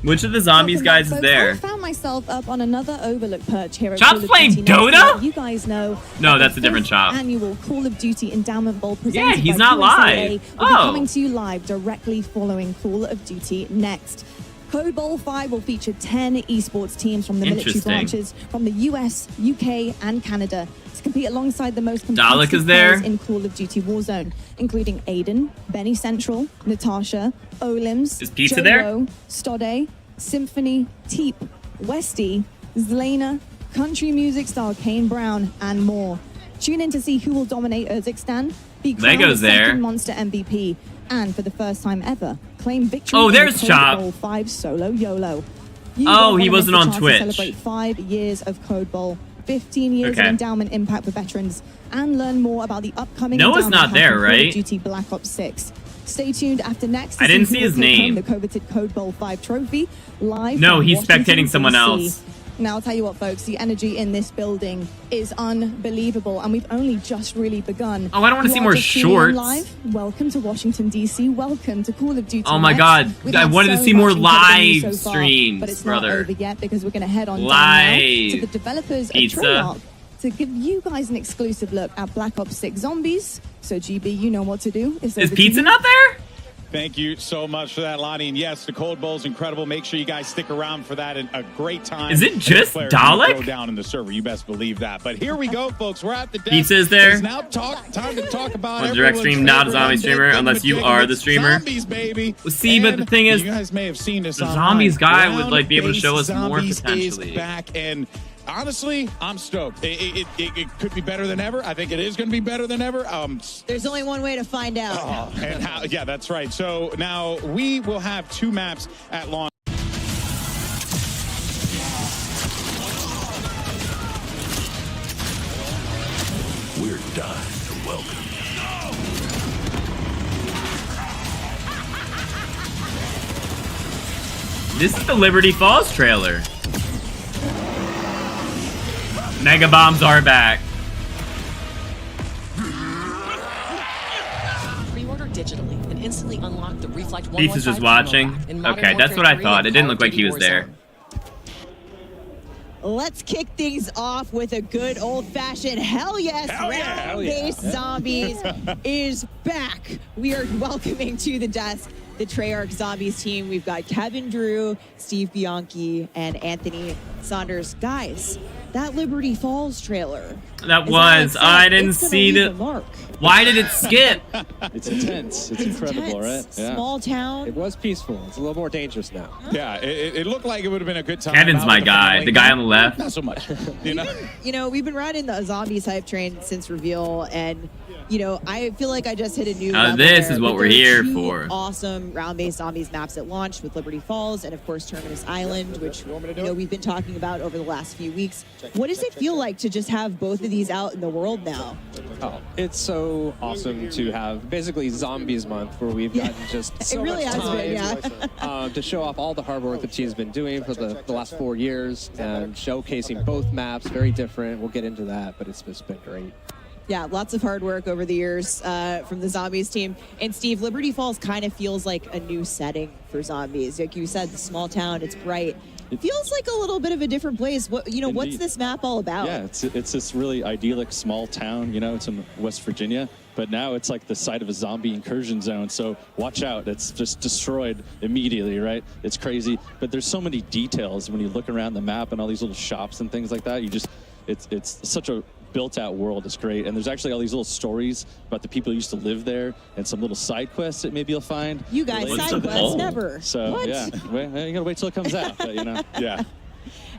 S1: Which of the zombies guys is there?
S20: I found myself up on another overlook perch here at
S1: Chop's
S20: Call of
S1: playing
S20: Duty
S1: Dota?
S20: Next. You guys know.
S1: No, that's a different Chop.
S20: Annual Call of Duty Endowment Bowl presented
S1: Yeah, he's
S20: by
S1: not
S20: USAA
S1: live.
S20: will be
S1: Oh.
S20: coming to you live directly following Call of Duty Next. COD Bowl 5 will feature 10 esports teams from the military
S1: Interesting.
S20: branches from the US, UK, and Canada to compete alongside the most
S1: Dalek is
S20: competitive
S1: there.
S20: players in Call of Duty Warzone, including Aiden, Benny Central, Natasha, Olims,
S1: Is Pizza there?
S20: Jolo, Stode, Symphony, Teep, Westy, Zlana, country music star Kane Brown, and more. Tune in to see who will dominate Urzikstan, be crowned
S1: Lego's
S20: the
S1: there.
S20: second Monster MVP, and for the first time ever, claim victory
S1: Oh,
S20: in
S1: there's
S20: the
S1: Chop.
S20: COD Bowl 5 solo YOLO. You
S1: Oh,
S20: don't
S1: he
S20: wanna
S1: wasn't
S20: miss
S1: on
S20: the chance
S1: Twitch.
S20: to celebrate 5 years of COD Bowl, 15 years
S1: Okay.
S20: of endowment impact for veterans, and learn more about the upcoming
S1: Noah's
S20: endowment
S1: not
S20: pack
S1: there,
S20: for Call
S1: right?
S20: of Duty Black Ops 6. Stay tuned after next. To
S1: I didn't
S20: who
S1: see
S20: will
S1: his
S20: take home
S1: name.
S20: The coveted COD Bowl 5 trophy live.
S1: No,
S20: from
S1: he's
S20: Washington,
S1: spectating someone
S20: DC.
S1: else.
S20: Now, I'll tell you what, folks, the energy in this building is unbelievable, and we've only just really begun.
S1: Oh, I don't wanna
S20: You
S1: see
S20: are
S1: more
S20: just tuning in
S1: shorts.
S20: Live. Welcome to Washington, D.C. Welcome to Call of Duty.
S1: Oh my
S20: Next.
S1: God,
S20: We've
S1: I
S20: had
S1: wanted to
S20: so
S1: see more
S20: much incredible news
S1: live
S20: so far,
S1: streams,
S20: but it's
S1: brother.
S20: not over yet because we're going to head on down
S1: Live
S20: now to the developers
S1: pizza.
S20: at Treyarch to give you guys an exclusive look at Black Ops 6 Zombies. So, GB, you know what to do. It's
S1: Is
S20: over to
S1: Pizza
S20: you.
S1: not there?
S15: Thank you so much for that, Lonnie. And yes, the Cold Bowl is incredible. Make sure you guys stick around for that. And a great time.
S1: Is it
S15: And
S1: just
S15: the players gonna
S1: Dalek?
S15: Throw down in the server. You best believe that. But here we go, folks. We're at the desk.
S1: Pizza is there?
S15: It's now time to talk about
S1: On a direct
S15: everyone's
S1: stream, not a zombie
S15: favorite
S1: streamer,
S15: undead
S1: unless you
S15: thing
S1: are
S15: with
S1: the streamer.
S15: Zombies, baby.
S1: Well, see, but the
S15: And
S1: thing is,
S15: you guys may have seen this.
S1: the
S15: online.
S1: zombies guy would like be able to show
S15: Ground-based
S1: us more
S15: Zombies
S1: potentially.
S15: Is back, and honestly, I'm stoked. It could be better than ever. I think it is going to be better than ever.
S12: There's only one way to find out.
S15: And how, yeah, that's right. So now we will have 2 maps at launch.
S13: We're done. Welcome.
S1: This is the Liberty Falls trailer. Mega bombs are back.
S16: Pre-order digitally and instantly unlock the Reflect 115
S1: Beast is just watching.
S16: in Modern
S1: Okay, that's
S16: Warfare
S1: what I
S16: 3
S1: thought.
S16: and
S1: It didn't
S16: Call
S1: look
S16: of
S1: like
S16: Duty
S1: he was there.
S16: Warzone.
S12: Let's kick things off with a good old-fashioned hell yes. Round-based Zombies is back. We are welcoming to the desk the Treyarch Zombies team. We've got Kevin Drew, Steve Bianchi, and Anthony Saunders. Guys, that Liberty Falls trailer.
S1: That was. I didn't see the. Why did it skip?
S22: It's intense. It's incredible, right? Yeah.
S12: Small town.
S22: It was peaceful. It's a little more dangerous now.
S15: Yeah, it looked like it would have been a good time.
S1: Kevin's
S15: out
S1: my
S15: with the
S1: guy.
S15: family.
S1: The guy on the left.
S15: Not so much. You know.
S12: You know, we've been riding the Zombies hype train since reveal, and you know, I feel like I just hit a new level
S1: this
S12: there,
S1: is what
S12: but
S1: we're
S12: there are
S1: here
S12: 2
S1: for.
S12: Awesome round-based Zombies maps at launch with Liberty Falls and, of course, Terminus Island, which you know we've been talking about over the last few weeks. What does it feel like to just have both of these out in the world now?
S22: Oh, it's so awesome to have basically Zombies Month, where we've gotten just so
S12: It really
S22: much
S12: has
S22: time
S12: been, yeah.
S22: to show off all the hard work the team's been doing for the last 4 years, and showcasing both maps, very different. We'll get into that, but it's just been great.
S12: Yeah, lots of hard work over the years from the Zombies team. And Steve, Liberty Falls kind of feels like a new setting for Zombies. Like you said, the small town, it's bright. It feels like a little bit of a different place. What, you know,
S8: Indeed.
S12: what's this map all about?
S8: Yeah, it's this really idyllic small town. You know, it's in West Virginia, but now it's like the site of a zombie incursion zone. So watch out! It's just destroyed immediately, right? It's crazy, but there's so many details when you look around the map and all these little shops and things like that. It's such a built-out world. It's great, and there's actually all these little stories about the people who used to live there, and some little side quests that maybe you'll find.
S12: You guys, side quests, never.
S8: So
S12: What?
S8: yeah, you gotta wait till it comes out. But, you know, yeah.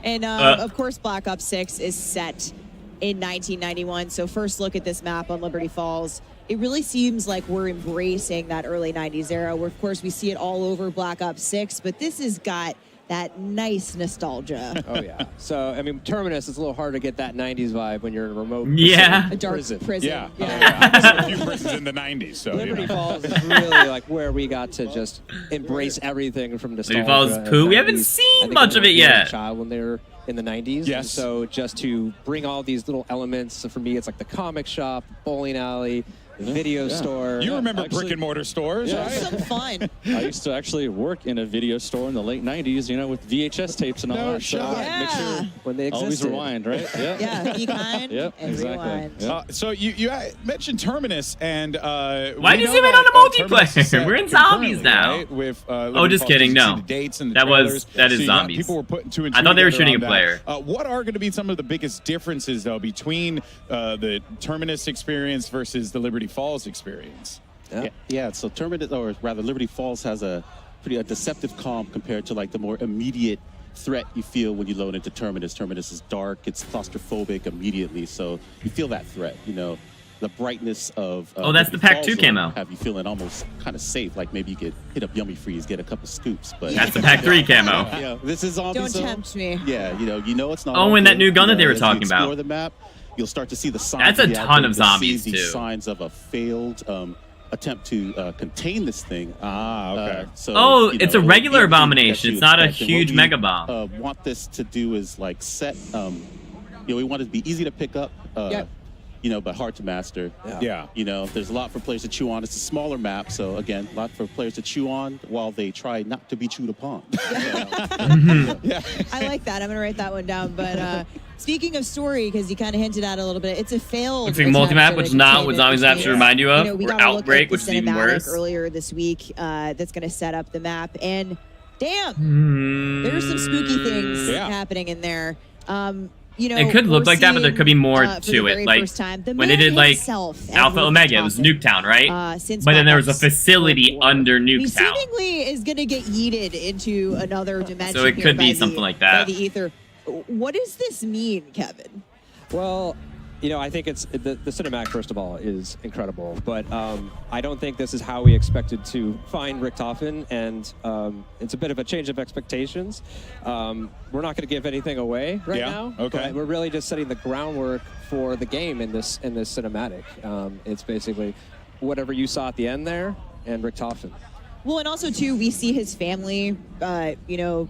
S12: And of course, Black Ops 6 is set in 1991. So first look at this map on Liberty Falls. It really seems like we're embracing that early 90s era, where of course we see it all over Black Ops 6, but this has got that nice nostalgia.
S22: Oh yeah. So I mean, Terminus is a little hard to get that '90s vibe when you're in a remote
S1: Yeah.
S12: A dark prison.
S15: Yeah. I've seen a few prisons in the 90s. So
S22: Liberty
S15: you know.
S22: Falls is really like where we got to just embrace everything from nostalgia.
S1: Falls
S22: and
S1: poo. We
S22: 90s.
S1: haven't
S22: I
S1: seen
S22: think
S1: much of it
S22: everyone was a
S1: yet.
S22: Child when they were in the 90s.
S15: Yes.
S22: And so just to bring all these little elements. So for me, it's like the comic shop, bowling alley, video store.
S15: You remember brick and mortar stores, right?
S12: Some fun.
S5: I used to actually work in a video store in the late 90s, you know, with VHS tapes and all that.
S15: shot.
S5: So make sure
S22: when they
S5: always
S22: existed.
S5: rewind, right?
S12: Yeah, be kind
S5: Yep,
S12: and
S5: exactly.
S12: rewind.
S5: Yep.
S15: So you mentioned Terminus, and
S1: why do you zoom in on the multiplayer? We're in zombies now.
S15: Right? With,
S1: oh, just kidding. No, that is zombies.
S15: People were putting two and
S1: I thought they were shooting a
S15: that.
S1: player.
S15: What are going to be some of the biggest differences, though, between the Terminus experience versus the Liberty Falls experience?
S17: Yeah, so Terminus, or rather Liberty Falls, has a pretty deceptive calm compared to like the more immediate threat you feel when you load into Terminus. Terminus is dark, it's claustrophobic immediately, so you feel that threat, you know. The brightness of
S1: oh, that's the Pack 2 camo.
S17: Have you feeling almost kind of safe, like maybe you could hit up Yummy Freeze, get a couple scoops. But
S1: that's the Pack 3 camo.
S17: Yeah, this is zombie
S12: Don't
S17: zone.
S12: tempt me.
S17: Yeah, you know it's not.
S1: Oh, and that new gun that they were talking
S17: explore
S1: about.
S17: The map, you'll start to see the signs.
S1: That's a ton of zombies
S17: see
S1: too.
S17: Signs of a failed attempt to contain this thing.
S15: Okay.
S17: So,
S1: it's a regular abomination. It's not a huge mega bomb.
S17: Want this to do is like set. We want it to be easy to pick up. You know, but hard to master.
S15: Yeah.
S17: You know, there's a lot for players to chew on. It's a smaller map, so again, a lot for players to chew on while they try not to be chewed upon.
S12: Yeah. I like that. I'm gonna write that one down. But speaking of story, because you kind of hinted at it a little bit, it's a failed.
S1: Looks like multi-map, which is not what Zombies Map should remind you of,
S12: we
S1: or
S12: got a look
S1: Outbreak,
S12: at the
S1: which is even
S12: cinematic
S1: worse.
S12: earlier this week. That's gonna set up the map, and damn, there's some spooky things happening in there. You know,
S1: it could look like that, but there could be more to it. Like when they did like Alpha Omega, it was Nuketown, right? But then there was a facility under
S12: He
S1: Nuketown.
S12: seemingly is going to get yeeted into another dimension.
S1: So it could be something like that.
S12: By the ether. What does this mean, Kevin?
S22: Well, you know, I think it's the cinematic, first of all, is incredible, but I don't think this is how we expected to find Richtofen, and it's a bit of a change of expectations. We're not going to give anything away right now.
S15: Okay.
S22: But we're really just setting the groundwork for the game in this cinematic. It's basically whatever you saw at the end there, and Richtofen.
S12: Well, and also too, we see his family. You know,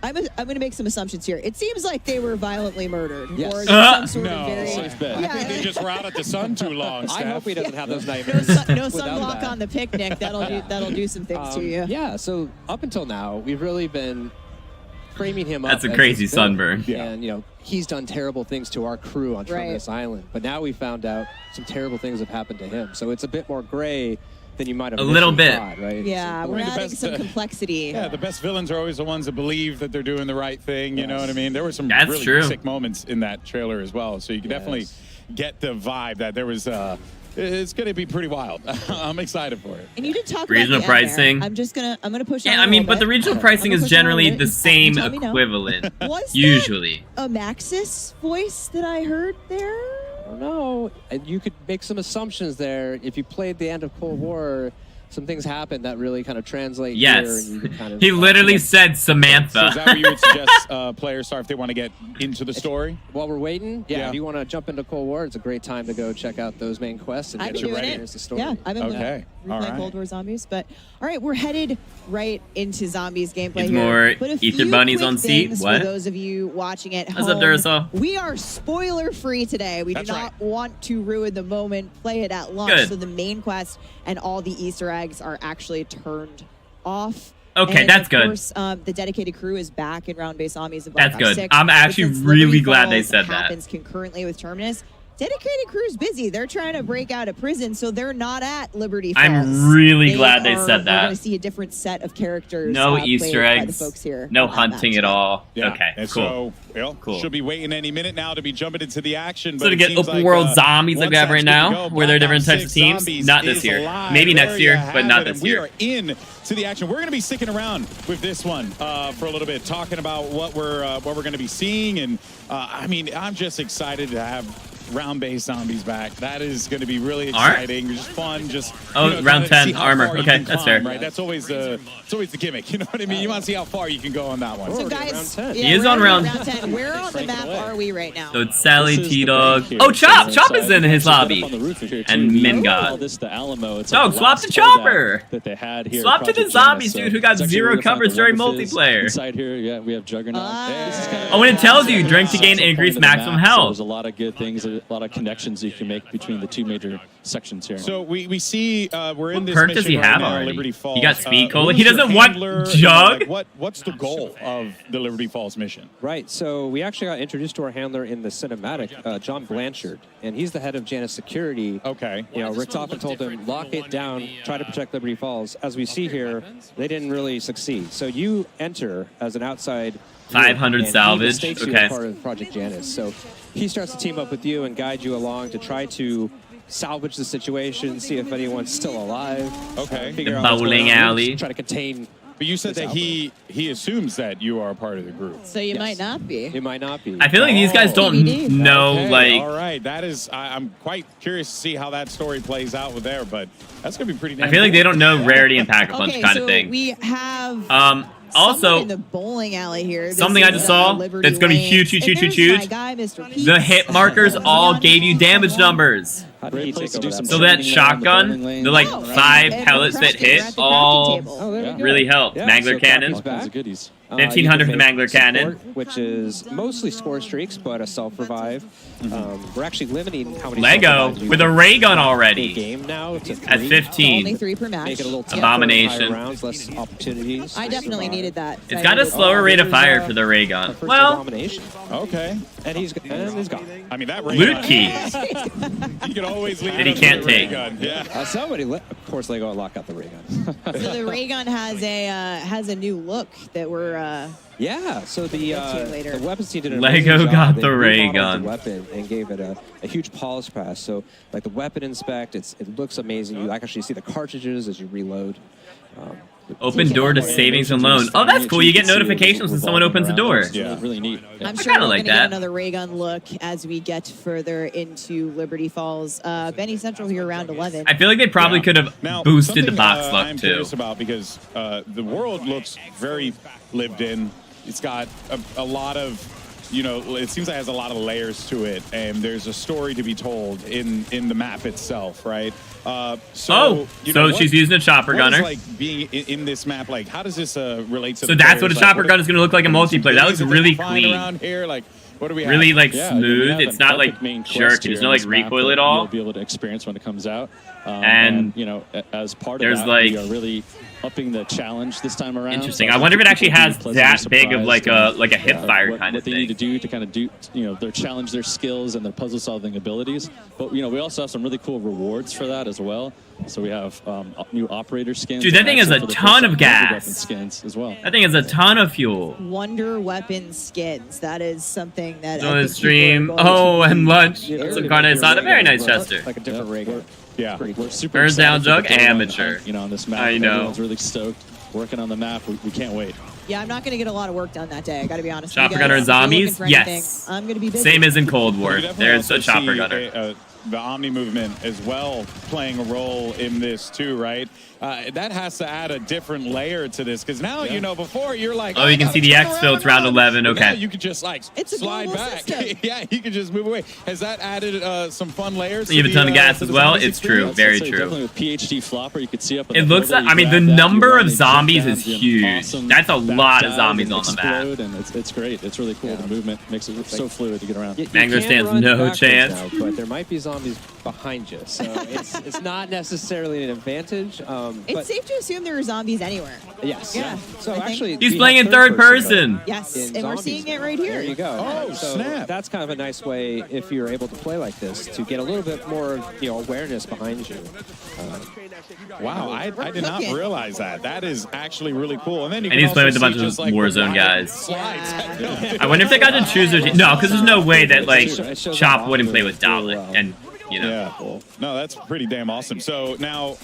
S12: I'm going to make some assumptions here. It seems like they were violently murdered, or some sort of very.
S15: I think they just were out at the sun too long.
S22: I hope he doesn't have those nightmares.
S12: No sunblock on the picnic. That'll do some things to you.
S22: Yeah. So up until now, we've really been framing him up.
S1: That's a crazy sunburn.
S22: And you know, he's done terrible things to our crew on Terminus Island. But now we found out some terrible things have happened to him. So it's a bit more gray than you might have
S1: a little bit,
S22: thought, right?
S12: Yeah, we're adding some complexity.
S15: Yeah, the best villains are always the ones that believe that they're doing the right thing. You know what I mean? There were some really
S1: true.
S15: sick moments in that trailer as well. So you can definitely get the vibe that there was. It's going to be pretty wild. I'm excited for it.
S12: And you did talk
S1: regional
S12: about the end
S1: pricing.
S12: there. I'm gonna push.
S1: Yeah, I mean, but the regional pricing is generally the same equivalent.
S12: Was
S1: usually
S12: a Maxis voice that I heard there?
S22: I don't know. You could make some assumptions there. If you played the end of Cold War, some things happened that really kind of translate here.
S1: Yes.
S22: And you could kind of
S1: he literally said Samantha.
S15: So is that what you would suggest players start if they want to get into the story?
S22: While we're waiting, if you want to jump into Cold War, it's a great time to go check out those main quests and get ready. Here's the story.
S12: Yeah, I've been playing Cold War Zombies, but all right, we're headed right into Zombies gameplay
S1: It's
S12: here.
S1: more
S12: But a
S1: Ether
S12: few
S1: Bunnies
S12: quick
S1: on seat.
S12: things
S1: What?
S12: For those of you watching at
S1: What's
S12: home,
S1: up, Duracell?
S12: we are spoiler free today. We do not want to ruin the moment. Play it at launch.
S1: Good.
S12: So the main quest and all the Easter eggs are actually turned off.
S1: Okay,
S12: And
S1: that's
S12: of
S1: good.
S12: course, the dedicated crew is back in round-based zombies and Black
S1: That's
S12: Ops
S1: good.
S12: 6.
S1: I'm actually
S12: But since
S1: really
S12: Liberty
S1: glad they
S12: Falls
S1: said that.
S12: happens concurrently with Terminus. Dedicated crew's busy. They're trying to break out of prison, so they're not at Liberty Falls.
S1: I'm really glad they said
S12: We're
S1: that.
S12: going to see a different set of characters.
S1: No
S12: played
S1: Easter
S12: by the
S1: eggs.
S12: folks here
S1: No
S12: on that
S1: hunting
S12: map.
S1: at all.
S15: Yeah.
S1: Okay,
S15: And
S1: cool.
S15: So,
S1: Cool.
S15: should be waiting any minute now to be jumping into the action.
S1: So
S15: but
S1: to
S15: it
S1: get
S15: seems
S1: open
S15: like,
S1: world zombies like we have
S15: once
S1: right
S15: that's good to
S1: now,
S15: go,
S1: where there are
S15: Black
S1: different
S15: Ops
S1: types of
S15: 6
S1: teams,
S15: Zombies
S1: not this
S15: is
S1: year.
S15: live.
S1: Maybe
S15: There
S1: next
S15: you
S1: year,
S15: have
S1: but not
S15: it,
S1: this
S15: and
S1: year.
S15: We are in to the action. We're going to be sticking around with this one for a little bit, talking about what we're going to be seeing, and I mean, I'm just excited to have round-based zombies back. That is going to be really exciting. Just fun. Just
S1: round 10 armor. Okay, that's fair.
S15: Right, that's always the gimmick. You know what I mean? You want to see how far you can go on that one.
S12: So guys,
S1: He is on round
S12: 10. Where on the map are we right now?
S1: So it's Sally, T-Dog. Oh, Chop! Chop is in his lobby. And Mingod.
S5: This the Alamo. It's
S1: Dog, swap to Chopper!
S5: that they had here.
S1: Swap to the zombies, dude, who got zero coverage during multiplayer.
S5: Inside here, yeah, we have Juggernaut.
S1: Oh, and it tells you, drink to gain increased maximum health.
S5: There's a lot of good things. lot of connections you can make between the two major sections here.
S15: So we see we're in this
S1: perk
S15: mission
S1: does he
S15: right
S1: have
S15: now,
S1: already?
S15: Liberty Falls.
S1: He got speed cola.
S15: who's
S1: He
S15: your
S1: doesn't want
S15: handler?
S1: Jug.
S15: Like, what's the goal of the Liberty Falls mission?
S22: Right, so we actually got introduced to our handler in the cinematic, John Blanchard, and he's the head of Janus Security.
S15: Okay.
S22: You know, Rick Toffin told him, lock it down, try to protect Liberty Falls. As we see here, they didn't really succeed. So you enter as an outside
S1: 500
S22: and
S1: salvage.
S22: he mistakes you
S1: Okay.
S22: as part of Project Janus. So he starts to team up with you and guide you along to try to salvage the situation, see if anyone's still alive.
S15: Okay.
S22: Figure
S1: The
S22: out what's
S1: bowling
S22: going on,
S1: alley.
S22: Try to contain.
S15: But you said that he assumes that you are a part of the group.
S12: So you might not be.
S22: You might not be.
S1: I feel like these guys don't
S12: TBD.
S1: know,
S15: Okay,
S1: like...
S15: all right, that is. I'm quite curious to see how that story plays out with there, but that's gonna be pretty. Damn
S1: I feel like they
S15: cool.
S1: don't know rarity and pack-a-punch
S12: Okay,
S1: kind
S12: so
S1: of thing.
S12: we have
S1: Also,
S12: someone in the bowling alley here. This
S1: something I
S12: is,
S1: just saw
S12: Liberty
S1: that's going to be
S12: Lanes.
S1: huge, huge,
S12: And
S1: huge, huge,
S12: there's my
S1: huge.
S12: guy, Mr. Pete.
S1: The hit markers all gave you damage numbers.
S5: Great place to do some
S1: So that
S5: training there on the bowling
S1: shotgun,
S5: lane.
S1: the like
S12: Oh,
S1: 5
S12: and
S1: pellets
S12: we're
S1: that
S12: crafting. We're
S1: hit
S12: at the crafting
S1: all
S12: table.
S22: Oh, there we go.
S1: really helped.
S22: Yeah,
S1: Mangler
S22: so
S1: cannon.
S22: Captain's back.
S5: goodies.
S1: 1500
S22: you
S1: for
S22: can
S1: the
S22: make
S1: Mangler cannon.
S22: support, which is mostly score streaks, but a self-revive. We're actually limiting how many
S1: Lego
S22: self-revives you
S1: with a
S22: can
S1: ray gun
S22: a
S1: already
S22: game now to
S1: at
S22: 3.
S1: 15.
S12: Only 3 per match.
S22: Make it a little tougher,
S1: Abomination.
S22: higher rounds, less opportunities.
S12: I
S22: to
S12: definitely
S22: survive.
S12: needed that.
S1: It's got a slower rate of fire for the ray
S22: Our
S1: gun.
S22: first
S1: Well,
S22: abomination.
S15: Okay.
S22: And he's gone.
S15: I mean that ray
S1: loot
S15: gun,
S1: key
S15: You can always leave
S1: that he
S15: it up
S1: can't
S15: to the ray
S1: take.
S15: gun. Yeah.
S22: Of course, Lego lock out the ray gun.
S12: So the ray gun has a new look that we're
S22: Yeah, so the
S12: Get to later.
S22: weapons team did an
S1: Lego
S22: amazing job.
S1: got
S22: They
S1: the ray
S22: remodeled
S1: gun.
S22: the weapon and gave it a huge polish pass. So like the weapon inspect, it looks amazing. You actually see the cartridges as you reload.
S1: open door to savings and loan. Oh, that's cool. You get notifications when someone opens the door.
S5: Yeah, really neat.
S12: I'm
S1: I
S12: sure
S1: kinda
S12: we're
S1: like
S12: gonna get
S1: that.
S12: another ray gun look as we get further into Liberty Falls. Benny Central here around 11.
S1: I feel like they probably could have
S15: Now,
S1: boosted the
S15: something,
S1: box luck
S15: I'm
S1: too.
S15: curious about because the world looks very lived in. It's got a lot of, you know, it seems like it has a lot of layers to it, and there's a story to be told in the map itself, right? So
S1: she's using a chopper
S15: what
S1: gunner.
S15: is, like being in this map, like how does this relate to?
S1: So
S15: the
S1: that's what a
S15: players?
S1: chopper
S15: Like,
S1: gun is going to look like in multiplayer. That looks
S15: things
S1: really
S15: we find
S1: clean.
S15: around here. Like what do we have?
S1: Really like
S5: Yeah, we
S1: smooth.
S5: have
S1: It's
S5: an
S1: not
S5: epic
S1: like
S5: main quest
S1: jerky. There's
S5: here
S1: no
S5: on
S1: like
S5: this map
S1: recoil
S5: that
S1: at all.
S5: You'll be able to experience when it comes out.
S1: And
S5: you know, as part
S1: there's
S5: of that,
S1: like-
S5: we are really upping the challenge this time around.
S1: Interesting.
S5: So
S1: I wonder if it
S5: think
S1: actually
S5: people will
S1: has
S5: be pleasantly
S1: that big of like
S5: surprised
S1: a hip
S5: and,
S1: fire
S5: what,
S1: kind of
S5: what they need to
S1: thing.
S5: do to kind of do, you know, their challenge their skills and their puzzle solving abilities. But you know, we also have some really cool rewards for that as well. So we have new operator skins.
S1: Dude, that
S5: and
S1: thing has
S5: actually
S1: a
S5: for the
S1: ton
S5: first
S1: of
S5: time,
S1: gas.
S5: weapon skins as well.
S1: That thing has a ton of fuel.
S12: Wonder Weapon skins. That is something that
S1: On
S12: I
S1: the
S12: think
S1: stream.
S12: people are going
S1: Oh,
S12: to
S1: and lunch.
S12: Yeah.
S1: Some carne asada. Very nice, Chester.
S22: Like a different ray gun.
S15: Yeah.
S5: We're super
S1: Burns down
S5: excited for
S1: jug,
S5: the day on,
S1: amateur.
S5: you know, on this map.
S1: I know.
S5: Everyone's really stoked. Working on the map. We can't wait.
S12: Yeah, I'm not going to get a lot of work done that day. I got to be honest.
S1: Chopper
S12: with you
S1: gunner
S12: guys.
S1: and
S12: If you're looking
S1: zombies?
S12: for
S1: Yes.
S12: anything, I'm going to be busy.
S1: Same as in Cold War.
S15: We definitely
S1: There's a
S15: also
S1: chopper
S15: see
S1: gunner.
S15: the Omni movement as well playing a role in this too, right? That has to add a different layer to this because now you know. Before you're like,
S1: Oh, you can see the X fills round 11.
S15: Now
S1: Okay.
S15: you can just like
S12: It's a
S15: slide
S12: global
S15: back.
S12: system.
S15: Yeah, you can just move away. Has that added some fun layers?
S1: You have
S15: to
S1: a ton
S15: the,
S1: of gas
S15: to
S1: as
S15: the
S1: well.
S15: zombies
S1: It's true.
S15: experience?
S1: Very
S5: I'd say
S1: true.
S5: Definitely with PhD flopper, you could see up. In
S1: It
S5: the
S1: looks
S5: middle,
S1: like, I
S5: you
S1: mean, the
S5: grab that,
S1: number
S5: you run,
S1: of
S5: they jump
S1: zombies
S5: down,
S1: is
S5: you have
S1: huge.
S5: awesome
S1: That's a lot of
S5: back
S1: zombies
S5: dive
S1: on the map.
S5: explode, and it's great. It's really cool. The movement makes it so fluid to get around.
S1: Mangler
S22: can
S1: stands
S22: run
S1: no
S22: backwards
S1: chance.
S22: now, but there might be zombies behind you, so it's not necessarily an advantage.
S12: It's
S22: But
S12: safe to assume there are zombies anywhere.
S22: yes,
S12: Yeah.
S22: So
S12: I think-
S22: actually,
S1: He's
S22: we
S1: playing
S22: have
S1: in third person.
S22: mode
S12: Yes,
S22: in
S12: and we're
S22: zombies
S12: seeing it
S22: now.
S12: right here.
S22: There you go.
S15: Oh,
S22: so
S15: snap.
S22: That's kind of a nice way if you're able to play like this to get a little bit more, you know, awareness behind you.
S15: Wow, I did not
S12: cooking.
S15: realize that. That is actually really cool. And then you
S1: And
S15: can
S1: he's playing
S15: also
S1: with a bunch
S15: see
S1: of
S15: just, like, the
S1: Warzone
S15: live
S1: guys.
S15: Slides.
S1: I wonder if they got to choose their team. No, because there's no way that like
S22: It shows
S1: Chop
S22: off
S1: wouldn't play
S22: really
S1: with Dalek,
S22: well.
S1: and you know.
S15: Yeah. No, that's pretty damn awesome. So now,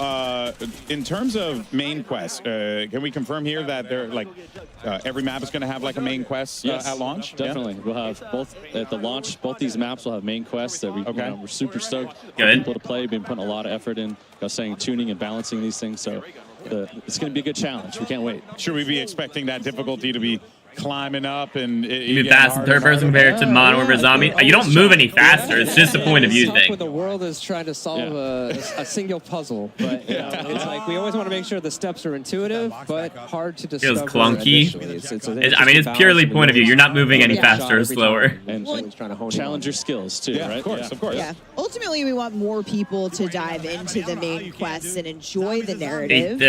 S15: in terms of main quests, can we confirm here that they're like every map is going to have like a main quest
S5: Yes,
S15: at launch?
S5: Definitely. We'll have both at the launch. Both these maps will have main quests that we're super stoked for
S1: Good.
S5: people to play. We've been putting a lot of effort in, saying tuning and balancing these things. So it's going to be a good challenge. We can't wait.
S15: Should we be expecting that difficulty to be climbing up and
S1: you move fast in third person compared to mono over zombie. You don't move any faster. It's just a point of view thing.
S22: When the world is trying to solve a single puzzle, but it's like we always want to make sure the steps are intuitive, but hard to discover.
S1: Feels clunky. I mean, it's purely point of view. You're not moving any faster or slower.
S5: And trying to challenge your skills too, right?
S15: Of course.
S12: Yeah. Ultimately, we want more people to dive into the main quests and enjoy the narrative.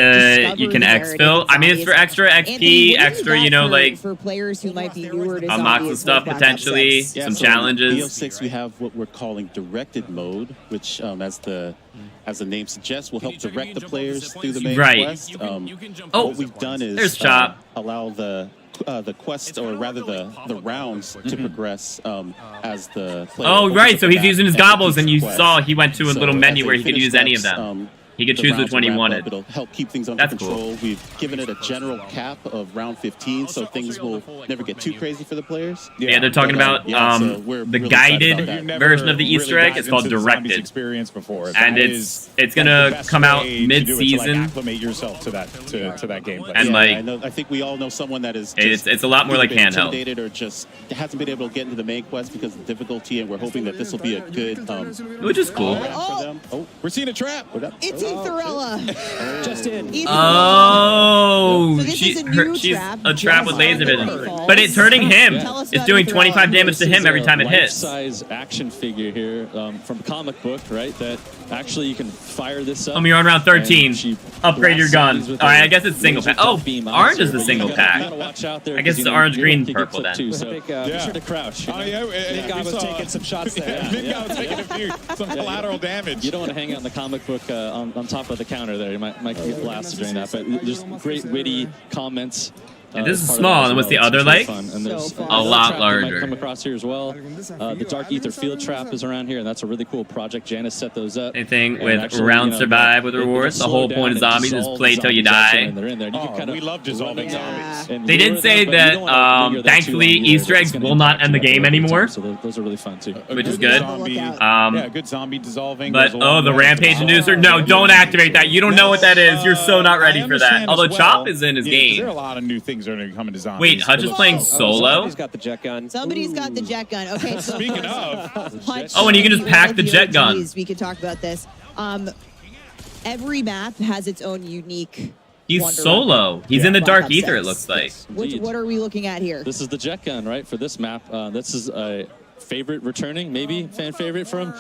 S1: You can exfil. I mean, it's for extra XP, extra, you know, like
S12: for players who might be newer to
S1: unlock some
S12: zombies
S1: stuff
S12: with Black Ops
S1: potentially,
S12: 6.
S1: some challenges.
S17: BO6, we have what we're calling directed mode, which, as the name suggests, will help direct the players through the main quest. What we've done is allow the quest, or rather the rounds, to progress as the player.
S1: Oh, right. So he's using his gobbles, and you saw he went to a little menu where he could use any of them. He could choose which one he wanted.
S17: It'll help keep things under control. Cool. We've given it a general cap of round 15, so things will never get too crazy for the players.
S1: Yeah, they're talking about the guided version of the Easter egg. It's called directed.
S15: Experience before,
S1: and it's gonna come out mid-season.
S15: Like, acclimate yourself to that gameplay.
S1: And
S17: I think we all know someone that is.
S1: It's a lot more like handheld.
S17: Intimidated or just hasn't been able to get into the main quest because of difficulty, and we're hoping that this will be a good.
S1: Which is cool.
S17: Oh,
S15: we're seeing a trap.
S12: It's Etherella.
S22: Just in.
S1: Oh,
S12: so this is a new
S1: she's
S12: trap.
S1: a trap with laser vision, but it's hurting him. It's doing 25 damage to him every time it hits.
S5: Size action figure here from a comic book, right? That actually you can fire this up.
S1: You're on round 13. Upgrade your gun. All right, I guess it's single pack. Oh, orange is the single pack. I guess it's orange, green, purple then.
S5: Be sure to crouch.
S22: Big guy was taking some shots there.
S15: Big guy was taking some collateral damage.
S5: You don't want to hang out in the comic book on top of the counter there. You might get blasted during that. But there's great witty comments.
S1: This is small, and what's the other like?
S5: And there's
S1: a lot larger.
S5: Might come across here as well. The Dark Ether Field Trap is around here, and that's a really cool project. Janice set those up.
S1: Anything with round survive with rewards. The whole point of zombies is play till you die.
S15: We love dissolving zombies.
S1: They did say that thankfully Easter eggs will not end the game anymore.
S5: So those are really fun too.
S1: Which is good.
S15: Yeah, good zombie dissolving.
S1: But the rampage inducer, no, don't activate that. You don't know what that is. You're so not ready for that. Although Chop is in his game.
S15: There are a lot of new things that are coming to zombies.
S1: Wait, Hutch is playing solo?
S22: Somebody's got the jet gun.
S12: Somebody's got the jet gun. Okay, so
S15: speaking of,
S12: Hutch,
S1: oh, and you can just pack the jet gun.
S12: We could talk about this. Every map has its own unique.
S1: He's solo. He's in the Dark Ether, it looks like.
S12: What are we looking at here?
S5: This is the jet gun, right, for this map. This is a favorite returning, maybe fan favorite from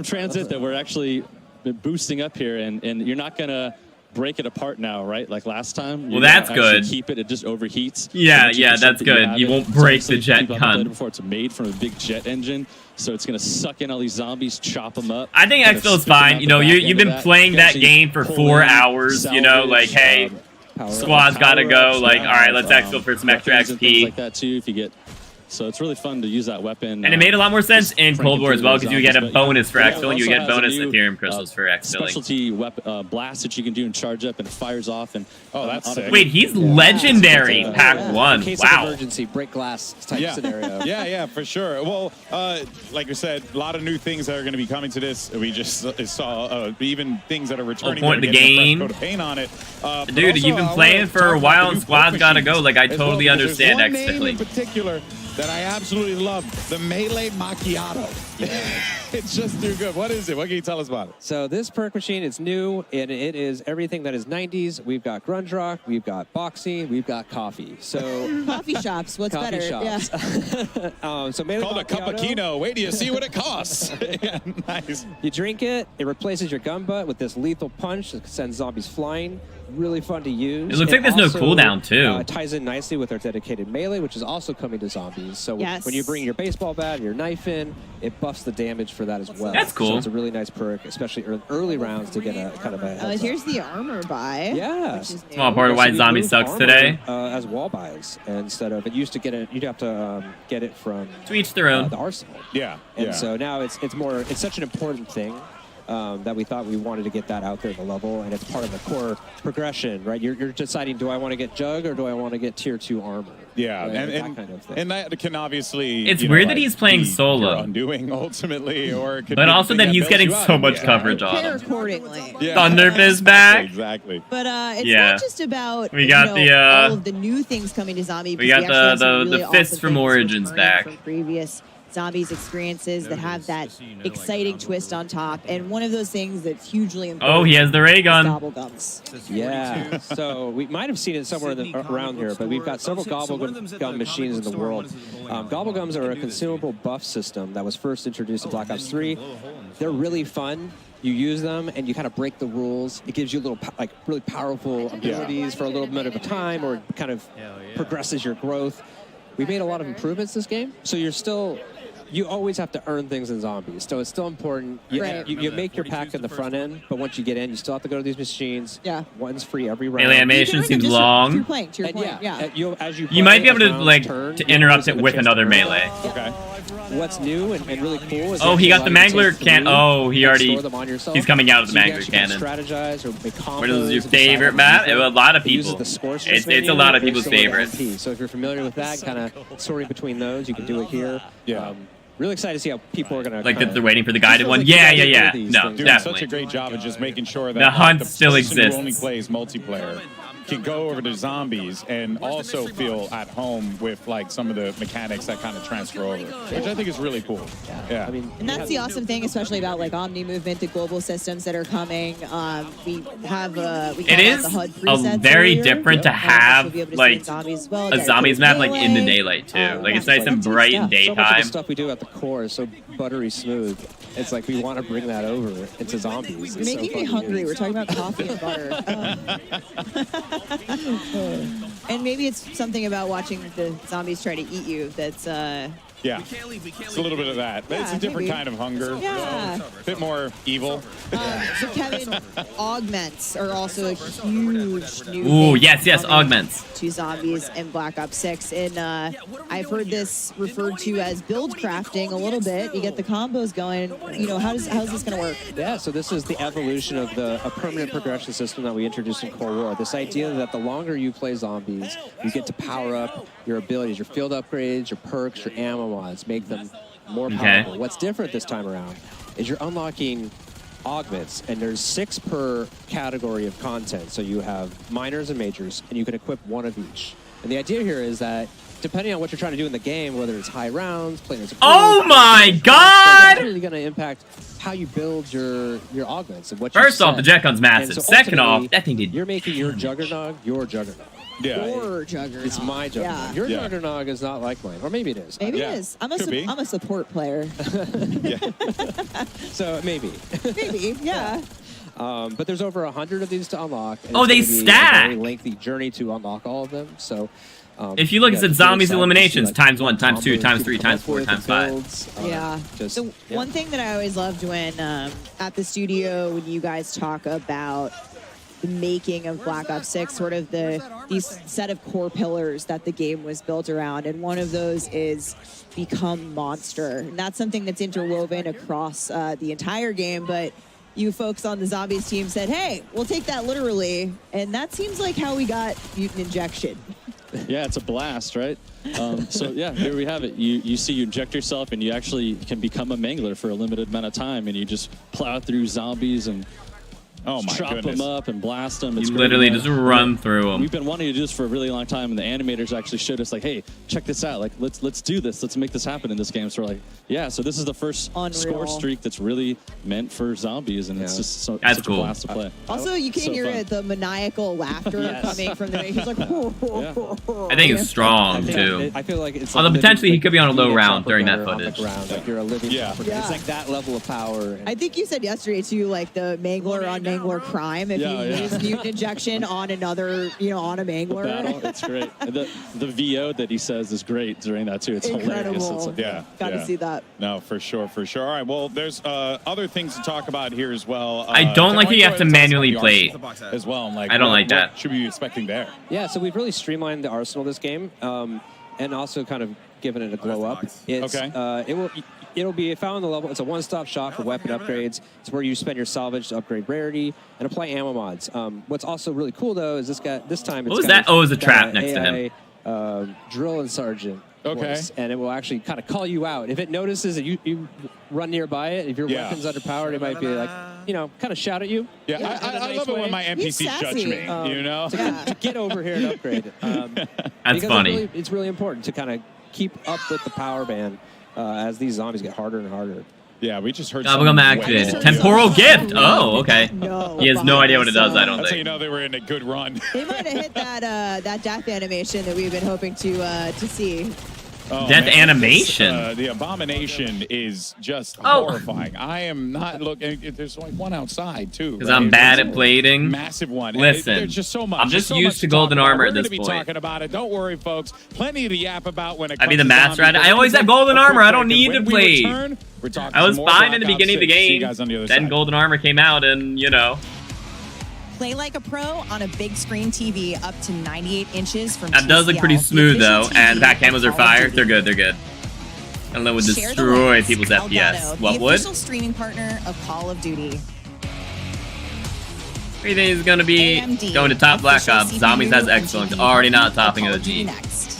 S5: Transit that we're actually boosting up here, and you're not gonna break it apart now, right? Like last time.
S1: Well, that's good.
S5: Keep it just overheats.
S1: Yeah, that's good. You won't break the jet gun.
S5: Before it's made from a big jet engine, so it's gonna suck in all these zombies, chop them up.
S1: I think Exfil is fine. You know, you've been playing that game for 4 hours. You know, like, hey, squad's gotta go. Like, all right, let's Exfil for some extra XP.
S5: Like that too, if you get. So it's really fun to use that weapon.
S1: And it made a lot more sense in Cold War as well, because you get a bonus for Exfil, and you get bonus Ethereum crystals for Exfilling.
S5: Specialty weapon, blast that you can do and charge up, and it fires off. And
S15: that's sick.
S1: Wait, he's legendary, pack 1.
S22: In case
S1: wow.
S22: of emergency, break glass type scenario.
S15: Yeah, for sure. Well, like I said, a lot of new things that are going to be coming to this. We just saw even things that are returning.
S1: Point the game.
S15: Coat of paint on it.
S1: Dude, you've been playing for a while, and squad's got to go. Like, I totally understand Exfilling.
S15: In particular that I absolutely love, the Melee Macchiato. It's just too good. What is it? What can you tell us about it?
S22: So this perk machine is new, and it is everything that is 90s. We've got grunge rock, we've got boxing, we've got coffee. So
S12: coffee shops, what's
S22: coffee
S12: better?
S22: Shops.
S12: Yeah.
S22: So Melee
S15: called a cappuccino. Wait till you see what it costs. Yeah, nice.
S22: You drink it, it replaces your gun butt with this lethal punch that sends zombies flying. Really fun to use.
S1: It looks like there's no cooldown too.
S22: It ties in nicely with our dedicated melee, which is also coming to zombies. So when you bring your baseball bat and your knife in, it buffs the damage for that as well.
S1: That's cool.
S22: So it's a really nice perk, especially early rounds to get a kind of a.
S12: Here's the armor buy.
S22: Yeah.
S1: Small part of why zombie sucks today.
S22: As wall buys instead of it used to get it. You'd have to get it from.
S1: To each their own.
S22: The arsenal.
S15: Yeah.
S22: And so now it's such an important thing. that we thought we wanted to get that out there at the level, and it's part of the core progression, right? You're deciding, do I want to get Jug or do I want to get tier 2 armor?
S15: Yeah,
S22: right?
S15: and
S22: that kind of thing.
S15: And that can obviously.
S1: It's weird that he's playing solo.
S15: Undoing ultimately, or it could
S1: but
S15: be
S1: also that he's getting so much coverage on him.
S12: Accordingly.
S1: Thunderfist back.
S15: Exactly.
S12: But it's not just about
S1: we got
S12: all of the new things coming to Zombie.
S1: We got the fists from Origins back.
S12: From previous Zombies experiences that have that exciting twist on top, and one of those things that's hugely important.
S1: Oh, he has the ray gun.
S12: Gobblegums.
S22: Yeah. So we might have seen it somewhere around here, but we've got several Gobblegum machines in the world. Gobblegums are a consumable buff system that was first introduced in Black Ops 3. They're really fun. You use them and you kind of break the rules. It gives you little really powerful abilities for a little bit of a time, or kind of progresses your growth. We made a lot of improvements this game, so you always have to earn things in Zombies, so it's still important. You make your pack in the front end, but once you get in, you still have to go to these machines.
S12: Yeah.
S22: One's free every round.
S1: Melee animation seems long.
S12: To your point, yeah.
S1: You might be able to interrupt it with another melee.
S22: Okay. What's new and really cool is
S1: he got the Mangler cannon. Oh, he's coming out of the Mangler cannon.
S22: Strategize or make combos.
S1: What is your favorite map? A lot of people. It's a lot of people's favorites.
S22: So if you're familiar with that, kind of sorting between those, you can do it here.
S15: Yeah.
S22: Really excited to see how people are going to...
S1: Like they're waiting for the guided one? Yeah. No,
S15: doing
S1: definitely.
S15: Such a great job of just making sure that
S1: the hunt still
S15: person
S1: exists.
S15: Who only plays multiplayer can go over to Zombies and also feel at home with like some of the mechanics that kind of transfer over, which I think is really cool. Yeah.
S22: I mean,
S12: and that's the awesome thing, especially about like Omni movement, the global systems that are coming. We have
S1: it is very different to have like a Zombies map like in the daylight too. Like it's nice and bright in daytime.
S22: So much of the stuff we do at the core is so buttery smooth. It's like we want to bring that over into Zombies.
S12: You're making me hungry. We're talking about coffee and butter. And maybe it's something about watching the zombies try to eat you that's
S15: yeah, it's a little bit of that.
S12: Yeah,
S15: it's a different
S12: maybe.
S15: kind of hunger.
S12: Yeah.
S15: A bit more evil.
S12: So Kevin, augments are also a huge new
S1: thing yes, augments
S12: to Zombies and Black Ops 6. And I've heard this referred to as build crafting a little bit. You get the combos going. You know, how's this going to work?
S22: Yeah, so this is the evolution of a permanent progression system that we introduced in Cold War. This idea that the longer you play Zombies, you get to power up your abilities, your field upgrades, your perks, your ammo mods, make them more powerful. Okay. What's different this time around is you're unlocking augments, and there's 6 per category of content. So you have minors and majors, and you can equip 1 of each. And the idea here is that depending on what you're trying to do in the game, whether it's high rounds, playing as a group,
S1: oh my god!
S22: It's really going to impact how you build your augments and what.
S1: First off, the jet gun's massive. So second off, that thing did.
S22: You're making your Juggernog your Juggernog.
S15: Yeah.
S12: Your Juggernog.
S22: It's my Juggernog.
S12: Yeah.
S22: Your Juggernog is not like mine, or maybe it is.
S12: Maybe it is. I'm a support player.
S22: So maybe.
S12: Maybe, yeah.
S22: But there's over 100 of these to unlock. And
S1: they stack.
S22: A very lengthy journey to unlock all of them. So.
S1: If you look at Zombies Eliminations, times 1, times 2, times 3, times 4, times 5.
S12: Yeah. So one thing that I always loved when at the studio, when you guys talk about the making of Black Ops 6, sort of these set of core pillars that the game was built around, and one of those is become monster. And that's something that's interwoven across the entire game, but you folks on the Zombies team said, hey, we'll take that literally, and that seems like how we got Mutant Injection.
S5: Yeah, it's a blast, right? So yeah, here we have it. You inject yourself, and you actually can become a mangler for a limited amount of time, and you just plow through zombies and chop them up and blast them. It's
S1: you literally just run through them.
S5: We've been wanting to do this for a really long time, and the animators actually showed us like, hey, check this out. Like, let's do this. Let's make this happen in this game. So we're like, yeah. So this is the first score streak that's really meant for zombies, and it's just such a blast to play.
S12: Also, you can hear the maniacal laughter coming from the. He's like,
S1: I think it's strong too.
S22: I feel like it's.
S1: Although potentially he could be on a low round during that footage.
S22: Like you're a living. It's like that level of power.
S12: I think you said yesterday too, like the mangler on mangler crime. If you use mutant injection on another, on a mangler.
S5: The battle, it's great. The VO that he says is great during that too. It's hilarious. It's like,
S12: got to see that.
S15: No, for sure. All right. Well, there's other things to talk about here as well.
S1: I don't like you have to manually play
S15: as well. Like,
S1: I don't like that.
S15: What should we be expecting there?
S22: Yeah. So we've really streamlined the arsenal of this game, and also kind of given it a glow up. It's,
S15: okay.
S22: it'll be found on the level. It's a one-stop shop for weapon upgrades. It's where you spend your salvage to upgrade rarity and apply ammo mods. What's also really cool though is this time.
S1: What was that? Oh, it was a trap next to him.
S22: Drill and sergeant.
S15: Okay.
S22: Voice, and it will actually kind of call you out. If it notices that you run nearby it, if your weapon's underpowered, it might be like, kind of shout at you.
S15: Yeah, I love it when my NPCs judge me,
S22: To get over here and upgrade.
S1: That's funny.
S22: It's really important to kind of keep up with the power band as these zombies get harder and harder.
S15: Yeah, we just heard
S1: Bubblegum activated. Temporal gift. Oh, okay. He has no idea what it does, I don't
S15: That's
S1: think.
S15: how you know they were in a good run.
S12: They might have hit that death animation that we've been hoping to see.
S15: Oh,
S1: Death
S15: man,
S1: animation.
S15: The abomination is just horrifying. I am not looking. There's like one outside too.
S1: Because I'm bad at blading.
S15: Massive one.
S1: Listen,
S15: there's just so much.
S1: I'm just
S15: so
S1: used
S15: much
S1: to golden
S15: talk about.
S1: armor at
S15: We're
S1: this
S15: gonna
S1: point.
S15: be talking about it. Don't worry, folks. Plenty to yap about when it
S1: I
S15: comes
S1: be the
S15: to
S1: master
S15: zombies.
S1: at it. I always have golden armor. I don't need to
S15: When we
S1: blade.
S15: return, we're talking
S1: I was
S15: some more
S1: fine in the
S15: Black
S1: beginning of the
S15: Ops 6. See you
S1: game.
S15: guys on the other
S1: Then
S15: side.
S1: golden armor came out, and
S2: Play like a pro on a big screen TV up to 98 inches from
S1: that does look pretty smooth though. And the back camos are fire. They're good. They're good. And then would
S2: Share the
S1: destroy
S2: links.
S1: people's
S2: Elgato,
S1: FPS. What
S2: the
S1: would?
S2: official streaming partner of Call of Duty.
S1: What do you think is going to be
S2: AMD,
S1: going to top Black
S2: official
S1: Ops?
S2: CPU
S1: Zombies has
S2: and
S1: excellence.
S2: GPU
S1: Already not
S2: partner of
S1: topping
S2: Call of Duty
S1: OG.
S2: Next.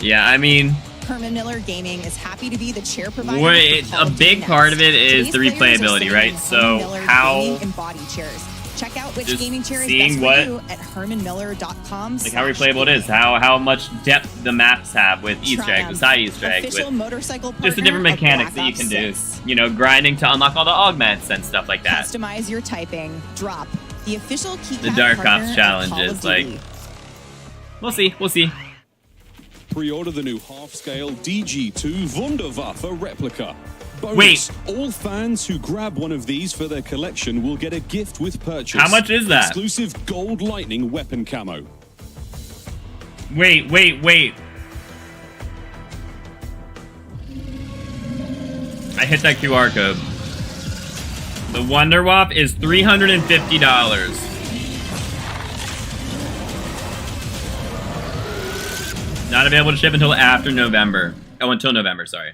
S1: Yeah, I mean,
S2: Herman Miller Gaming is happy to be the chair provider. for Call
S1: a
S2: of Duty
S1: big
S2: Next.
S1: part of it is the
S2: Today's players are
S1: replayability,
S2: sitting
S1: right?
S2: in
S1: So
S2: Herman Miller
S1: how
S2: gaming and body chairs. Check out which
S1: just
S2: gaming chair is
S1: seeing
S2: best
S1: what-
S2: for you at hermanmiller.com.
S1: like how replayable it is, how much depth the maps have with Easter eggs, with side Easter eggs,
S2: official
S1: with
S2: motorcycle
S1: just the different
S2: partner of
S1: mechanics
S2: Black
S1: that you can
S2: Ops
S1: do.
S2: 6.
S1: Grinding to unlock all the augments and stuff like that.
S2: Customize your typing. Drop the official keycap
S1: The Dark
S2: partner
S1: Ops
S2: of
S1: challenge
S2: Call of
S1: is like,
S2: Duty.
S1: we'll see.
S11: Pre-order the new half-scale DG2 Wunderwaffe replica. Bonus,
S1: Wait.
S11: all fans who grab one of these for their collection will get a gift with purchase.
S1: How much is that?
S11: Exclusive gold lightning weapon camo.
S1: Wait. I hit that QR code. The Wunderwaffe is $350. Not available to ship until after November. Oh, until November, sorry.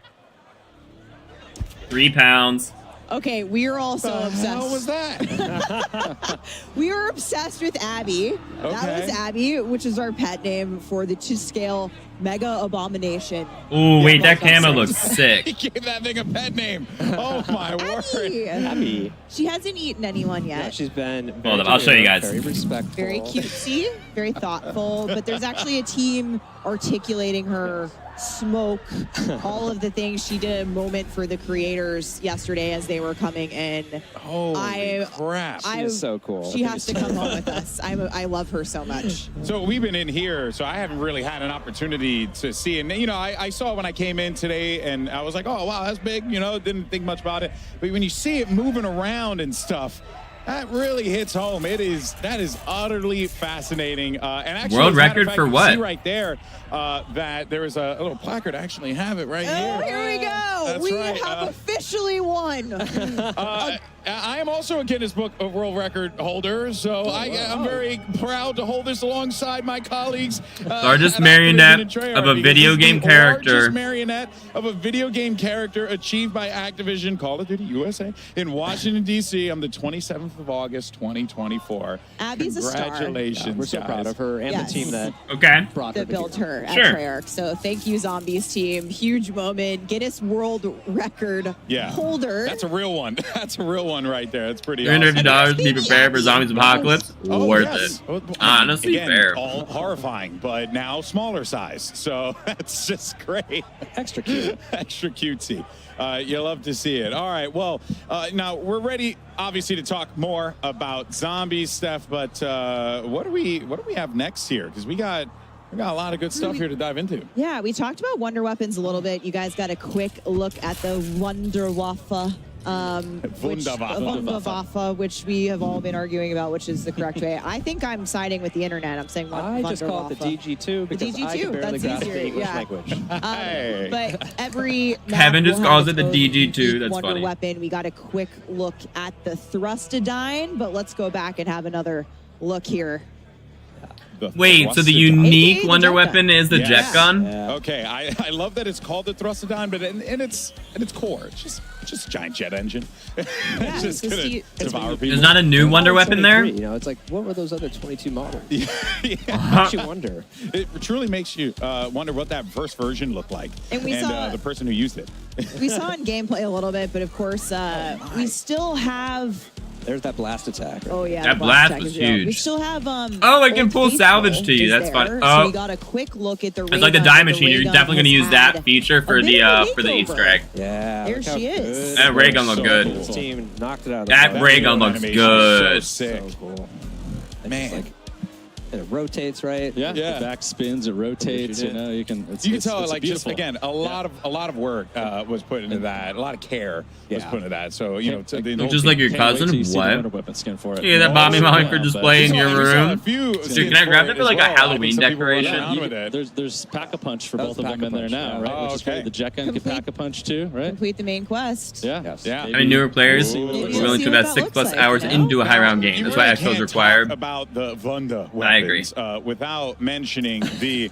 S1: £3.
S12: Okay, we are all so obsessed.
S15: How was that?
S12: We were obsessed with Abby. That
S15: Okay.
S12: was Abby, which is our pet name for the 2-scale Mega Abomination.
S1: Ooh, wait,
S12: Black
S1: that camo
S12: Ops
S1: looks
S12: 6.
S1: sick.
S15: He gave that thing a pet name. Oh my word.
S22: Abby.
S12: She hasn't eeaten anyone yet.
S22: Yeah, she's been very
S1: Hold up, I'll show you
S22: demure,
S1: guys.
S22: Very respectful.
S12: Very cutesy, very thoughtful, but there's actually a team articulating her smoke, all of the things. She did a moment for the creators yesterday as they were coming in.
S15: Holy crap.
S22: She is so cool.
S12: She has to come home with us. I love her so much.
S15: So we've been in here, so I haven't really had an opportunity to see. And, I saw it when I came in today, and I was like, oh, wow, that's big. Didn't think much about it. But when you see it moving around and stuff, that really hits home. That is utterly fascinating. And actually,
S1: World
S15: as a matter
S1: record
S15: of fact,
S1: for
S15: you
S1: what?
S15: see right there that there is a little placard. I actually have it right here.
S12: Oh, here we go.
S15: That's
S12: We
S15: right.
S12: have officially won.
S15: I am also a Guinness Book of World Record holder, so I'm very proud to hold this alongside my colleagues.
S1: Largest
S15: at
S1: marionette
S15: Activision and Treyarch,
S1: of a
S15: because
S1: video
S15: this is
S1: game
S15: the
S1: character.
S15: largest marionette of a video game character achieved by Activision Call of Duty USA in Washington, D.C. on the 27th of August, 2024.
S12: Abby's a star.
S15: Congratulations,
S22: Yeah, we're so proud of her and
S12: Yes.
S22: the team that brought her
S12: that built
S22: together.
S12: her at
S1: Sure.
S12: Treyarch. So thank you, Zombies team. Huge moment. Guinness World Record holder.
S15: That's a real one. That's a real one right there. That's pretty
S1: $350
S15: awesome.
S1: to be prepared for Zombies Apocalypse.
S15: Oh,
S1: Worth
S15: yes.
S1: it. Honestly,
S15: Again,
S1: fair.
S15: all horrifying, but now smaller size. So that's just great.
S22: Extra cute.
S15: Extra cutesy. You love to see it. All right. Well, now we're ready, obviously, to talk more about Zombies stuff. But what do we have next here? Because we got a lot of good stuff here to dive into.
S12: Yeah, we talked about Wonder Weapons a little bit. You guys got a quick look at the Wunderwaffe. Wunderwaffe, which we have all been arguing about, which is the correct way. I think I'm siding with the internet. I'm saying
S22: I just call it the DG2 because I can barely grasp the English language.
S12: But every map
S1: Kevin just
S12: will
S1: calls
S12: have
S1: it the
S12: its own
S1: DG2.
S12: unique
S1: That's
S12: Wonder
S1: funny.
S12: Weapon. We got a quick look at the Thrustadyne, but let's go back and have another look here.
S1: Wait, so the unique wonder weapon is the jet gun?
S15: Okay, I love that it's called the Thrustodon, but in its core, it's just a giant jet engine. It's just gonna devour people.
S1: There's not a new wonder weapon there?
S22: You know, it's like, what were those other 22 models? Makes you wonder.
S15: It truly makes you wonder what that first version looked like,
S12: and we saw
S15: the person who used it.
S12: We saw in gameplay a little bit, but of course, we still have.
S22: There's that blast attack. Right?
S12: Oh yeah,
S1: that blast was huge.
S12: We still have
S1: oh, I can pull salvage to you. That's fun.
S12: So we got a quick look at the.
S1: It's like the die machine. You're definitely going to use that feature for the Easter egg.
S22: Yeah,
S12: there she is.
S1: That ray gun looked good.
S22: This team knocked it out.
S1: That ray gun looks good.
S22: So cool.
S15: Man.
S22: And it rotates, right?
S5: Yeah. The back spins, it rotates. You know, you can.
S15: You can tell, like, just again, a lot of work was put into that. A lot of care was put into that. So you know,
S1: just like your cousin. What?
S5: Weapon skin for it.
S1: Yeah, that Bobby Molly for display in your room. Dude, can I grab that for like a Halloween decoration?
S5: There's pack-a-punch for both of them in there now, right?
S15: Oh, okay.
S5: The jet gun can pack-a-punch too, right?
S12: Complete the main quest.
S5: Yeah.
S1: I mean, newer players are willing to invest 6+ hours into a high-round game. That's why expo is required.
S15: About the Wunda weapons,
S1: I agree.
S15: Without mentioning the.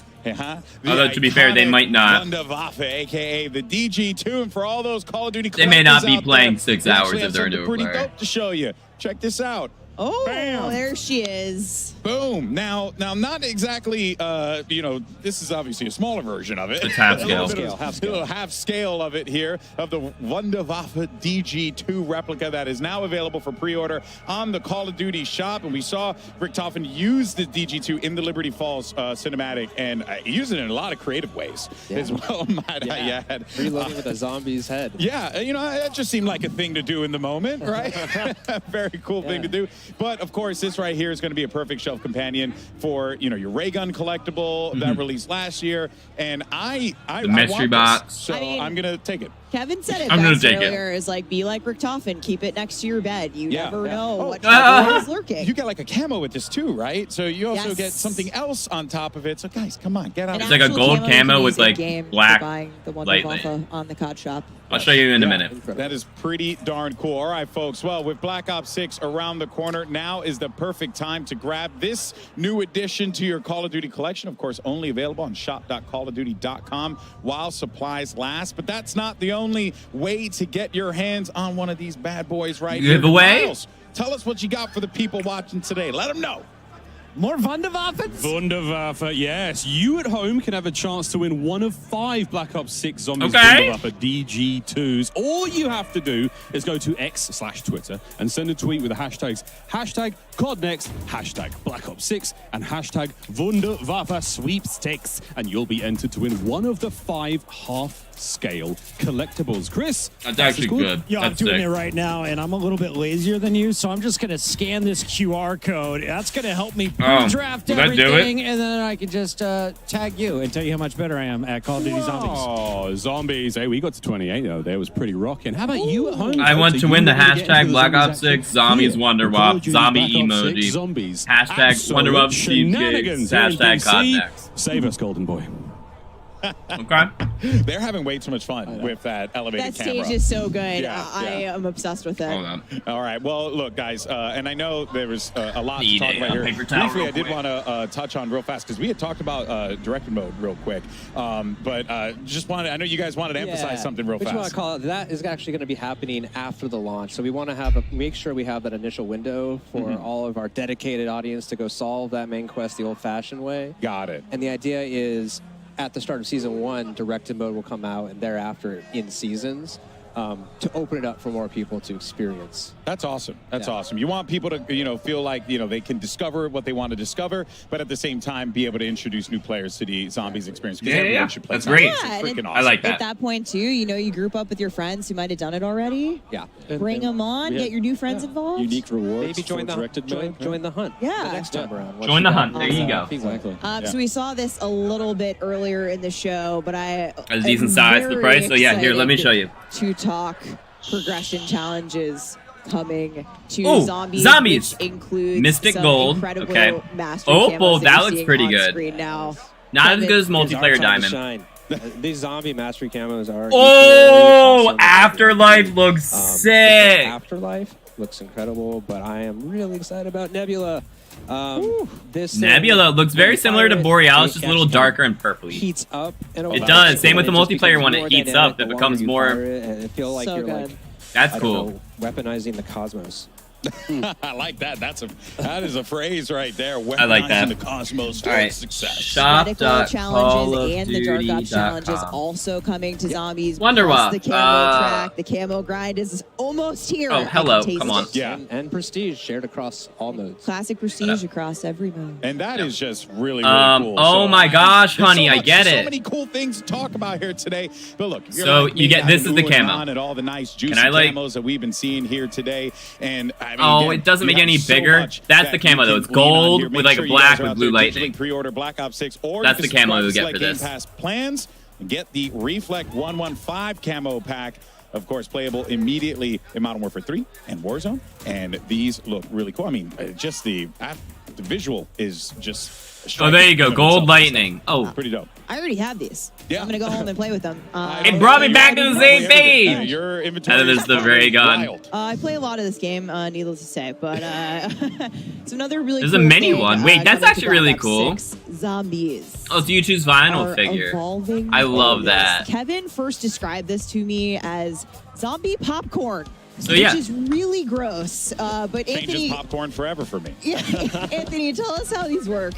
S1: Although to be fair, they might not.
S15: Wunderwaffe, aka the DG2, and for all those Call of Duty,
S1: they may not be playing 6 hours if they're a newer
S15: pretty
S1: player.
S15: dope to show you. Check this out.
S12: Oh,
S15: bam.
S12: There she is.
S15: Boom. Now, not exactly, you know, this is obviously a smaller version of it.
S1: It's half scale.
S15: A little half scale of it here, of the Wunderwaffe DG2 replica that is now available for pre-order on the Call of Duty shop. And we saw Richtofen use the DG2 in the Liberty Falls cinematic and use it in a lot of creative ways as well, might I add.
S22: Reloading with a zombie's head.
S15: Yeah, you know, that just seemed like a thing to do in the moment, right? Very cool thing to do. But of course, this right here is going to be a perfect shelf companion for, you know, your ray gun collectible that released last year. And I
S1: mystery
S15: want
S1: box.
S15: this, so I'm going to take it.
S12: Kevin said it
S1: I'm
S12: best
S1: gonna take
S12: earlier, is like, be like Richtofen, keep it next to your bed. You never know what
S15: trouble
S12: is lurking.
S15: You get like a camo with this too, right? So you also get something else on top of it. So guys, come on, get out.
S1: It's like a gold camo with like black
S12: lightning on the COD shop.
S1: I'll show you in a minute.
S15: That is pretty darn cool. All right, folks. Well, with Black Ops 6 around the corner, now is the perfect time to grab this new addition to your Call of Duty collection. Of course, only available on shop.callofduty.com while supplies last. But that's not the only way to get your hands on one of these bad boys right here.
S1: Giveaway?
S15: Miles, tell us what you got for the people watching today. Let them know.
S18: More Wunderwaffen?
S11: Wunderwaffe, yes. You at home can have a chance to win one of 5 Black Ops 6 Zombies Wunderwaffe DG2s. All you have to do is go to X/Twitter and send a tweet with the hashtags #COD NEXT, #Black Ops 6, and #Wunderwaffe Sweepstakes, and you'll be entered to win one of the 5 half-scale collectibles. Chris?
S1: That's actually good.
S18: Yeah, I'm doing it right now, and I'm a little bit lazier than you, so I'm just going to scan this QR code. That's going to help me draft everything, and then I can just tag you and tell you how much better I am at Call of Duty Zombies.
S11: Oh, Zombies. Hey, we got to 28, though. That was pretty rocking. How about you at home?
S1: I want to win the hashtag Black Ops 6 Zombies Wunderwaffe zombie emoji.
S11: Zombies.
S1: Hashtag Wunderwaffe
S11: shenanigans.
S1: Hashtag COD NEXT.
S11: Save us, Golden Boy.
S1: Okay.
S15: They're having way too much fun with that elevated camera.
S12: That stage is so good.
S15: Yeah,
S12: I am obsessed with it.
S1: Hold on.
S15: All right. Well, look, guys, and I know there was a lot to talk about here. Briefly, I did want to touch on real fast because we had talked about directed mode real quick, but just wanted. I know you guys wanted to emphasize something real fast.
S22: Want to call it, that is actually going to be happening after the launch. So we want to make sure we have that initial window for all of our dedicated audience to go solve that main quest the old-fashioned way.
S15: Got it.
S22: And the idea is, at the start of Season 1, directed mode will come out, and thereafter in seasons, to open it up for more people to experience.
S15: That's awesome. That's awesome. You want people to, you know, feel like, you know, they can discover what they want to discover, but at the same time be able to introduce new players to the Zombies experience.
S1: Yeah.
S15: Should play
S1: That's great.
S15: Freaking awesome.
S1: I like that.
S12: At that point, too, you know, you group up with your friends who might have done it already.
S22: Yeah.
S12: Bring them on. Get your new friends involved.
S5: Unique rewards.
S22: Maybe join the hunt.
S12: Yeah.
S22: The next time around.
S1: Join the hunt. There you go.
S22: Exactly.
S12: So we saw this a little bit earlier in the show, but
S1: a decent size for the price. So yeah, here, let me show you.
S12: To talk progression challenges coming to
S1: Zombies,
S12: which includes
S1: Mystic
S12: some
S1: Gold.
S12: incredible
S1: Okay.
S12: camos
S1: that looks pretty good.
S12: Now.
S1: Not as good as multiplayer diamond.
S22: These zombie mastery camos are.
S1: Afterlife looks sick.
S22: Afterlife looks incredible, but I am really excited about Nebula. This
S1: Nebula looks very similar to Borealis, just a little darker and purpley.
S22: Heats up.
S1: It does. Same with the multiplayer one. It heats up. It becomes more.
S22: And feel like
S12: So
S22: you're
S12: good.
S22: like,
S1: That's
S22: I don't
S1: cool.
S22: know, weaponizing the cosmos.
S15: I like that. That is a phrase right there.
S1: I like that.
S15: The cosmos to
S1: All right.
S15: success.
S12: Medical challenges and the Dark Ops challenges also coming to Zombies.
S1: Wonderwall.
S12: Plus the camo track, the camo grind is almost here.
S1: Oh,
S12: I can
S1: hello.
S12: taste
S1: Come on.
S12: it.
S15: Yeah.
S22: And Prestige shared across all modes.
S12: Classic Prestige across every mode.
S15: And that is just really, really cool.
S1: Oh
S15: So,
S1: my gosh,
S15: there's
S1: honey,
S15: so
S1: I
S15: much-
S1: get
S15: So
S1: it.
S15: many cool things to talk about here today. But look, if you're
S1: So
S15: like
S1: you
S15: me,
S1: get-
S15: I've
S1: this
S15: been
S1: is the
S15: oohing
S1: camo.
S15: on at all the nice juicy
S1: I, like-
S15: camos that we've been seeing here today. And I mean,
S1: Oh,
S15: again,
S1: it doesn't
S15: you
S1: make
S15: have
S1: any
S15: so
S1: bigger.
S15: much
S1: That's
S15: that
S1: the camo,
S15: you
S1: though.
S15: can
S1: It's
S15: glean on
S1: gold
S15: here.
S1: with,
S15: Make
S1: like, a
S15: sure you
S1: black
S15: guys are
S1: with
S15: out
S1: blue
S15: there digitally
S1: lightning.
S15: Pre-order Black Ops 6 or
S1: That's
S15: you
S1: the
S15: can
S1: camo
S15: subscribe
S1: you'll
S15: to
S1: get
S15: select
S1: for
S15: Game
S1: this.
S15: Pass plans and get the Reflect 115 camo pack. Of course, playable immediately in Modern Warfare 3 and Warzone. And these look really cool. I mean, just the visual is just...
S1: Oh, there you go. Gold lightning. Oh.
S15: Pretty dope.
S12: I already have these.
S15: Yeah.
S12: I'm gonna go home and play with them.
S1: It brought me back to the same page.
S15: Your inventory
S1: And then there's the ray gun.
S15: wild.
S12: I play a lot of this game, needless to say, but it's another really
S1: There's
S12: cool
S1: a mini
S12: thing,
S1: one. Wait, that's
S12: coming to
S1: actually really
S12: Black Ops
S1: cool.
S12: 6 Zombies.
S1: Oh, so you choose vinyl
S12: are
S1: figure.
S12: evolving
S1: I love
S12: forward.
S1: that.
S12: Kevin first described this to me as zombie popcorn.
S1: So,
S12: which
S1: yeah.
S12: is really gross. But
S15: Changes
S12: Anthony,
S15: popcorn forever for me.
S12: Anthony, tell us how these work.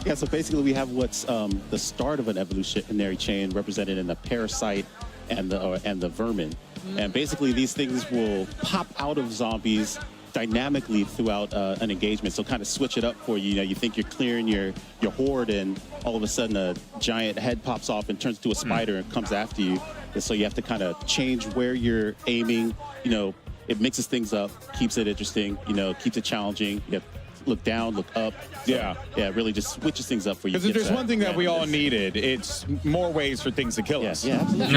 S17: Yeah, so basically we have what's the start of an evolutionary chain represented in the parasite and the vermin. And basically these things will pop out of zombies dynamically throughout an engagement. So kind of switch it up for you. You know, you think you're clearing your horde and all of a sudden a giant head pops off and turns into a spider and comes after you. And so you have to kind of change where you're aiming. You know, it mixes things up, keeps it interesting, you know, keeps it challenging. You have to look down, look up. So,
S15: Yeah.
S17: Yeah, it really just switches things up for you.
S15: Because if there's one thing that we all needed, it's more ways for things to kill us.
S17: Yeah, absolutely.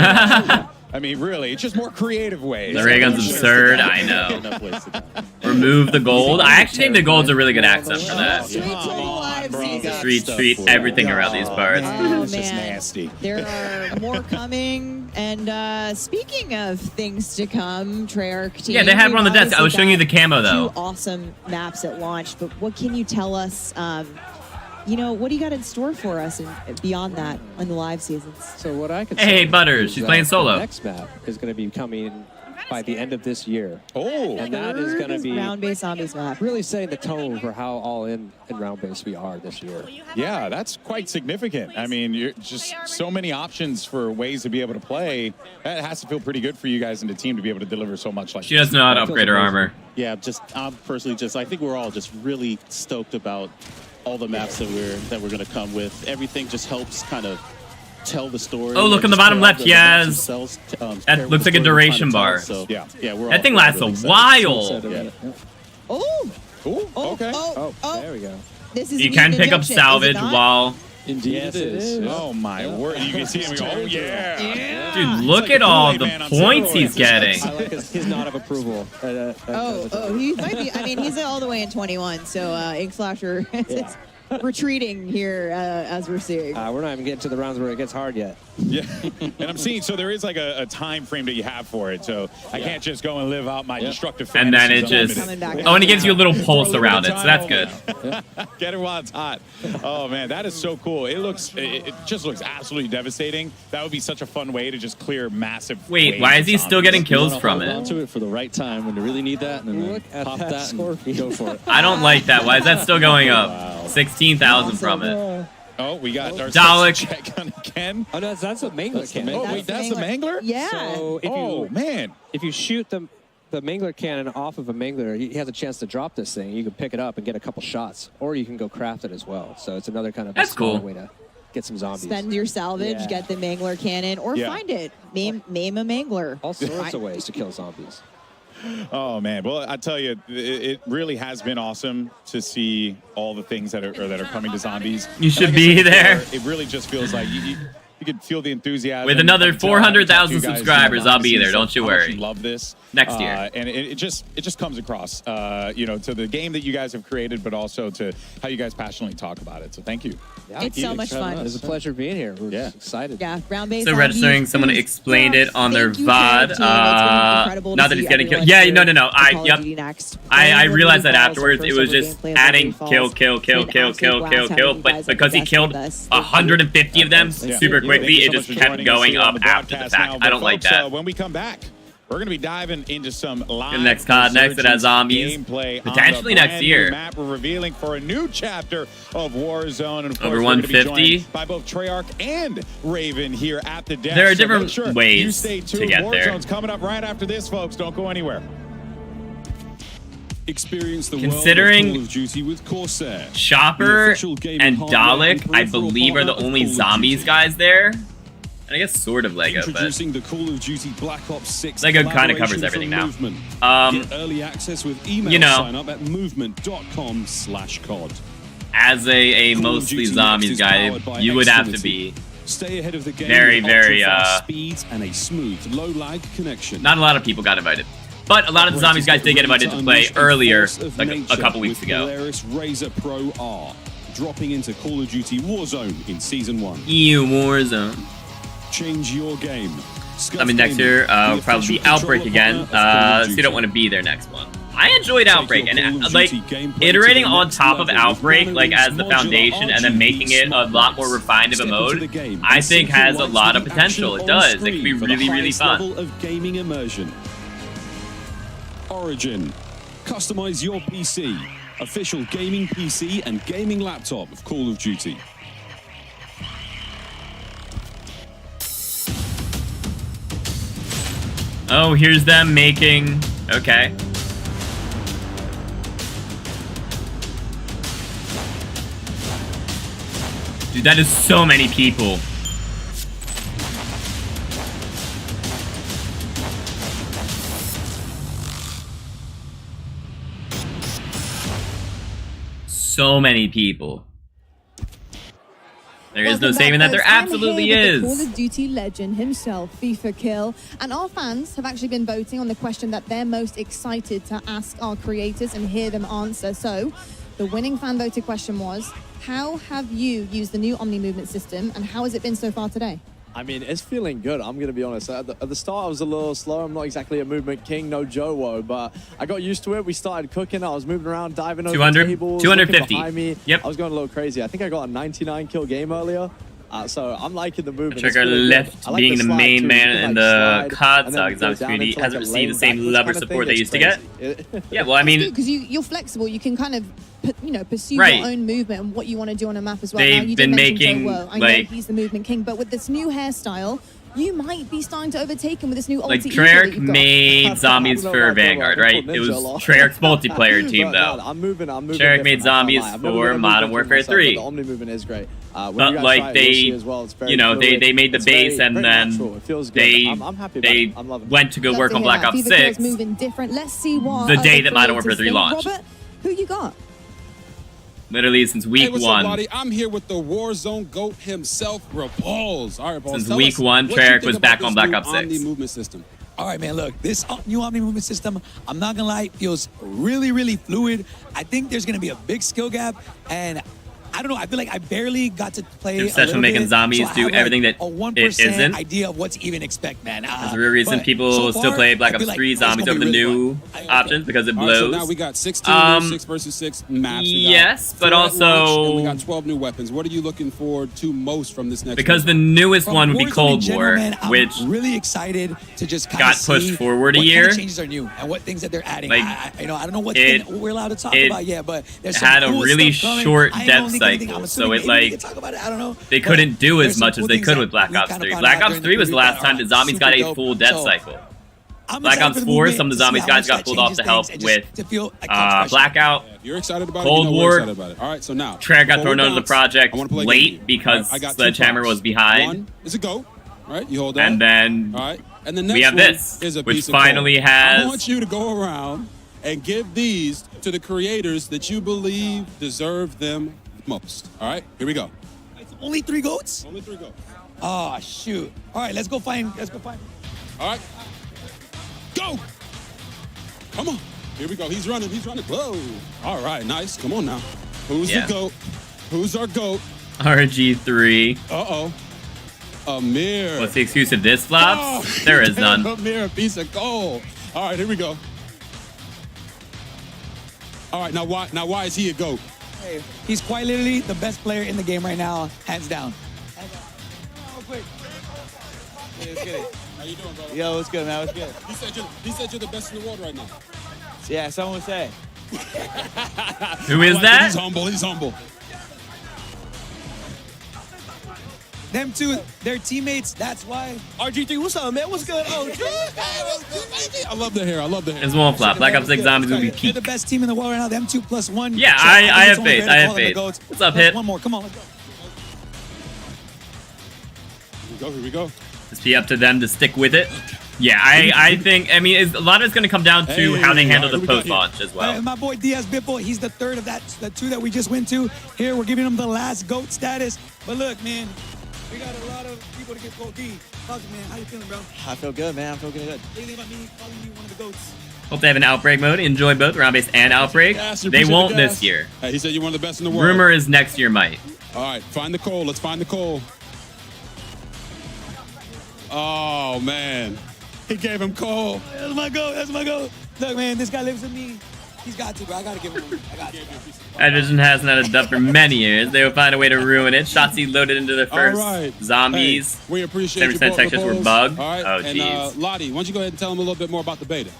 S15: I mean, really, it's just more creative ways.
S1: The ray gun's absurd, I know. Remove the gold. I actually think the gold's a really good accent for that. Street, everything around these parts.
S12: Oh,
S15: It's just
S12: man.
S15: nasty.
S12: There are more coming. And speaking of things to come, Treyarch team.
S1: Yeah, they had one on the desk. I was showing you the camo, though.
S12: Two awesome maps at launch. But what can you tell us? You know, what do you got in store for us and beyond that on the live seasons?
S22: So what I could
S1: Hey,
S22: say
S1: Butters,
S22: is
S1: she's
S22: that
S1: playing solo.
S22: The next map is going to be coming by the end of this year.
S15: Oh,
S22: and that is going to be
S12: round-based zombies map.
S22: really setting the tone for how all in round-based we are this year.
S15: Yeah, that's quite significant. I mean, you're just so many options for ways to be able to play. That has to feel pretty good for you guys and the team to be able to deliver so much like
S1: She doesn't know how to upgrade her armor.
S17: Yeah, I'm personally I think we're all just really stoked about all the maps that we're going to come with. Everything just helps kind of tell the story.
S1: Oh, look on the bottom left, yes. That looks like a duration bar.
S17: So, yeah, we're
S1: That thing lasts a while.
S17: Yeah.
S12: Oh!
S15: Okay.
S12: Oh,
S22: there we go.
S12: This is
S1: You can pick up salvage while...
S22: Indeed
S17: Yes,
S22: it is.
S15: Oh, my word. You can see him go, oh, yeah.
S1: Dude, look at all the points he's getting.
S22: I like his nod of approval.
S12: He might be. I mean, he's all the way in 21, so Ink Slasher is retreating here as we're seeing.
S22: We're not even getting to the rounds where it gets hard yet.
S15: Yeah. And I'm seeing, so there is like a time frame that you have for it. So I can't just go and live out my destructive
S1: And then it
S15: fantasies
S1: just...
S15: unlimited.
S1: Oh, and it gives you a little pulse around it, so that's good.
S15: Get it while it's hot. Oh man, that is so cool. It just looks absolutely devastating. That would be such a fun way to just clear massive.
S1: Wait,
S15: waves
S1: why
S15: of
S1: is he still
S15: zombies.
S1: getting kills
S5: Hold
S1: from
S5: on
S1: it?
S5: to it for the right time when you really need that, and then
S22: Look at
S5: pop
S22: that
S5: that and go for it.
S1: I don't like that. Why is that still going up? 16,000 from it.
S15: Oh, we got our
S1: Dalek.
S15: check on again.
S22: Oh no, that's a mangler cannon.
S15: Oh wait, that's the mangler?
S12: Yeah.
S22: So if you shoot the mangler cannon off of a mangler, he has a chance to drop this thing. You can pick it up and get a couple shots, or you can go craft it as well. So it's another kind of
S1: That's
S22: smaller
S1: cool.
S22: way to get some zombies.
S12: Spend your salvage,
S22: Yeah.
S12: get the mangler cannon, or
S15: Yeah.
S12: find it. Maim a mangler.
S22: All sorts of ways to kill zombies.
S15: Oh man, well I tell you, it really has been awesome to see all the things that are coming to zombies.
S1: You should
S15: And like I
S1: be
S15: said
S1: there.
S15: before, it really just feels like You could feel the enthusiasm.
S1: With another 400,000 subscribers, I'll be there. Don't you worry.
S15: Love this
S1: next year,
S15: and it just comes across, you know, to the game that you guys have created, but also to how you guys passionately talk about it. So thank you.
S12: Yeah, it's so much fun.
S22: It was a pleasure being here. We're excited.
S12: Yeah, round-based.
S1: So registering, someone explained it on their VOD. Not that he's getting killed. Yeah, no. I realized that afterwards. It was just adding kill, but because he killed 150 of them super quickly, it just kept going up after the fact. I don't like that.
S15: When we come back, we're going to be diving into some live
S1: next COD Next that has zombies.
S15: Gameplay
S1: potentially next year.
S15: Map we're revealing for a new chapter of Warzone. And of course,
S1: over 150
S15: by both Treyarch and Raven here at the desk.
S1: There are different ways to get there.
S15: Warzone's coming up right after this, folks. Don't go anywhere.
S11: Experience the
S1: Considering
S11: world of Call of Duty with Corsair.
S1: Chopper and Dalek, I believe, are the only zombies guys there. And I guess sort of Lego, but
S11: the Call of Duty Black Ops 6
S1: Lego kind of covers everything now.
S11: Get early access with email
S1: you know,
S11: sign up at movement.com/COD.
S1: As a mostly zombies guy, you would have to be
S11: Stay ahead of the game
S1: very
S11: speeds and a smooth low lag connection.
S1: Not a lot of people got invited. But a lot of the zombies guys did get invited to play earlier, like a couple weeks ago.
S11: Polaris Razor Pro R, dropping into Call of Duty Warzone in Season 1.
S1: Warzone.
S11: Change your game.
S1: I mean, next year, will probably be Outbreak again, so you don't want to be there next one. I enjoyed Outbreak, and like, iterating on top of Outbreak, like, as the foundation, and then making it a lot more refined of a mode, I think has a lot of potential. It does. It can be really fun.
S11: Level of gaming immersion. Origin. Customize your PC. Official gaming PC and gaming laptop of Call of Duty.
S1: Oh, here's them making... Okay. Dude, that is so many people. So many people. There is no saving that. There absolutely is.
S20: The Call of Duty legend himself, FIFA Kill, and our fans have actually been voting on the question that they're most excited to ask our creators and hear them answer. So, the winning fan voted question was, how have you used the new Omni movement system, and how has it been so far today?
S6: I mean, it's feeling good, I'm going to be honest. At the start, I was a little slow. I'm not exactly a movement king, no Joe-Wo, but I got used to it. We started cooking. I was moving around, diving over
S1: 200,
S6: tables,
S1: 250.
S6: behind me.
S1: Yep.
S6: I was going a little crazy. I think I got a 99 kill game earlier. So I'm liking the movement.
S1: Trigger left like being the main man in the COD saga. Obviously, hasn't received the same level of support they used to get. Yeah, well, I mean,
S20: because you're flexible, you can kind of pursue your own movement and what you want to do on a map as well.
S1: They've
S20: now, you
S1: been making
S20: I know he's the movement king, but with this new hairstyle, you might be starting to overtake him with this new
S1: like Treyarch made zombies for Vanguard, right? It was Treyarch's multiplayer team, though.
S6: I'm moving.
S1: Treyarch made zombies for Modern Warfare 3.
S6: The Omni movement is great.
S1: But like they, they made the base and then they went to go work on Black Ops 6
S20: moving different. Let's see what
S1: the day that Modern Warfare 3 launched.
S20: Robert, who you got?
S1: Literally since week
S19: what's
S1: one.
S19: Up, buddy? I'm here with the Warzone GOAT himself, Repulse. All right, Repulse.
S1: Since week one, Treyarch was back on Black Ops 6.
S19: Omni movement system.
S23: All right, man, look, this new Omni movement system, I'm not gonna lie, feels really fluid. I think there's gonna be a big skill gap, and I don't know, I feel like I barely got to play
S1: obsession with making zombies do everything that it isn't.
S23: Idea of what to even expect, man.
S1: There's a real reason people still play Black Ops 3 zombies over the new options because it blows.
S19: So now we got 16 6 versus 6 maps.
S1: Yes, but also
S19: and we got 12 new weapons. What are you looking forward to most from this next?
S1: Because the newest one would be Cold War, which
S23: I'm really excited to just
S1: got pushed forward a year.
S23: What changes are new and what things that they're adding.
S1: Like,
S23: I don't know what we're allowed to talk about yet, but there's some
S1: had a
S23: cool
S1: really
S23: stuff
S1: short
S23: coming.
S1: dev cycle, so it like they couldn't do as much as they could with Black Ops 3. Black Ops 3 was the last time the zombies got a full dev cycle. Black Ops 4, some of the zombies guys got pulled off to help with Blackout.
S19: You're excited about
S1: Cold War.
S19: All right, so now
S1: Treyarch got thrown under the project late because Sledgehammer was behind.
S19: One is a go. All right, you hold on.
S1: And then
S19: all right, and the next
S1: we have this,
S19: is a
S1: which
S19: piece of
S1: finally
S19: gold.
S1: has.
S19: I want you to go around and give these to the creators that you believe deserve them most. All right, here we go.
S23: Only 3 goats?
S19: Only 3 goats.
S23: Oh, shoot. All right, let's go find.
S19: All right. Go. Come on. Here we go. He's running. Whoa. All right, nice. Come on now. Who's the GOAT? Who's our GOAT?
S1: RG3.
S19: Uh-oh. Amir.
S1: What's the excuse if this flops?
S19: Oh,
S1: There is none.
S19: Amir, a piece of gold. All right, here we go. All right, now why is he a GOAT?
S23: Hey, he's quite literally the best player in the game right now, hands down. Oh, quick.
S19: Hey, let's get it. How you doing, brother?
S7: Yo, what's good, man? What's good?
S19: He said you're the best in the world right now.
S7: Yeah, someone would say.
S1: Who is that?
S19: He's humble.
S23: Them two, they're teammates. That's why.
S7: RG3, what's up, man? What's good? Oh,
S19: I love the hair.
S1: This won't flop. Black Ops 6 Zombies will be
S23: They're
S1: peak.
S23: the best team in the world right now. Them 2+1.
S1: Yeah,
S23: So
S1: I
S23: think
S1: have
S23: it's only
S1: faith.
S23: fair to
S1: I have
S23: call them the
S1: faith.
S23: GOATs.
S1: What's up,
S23: Plus
S1: Hit?
S23: One more. Come on, let's go.
S19: Here we go.
S1: Just be up to them to stick with it. Yeah, I think, I mean, a lot of it's going to come down to how they handle the post-launch as well.
S23: My boy Diaz Bipple, he's the third of the two that we just went to. Here, we're giving him the last GOAT status. But look, man, we got a lot of people to get GOAT D. Talk to me, man. How you feeling, bro?
S7: I feel good, man. I feel good.
S23: What do you think about me calling you one of the GOATs?
S1: Hope they have an Outbreak mode. Enjoy both round-based and Outbreak.
S19: Yes,
S1: They
S19: appreciate
S1: won't
S19: the
S1: this
S19: gas.
S1: year.
S19: Hey, he said you're one of the best in the world.
S1: Rumor is next year might.
S19: All right, find the coal. Let's find the coal. Oh, man. He gave him coal.
S23: That's my GOAT. That's my GOAT. Look, man, this guy lives with me. He's got to, bro. I got to give him one. I got to.
S1: Activision hasn't had a dub for many years. They will find a way to ruin it. Shotzzy loaded into their first
S19: right.
S1: zombies.
S19: Hey, we appreciate
S1: 7%
S19: you both
S1: textures were
S19: proposed.
S1: bugged.
S19: All right.
S1: Oh,
S19: and
S1: jeez.
S19: Lottie, why don't you go ahead and tell him a little bit more about the beta?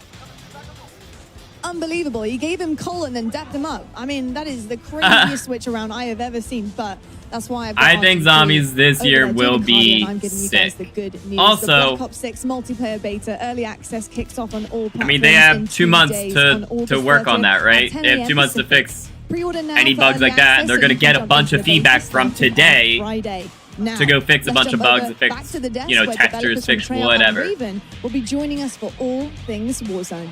S20: Unbelievable. He gave him coal and then dapped him up. I mean, that is the craziest switch around I have ever seen, but that's why I've got
S1: I think
S20: RG3
S1: zombies this
S20: over
S1: year
S20: there
S1: will
S20: doing the
S1: be
S20: cardio, and I'm giving you guys
S1: sick.
S20: the good news.
S1: Also,
S20: the Black Ops 6 multiplayer beta early access kicks off on all platforms.
S1: I mean, they
S20: in
S1: have 2 months
S20: days on
S1: to
S20: August
S1: work on
S20: 30th
S1: that, right?
S20: at 10
S1: They have
S20: a.m.
S1: 2 months to
S20: Pacific.
S1: fix
S20: Pre-order now
S1: any
S20: for
S1: bugs
S20: early
S1: like that.
S20: access,
S1: And they're
S20: so
S1: going to
S20: you can
S1: get a
S20: jump
S1: bunch
S20: into
S1: of
S20: the beta
S1: feedback from
S20: starting on
S1: today
S20: Friday. Now,
S1: to go fix a
S20: let's
S1: bunch of
S20: jump
S1: bugs,
S20: over
S1: to fix,
S20: back to the desk
S1: you know,
S20: where
S1: textures,
S20: developers from
S1: fix
S20: Treyarch and
S1: whatever.
S20: Raven will be joining us for all things Warzone.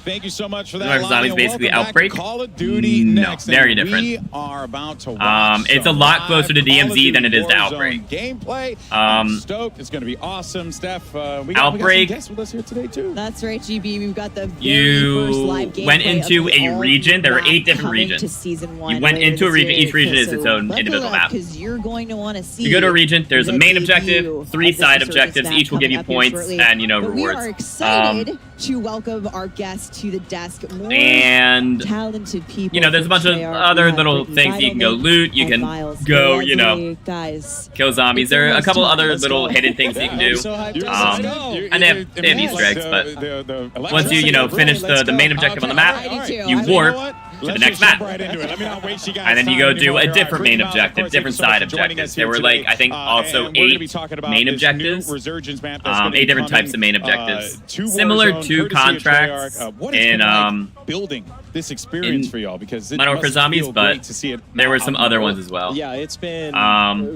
S15: Thank you so much for that.
S1: Remember, Zombies
S15: Lonnie, and
S1: basically
S15: welcome back
S1: Outbreak?
S15: to Call of Duty
S1: No,
S15: next.
S1: very
S15: and
S1: different.
S15: We are about to watch
S1: It's a
S15: some
S1: lot closer to
S15: live Call of
S1: DMZ
S15: Duty
S1: than it is to
S15: Warzone
S1: Outbreak.
S15: Gameplay. I'm stoked. It's going to be awesome. Steph, we got some
S1: Outbreak.
S15: guests with us here today too.
S12: That's right, GB. We've got the very first live
S1: You went
S12: gameplay
S1: into
S12: of the
S1: a
S12: all
S1: region. There were
S12: map
S1: 8 different
S12: coming
S1: regions.
S12: To season 1
S1: You went
S12: later
S1: into a
S12: this
S1: region.
S12: year.
S1: Each region is
S12: So
S1: its own
S12: buckle
S1: individual
S12: up,
S1: map.
S12: because you're going to want to see.
S1: You go to a region. There's a
S12: the
S1: main
S12: debut
S1: objective,
S12: of
S1: 3
S12: this
S1: side
S12: Resurgence
S1: objectives.
S12: map
S1: Each will give you
S12: coming up here
S1: points
S12: shortly.
S1: and, you know,
S12: But
S1: rewards.
S12: We are excited to welcome our guests to the desk. More
S1: And
S12: talented people.
S1: you know, there's a bunch of
S12: Treyarch.
S1: other
S12: We have
S1: little
S12: Brittany
S1: things you can go
S12: Vitalman
S1: loot. You
S12: and
S1: can
S12: Miles
S1: go,
S12: Gillespie.
S1: you know,
S12: Guys,
S1: kill zombies.
S12: it's
S1: There are a
S12: almost
S1: couple
S12: time.
S1: other
S12: Let's
S1: little
S12: go.
S1: hidden things that you can do.
S12: I'm so hyped. Let's go.
S1: And they have Easter eggs, but once you know, finish the main objective on the map, you warp to the next map. And then you go do a different main objective, different side objectives. There were like, I think, also 8 main objectives. 8 different types of main objectives. Similar to contracts in
S15: building this experience for y'all, because it
S1: Modern Warfare
S15: must
S1: Zombies,
S15: feel
S1: but
S15: great to see it
S1: there were
S15: out
S1: some
S15: in the
S1: other
S15: world.
S1: ones as well.
S9: Yeah, it's been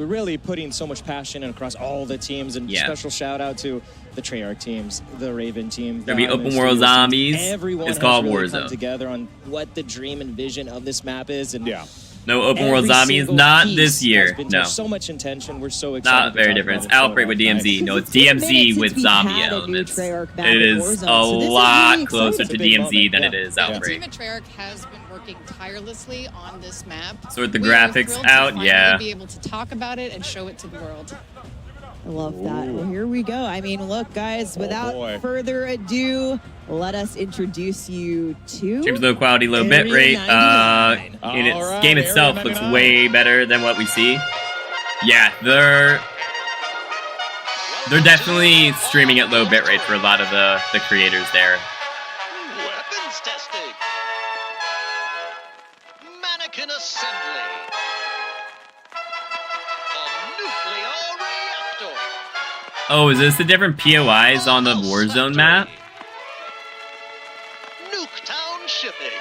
S9: really putting so much passion across all the teams, and special shout out to the Treyarch teams, the Raven team.
S1: There'll be open world zombies.
S9: Everyone
S1: It's called
S9: has really
S1: Warzone.
S9: come together on what the dream and vision of this map is, and
S1: No open world
S9: every
S1: zombies,
S9: single
S1: not
S9: piece
S1: this year.
S9: has been
S1: No.
S9: so much intention. We're so excited.
S1: Not very different. It's Outbreak with DMZ. No, it's DMZ with zombie elements. It is a lot closer to DMZ than it is
S14: The
S1: Outbreak.
S14: team at Treyarch has been working tirelessly on this map.
S1: Sort the
S14: We are
S1: graphics
S14: thrilled to
S1: out,
S14: finally
S1: yeah.
S14: be able to talk about it and show it to the world.
S12: I love that. Well, here we go. I mean, look, guys,
S1: boy.
S12: without further ado, let us introduce you to
S1: Streams low quality, low bit rate. In its game itself looks way better than what we see. Yeah, they're definitely streaming at low bit rate for a lot of the creators there.
S24: Weapons testing. Mannequin assembly. A nuclear reactor.
S1: Oh, is this the different POIs on the Warzone map?
S24: Nuketown shipping.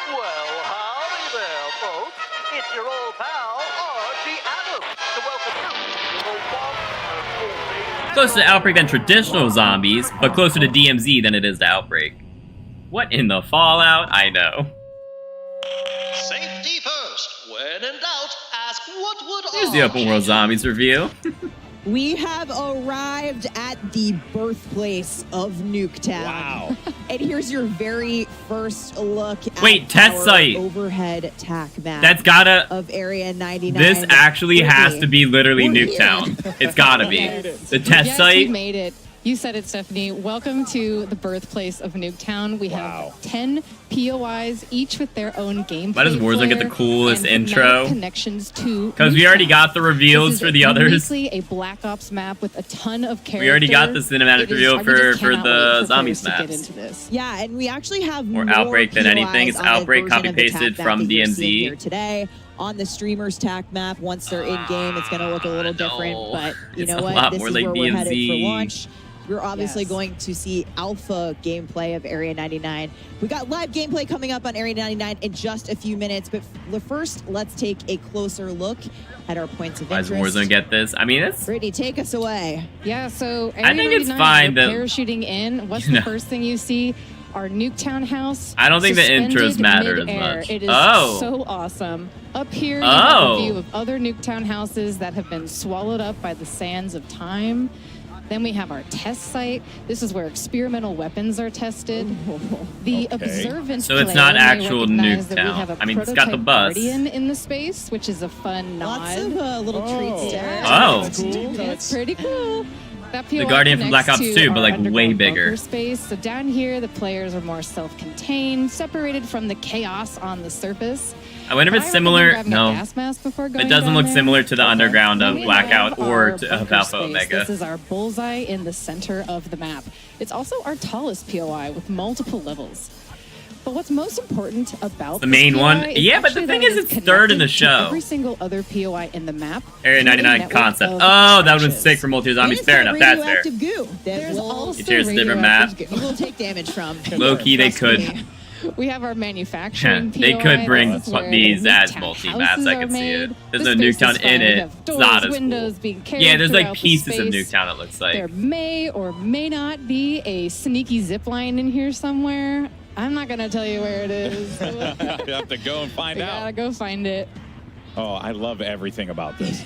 S24: Well, howdy there, folks. It's your old pal, Archie Adams, to welcome you to the one and only
S1: Closer to Outbreak than traditional zombies, but closer to DMZ than it is to Outbreak. What in the Fallout? I know.
S24: Safety first. When in doubt, ask what would
S1: Here's the Open World Zombies review.
S12: We have arrived at the birthplace of Nuketown.
S1: Wow.
S12: And here's your very first look at
S1: test
S12: our
S1: site.
S12: overhead tack map.
S1: That's gotta.
S12: Of Area 99.
S1: This actually has
S12: Brittany,
S1: to be literally
S12: we're
S1: Nuketown.
S12: here.
S1: It's gotta be.
S3: Yes.
S1: The test
S3: yes,
S1: site.
S3: we made it. You said it, Stephanie. Welcome to the birthplace of Nuketown. We have 10 POIs, each with their own gameplay.
S1: Why does Warzone get the coolest
S3: and
S1: intro?
S3: Connections to
S1: Because we already got the reveals
S3: This is
S1: for the others.
S3: uniquely a Black Ops map with a ton of characters.
S1: We already got the cinematic
S3: It is-
S1: reveal
S3: I
S1: for
S3: just cannot wait
S1: the
S3: for
S1: Zombies
S3: players to
S1: maps.
S3: get into this.
S12: Yeah, and we actually have
S1: More
S12: more
S1: Outbreak than anything.
S12: POIs
S1: It's
S12: on the
S1: Outbreak
S12: version of the
S1: copy-pasted
S12: tack
S1: from
S12: map that you're
S1: DMZ.
S12: seeing here today. On the streamer's tack map, once they're in game, it's going to look a little different. But you
S1: It's
S12: know
S1: a
S12: what?
S1: lot
S12: This
S1: more
S12: is
S1: like
S12: where we're headed for
S1: DMZ.
S12: launch. We're obviously going to see alpha gameplay of Area 99. We got live gameplay coming up on Area 99 in just a few minutes. But first, let's take a closer look at our points of
S1: Why does
S12: interest.
S1: Warzone get this? I mean, it's.
S12: Brittany, take us away.
S3: Yeah, so
S1: I think it's
S3: 99,
S1: fine
S3: you're
S1: that-
S3: parachuting in. What's
S1: You know.
S3: the first thing you see? Our Nuketown house.
S1: I don't think the
S3: suspended
S1: intros matter as
S3: midair.
S1: much.
S3: It is
S1: Oh.
S3: so awesome. Up here, you have
S1: Oh.
S3: a view of other Nuketown houses that have been swallowed up by the sands of time. Then we have our test site. This is where experimental weapons are tested. The observant
S1: So it's
S3: player
S1: not
S3: may
S1: actual
S3: recognize that we
S1: Nuketown.
S3: have a
S1: I mean, it's got the
S3: prototype
S1: bus.
S3: Guardian in the space, which is a fun nod.
S12: Lots of little treats there.
S1: Oh.
S3: That's cool. That's pretty cool. That
S1: The
S3: POI
S1: Guardian from Black
S3: connects
S1: Ops
S3: to
S1: 2, but
S3: our
S1: like way
S3: underground
S1: bigger.
S3: bunker space. So down here, the players are more self-contained, separated from the chaos on the surface.
S1: I wonder if it's
S3: I recommend
S1: similar.
S3: grabbing a
S1: No.
S3: gas mask before going
S1: It doesn't
S3: down
S1: look
S3: there.
S1: similar to the underground of
S3: We
S1: Blackout
S3: have
S1: or
S3: our
S1: of
S3: bunker
S1: Alpha
S3: space.
S1: Omega.
S3: This is our bullseye in the center of the map. It's also our tallest POI with multiple levels. But what's most important about
S1: The main
S3: this
S1: one?
S3: POI
S1: Yeah, but the
S3: actually
S1: thing
S3: that
S1: is,
S3: it
S1: it's third in the
S3: connected to
S1: show.
S3: Every single other POI in the map.
S1: Area
S3: through a
S1: 99
S3: network
S1: concept.
S3: of
S1: Oh, that would have been
S3: trenches.
S1: sick for multi-zombies. Fair enough. That's fair.
S12: Radioactive goo that
S3: There's
S12: will,
S3: also
S1: Here's a different map.
S12: you will take damage from.
S1: Low-key, they
S3: Trust
S1: could.
S3: me. We have our manufacturing
S1: They
S3: POI.
S1: could bring
S3: This is where
S1: these
S3: the
S1: as
S3: Nuketown
S1: multi-maps.
S3: houses
S1: I
S3: are
S1: could see it.
S3: made.
S1: There's
S3: The
S1: no
S3: space is
S1: Nuketown
S3: fun.
S1: in
S3: We
S1: it.
S3: have
S1: It's
S3: doors,
S1: not as
S3: windows
S1: cool.
S3: being carried
S1: Yeah, there's like
S3: throughout the
S1: pieces of
S3: space.
S1: Nuketown, it looks like.
S3: There may or may not be a sneaky zip line in here somewhere. I'm not going to tell you where it is.
S15: You have to go and find
S3: We
S15: out.
S3: gotta go find it.
S15: Oh, I love everything about this.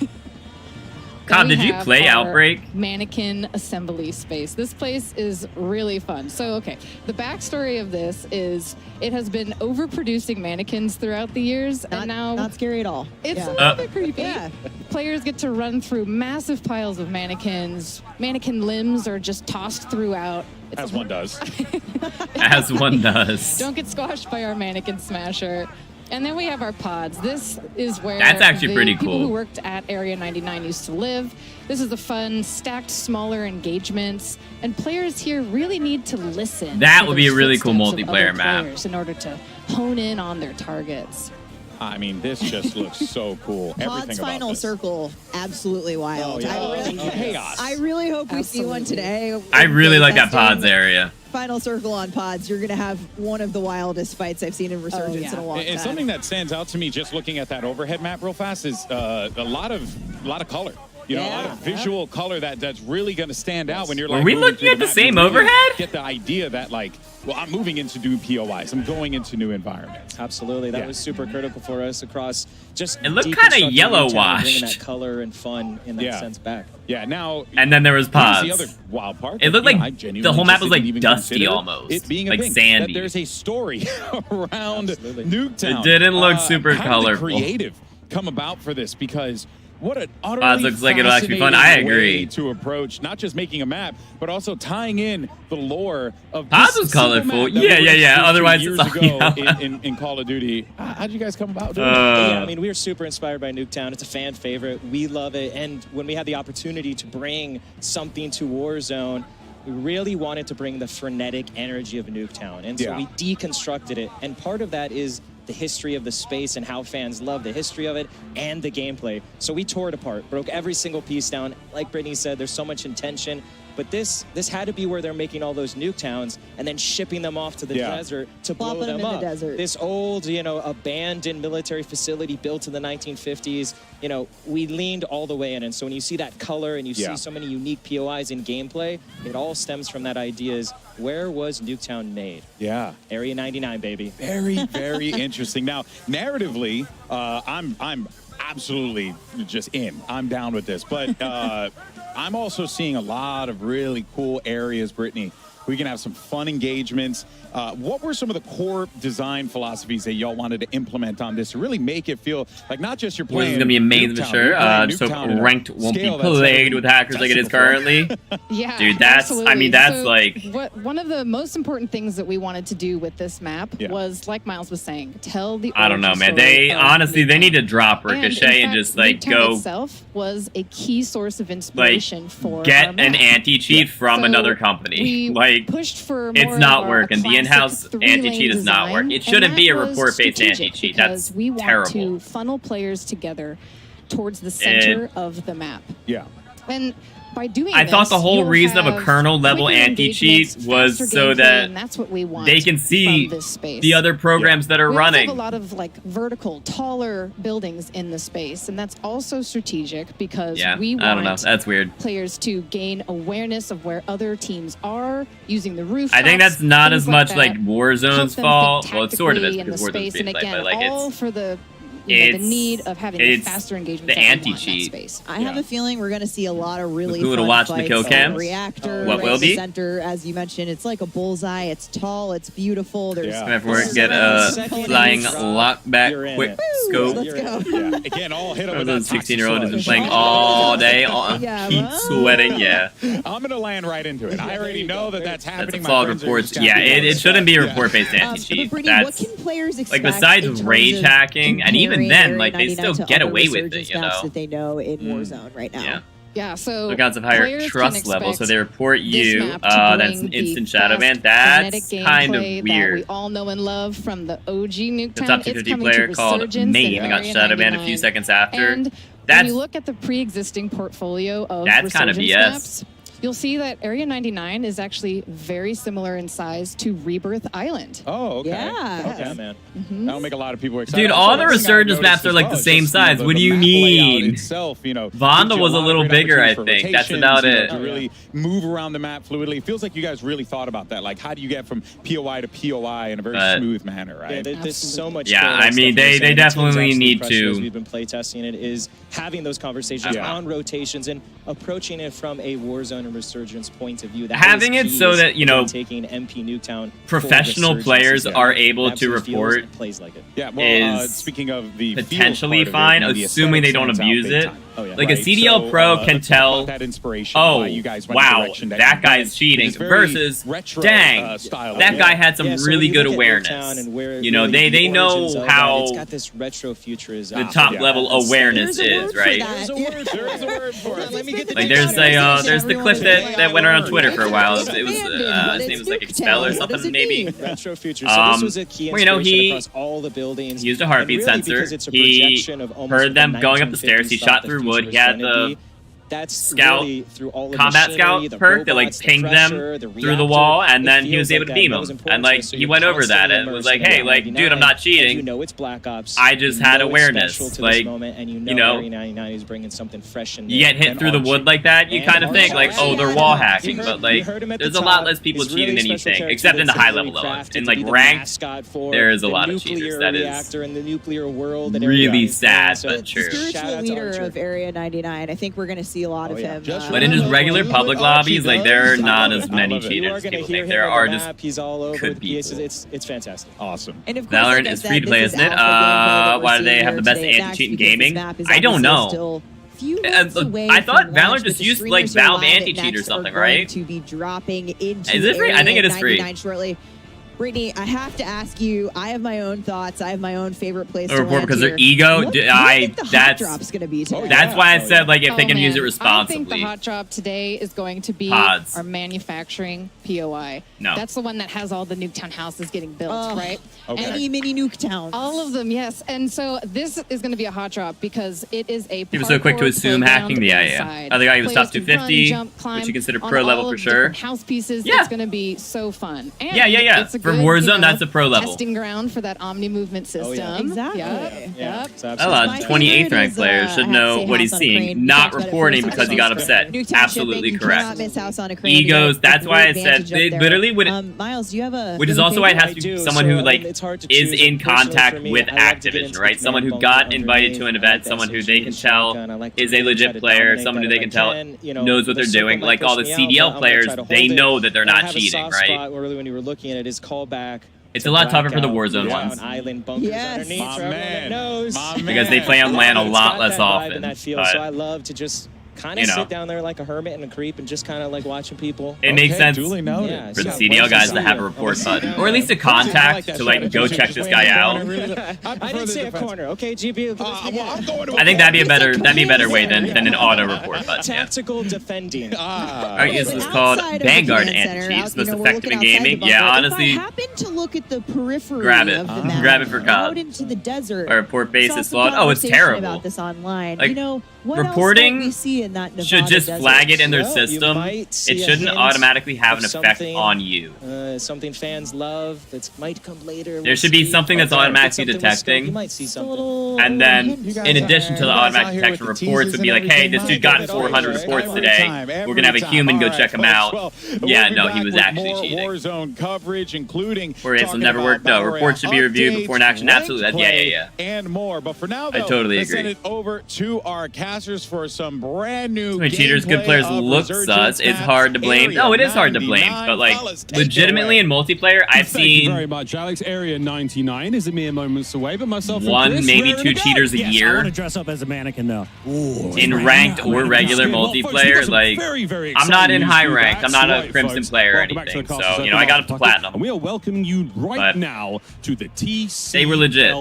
S1: God,
S3: Then
S1: did
S3: we
S1: you
S3: have
S1: play
S3: our
S1: Outbreak?
S3: Mannequin assembly space. This place is really fun. So, okay, the backstory of this is it has been overproducing mannequins throughout the years, and now
S12: Not scary at all.
S3: it's
S12: Yeah.
S3: a little bit creepy. Yeah. Players get to run through massive piles of mannequins. Mannequin limbs are just tossed throughout. It's
S15: As one does.
S1: As one does.
S3: Don't get squashed by our mannequin smasher. And then we have our pods. This is where
S1: That's actually
S3: the
S1: pretty
S3: people
S1: cool.
S3: who worked at Area 99 used to live. This is the fun, stacked, smaller engagements. And players here really need to listen.
S1: That
S3: to
S1: would be a
S3: those
S1: really cool
S3: footsteps of
S1: multiplayer
S3: other
S1: map.
S3: players in order to hone in on their targets.
S15: I mean, this just looks so cool.
S12: Pod's
S15: Everything about
S12: final
S15: this.
S12: circle, absolutely wild.
S15: Oh, yeah.
S12: I really,
S15: Chaos.
S12: I really hope we see one today.
S1: I really like that
S12: Testing.
S1: pods area.
S12: Final circle on pods. You're going to have one of the wildest fights I've seen in Resurgence in a long
S15: And
S12: time.
S15: something that stands out to me just looking at that overhead map real fast is a lot of color. You know, a lot of visual color that's really going to stand out when you're
S1: Were
S15: like.
S1: we
S15: moving
S1: looking
S15: through
S1: at the
S15: map.
S1: same
S15: You really
S1: overhead?
S15: Get the idea that like, well, I'm moving into new POIs. I'm going into new environments.
S9: Absolutely, that
S15: Yeah.
S9: was super critical for us across just.
S1: It looked
S9: deconstructing
S1: kinda yellow
S9: Nuketown, bringing
S1: washed.
S9: that color and fun in that sense back.
S15: Yeah. Now.
S1: And then there was
S15: here's
S1: pods.
S15: the other wild part.
S1: It looked
S15: that, you
S1: like
S15: know, I genuinely
S1: the whole map
S15: just
S1: was like
S15: didn't even
S1: dusty
S15: consider
S1: almost,
S15: it being a
S1: like
S15: thing,
S1: sandy.
S15: That there's a story around Nuketown.
S1: It didn't look super
S15: how did the
S1: colorful.
S15: creative come about for this because. What an utterly
S1: Pods looks like it'll actually be fun. I
S15: fascinating
S1: agree.
S15: way to approach not just making a map, but also tying in the lore of
S1: Pods
S15: this
S1: was
S15: single
S1: colorful.
S15: map that
S1: Yeah,
S15: we
S1: yeah, yeah.
S15: released
S1: Otherwise
S15: years
S1: it's all
S15: ago
S1: yellow.
S15: in Call of Duty. How'd you guys come about doing
S9: Yeah, I mean, we were super inspired by Nuketown. It's a fan favorite. We love it. And when we had the opportunity to bring something to Warzone, we really wanted to bring the frenetic energy of Nuketown. And so
S15: Yeah.
S9: we deconstructed it. And part of that is the history of the space and how fans love the history of it and the gameplay. So we tore it apart, broke every single piece down. Like Brittany said, there's so much intention But this had to be where they're making all those nuke towns and then shipping them off to the desert to blow
S12: Plopping
S9: them
S12: them in
S9: up.
S12: the desert.
S9: This old, abandoned military facility built in the 1950s, we leaned all the way in. And so when you see that color and you see so many unique POIs in gameplay, it all stems from that idea is, where was Nuketown made?
S15: Yeah.
S9: Area 99, baby.
S15: Very, very interesting. Now, narratively, I'm absolutely just in. I'm down with this. But I'm also seeing a lot of really cool areas, Brittany. We can have some fun engagements. What were some of the core design philosophies that y'all wanted to implement on this to really make it feel like not just you're playing?
S1: This is gonna be amazing for sure. Just hope ranked won't be played with hackers like it is currently.
S3: Yeah,
S1: dude, that's
S3: absolutely.
S1: I mean that's
S3: So
S1: like
S3: one of the most important things that we wanted to do with this map was, like Miles was saying, tell the.
S1: I don't know, man.
S3: origin
S1: They
S3: story of
S1: honestly they
S3: Nuketown.
S1: need to drop Ricochet and
S3: in
S1: just
S3: fact,
S1: like
S3: Nuketown
S1: go
S3: itself was a key source of inspiration for
S1: get
S3: our
S1: an
S3: map.
S1: anti-cheat from
S3: So
S1: another company.
S3: we
S1: Like
S3: pushed for
S1: it's
S3: more
S1: not
S3: of
S1: working. The
S3: classic
S1: in-house
S3: three-lane
S1: anti-cheat does not work.
S3: design,
S1: It
S3: and
S1: shouldn't be a
S3: that was
S1: report-based
S3: strategic
S1: anti-cheat.
S3: because
S1: That's
S3: we want
S1: terrible.
S3: to funnel players together towards the center of the map.
S15: Yeah.
S3: And by doing
S1: I thought
S3: this,
S1: the whole
S3: you'll
S1: reason of a
S3: have
S1: kernel level
S3: quicker
S1: anti-cheat
S3: engagements,
S1: was
S3: faster
S1: so
S3: gameplay,
S1: that
S3: and that's what we want
S1: they can see
S3: from this space.
S1: the other programs that are
S3: we also
S1: running.
S3: have a lot of vertical, taller buildings in the space, and that's also strategic because
S1: Yeah,
S3: we
S1: I don't know.
S3: want
S1: That's weird.
S3: players to gain awareness of where other teams are using the roof.
S1: I think that's not
S3: things
S1: as much
S3: that.
S1: like Warzone's
S3: Help them
S1: fault.
S3: think
S1: Well, it sort of is
S3: tactically in
S1: because
S3: the
S1: Warzone's
S3: space,
S1: free to
S3: and
S1: play,
S3: again,
S1: but like
S3: all
S1: it's
S3: for the
S1: it's
S3: need of having the
S1: it's
S3: faster engagement.
S1: the anti-cheat.
S12: I have a feeling we're going to see a lot of really
S1: Who would've
S12: fun
S1: watched the
S12: fights.
S1: kill cams?
S12: Reactor,
S1: What
S12: right
S1: will
S12: in the
S1: be?
S12: center, as you mentioned. It's like a bullseye. It's tall. It's beautiful. There's
S1: Get a flying lockback quick scope.
S12: Let's go.
S15: Yeah. Again, all hit up with that
S1: 16-year-old has been
S15: toxic
S1: playing
S15: sludge.
S1: all day,
S12: Yeah,
S1: heat sweating. Yeah.
S15: I'm gonna land right into it. I already know that that's happening.
S1: That's all reports. Yeah, it shouldn't be a report-based
S12: But
S1: anti-cheat.
S12: Brittany, what
S1: That's
S12: can players
S1: like
S12: expect
S1: besides
S12: in terms
S1: rage
S12: of
S1: hacking, and even
S12: comparing
S1: then,
S12: Area
S1: like they
S12: 99
S1: still
S12: to
S1: get
S12: other
S1: away with
S12: resurgence
S1: it, you
S12: maps
S1: know.
S12: that they know in Warzone right now?
S1: Yeah.
S3: Yeah, so
S1: Lookouts of higher
S3: players can
S1: trust level, so
S3: expect
S1: they report
S3: this
S1: you.
S3: map to
S1: That's
S3: bring
S1: an
S3: the
S1: instant Shadow Man.
S3: fast,
S1: That's
S3: frenetic
S1: kind of
S3: gameplay that
S1: weird.
S3: we all know and love from the OG Nuketown.
S1: The top
S3: It's
S1: 250
S3: coming
S1: player
S3: to
S1: called
S3: Resurgence
S1: Maine
S3: and
S1: got
S3: Area
S1: Shadow Man a
S3: 99.
S1: few seconds after.
S3: And when
S1: That's
S3: you look at the pre-existing portfolio of
S1: That's kind of
S3: Resurgence
S1: BS.
S3: maps, you'll see that Area 99 is actually very similar in size to Rebirth Island.
S15: Oh, okay.
S12: Yeah.
S15: Okay, man. That'll make a lot of people excited.
S1: Dude,
S15: Also,
S1: all
S15: one
S1: the
S15: thing I
S1: Resurgence
S15: noticed
S1: maps are
S15: as
S1: like
S15: well
S1: the
S15: is
S1: same
S15: just,
S1: size. What do you
S15: the map layout
S1: mean?
S15: Itself,
S1: Vonda
S15: gives you
S1: was a
S15: lot of
S1: little
S15: great
S1: bigger, I
S15: opportunities for
S1: think. That's
S15: rotations,
S1: about it.
S15: To really move around the map fluidly. It feels like you guys really thought about that. Like, how do you get from POI to POI in a very smooth manner, right?
S9: Yeah, there's so much.
S1: Yeah,
S9: to it,
S1: I
S9: as
S1: mean,
S9: Stephanie was
S1: they
S9: saying. The team's
S1: definitely
S9: absolutely
S1: need
S9: crushed it
S1: to-
S9: as we've been playtesting it, is having those conversations
S1: Yeah.
S9: on rotations and approaching it from a Warzone and Resurgence point of view. That
S1: Having
S9: is
S1: it
S9: key
S1: so
S9: is
S1: that, you know,
S9: taking MP Nuketown
S1: professional
S9: for
S1: players
S9: Resurgence.
S1: are able to
S9: Absolutely feels
S1: report
S9: and plays like it.
S15: Yeah, well,
S1: is
S15: speaking of the field
S1: potentially
S15: part of it,
S1: fine,
S15: you know, the
S1: assuming they don't
S15: aesthetic
S1: abuse
S15: stands
S1: it.
S15: out big time.
S9: Oh, yeah.
S1: Like
S15: Right,
S1: a CDL
S15: so,
S1: Pro
S15: let's
S1: can
S15: talk
S1: tell,
S15: about that inspiration,
S1: oh,
S15: why you guys went the
S1: wow,
S15: direction that
S1: that
S15: you
S1: guy's
S15: went.
S1: cheating,
S15: It's very
S1: versus,
S15: retro,
S1: dang,
S15: style.
S1: that guy had some
S9: Yeah, so
S1: really
S9: when you
S1: good
S9: look at
S1: awareness.
S9: Nuketown and where
S1: You know,
S9: really
S1: they
S9: the
S1: know
S9: origins of that,
S1: how
S9: it's got this retro futurism.
S1: the top level awareness is, right?
S9: There's a word. There is a word for it. Let me get the
S1: Like there's there's the clip that went around Twitter for a while. It was his name was like Expel or something maybe.
S9: Retro future. So this was a key
S1: where, you know,
S9: inspiration
S1: he
S9: across all the buildings.
S1: He used a heartbeat
S9: And really,
S1: sensor.
S9: because it's a
S1: He
S9: projection of almost
S1: heard
S9: what
S1: them
S9: the
S1: going up the stairs. He
S9: 1950s
S1: shot
S9: thought
S1: through
S9: the
S1: wood.
S9: future
S1: He had
S9: was gonna
S1: the
S9: be. That's
S1: scout
S9: really through all the
S1: combat
S9: machinery,
S1: scout
S9: the
S1: perk that like
S9: robots, the
S1: pinged
S9: pressure,
S1: them
S9: the
S1: through the
S9: reactor.
S1: wall, and
S9: It
S1: then he was
S9: feels
S1: able to
S9: like
S1: beam
S9: that was
S1: him.
S9: important
S1: And
S9: to
S1: like
S9: us, so
S1: he
S9: you're
S1: went over that
S9: constantly
S1: and was
S9: immersed
S1: like,
S9: in
S1: hey,
S9: Area
S1: like dude,
S9: 99,
S1: I'm not
S9: and
S1: cheating.
S9: you know it's Black Ops.
S1: I just
S9: You
S1: had
S9: know it's
S1: awareness.
S9: special to
S1: Like,
S9: this moment, and
S1: you know,
S9: Area 99 is bringing something fresh and
S1: you get hit through the wood like that, you
S9: And
S1: kind of think like,
S9: Archie.
S1: oh, they're
S9: Yeah.
S1: wall
S9: You
S1: hacking,
S9: heard-
S1: but
S9: you
S1: like
S9: heard him at the
S1: there's a lot
S9: top.
S1: less people
S9: His
S1: cheating
S9: really
S1: than you
S9: special
S1: think,
S9: character
S1: except in the
S9: that's
S1: high
S9: really
S1: level though.
S9: crafted
S1: In
S9: to
S1: like
S9: be the
S1: ranked,
S9: mascot for
S1: there is a
S9: the
S1: lot of
S9: nuclear
S1: cheaters. That is
S9: reactor in the nuclear world. And
S1: really
S9: everything.
S1: sad,
S9: So
S1: but true.
S9: shout
S12: Spiritual
S9: out to
S12: leader
S9: Archer.
S12: of Area 99. I think we're going to see a lot of him.
S1: But in just regular public lobbies, like there are not as many
S9: You are
S1: cheaters as
S9: going to
S1: people
S9: hear
S1: think.
S9: him
S1: There
S9: on
S1: are
S9: the
S1: just
S9: map. He's all over
S1: good
S9: the
S1: people.
S9: pieces. It's fantastic.
S15: Awesome.
S12: And of course,
S1: Valorant
S12: like I
S1: is
S12: said,
S1: free to
S12: this
S1: play,
S12: is
S1: isn't it?
S12: alpha gameplay that we're
S1: Why do they
S12: seeing
S1: have the
S12: here
S1: best
S12: today.
S1: anti-cheat in
S12: That's because this
S1: gaming?
S12: map is
S1: I don't
S12: obviously
S1: know.
S12: still few months away
S1: I thought
S12: from
S1: Valorant
S12: launch,
S1: just
S12: but the
S1: used like
S12: streamers who are
S1: Valve
S12: live at
S1: anti-cheat or
S12: Next
S1: something,
S12: are going
S1: right?
S12: to be dropping into
S1: Is it free? I
S12: Area
S1: think it is free.
S12: 99 shortly. Brittany, I have to ask you. I have my own thoughts. I have my own favorite place to
S1: report
S12: land
S1: because
S12: here.
S1: their ego.
S12: What do you think the hot drop's going to be today?
S1: That's why I said like if they can use it
S3: I
S1: responsibly.
S3: think the hot drop today is going to be
S1: Pods.
S3: our manufacturing POI.
S1: No.
S3: That's the one that has all the Nuketown houses getting built, right?
S12: Any mini Nuketowns.
S3: All of them, yes. And so this is going to be a hot drop because it is a
S1: He was so quick to
S3: parkour
S1: assume hacking the
S3: playground
S1: Other guy, he was top
S3: inside. Plays to
S1: 250,
S3: run, jump, climb
S1: which you consider
S3: on
S1: pro
S3: all
S1: level
S3: of
S1: for
S3: the
S1: sure.
S3: different house pieces.
S1: Yeah.
S3: It's going to be so fun. And
S1: Yeah.
S3: It's a
S1: For
S3: good,
S1: Warzone, that's a pro level.
S3: testing ground for that Omni movement system.
S12: Exactly.
S3: Yep.
S1: A lot of 28th ranked players should know what he's seeing, not reporting because he got upset. Absolutely correct. Egos, that's why I said they literally would.
S12: Miles, do you have a?
S1: Which is also why it has to be someone who like is in contact with Activision, right? Someone who got invited to an event, someone who they can tell is a legit player, someone who they can tell knows what they're doing. Like all the CDL players, they know that they're not cheating, right?
S9: Really, when you were looking at it, is callback.
S1: It's a lot tougher for the Warzone ones.
S9: Island bunkers underneath,
S15: My
S9: for everyone that
S15: man.
S9: knows.
S15: My man.
S1: Because they play on land a lot less often.
S9: And that feel,
S1: but,
S9: so I love to just kind of sit down there like a hermit and a creep and just kind of like watching people.
S1: It makes sense
S15: Duly noted.
S9: Yeah,
S1: for the
S9: so
S1: CDL guys to have a report button, or at least a contact to like go check this guy out.
S9: I didn't say a corner, okay, GB.
S1: I think that'd be a better way than an auto report button. Yeah.
S9: Tactical defending.
S1: Alright, this is called Vanguard anti-cheats, most effective in gaming. Yeah, honestly,
S12: If I happen to look at the periphery
S1: grab it.
S12: of the map,
S1: Grab it for
S12: out
S1: COD.
S12: into the desert.
S1: Or report base
S12: saw
S1: is
S12: some
S1: flawed. Oh, it's
S12: conversation
S1: terrible.
S12: About this online.
S1: Like,
S12: you know, what
S1: reporting
S12: else might we see in that Nevada
S1: should just
S12: desert?
S1: flag it in their
S9: Well, you
S1: system.
S9: might
S1: It
S9: see a
S1: shouldn't
S9: hint
S1: automatically have an
S9: of
S1: effect
S9: something,
S1: on you.
S9: Something fans love that might come later.
S1: There should be something that's automatically detecting.
S9: You might see something.
S1: And then, in addition to the automatic detection reports, would be like, hey, this dude got 400 reports today. We're going to have a human go check him out. Yeah, no, he was actually cheating.
S15: Warzone coverage, including
S1: Reports will never work. No, reports should be reviewed before an action. Absolutely. Yeah.
S15: And more. But for now,
S1: I
S15: though,
S1: totally
S15: let's send
S1: agree.
S15: it over to our casters for some brand new
S1: When cheaters, good
S15: gameplay
S1: players
S15: of
S1: look
S15: Resurgence
S1: sus. It's
S15: Maps
S1: hard to blame.
S15: Area
S1: No, it is hard to blame.
S15: 99.
S1: But like,
S15: Fellas, take it
S1: legitimately
S15: away.
S1: in multiplayer, I've
S11: Thank you
S1: seen
S11: very much, Alex. Area 99 is a mere moments away, but myself and
S1: one,
S11: Chris,
S1: maybe
S11: we're
S1: two
S11: ready to go.
S1: cheaters a
S18: Yes, I
S1: year
S18: want to dress up as a mannequin though.
S1: in ranked or regular
S11: Well, folks, we've
S1: multiplayer.
S11: got some
S1: Like,
S11: very, very
S1: I'm not
S11: exciting
S1: in
S11: news
S1: high
S11: for you.
S1: ranked. I'm
S11: That's
S1: not a
S11: right,
S1: crimson
S11: folks.
S1: player or
S11: Welcome back to
S1: anything.
S11: the Casters
S1: So, I got up to
S11: Pocket,
S1: platinum.
S11: And we are welcoming you right
S1: But
S11: now to the TCL
S1: they were legit.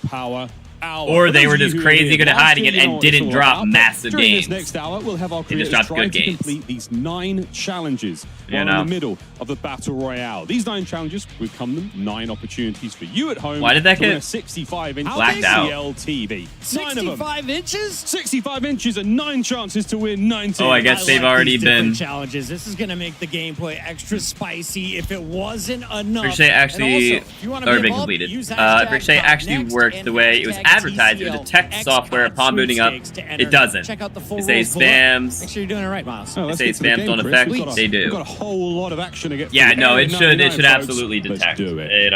S11: Power Hour.
S1: Or
S11: For
S1: they
S11: those
S1: were
S11: of you
S1: just
S11: who
S1: crazy
S11: were
S1: good at
S11: last
S1: hiding
S11: year,
S1: it
S11: you know
S1: and
S11: what it's
S1: didn't
S11: all
S1: drop
S11: about. But
S1: massive
S11: during
S1: games.
S11: this next hour, we'll have our
S1: They just
S11: creators
S1: dropped
S11: try
S1: good
S11: to
S1: games.
S11: complete these 9 challenges
S1: You
S11: while
S1: know.
S11: in the middle of the Battle Royale. These 9 challenges will come them 9 opportunities for you at home.
S1: Why did that
S11: to win
S1: get
S11: a 65-inch
S1: blacked out?
S11: TCL TV. 9 of them.
S18: 65 inches?
S11: 65 inches and 9 chances to win 19.
S1: Oh, I guess they've already
S18: these different
S1: been.
S18: challenges. This is going to make the gameplay extra spicy if it wasn't enough.
S1: Ricochet actually
S18: And also, if you wanna
S1: already
S18: be
S1: been
S18: involved,
S1: completed.
S18: use hashtag
S1: Ricochet actually
S18: COD
S1: worked
S18: NEXT
S1: the way it was
S18: and
S1: advertised. It would
S18: TCL
S1: detect software upon booting up.
S18: sweepstakes to enter.
S1: It doesn't.
S18: Check out the full
S1: It says
S18: rules below.
S1: spams.
S18: Make sure you're doing it right, Miles.
S11: Oh,
S1: They
S11: let's
S1: say
S11: get to the
S1: spams
S11: game,
S1: don't
S11: Chris.
S1: affect.
S11: We've got a-
S1: They do.
S11: We've got a whole lot of action to get
S1: Yeah,
S11: through.
S1: no, it
S11: Area
S1: should
S11: 99, folks.
S1: absolutely
S11: Let's
S1: detect.
S11: do it.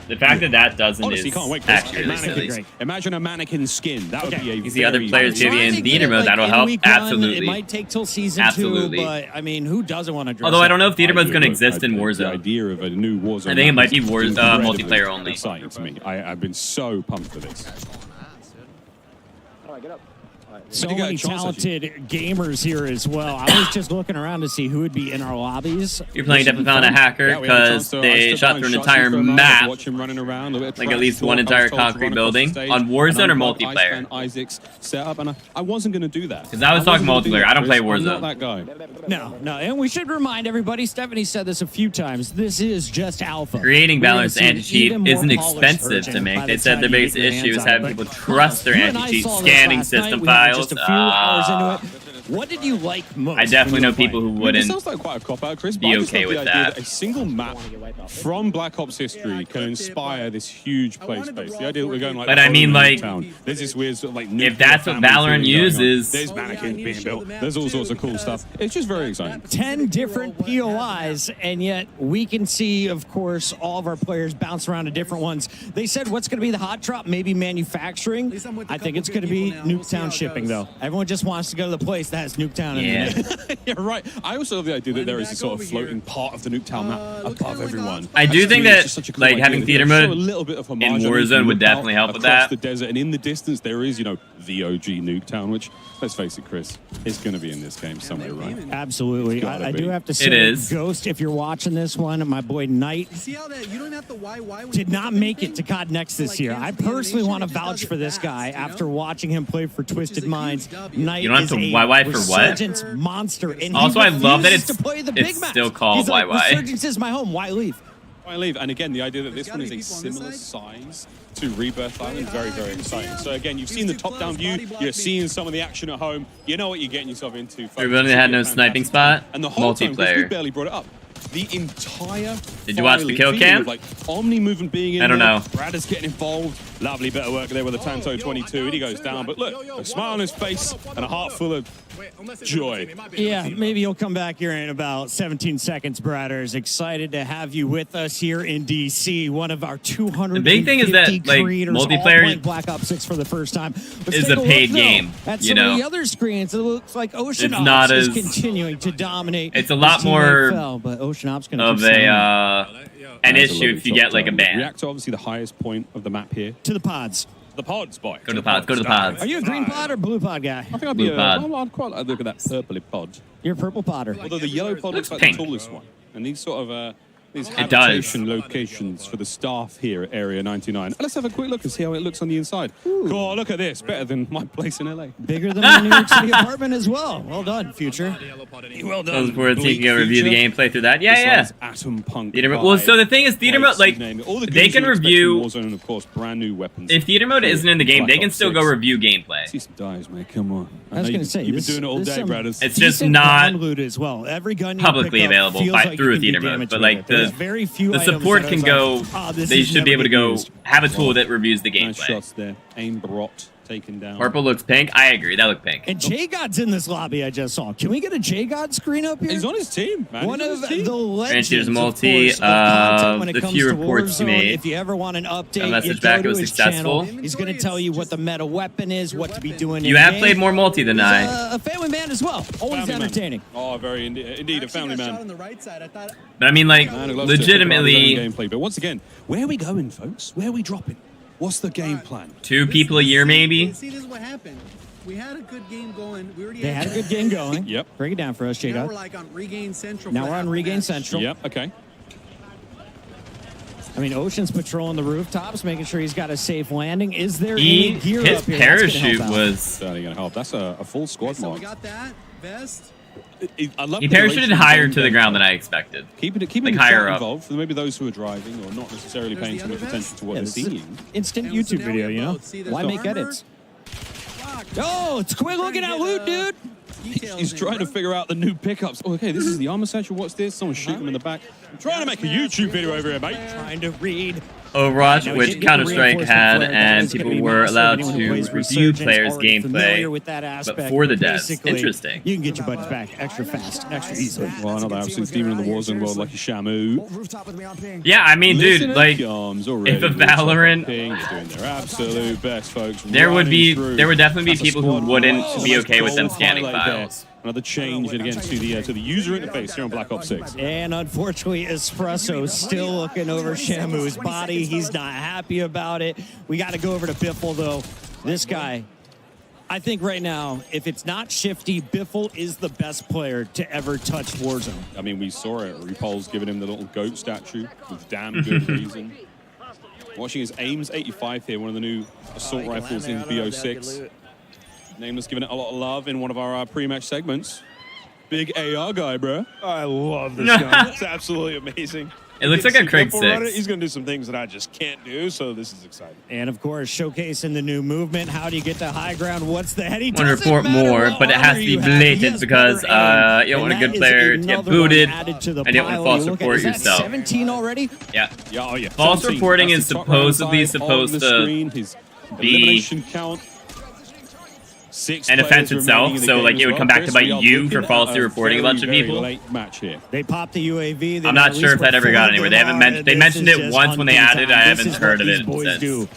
S1: The fact that doesn't
S11: Honestly,
S1: is
S11: can't wait, Chris.
S1: actually really silly.
S11: Mannequin. Imagine a mannequin skin. That would be a
S1: You see other players
S11: very,
S1: maybe in
S11: very-
S1: theater mode, that'll
S18: in
S1: help.
S18: week one,
S1: Absolutely.
S18: It might take till season
S1: Absolutely.
S18: 2, but I mean, who doesn't want to dress
S1: Although I
S18: up?
S1: don't know if theater mode's going to
S11: Look,
S1: exist in
S11: The
S1: Warzone.
S11: idea of a new Warzone.
S1: I think it might be
S11: is incredibly
S1: multiplayer only.
S11: Exciting to me. I've been so pumped for this.
S18: So
S11: We got a
S18: many
S11: chance,
S18: talented gamers here as well. I was just looking around to see who would be in our lobbies.
S1: You're playing Definitely Found a Hacker
S11: Yeah, we had a chance
S1: because
S11: to- I
S1: they
S11: stood
S1: shot
S11: behind
S1: through an
S11: shots
S1: entire
S11: for a moment,
S1: map,
S11: watch him running around, a bit of
S1: like
S11: track
S1: at least
S11: talk.
S1: one
S11: I was
S1: entire
S11: told to
S1: concrete
S11: run across the
S1: building
S11: stage
S1: on Warzone or
S11: and unplug
S1: multiplayer.
S11: Iceman Isaac's setup, and I wasn't going to do that.
S1: 'Cause I was talking
S11: wasn't gonna do
S1: multiplayer.
S11: that,
S1: I don't play
S11: Chris. I'm
S1: Warzone.
S11: not that guy.
S18: No, and we should remind everybody, Stephanie said this a few times, this is just alpha.
S1: Creating
S18: We're gonna
S1: balanced
S18: see
S1: anti-cheat
S18: even more
S1: isn't
S18: polished
S1: expensive
S18: version
S1: to make.
S18: by
S1: They
S18: the
S1: said
S18: time
S1: their
S18: you
S1: biggest
S18: get your
S1: issue
S18: hands
S1: is
S18: on it.
S1: having
S18: But
S1: people trust their
S18: you and I
S1: anti-cheat
S18: saw this
S1: scanning
S18: last night.
S1: system
S18: We had
S1: files.
S18: just a few hours into it. What did you like most?
S1: I definitely
S18: when you
S1: know
S18: were
S1: people
S18: playing?
S1: who
S11: It
S1: wouldn't
S11: sounds like quite a cop-out, Chris, but
S1: be
S11: I just
S1: okay
S11: love the
S1: with
S11: idea
S1: that.
S11: A single map from Black Ops history can inspire this huge play space. The idea that we're going like,
S1: But I mean, like,
S11: town. There's this weird sort of like
S1: if that's what
S11: nuclear
S1: Valorant
S11: family feeling going on.
S1: uses-
S11: There's mannequins being built. There's all sorts of cool stuff. It's just very exciting.
S18: 10 different POIs, and yet we can see, of course, all of our players bounce around to different ones. They said what's going to be the hot drop? Maybe manufacturing. I think it's going to be Nuketown shipping, though. Everyone just wants to go to the place that has Nuketown in it.
S19: You're right. I also love the idea that there is a sort of floating part of the Nuketown map above everyone.
S1: I do think that like having theater mode
S19: a little bit of
S1: in Warzone would definitely help with that.
S19: The desert, and in the distance there is, you know, the OG Nuketown, which, let's face it, Chris, is going to be in this game somewhere, right?
S18: Absolutely. I do have to say, Ghost, if you're watching this one, my boy Knight did not make it to COD Next this year. I personally want to vouch for this guy after watching him play for Twisted Minds. Knight
S1: You don't have to YY for what?
S18: Monster. And
S1: also, I love that
S18: to play the big match.
S1: still called
S18: He's like,
S1: YY.
S18: Resurgence is my home. Why leave?
S19: Why leave? And again, the idea that this one is a similar size to Rebirth Island, very, very exciting. So again, you've seen the top-down view, you're seeing some of the action at home, you know what you're getting yourself into.
S1: Everybody had no sniping spot.
S19: And the whole time, we
S1: multiplayer.
S19: barely brought it up. The entire
S1: Did you watch the kill cam?
S19: Like Omni movement being in
S1: I don't
S19: there,
S1: know.
S19: Brad is getting involved. Lovely bit of work there with the Tanto 22, and he goes down. But look, a smile on his face and a heart full of joy.
S18: Yeah, maybe you'll come back here in about 17 seconds, Bradders. Excited to have you with us here in DC. One of our 250
S1: The big thing is that, like,
S18: creators all
S1: multiplayer
S18: playing Black Ops 6 for the first time. But
S1: is
S18: take
S1: a
S18: look,
S1: paid
S18: though,
S1: game,
S18: At
S1: you
S18: some
S1: know.
S18: of the other screens, it looks like Ocean
S1: It's
S18: Ops
S1: not
S18: is
S1: as-
S18: continuing to dominate.
S1: It's a lot
S18: The team
S1: more
S18: fell, but Ocean Ops gonna
S1: of
S18: keep selling.
S1: an issue if you get like a ban.
S19: Reactor, obviously the highest point of the map here.
S18: To the pods.
S19: The pods, boy.
S1: Go to the pods. Go to the pods.
S18: Are you a green pod or blue pod guy?
S19: I think I'd be
S1: Blue pod.
S19: I'd quite like to look at that purpley pod.
S18: You're a purple podder.
S19: Although the yellow pod looks like
S1: pink.
S19: the tallest one. And these sort of these
S1: It
S19: habitation locations for the staff here at Area 99. Let's have a quick look and see how it looks on the inside. Cool, look at this. Better than my place in LA.
S18: Bigger than my New York City apartment as well. Well done, Future.
S19: Well
S1: I was forward to taking a review the gameplay through that. Yeah.
S19: Atom Punk.
S1: Theater mode. Well, so the thing is, theater mode, like, they can review.
S19: Warzone, of course, brand new weapons.
S1: If theater mode isn't in the game, they can still go review gameplay.
S19: See some dives, mate. Come on.
S18: I was going to say,
S19: you've been doing it all day, brothers.
S1: It's just not
S18: loot as well. Every gun you
S1: publicly
S18: pick up
S1: available
S18: feels like
S1: through
S18: you
S1: a
S18: can do
S1: theater mode,
S18: damage
S1: but
S18: with
S1: like
S18: it. There's
S1: the
S18: very few
S1: the
S18: items
S1: support
S18: that
S1: can
S18: I
S1: go.
S18: was like, this
S1: They
S18: has
S1: should be
S18: never
S1: able to
S18: been
S1: go
S18: used.
S1: have a tool that reviews the
S19: Nice
S1: gameplay.
S19: shots there. Aimbrot taken down.
S1: Purple looks pink. I agree. That looked pink.
S18: And J-God's in this lobby I just saw. Can we get a J-God screen up here?
S19: He's on his team, man.
S18: One
S19: He's on
S18: of
S19: his team.
S18: the legends,
S1: Here's
S18: of
S1: multi,
S18: course, of content when it
S1: the
S18: comes
S1: few
S18: to
S1: reports he
S18: Warzone.
S1: made.
S18: If you ever want an update,
S1: A message
S18: you
S1: back,
S18: go
S1: it
S18: to
S1: was
S18: his
S1: successful.
S18: channel. He's going to tell you what the meta weapon is, what to be doing
S1: You
S18: in
S1: have
S18: game.
S1: played more multi than
S18: He's
S1: I.
S18: a family man as well. Always
S19: Family man.
S18: entertaining.
S19: Oh, very indeed a family man.
S1: But I mean, like,
S19: Man who loves to talk about his own
S1: legitimately,
S19: gameplay. But once again, where are we going, folks? Where are we dropping? What's the game plan?
S1: 2 people a year, maybe.
S4: See, this is what happened. We had a good game going. We already
S18: They had a good game going.
S19: Yep.
S18: Break it down for us,
S4: Now
S18: J-God.
S4: we're like on Regain Central.
S18: Now
S4: for
S18: we're on
S4: half the
S18: Regain
S4: match.
S18: Central.
S19: Yep, okay.
S18: I mean, Ocean's patrolling the rooftops, making sure he's got a safe landing. Is there
S1: He,
S18: any gear
S1: his
S18: up here? That's gonna
S1: parachute
S18: help out?
S1: was.
S19: Certainly going to help. That's a full squad
S4: So we
S19: mark.
S4: got that vest.
S19: I love
S1: He
S19: the
S1: parachuted
S19: duration
S1: higher
S19: of
S1: to the
S19: game
S1: ground
S19: play.
S1: than I expected.
S19: Keeping
S1: like
S19: the
S1: higher
S19: chat
S1: up.
S19: involved for maybe those who are driving or not necessarily paying too much attention to what
S18: Yeah,
S19: they're
S18: this is
S19: seeing.
S18: instant
S4: And so
S18: YouTube
S4: now we
S18: video,
S4: have
S18: you know?
S4: both. See, there's
S18: Why make
S4: armor.
S18: edits? Oh, it's quick looking at loot, dude.
S19: He's trying to figure out the new pickups. Oh, okay, this is the armor satchel. What's this? Someone's shooting him in the back. I'm trying to make a YouTube video over here, mate.
S18: Trying to read.
S1: Overwatch,
S18: Now, we
S1: which
S18: did get the
S1: Counter-Strike
S18: reinforcement
S1: had,
S18: flare. That
S1: and
S18: is gonna
S1: people
S18: be
S1: were
S18: massive.
S1: allowed
S18: Anyone
S1: to
S18: who plays
S1: review
S18: Resurgence
S1: players'
S18: already familiar
S1: gameplay,
S18: with that
S1: but
S18: aspect.
S1: for the devs.
S18: Basically,
S1: Interesting.
S18: You can get your buddies back extra fast, extra easily.
S19: Well, another absolute demon in the Warzone world, like Shamu.
S1: Yeah, I mean, dude, like, if a Valorant,
S19: They're doing their absolute best, folks.
S1: there would definitely be
S19: That's a
S1: people who
S19: squad
S1: wouldn't
S19: mark.
S1: be okay with them
S19: Gold
S1: scanning
S19: highlight there.
S1: files.
S19: Another change again to the user interface here on Black Ops 6.
S18: And unfortunately, Espresso still looking over Shamu's body. He's not happy about it. We got to go over to Biffle, though. This guy, I think right now, if it's not Shifty, Biffle is the best player to ever touch Warzone.
S19: I mean, we saw it. Repul's giving him the little goat statue with damn good reason. Watching his Ames 85 here, one of the new assault rifles in BO6. Nameless giving it a lot of love in one of our pre-match segments. Big AR guy, bro.
S10: I love this gun. It's absolutely amazing.
S1: It looks like a Craig 6.
S10: He's going to do some things that I just can't do, so this is exciting.
S18: And of course, showcasing the new movement. How do you get to high ground? What's the head? He
S1: I want to
S18: doesn't
S1: report
S18: matter
S1: more,
S18: what
S1: but it has
S18: armor
S1: to be
S18: you have, he
S1: blatant
S18: has
S1: because
S18: better aim.
S1: you don't want a
S18: And
S1: good
S18: that
S1: player
S18: is
S1: to get
S18: another one
S1: booted,
S18: added to the
S1: and you don't want to
S18: pile.
S1: false
S18: You look at-
S1: report
S18: is that
S1: yourself.
S18: 17 already?
S1: Yeah.
S19: Yeah, oh yeah.
S1: False
S19: 17.
S1: reporting
S19: That's
S1: is
S19: the top round
S1: supposedly
S19: side on
S1: supposed
S19: the
S1: to
S19: screen. His
S1: be
S19: elimination count. 6
S1: an offense
S19: players
S1: itself,
S19: remaining in the
S1: so
S19: game
S1: like
S19: as
S1: it would
S19: well.
S1: come back to
S19: Chris,
S1: bite
S19: we are
S1: you
S19: looking
S1: for
S19: at
S1: falsely
S19: a
S1: reporting a
S19: very,
S1: bunch of
S19: very
S1: people.
S19: late match here.
S18: They popped the UAV.
S1: I'm not sure if that ever got anywhere. They haven't mentioned it once when they added. I haven't heard of it since.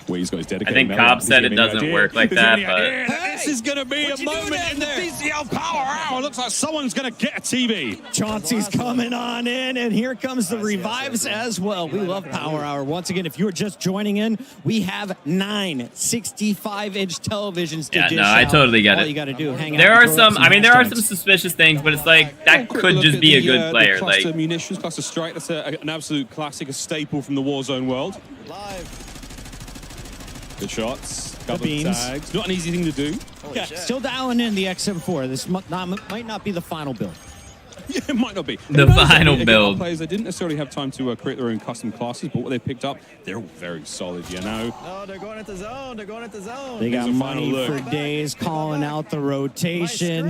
S19: where he's got his dedicated.
S1: I think Cobb said it doesn't work like that, but
S11: this is going to be a moment in the VCL Power Hour. Looks like someone's going to get a TV.
S18: Chauncey's coming on in, and here comes the revives as well. We love Power Hour. Once again, if you are just joining in, we have 9 65-inch televisions to dish
S1: I
S18: out.
S1: totally get
S18: All
S1: it.
S18: you got to do, hang
S1: there
S18: out.
S1: are some. I mean, there are some suspicious things, but it's like that could just be a good player.
S19: The
S1: Like
S19: cluster munitions, cluster strike. That's an absolute classic, a staple from the Warzone world. Good shots. Couple of tags. Not an easy thing to do.
S18: Yeah, still dialing in the XM4. This might not be the final build.
S19: Yeah, it might not be.
S1: The final
S19: Again,
S1: build.
S19: our players, they didn't necessarily have time to create their own custom classes, but what they picked up, they're all very solid, you know.
S7: No, they're going into zone. They're going into zone.
S18: They got
S19: Here's a final
S18: money
S19: look.
S18: for days calling out the rotation.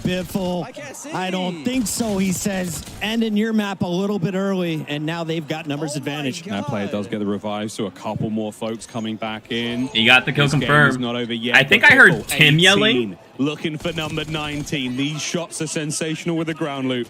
S18: Biffle, I don't think so, he says. Ending your map a little bit early, and now they've got numbers advantage.
S19: That player does get the revive, so a couple more folks coming back in.
S1: He got the kill
S19: This game
S1: confirmed.
S19: is not over yet.
S1: I think
S19: but
S1: I heard
S19: Biffle,
S1: Tim
S19: 18,
S1: yelling.
S19: Looking for number 19. These shots are sensational with the ground loop.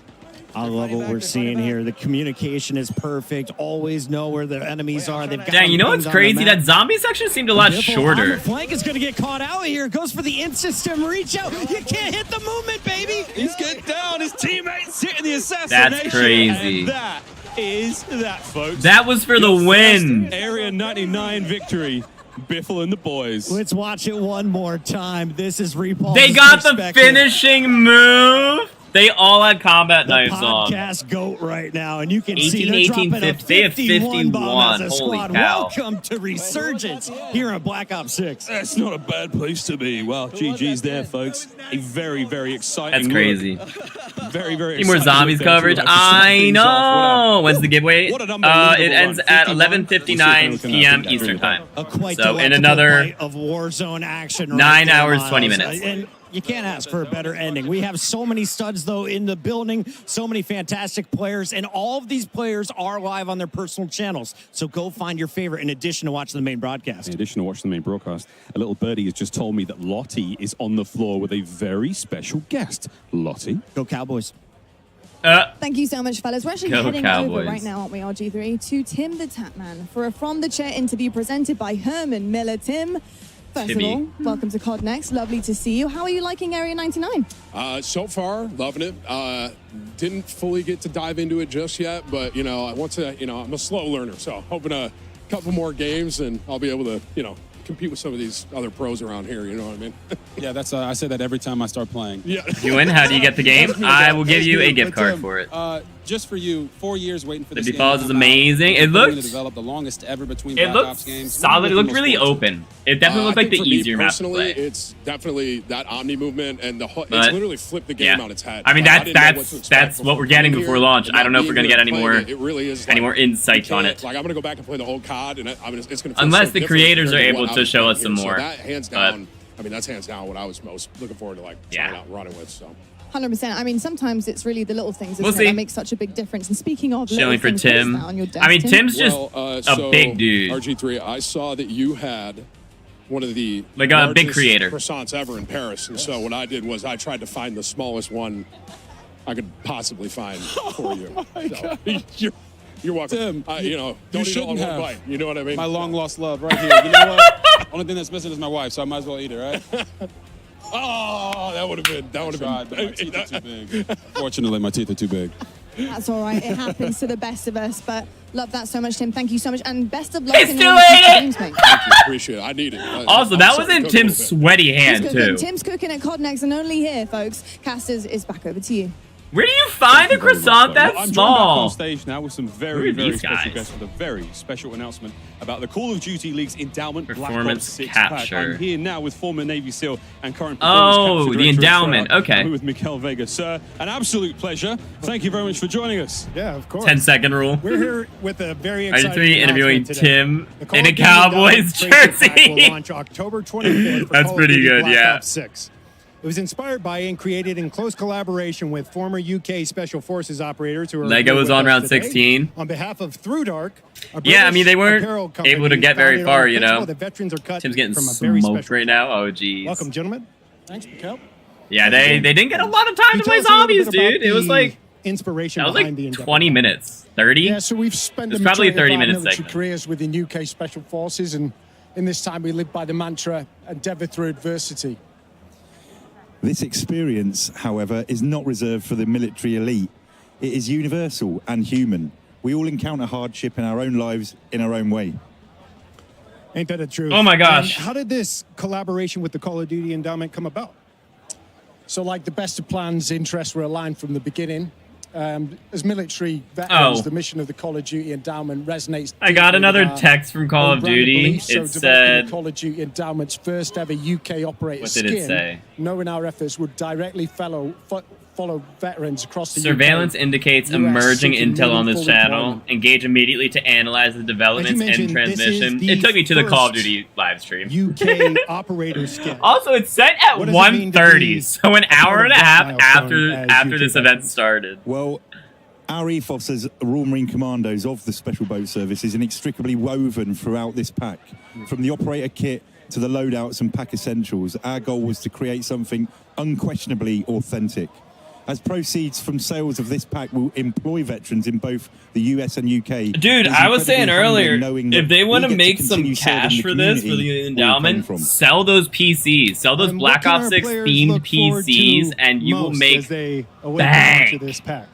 S18: I love what we're seeing here. The communication is perfect. Always know where the enemies are. They've got
S1: Dang, you know what's
S18: things on the
S1: crazy?
S18: map.
S1: That zombie section seemed a lot
S18: Biffle
S1: shorter.
S18: on the flank is going to get caught out here. Goes for the in-system reach out. You can't hit the movement, baby.
S19: He's getting down. His teammates hitting the assassination.
S1: That's crazy.
S19: And that is that, folks.
S1: That was for the win.
S19: Area 99 victory. Biffle and the boys.
S18: Let's watch it one more time. This is Repulse.
S1: They got the finishing move. They all had combat knives on.
S18: Podcast goat right now, and you can
S1: 18,
S18: see they're
S1: 18,
S18: dropping
S1: 50. They
S18: a
S1: have
S18: 51 bomb as a
S1: 51. Holy
S18: squad.
S1: cow.
S18: Welcome to Resurgence here on Black Ops 6.
S19: That's not a bad place to be. Well, GG's there, folks. A very, very exciting
S1: That's crazy.
S19: look. Very, very
S1: Need more
S19: exciting
S1: zombies
S19: look there,
S1: coverage.
S19: too. Like, to start
S1: I
S19: things off.
S1: know. When's the giveaway?
S19: What an unbelievable
S1: It ends
S19: run.
S1: at
S19: 51.
S1: 11:59 p.m. Eastern time.
S18: Quite
S1: So in
S18: delectable
S1: another
S18: bite of Warzone action.
S1: 9
S18: there,
S1: hours,
S18: Miles.
S1: 20 minutes.
S18: And you can't ask for a better ending. We have so many studs, though, in the building, so many fantastic players, and all of these players are live on their personal channels. So go find your favorite in addition to watch the main broadcast.
S19: In addition to watching the main broadcast, a little birdie has just told me that Lottie is on the floor with a very special guest. Lottie.
S18: Go Cowboys.
S20: Thank you so much, fellas. We're actually
S1: Go
S20: heading
S1: Cowboys.
S20: over right now, aren't we, RG3, to Tim the Tapman for a From the Chair interview presented by Herman Miller. Tim, first
S1: Timmy.
S20: of all, welcome to COD Next. Lovely to see you. How are you liking Area 99?
S8: So far, loving it. Didn't fully get to dive into it just yet, but I want to. I'm a slow learner, so hoping a couple more games and I'll be able to, compete with some of these other pros around here. You know what I mean?
S11: Yeah, that's I say that every time I start playing.
S8: Yeah.
S1: You win? How do you get the game? I will give you a gift card
S11: Tim,
S1: for it.
S11: Just for you, 4 years waiting for this
S1: 50
S11: game.
S1: Falls
S11: to
S1: is
S11: come out.
S1: amazing. It
S11: You've been
S1: looked-
S11: to develop the longest ever between
S1: It
S11: Black
S1: looked
S11: Ops games.
S1: solid. It looked really
S11: Most
S1: open. It definitely looked
S8: I
S1: like
S8: think
S1: the
S8: for me
S1: easier map to
S8: personally,
S1: play.
S8: it's definitely that Omni movement and it's
S1: But-
S8: literally flipped the game
S1: yeah.
S8: on its head.
S1: I mean,
S8: Like, didn't know what to expect
S1: that's what
S8: before
S1: we're getting
S8: coming
S1: before
S8: here,
S1: launch.
S8: and
S1: I don't know if
S8: being
S1: we're gonna
S8: here
S1: get
S8: and
S1: any
S8: playing
S1: more
S8: It really is
S1: any
S8: like,
S1: more insights
S8: you
S1: on
S8: can't-
S1: it.
S8: Like I'm gonna go back and play the old COD, and it's gonna. Feel
S1: Unless
S8: so
S1: the
S8: different
S1: creators are
S8: compared to
S1: able
S8: what I
S1: to
S8: was
S1: show
S8: playing
S1: us some
S8: here.
S1: more.
S8: So that hands
S1: But-
S8: down. I mean, that's hands down what I was most looking forward to trying out running with. So.
S20: 100%. I mean, sometimes it's really the little things, isn't
S1: We'll
S20: it,
S1: see.
S20: that makes such a big difference. And speaking of little
S1: Shilling for
S20: things, what is
S1: Tim.
S20: that on your desk,
S1: I mean,
S20: Tim?
S1: Tim's just
S8: Well,
S1: a big dude.
S8: RG3, I saw that you had one of the
S1: Like a big
S8: largest
S1: creator.
S8: croissants ever in Paris, and so what I did was I tried to find the smallest one I could possibly find for you. So, you're welcome.
S11: Tim,
S8: don't eat all in
S11: shouldn't
S8: one
S11: have.
S8: bite. You know what I mean?
S11: My long lost love right here. You know what? Only thing that's missing is my wife, so I might as well eat it, right?
S8: Oh, that would have been. That would have
S11: But
S8: been.
S11: my teeth are too big. Fortunately, my teeth are too big.
S20: That's all right. It happens to the best of us. But love that so much, Tim. Thank you so much. And best of luck
S1: He's
S20: in
S1: doing
S20: all the future
S1: it!
S20: games, mate.
S8: Thank you. Appreciate it. I need it.
S1: Also,
S8: I'm
S1: that was
S8: starting
S1: in
S8: to cook a
S1: Tim's
S8: little bit.
S1: sweaty
S20: He's
S1: hand,
S20: cooking.
S1: too.
S20: Tim's cooking at COD Next and only here, folks. Casters is back over to you.
S1: Where do you find a croissant that
S19: I'm joined back on
S1: small?
S19: stage now with some
S1: Who
S19: very,
S1: are
S19: very
S1: these
S19: special
S1: guys?
S19: guests with a very special announcement about the Call of Duty League's endowment
S1: Performance
S19: Black Ops 6 pack.
S1: capture.
S19: I'm here now with former Navy SEAL and current
S1: Oh,
S19: performance capture
S1: the
S19: director of
S1: endowment.
S19: Treyarch.
S1: Okay.
S19: I'm here with Mikel Vega. Sir, an absolute pleasure. Thank you very much for joining us.
S13: Yeah, of course.
S1: 10-second rule.
S13: We're here with a very
S1: Are you
S13: exciting
S1: three interviewing
S13: announcement today.
S1: Tim
S13: The Call
S1: in a
S13: of Duty
S1: Cowboys
S13: Endowment Creator Pack
S1: jersey?
S13: will launch October 25th for
S1: That's
S13: Call of
S1: pretty
S13: Duty
S1: good,
S13: Black
S1: yeah.
S13: Ops 6. It was inspired by and created in close collaboration with former UK Special Forces operators who are
S1: Lego
S13: here
S1: was
S13: with
S1: on
S13: us
S1: round
S13: today.
S1: 16.
S13: On behalf of Through Dark, a
S1: Yeah, I mean, they
S13: British
S1: weren't
S13: apparel company
S1: able to get very
S13: founded on
S1: far,
S13: the
S1: you know.
S13: principle that veterans are cut
S1: Tim's getting
S13: from a very
S1: smoked
S13: special
S1: right now. Oh, geez.
S13: Welcome, gentlemen. Thanks, Mikel.
S1: Yeah, they didn't get a lot of time
S13: Can
S1: to
S13: you
S1: play
S13: tell us a little
S1: zombies,
S13: bit about
S1: dude. It was
S13: the
S1: like
S13: inspiration
S1: that was
S13: behind the
S1: like
S13: endeavor?
S1: 20 minutes. 30?
S13: Yeah, so we've spent
S1: It's
S13: the
S1: probably a
S13: majority
S1: 30
S13: of our
S1: minute
S13: military
S1: segment.
S13: careers within UK Special Forces, and in this time we live by the mantra, endeavor through adversity.
S2: This experience, however, is not reserved for the military elite. It is universal and human. We all encounter hardship in our own lives in our own way.
S13: Ain't that the truth?
S1: Oh my gosh.
S13: And how did this collaboration with the Call of Duty endowment come about? So like the best of plans, interests were aligned from the beginning. As military veterans, the mission of the Call of Duty endowment resonates.
S1: I got another text from Call of Duty. It said,
S13: the Call of Duty endowment's first ever UK operator
S1: what did it say?
S13: Knowing our efforts would directly follow veterans across the
S1: surveillance
S13: UK,
S1: indicates
S13: US
S1: emerging
S13: seeking
S1: intel on this
S13: meaningful
S1: channel.
S13: employment.
S1: Engage immediately to analyze the developments and transmission. It took me to the Call of Duty live stream.
S13: UK operator skill.
S1: Also, it's set at 1:30, so an hour and a half after this event started.
S2: Well, our ethos as Royal Marine Commandos of the Special Boat Service is inextricably woven throughout this pack. From the operator kit to the loadouts and pack essentials, our goal was to create something unquestionably authentic. As proceeds from sales of this pack will employ veterans in both the US and UK.
S1: Dude, I was saying earlier, if they want to make some cash for this, for the endowment, sell those PCs. Sell those Black Ops 6 themed PCs, and you will make bang.
S13: This pack.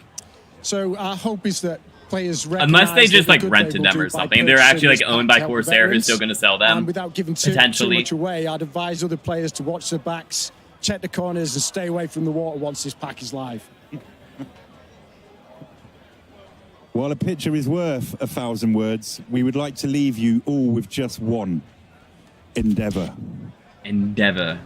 S13: So our hope is that players
S1: unless they just like rented them or something. They're actually like owned by Corsair who's still going to sell them.
S13: Without giving too much away, I'd advise other players to watch their backs, check the corners, and stay away from the water once this pack is live.
S2: While a picture is worth 1,000 words, we would like to leave you all with just one: endeavor.
S1: Endeavor.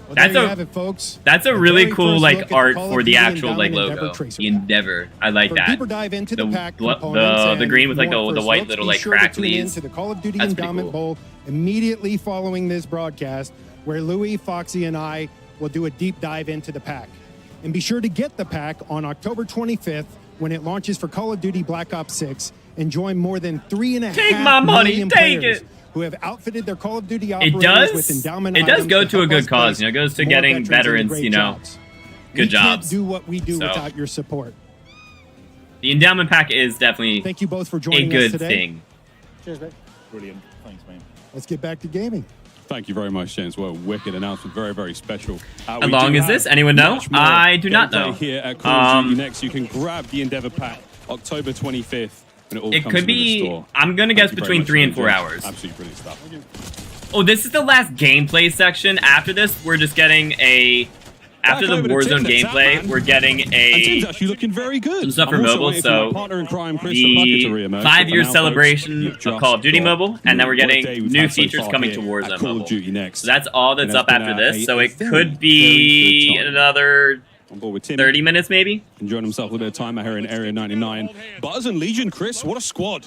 S13: Well,
S1: That's
S13: there you have it, folks.
S1: That's a
S13: The
S1: really
S13: very
S1: cool
S13: first
S1: like
S13: look at
S1: art
S13: Call of
S1: for the
S13: Duty
S1: actual like
S13: Endowment
S1: logo.
S13: Endeavor
S1: The Endeavor. I like
S13: For a
S1: that.
S13: deeper dive into the pack
S1: the
S13: components
S1: green with like
S13: and more
S1: the
S13: first
S1: white
S13: looks,
S1: little
S13: be
S1: like
S13: sure to tune in
S1: cracklies.
S13: to the Call of Duty
S1: That's pretty
S13: Endowment
S1: cool.
S13: Bowl immediately following this broadcast, where Louis, Foxy, and I will do a deep dive into the pack. And be sure to get the pack on October 25th when it launches for Call of Duty Black Ops 6 and join more than 3.5
S1: Take my money,
S13: million
S1: take
S13: players
S1: it.
S13: who have outfitted their Call of Duty
S1: It
S13: operators with
S1: does.
S13: endowment
S1: It does
S13: items
S1: go
S13: to
S1: to a
S13: help
S1: good
S13: us
S1: cause.
S13: place
S1: You know, it goes to
S13: more
S1: getting
S13: into
S1: veterans.
S13: great
S1: You know,
S13: jobs.
S1: good
S13: We
S1: jobs.
S13: can't do what we do
S1: So,
S13: without your support.
S1: the endowment pack is definitely
S13: Thank you both for
S1: a
S13: joining us
S1: good
S13: today.
S1: thing.
S13: Cheers, mate.
S19: Brilliant. Thanks, man.
S13: Let's get back to gaming.
S19: Thank you very much, James. Well, wicked announcement. Very, very special.
S1: How long is this? Anyone know? I do not know.
S19: Here at Call of Duty Next, you can grab the Endeavor pack October 25th when it all
S1: It
S19: comes
S1: could
S19: to the
S1: be.
S19: store.
S1: I'm gonna guess
S19: Thank you very
S1: between
S19: much,
S1: 3 and 4
S19: James.
S1: hours.
S19: Absolutely brilliant stuff.
S1: Oh, this is the last gameplay section. After this, we're just getting a. After the
S19: Back over to
S1: Warzone
S19: Tim,
S1: gameplay,
S19: man.
S1: we're getting
S19: And Tim's
S1: a
S19: actually looking very good.
S1: some stuff for
S19: I'm also
S1: mobile.
S19: waiting for my
S1: So
S19: partner in crime, Chris, the Bucket, to
S1: the
S19: reemerge.
S1: 5-year
S19: But now,
S1: celebration
S19: folks,
S1: of Call of Duty
S19: got
S1: Mobile, and then we're
S19: what a
S1: getting
S19: day we've
S1: new
S19: had so
S1: features
S19: far
S1: coming
S19: here
S1: to
S19: at
S1: Warzone
S19: Call
S1: Mobile.
S19: of Duty Next.
S1: So that's all
S19: And
S1: that's up
S19: it's been
S1: after
S19: a
S1: this. So it
S19: very,
S1: could be
S19: very good time.
S1: another
S19: On board with Timmy.
S1: 30 minutes, maybe.
S19: Enjoying himself a little bit of time out here in Area 99. Buzz and Legion, Chris, what a squad.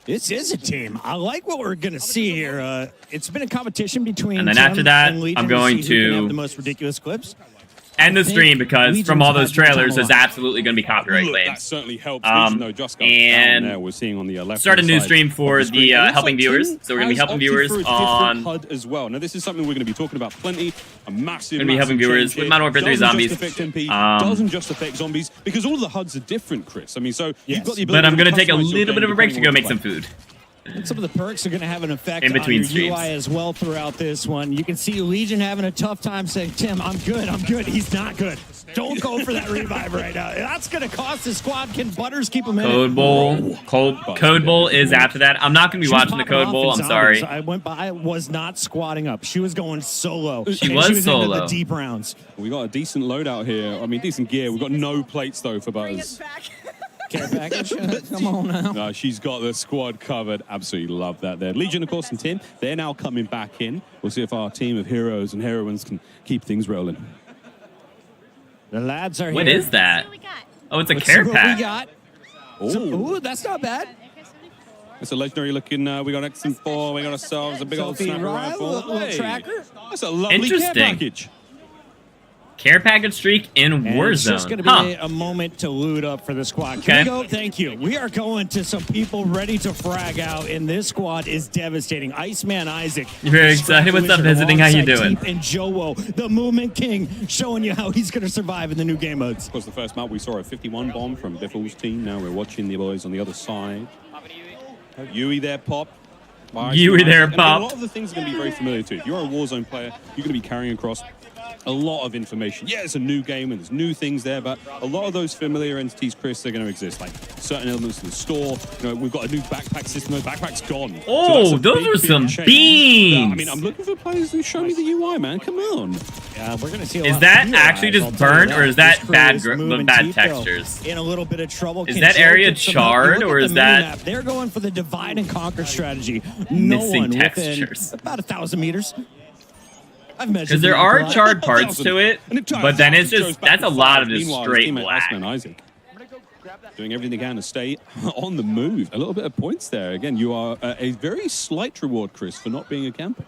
S18: This is a team. I like what we're going to see here. It's been a competition between
S1: And then
S18: Tim
S1: after that,
S18: and Legion
S1: I'm going
S18: to see who can
S1: to
S18: have the most ridiculous clips.
S1: End the
S18: I think
S1: stream because from
S18: Legion's
S1: all those
S18: had more time
S1: trailers, there's
S18: alive.
S1: absolutely going to be copyright
S19: Look,
S1: claims.
S19: that certainly helps. Legion, though, just got down
S1: And
S19: there. We're seeing on the left
S1: start a new
S19: side
S1: stream
S19: of
S1: for
S19: screen.
S1: the
S19: It looks
S1: helping
S19: like
S1: viewers.
S19: Tim
S1: So we're going to be
S19: has
S1: helping
S19: opted
S1: viewers
S19: for a different
S1: on.
S19: HUD as well. Now, this is something we're going to be talking about plenty. A massive.
S1: Gonna be helping
S19: massive
S1: viewers
S19: change
S1: with
S19: here.
S1: Modern Warfare 3
S19: Doesn't
S1: Zombies.
S19: Just affect MP,
S1: Um,
S19: doesn't just affect zombies because all of the HUDs are different, Chris. I mean, so you've got the ability.
S1: But I'm
S19: to
S1: going to take a
S19: customize your
S1: little bit
S19: game
S1: of a break to
S19: depending
S1: go
S19: on
S1: make
S19: what
S1: some
S19: you
S1: food.
S18: And some of the perks are going to have an effect
S1: In between
S18: on your
S1: streams.
S18: UI as well throughout this one. You can see Legion having a tough time saying, Tim, I'm good, I'm good. He's not good. Don't go for that revive right now. That's going to cost the squad. Can Butters keep him in?
S1: Code Bowl. Code Bowl is after that. I'm not going to be
S18: She was
S1: watching the
S18: popping
S1: Code
S18: off
S1: Bowl.
S18: in
S1: I'm sorry.
S18: Zombies. I went by, was not squatting up. She was going solo.
S1: She
S18: And
S1: was
S18: into
S1: solo.
S18: the deep rounds.
S19: We got a decent loadout here. I mean, decent gear. We've got no plates though for Butters.
S18: Care package? Come on now.
S19: No, she's got the squad covered. Absolutely love that there. Legion, of course, and Tim, they're now coming back in. We'll see if our team of heroes and heroines can keep things rolling.
S18: The lads are
S1: What
S18: here.
S1: is that? Oh, it's a
S18: Let's
S1: care
S18: see what
S1: pack.
S18: we got. Ooh, that's not bad.
S19: It's a legendary looking. We got XM4. We got ourselves a big old
S18: Sophie
S19: sniper
S18: Ryle,
S19: rifle.
S18: little
S19: Hey,
S18: tracker.
S19: that's a lovely care
S1: Interesting.
S19: package.
S1: Care package streak in
S18: And it's just
S1: Warzone.
S18: going to be a moment to loot up for the squad. Can we go? Thank you. We are going to some people ready to frag out, and this squad is devastating. Iceman Isaac.
S1: You're very excited. What's up, visiting? How you doing?
S18: And Joe, the Movement King, showing you how he's going to survive in the new game modes.
S19: Of course, the first map we saw a 51 bomb from Biffle's team. Now we're watching the boys on the other side. Yui there, Pop.
S1: You were there,
S19: And
S1: Pop.
S19: a lot of the things are going to be very familiar to you. If you're a Warzone player, you're going to be carrying across a lot of information. Yeah, it's a new game and there's new things there, but a lot of those familiar entities, Chris, they're going to exist. Like certain elements of the store. You know, we've got a new backpack system. The backpack's gone.
S1: Oh, those are some beans.
S19: I mean, I'm looking for players who show me the UI, man. Come on.
S18: Yeah, we're gonna see a
S1: Is
S18: lot
S1: that
S18: of
S1: actually
S18: POIs,
S1: just
S18: I'll tell you
S1: burnt, or is
S18: This
S1: that
S18: crew
S1: bad
S18: is moving
S1: bad
S18: Tico
S1: textures?
S18: in a little bit of trouble.
S1: Is
S18: Can
S1: that
S18: Joe
S1: area
S18: get some help? You
S1: charred,
S18: look
S1: or
S18: at
S1: is
S18: the
S1: that
S18: mini-map, they're going for the divide and conquer strategy. No
S1: missing
S18: one
S1: textures?
S18: within about 1,000 meters. I've measured
S1: Because there
S18: the
S1: are
S18: incline.
S1: charred parts to it, but then it's just that's a lot of just
S19: Meanwhile,
S1: straight
S19: his teammate
S1: black.
S19: Osman Isaac doing everything they can to stay on the move. A little bit of points there. Again, you are a very slight reward, Chris, for not being a camper.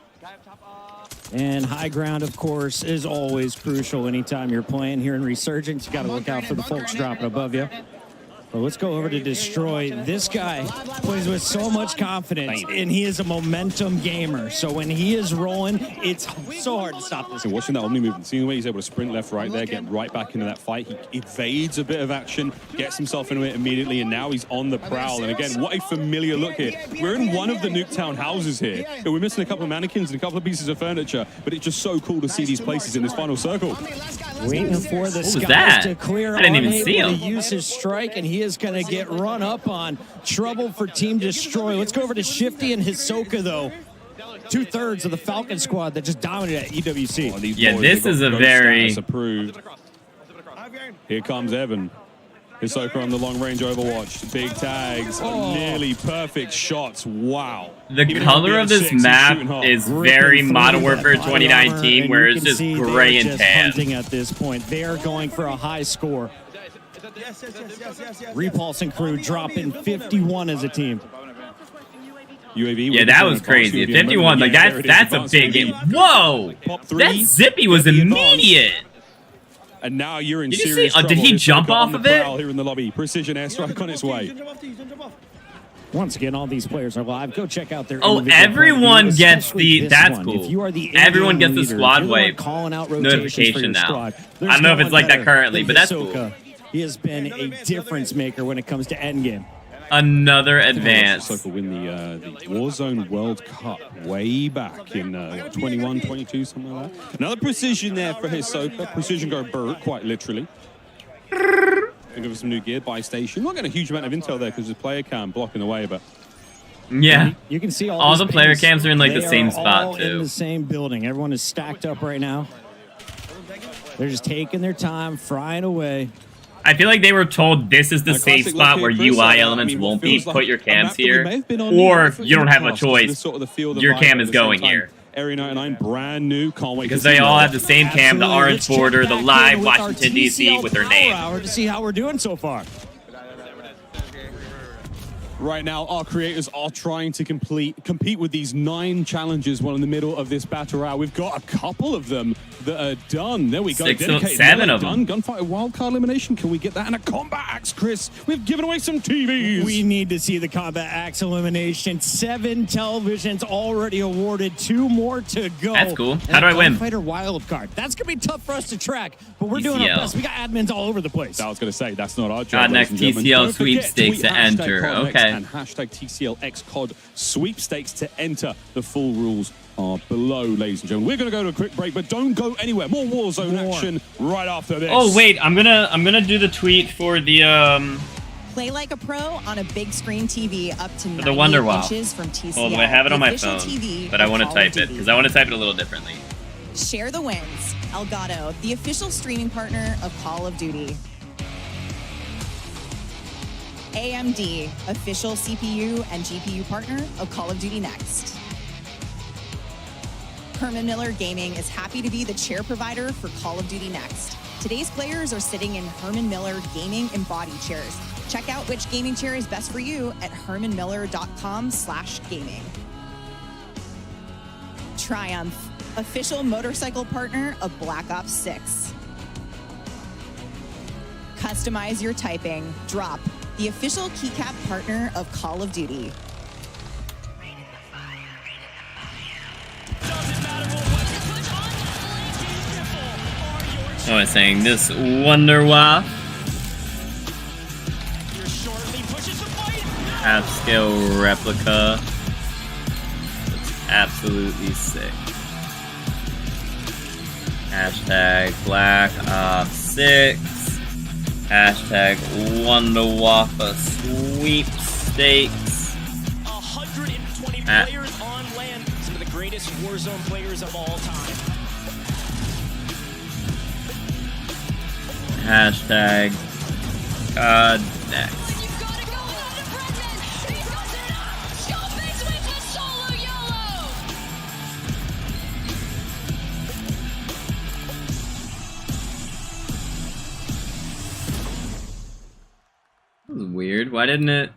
S18: And high ground, of course, is always crucial anytime you're playing here in Resurgence. You got to look out for the folks dropping above you. But let's go over to Destroy. This guy plays with so much confidence, and he is a momentum gamer. So when he is rolling, it's so hard to stop this.
S19: And watching that Omni movement, seeing the way he's able to sprint left, right there, get right back into that fight. He evades a bit of action, gets himself into it immediately, and now he's on the prowl. And again, what a familiar look here. We're in one of the Nuketown houses here. We're missing a couple of mannequins and a couple of pieces of furniture, but it's just so cool to see these places in this final circle.
S18: Waiting for the
S1: was
S18: skies
S1: that?
S18: to clear.
S1: I didn't even
S18: unable
S1: see him.
S18: to use his strike, and he is going to get run up on. Trouble for Team Destroy. Let's go over to Shifty and Hisoka, though. 2/3 of the Falcon squad that just dominated at EWC.
S19: Oh, these
S1: Yeah,
S19: boys,
S1: this
S19: they got
S1: is a
S19: ghost
S1: very-
S19: status approved. Here comes Evan. Hisoka on the long-range Overwatch. Big tags. Nearly perfect shots. Wow.
S1: The
S19: Even
S1: color
S19: on
S1: of this
S19: BO6, he's
S1: map
S19: shooting hard.
S1: is very Modern Warfare 2019, where it's just gray and tan.
S18: Hunting at this point. They are going for a high score. Repulse and crew dropping 51 as a team.
S19: UAV.
S1: Yeah, that was crazy. 51, like that's a big game. Whoa! That zippy was immediate.
S19: And now you're in
S1: Did you see-
S19: serious
S1: did
S19: trouble.
S1: he
S19: Hisoka
S1: jump
S19: on
S1: off
S19: the
S1: of it?
S19: prowl here in the lobby. Precision airstrike on its way.
S18: Once again, all these players are live. Go check out their.
S1: Oh,
S18: individual
S1: everyone
S18: point of view,
S1: gets
S18: especially
S1: the.
S18: this
S1: That's
S18: one.
S1: cool.
S18: If you are the
S1: Everyone gets the
S18: leader,
S1: squad
S18: if you're the one
S1: wipe
S18: calling out rotations for
S1: notification
S18: your
S1: now.
S18: squad,
S1: I
S18: there's
S1: don't know
S18: no
S1: if it's
S18: one
S1: like that
S18: better
S1: currently,
S18: than
S1: but that's
S18: Hisoka.
S1: cool.
S18: He has been a difference maker when it comes to endgame.
S1: Another advance.
S19: Hisoka win the Warzone World Cup way back in 21, 22, something like that. Another precision there for Hisoka. Precision go Burt, quite literally. Give us some new gear by station. Not getting a huge amount of intel there because the player cam blocking the way, but
S1: Yeah.
S18: You can see
S1: all
S18: these
S1: the player
S18: pings.
S1: cams are in like the
S18: They
S1: same
S18: are
S1: spot
S18: all in
S1: too.
S18: the same building. Everyone is stacked up right now. They're just taking their time, frying away.
S1: I feel like they were told this is the
S19: A
S1: safe
S19: classic
S1: spot
S19: look
S1: where
S19: here, Chris.
S1: UI
S19: I
S1: elements
S19: mean,
S1: won't be.
S19: feels like
S1: Put your
S19: a
S1: cams
S19: map that we
S1: here,
S19: may have been on
S1: or
S19: the
S1: you don't have a
S19: past.
S1: choice.
S19: This sort of the field
S1: Your
S19: vibe
S1: cam
S19: at
S1: is
S19: the same
S1: going
S19: time.
S1: here.
S19: Area 99, brand new. Can't wait
S1: Because
S19: to see
S1: they all
S19: more.
S1: have the same cam, the
S18: Absolutely.
S1: orange
S18: Let's check
S1: border, the
S18: back
S1: live
S18: in with our
S1: Washington DC
S18: TCL
S1: with their
S18: Power
S1: name.
S18: Hour to see how we're doing so far.
S19: Right now, our creators are trying to compete with these 9 challenges while in the middle of this battle royale. We've got a couple of them that are done. There we go.
S1: 7 of them.
S19: Gunfighter wildcard elimination. Can we get that? And a combat axe, Chris. We've given away some TVs.
S18: We need to see the combat axe elimination. 7 televisions already awarded. 2 more to go.
S1: That's cool.
S18: And
S1: How do I win?
S18: Fighter wild card. That's gonna be tough for us to track, but we're doing our
S1: TCL.
S18: best. We got admins all over the place.
S19: I was going to say, that's not our job.
S1: COD Next
S19: ladies and gentlemen.
S1: TCL
S19: Don't forget,
S1: sweepstakes
S19: tweet
S1: to enter.
S19: COD Next
S1: Okay.
S19: And hashtag TCLX COD sweepstakes to enter. The full rules are below, ladies and gentlemen. We're going to go to a quick break, but don't go anywhere. More Warzone action right after this.
S1: Oh wait, I'm gonna do the tweet for the
S12: Play like a pro on a big screen TV up to 98
S1: Wonder Wow.
S12: inches from TCL.
S1: Well, I have it on my
S12: official
S1: phone,
S12: TV
S1: but I
S12: of
S1: want to
S12: Call of
S1: type it
S12: Duty.
S1: because I want to type it a little differently.
S12: Share the wins. Elgato, the official streaming partner of Call of Duty. AMD, official CPU and GPU partner of Call of Duty Next. Herman Miller Gaming is happy to be the chair provider for Call of Duty Next. Today's players are sitting in Herman Miller Gaming embodied chairs. Check out which gaming chair is best for you at hermanmiller.com/gaming. Triumph, official motorcycle partner of Black Ops 6. Customize your typing. Drop, the official keycap partner of Call of Duty.
S1: I was saying this Wonder Wow. Half scale replica. Absolutely sick. Hashtag Black Ops 6. Hashtag Wonder Waffle sweepstakes.
S5: 120 players on land. Some of the greatest Warzone players of all time.
S1: Hashtag COD NEXT. This is weird. Why didn't it?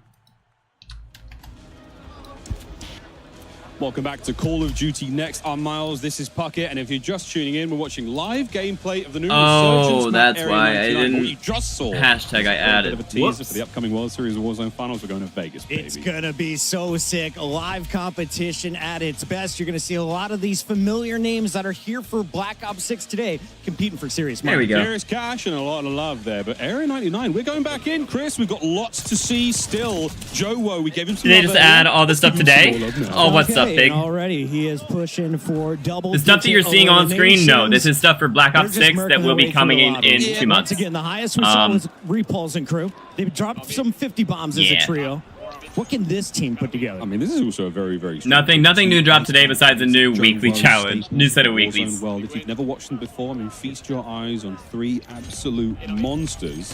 S19: Welcome back to Call of Duty Next. I'm Miles, this is Puckett, and if you're just tuning in, we're watching live gameplay of the new Resurgence map,
S1: that's
S19: Area
S1: why
S19: 99.
S1: I didn't.
S19: What you just saw.
S1: Hashtag I added.
S19: A bit of a teaser for the upcoming World Series of Warzone Finals. We're going to Vegas, baby.
S18: It's going to be so sick. A live competition at its best. You're going to see a lot of these familiar names that are here for Black Ops 6 today, competing for serious money.
S1: There we go.
S19: Serious cash and a lot of love there. But Area 99, we're going back in, Chris. We've got lots to see still. Joe Woe, we gave him some
S1: Did they just add all this stuff today? Oh, what's up, Pig?
S18: Already, he is pushing for double.
S1: The stuff that you're seeing on screen, no. This is stuff for Black Ops 6 that will be coming in 2 months.
S18: Once again, the highest we saw was Repulse and crew. They dropped some 50 bombs as a trio. What can this team put together?
S19: I mean, this is also a very, very
S1: nothing new dropped today besides a new weekly challenge. New set of weeklies.
S19: Well, if you've never watched them before, I mean, feast your eyes on 3 absolute monsters.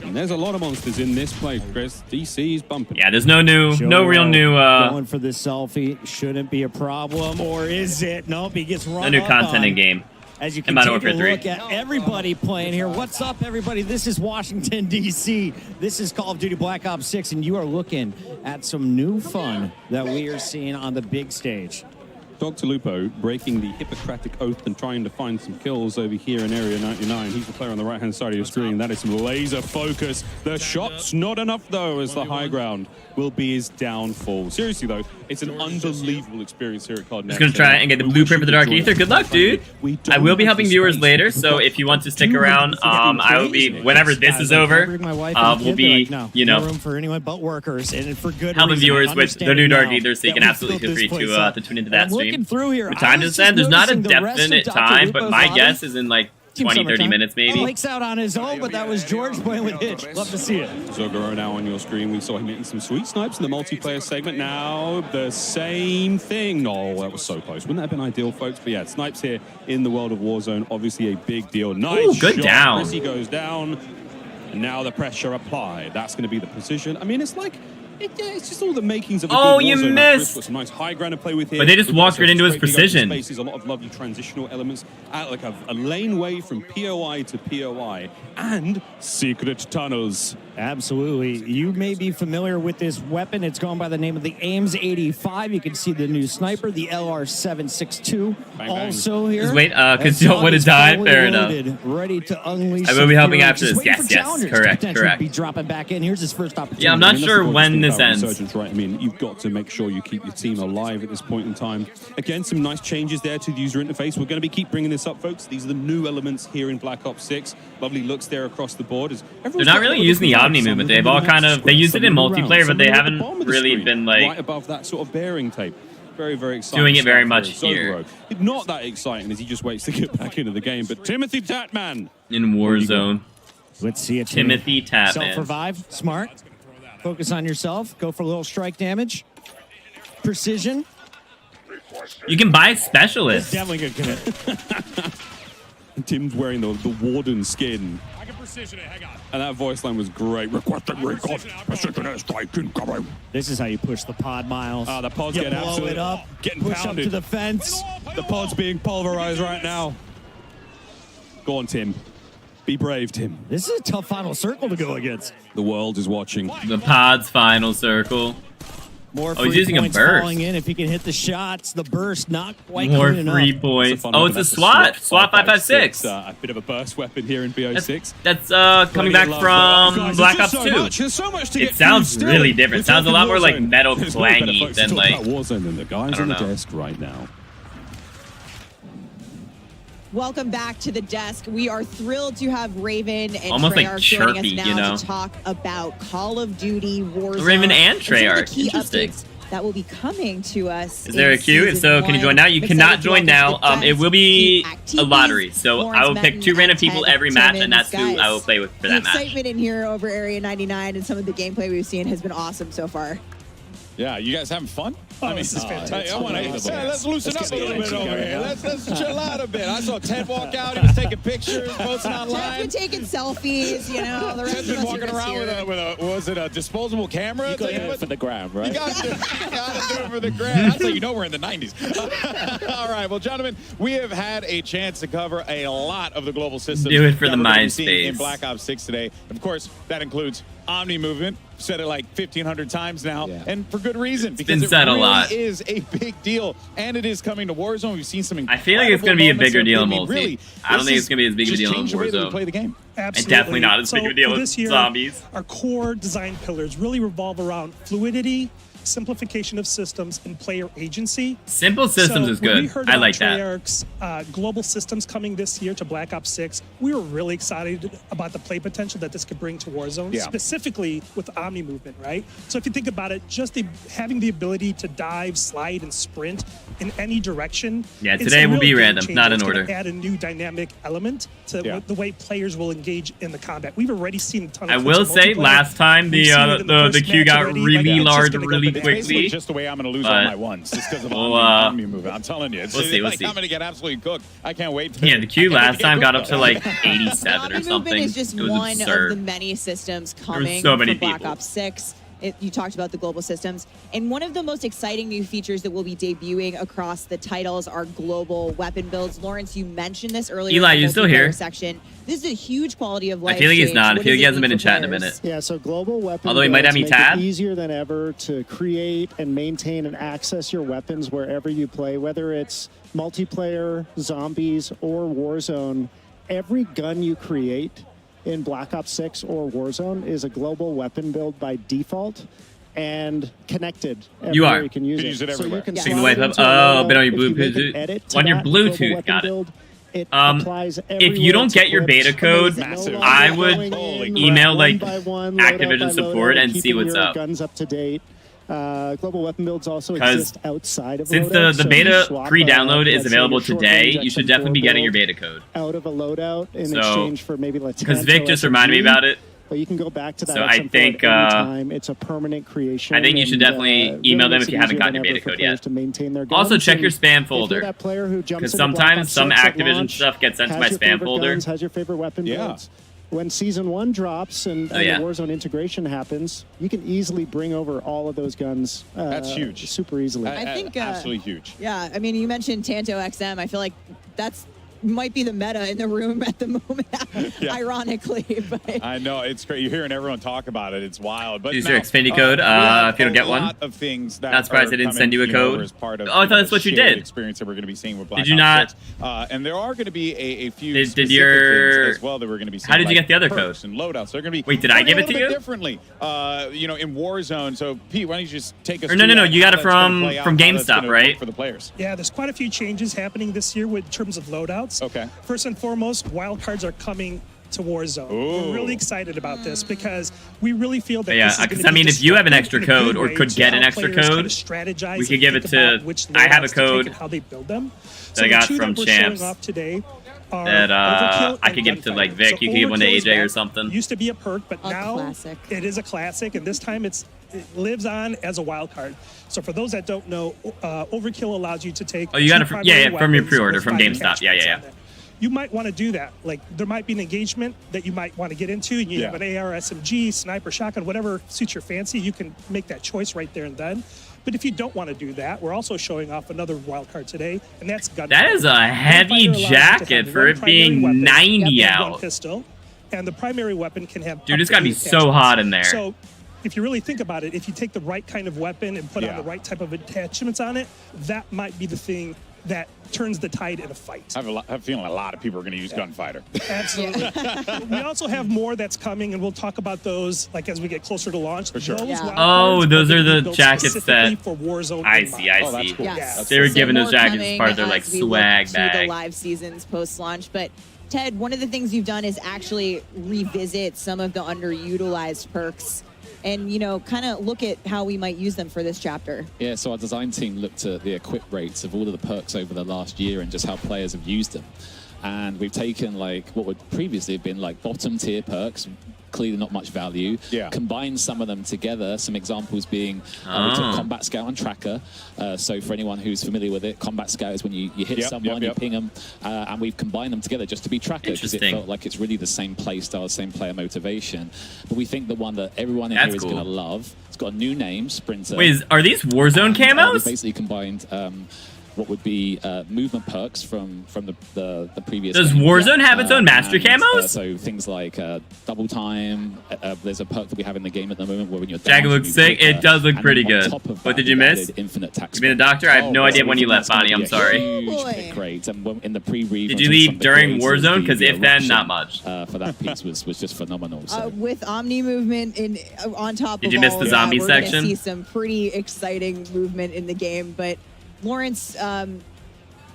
S19: And there's a lot of monsters in this play, Chris. DC's bumping.
S1: Yeah, there's no real new.
S18: Going for the selfie shouldn't be a problem, or is it? Nope, he gets run.
S1: No new content in game.
S18: As you can take a look at everybody playing here. What's up, everybody? This is Washington, D.C. This is Call of Duty Black Ops 6, and you are looking at some new fun that we are seeing on the big stage.
S19: Dr. Lupo breaking the Hippocratic Oath and trying to find some kills over here in Area 99. He's the player on the right-hand side of your screen. That is some laser focus. The shot's not enough, though, as the high ground will be his downfall. Seriously, though, it's an unbelievable experience here at COD NEXT.
S1: Just going to try and get the blueprint for the Dark Aether. Good luck, dude. I will be helping viewers later, so if you want to stick around, I will be, whenever this is over, we'll be, you know,
S18: room for anyone but workers, and for good
S1: helping
S18: reason.
S1: viewers with the new Dark Aether, so you can absolutely feel free to tune into that stream.
S18: Through here,
S1: the time to send, there's not a definite time, but my guess is in like 20, 30 minutes maybe.
S18: Blake's out on his own, but that was George playing with Hitch. Love to see it.
S19: Zogoro now on your screen. We saw him hitting some sweet snipes in the multiplayer segment. Now the same thing. Oh, that was so close. Wouldn't that have been ideal, folks? But yeah, snipes here in the world of Warzone, obviously a big deal. Nice
S1: Ooh, good
S19: shot.
S1: down.
S19: Chrissy goes down. And now the pressure applied. That's going to be the precision. I mean, it's like... it's just all the makings of a good
S1: you
S19: Warzone.
S1: missed!
S19: Got some nice high ground to play with here.
S1: But they just walked right into his precision.
S19: Spaces, a lot of lovely transitional elements, like a lane way from POI to POI, and secret tunnels.
S18: Absolutely. You may be familiar with this weapon. It's gone by the name of the Ames 85. You can see the new sniper, the LR762.
S19: Bang, bang.
S18: Also here.
S1: Just wait, because you don't want to die. Fair enough.
S18: Ready to unleash.
S1: I will be helping
S18: some
S1: after
S18: fury.
S1: this.
S18: Just
S1: Yes,
S18: waiting for
S1: yes,
S18: challengers to
S1: correct.
S18: Be dropping back in. Here's his first opportunity.
S1: Yeah, I'm not
S19: And that's
S1: sure
S19: the
S1: when
S19: thing
S1: this
S19: about
S1: ends.
S19: Resurgence, right? I mean, you've got to make sure you keep your team alive at this point in time. Again, some nice changes there to the user interface. We're going to keep bringing this up, folks. These are the new elements here in Black Ops 6. Lovely looks there across the board.
S1: They're not really using the Omni movement. They've all kind of, they used it in multiplayer, but they haven't really been like
S19: right above that sort of bearing tape. Very, very exciting.
S1: doing it very
S19: stuff
S1: much
S19: here.
S1: here.
S19: Not that exciting as he just waits to get back into the game. But Timothy Tatman
S1: in Warzone.
S18: Let's see it.
S1: Timothy Tatman.
S18: Self-revive. Smart. Focus on yourself. Go for a little strike damage. Precision.
S1: You can buy specialists.
S18: Definitely good commit.
S19: Tim's wearing the warden skin. I can precision it, hang on. And that voice line was great. Requesting recall. Precision airstrike incoming.
S18: This is how you push the pod, Miles.
S19: The pod's
S18: you
S19: getting
S18: blow
S19: absolutely
S18: it up,
S19: getting
S18: push
S19: pounded.
S18: up to the fence.
S19: The pod's being pulverized right now. Go on, Tim. Be brave, Tim.
S18: This is a tough final circle to go against.
S19: The world is watching.
S1: The pod's final circle.
S18: More
S1: he's using a
S18: points
S1: burst.
S18: falling in if he can hit the shots. The burst not quite
S1: More
S18: clean
S1: free
S18: enough.
S1: points.
S19: Fun
S1: Oh,
S19: weapon.
S1: it's a
S19: That's
S1: SWAT. SWAT 556.
S19: A bit of a burst weapon here in BO6.
S1: That's coming back from Black Ops 2.
S19: There's so much to
S1: It
S19: get
S1: sounds
S19: through
S1: really
S19: still.
S1: different.
S19: We're
S1: Sounds a lot
S19: talking
S1: more like
S19: Warzone.
S1: metal
S19: There's no better
S1: clangy
S19: folks to
S1: than
S19: talk
S1: like
S19: about Warzone than the guys on the desk right now.
S12: Welcome back to the desk. We are thrilled to have Raven and
S1: Almost like
S12: Treyarch joining
S1: chirpy,
S12: us now
S1: you know?
S12: to talk about Call of Duty Warzone.
S1: Raven and
S12: some of the
S1: Treyarch.
S12: key
S1: Interesting.
S12: updates that will be coming to us.
S1: Is there a queue? If so, can you join now? You cannot join now. It will be a lottery. So I will pick 2 random people every match, and that's who I will play with for that match.
S12: The excitement in here over Area 99 and some of the gameplay we've seen has been awesome so far.
S15: Yeah, you guys having fun?
S7: Oh, this is fantastic.
S15: Let's loosen up a little bit over here. Let's chill out a bit. I saw Ted walk out. He was taking pictures, posting online.
S12: Ted's been taking selfies, you know. The rest
S15: Ted's
S12: of
S15: been
S12: us
S15: walking around with a was it a disposable camera?
S7: You got to do it for the gram, right?
S15: You got to do it for the gram. That's how you know we're in the 90s. All right, well, gentlemen, we have had a chance to cover a lot of the global systems.
S1: Do it for
S15: that
S1: the
S15: we're gonna be
S1: mind
S15: seeing in
S1: space.
S15: Black Ops 6 today. Of course, that includes Omni movement. Said it like 1,500 times now, and for good reason, because
S1: been said
S15: it
S1: a
S15: really
S1: lot.
S15: is a big deal, and it is coming to Warzone. We've seen some.
S1: I feel like it's going to be a bigger deal in multi.
S15: Really,
S1: I don't think it's going to be as big of a deal in
S15: change the way that we play
S1: Warzone.
S15: the game.
S1: And definitely not as big of a deal
S16: for
S1: with
S16: this year,
S1: zombies.
S16: Our core design pillars really revolve around fluidity, simplification of systems, and player agency.
S1: Simple systems is
S16: When we
S1: good.
S16: heard
S1: I
S16: about
S1: like that.
S16: Treyarch's global systems coming this year to Black Ops 6, we were really excited about the play potential that this could bring to Warzone, specifically with Omni movement, right? So if you think about it, just having the ability to dive, slide, and sprint in any direction.
S1: Yeah,
S16: it's
S1: today
S16: a
S1: will
S16: real
S1: be
S16: game
S1: random,
S16: changer.
S1: not in
S16: It's gonna
S1: order.
S16: add a new dynamic element to the way players will engage in the combat. We've already seen a ton of
S1: I will say, last time the queue got really large really quickly.
S15: Just the way I'm going to lose all my ones. Just because of Omni movement. I'm telling you.
S1: We'll see.
S15: I'm going to get absolutely cooked. I can't wait.
S1: Yeah, the queue last time got up to like 87 or
S12: Omni
S1: something.
S12: movement is just
S1: It was
S12: one
S1: absurd.
S12: of the many systems coming
S1: so many
S12: for Black
S1: people.
S12: Ops 6. You talked about the global systems. And one of the most exciting new features that will be debuting across the titles are global weapon builds. Lawrence, you mentioned this earlier.
S1: Eli,
S12: in the
S1: you still
S12: multiplayer
S1: here?
S12: Section. This is a huge quality of life.
S1: I feel like he's
S12: change.
S1: not. I
S12: What
S1: feel like
S12: does
S1: he
S12: it
S1: hasn't
S12: mean
S1: been in
S12: for
S1: chat in a
S12: players?
S1: minute.
S17: Yeah, so global weapon
S1: Although he might have me
S17: builds make
S1: tagged.
S17: it easier than ever to create and maintain and access your weapons wherever you play, whether it's multiplayer, zombies, or Warzone. Every gun you create in Black Ops 6 or Warzone is a global weapon build by default and connected.
S1: You are.
S17: You can use
S15: use it
S17: So
S15: everywhere.
S17: you can
S1: So you can
S17: slide
S1: wipe up.
S17: into a
S1: Oh,
S17: loadout.
S1: but on your
S17: If you make an
S1: Bluetooth.
S17: edit to
S1: On your
S17: that global
S1: Bluetooth,
S17: weapon
S1: got it.
S17: build, it applies
S1: If you
S17: everywhere
S1: don't
S17: it's
S1: get your
S17: equipped.
S1: beta code,
S17: Amazing. No
S1: I
S17: longer
S1: would
S17: going in,
S1: email
S17: one
S1: like
S17: by one, loadout by
S1: Activision support
S17: loadout,
S1: and see
S17: keeping
S1: what's
S17: your
S1: up.
S17: Guns up to date. Global weapon builds also
S1: 'Cause
S17: exist outside of
S1: Since
S17: loadouts,
S1: the
S17: so
S1: beta
S17: you swap,
S1: pre-download is
S17: let's say,
S1: available
S17: your short
S1: today,
S17: range
S1: you should
S17: XM4
S1: definitely be getting your
S17: build
S1: beta code.
S17: out of a loadout in
S1: So,
S17: exchange for maybe like
S1: because Vic just reminded me about it.
S17: But you can go back to that
S1: So I
S17: XM4
S1: think,
S17: at any time. It's a permanent creation.
S1: I think you should
S17: and,
S1: definitely
S17: really
S1: email them
S17: makes
S1: if you
S17: it
S1: haven't
S17: easier
S1: gotten
S17: than
S1: your
S17: ever
S1: beta
S17: for
S1: code
S17: players
S1: yet.
S17: to maintain their
S1: Also,
S17: guns.
S1: check your
S17: And
S1: spam
S17: if
S1: folder.
S17: you're that player who jumps
S1: Because
S17: into Black
S1: sometimes
S17: Ops
S1: some
S17: 6 at
S1: Activision
S17: launch,
S1: stuff gets sent to
S17: has
S1: my
S17: your
S1: spam
S17: favorite
S1: folder.
S17: Guns, has your favorite weapon
S15: Yeah.
S17: builds. When Season 1 drops and,
S1: Oh, yeah.
S17: the Warzone integration happens, you can easily bring over all of those guns
S15: That's huge.
S17: super easily.
S12: I think
S15: absolutely huge.
S12: Yeah, I mean, you mentioned Tanto XM. I feel like that's might be the meta in the room at the moment, ironically. But
S15: I know it's great. You're hearing everyone talk about it. It's wild. But
S1: Use
S15: now,
S1: your Xfinity code
S15: we have
S1: if you don't get
S15: a
S1: one.
S15: lot of things that
S1: Not surprised
S15: are
S1: they didn't
S15: coming,
S1: send you a code.
S15: as part of,
S1: Oh, I thought that's what you
S15: shared
S1: did.
S15: Experience that we're going to be seeing with Black
S1: Did you
S15: Ops
S1: not?
S15: 6. And there are going to be a few
S1: Did
S15: specific
S1: your-
S15: things as well that we're going to be seeing.
S1: How did you
S15: like
S1: get the other
S15: perks
S1: code?
S15: And loadouts. They're going to be.
S1: Wait, did I
S15: working
S1: give
S15: a
S1: it to
S15: little bit
S1: you?
S15: differently? In Warzone. So Pete, why don't you just take us?
S1: Or no,
S15: through
S1: no,
S15: that,
S1: you got
S15: how
S1: it
S15: that's gonna play out,
S1: from
S15: how that's
S1: GameStop,
S15: gonna
S1: right?
S15: work for the players.
S16: Yeah, there's quite a few changes happening this year in terms of loadouts.
S15: Okay.
S16: First and foremost, wildcards are coming to Warzone.
S15: Ooh.
S16: We're really excited about this because we really feel that
S1: Yeah,
S16: this is
S1: because
S16: gonna
S1: I
S16: be
S1: mean, if you have an
S16: disruptive
S1: extra
S16: in a good
S1: code or
S16: way
S1: could
S16: to
S1: get
S16: how
S1: an extra
S16: players
S1: code,
S16: kinda strategize
S1: we could
S16: and
S1: give it
S16: think
S1: to.
S16: about which
S1: I have a
S16: loadouts to take
S1: code
S16: and how they build them.
S1: that I
S16: the
S1: got
S16: two
S1: from
S16: that we're
S1: Champs
S16: showing off today are
S1: that
S16: Overkill
S1: I
S16: and
S1: could give to like
S16: Gunfighter.
S1: Vic.
S16: So
S1: You could give one to
S16: Overkill is
S1: AJ or
S16: back.
S1: something.
S16: Used to be a perk, but
S12: A
S16: now
S12: classic.
S16: it is a classic, and this time it lives on as a wild card. So for those that don't know, Overkill allows you to take.
S1: Oh, you got
S16: two
S1: it from
S16: primary
S1: from your
S16: weapons
S1: pre-order
S16: with
S1: from
S16: 5
S1: GameStop. Yeah,
S16: attachments
S1: yeah,
S16: on there. You might want to do that. Like there might be an engagement that you might want to get into, and you have an AR, SMG, sniper, shotgun, whatever suits your fancy. You can make that choice right there and then. But if you don't want to do that, we're also showing off another wild card today, and that's Gunfighter.
S1: That is a heavy
S16: Gunfighter allows you to
S1: jacket
S16: have
S1: for
S16: one
S1: it
S16: primary
S1: being
S16: weapon
S1: 90
S16: and one
S1: out.
S16: pistol, and the primary weapon can have.
S1: Dude,
S16: up
S1: it's
S16: to
S1: gotta be
S16: 8
S1: so
S16: attachments.
S1: hot in there.
S16: So, if you really think about it, if you take the right kind of weapon and put on the right type of attachments on it, that might be the thing that turns the tide in a fight.
S15: I have a feeling a lot of people are going to use Gunfighter.
S16: Absolutely. We also have more that's coming, and we'll talk about those like as we get closer to launch. For
S15: sure.
S1: Oh, those are the jackets that.
S16: for Warzone.
S1: I see. I
S15: Oh, that's
S1: see.
S15: cool.
S12: Yes.
S1: They were
S12: So
S1: giving those
S12: more
S1: jackets as
S12: coming
S1: part of their like
S12: as we look
S1: swag
S12: to
S1: bag.
S12: the live seasons post-launch. But Ted, one of the things you've done is actually revisit some of the underutilized perks and, you know, kind of look at how we might use them for this chapter.
S7: Yeah, so our design team looked at the equip rates of all of the perks over the last year and just how players have used them. And we've taken like what would previously have been like bottom tier perks, clearly not much value, combined some of them together, some examples being we took Combat Scout and Tracker. So for anyone who's familiar with it, Combat Scout is when you hit someone, you ping them, and we've combined them together just to be Tracker, because it felt like it's really the same play style, same player motivation. But we think the one that everyone in here is going to love, it's got a new name, Sprinter.
S1: Wait, are these Warzone camos?
S7: We basically combined what would be movement perks from the previous
S1: Does
S7: game.
S1: Warzone have its own master camos?
S7: So things like double time. There's a perk that we have in the game at the moment where when you're
S1: Jack
S7: down,
S1: looks sick. It does look pretty good. What did you miss?
S7: Infinite tax.
S1: You mean the doctor? I have no idea when you left, Bonnie. I'm sorry.
S7: Great. And in the pre-read,
S1: did you leave during Warzone? Because if then, not much.
S7: For that piece was just phenomenal. So.
S12: With Omni movement on top
S1: did you miss the zombie
S12: we're
S1: section?
S12: Gonna see some pretty exciting movement in the game, but Lawrence,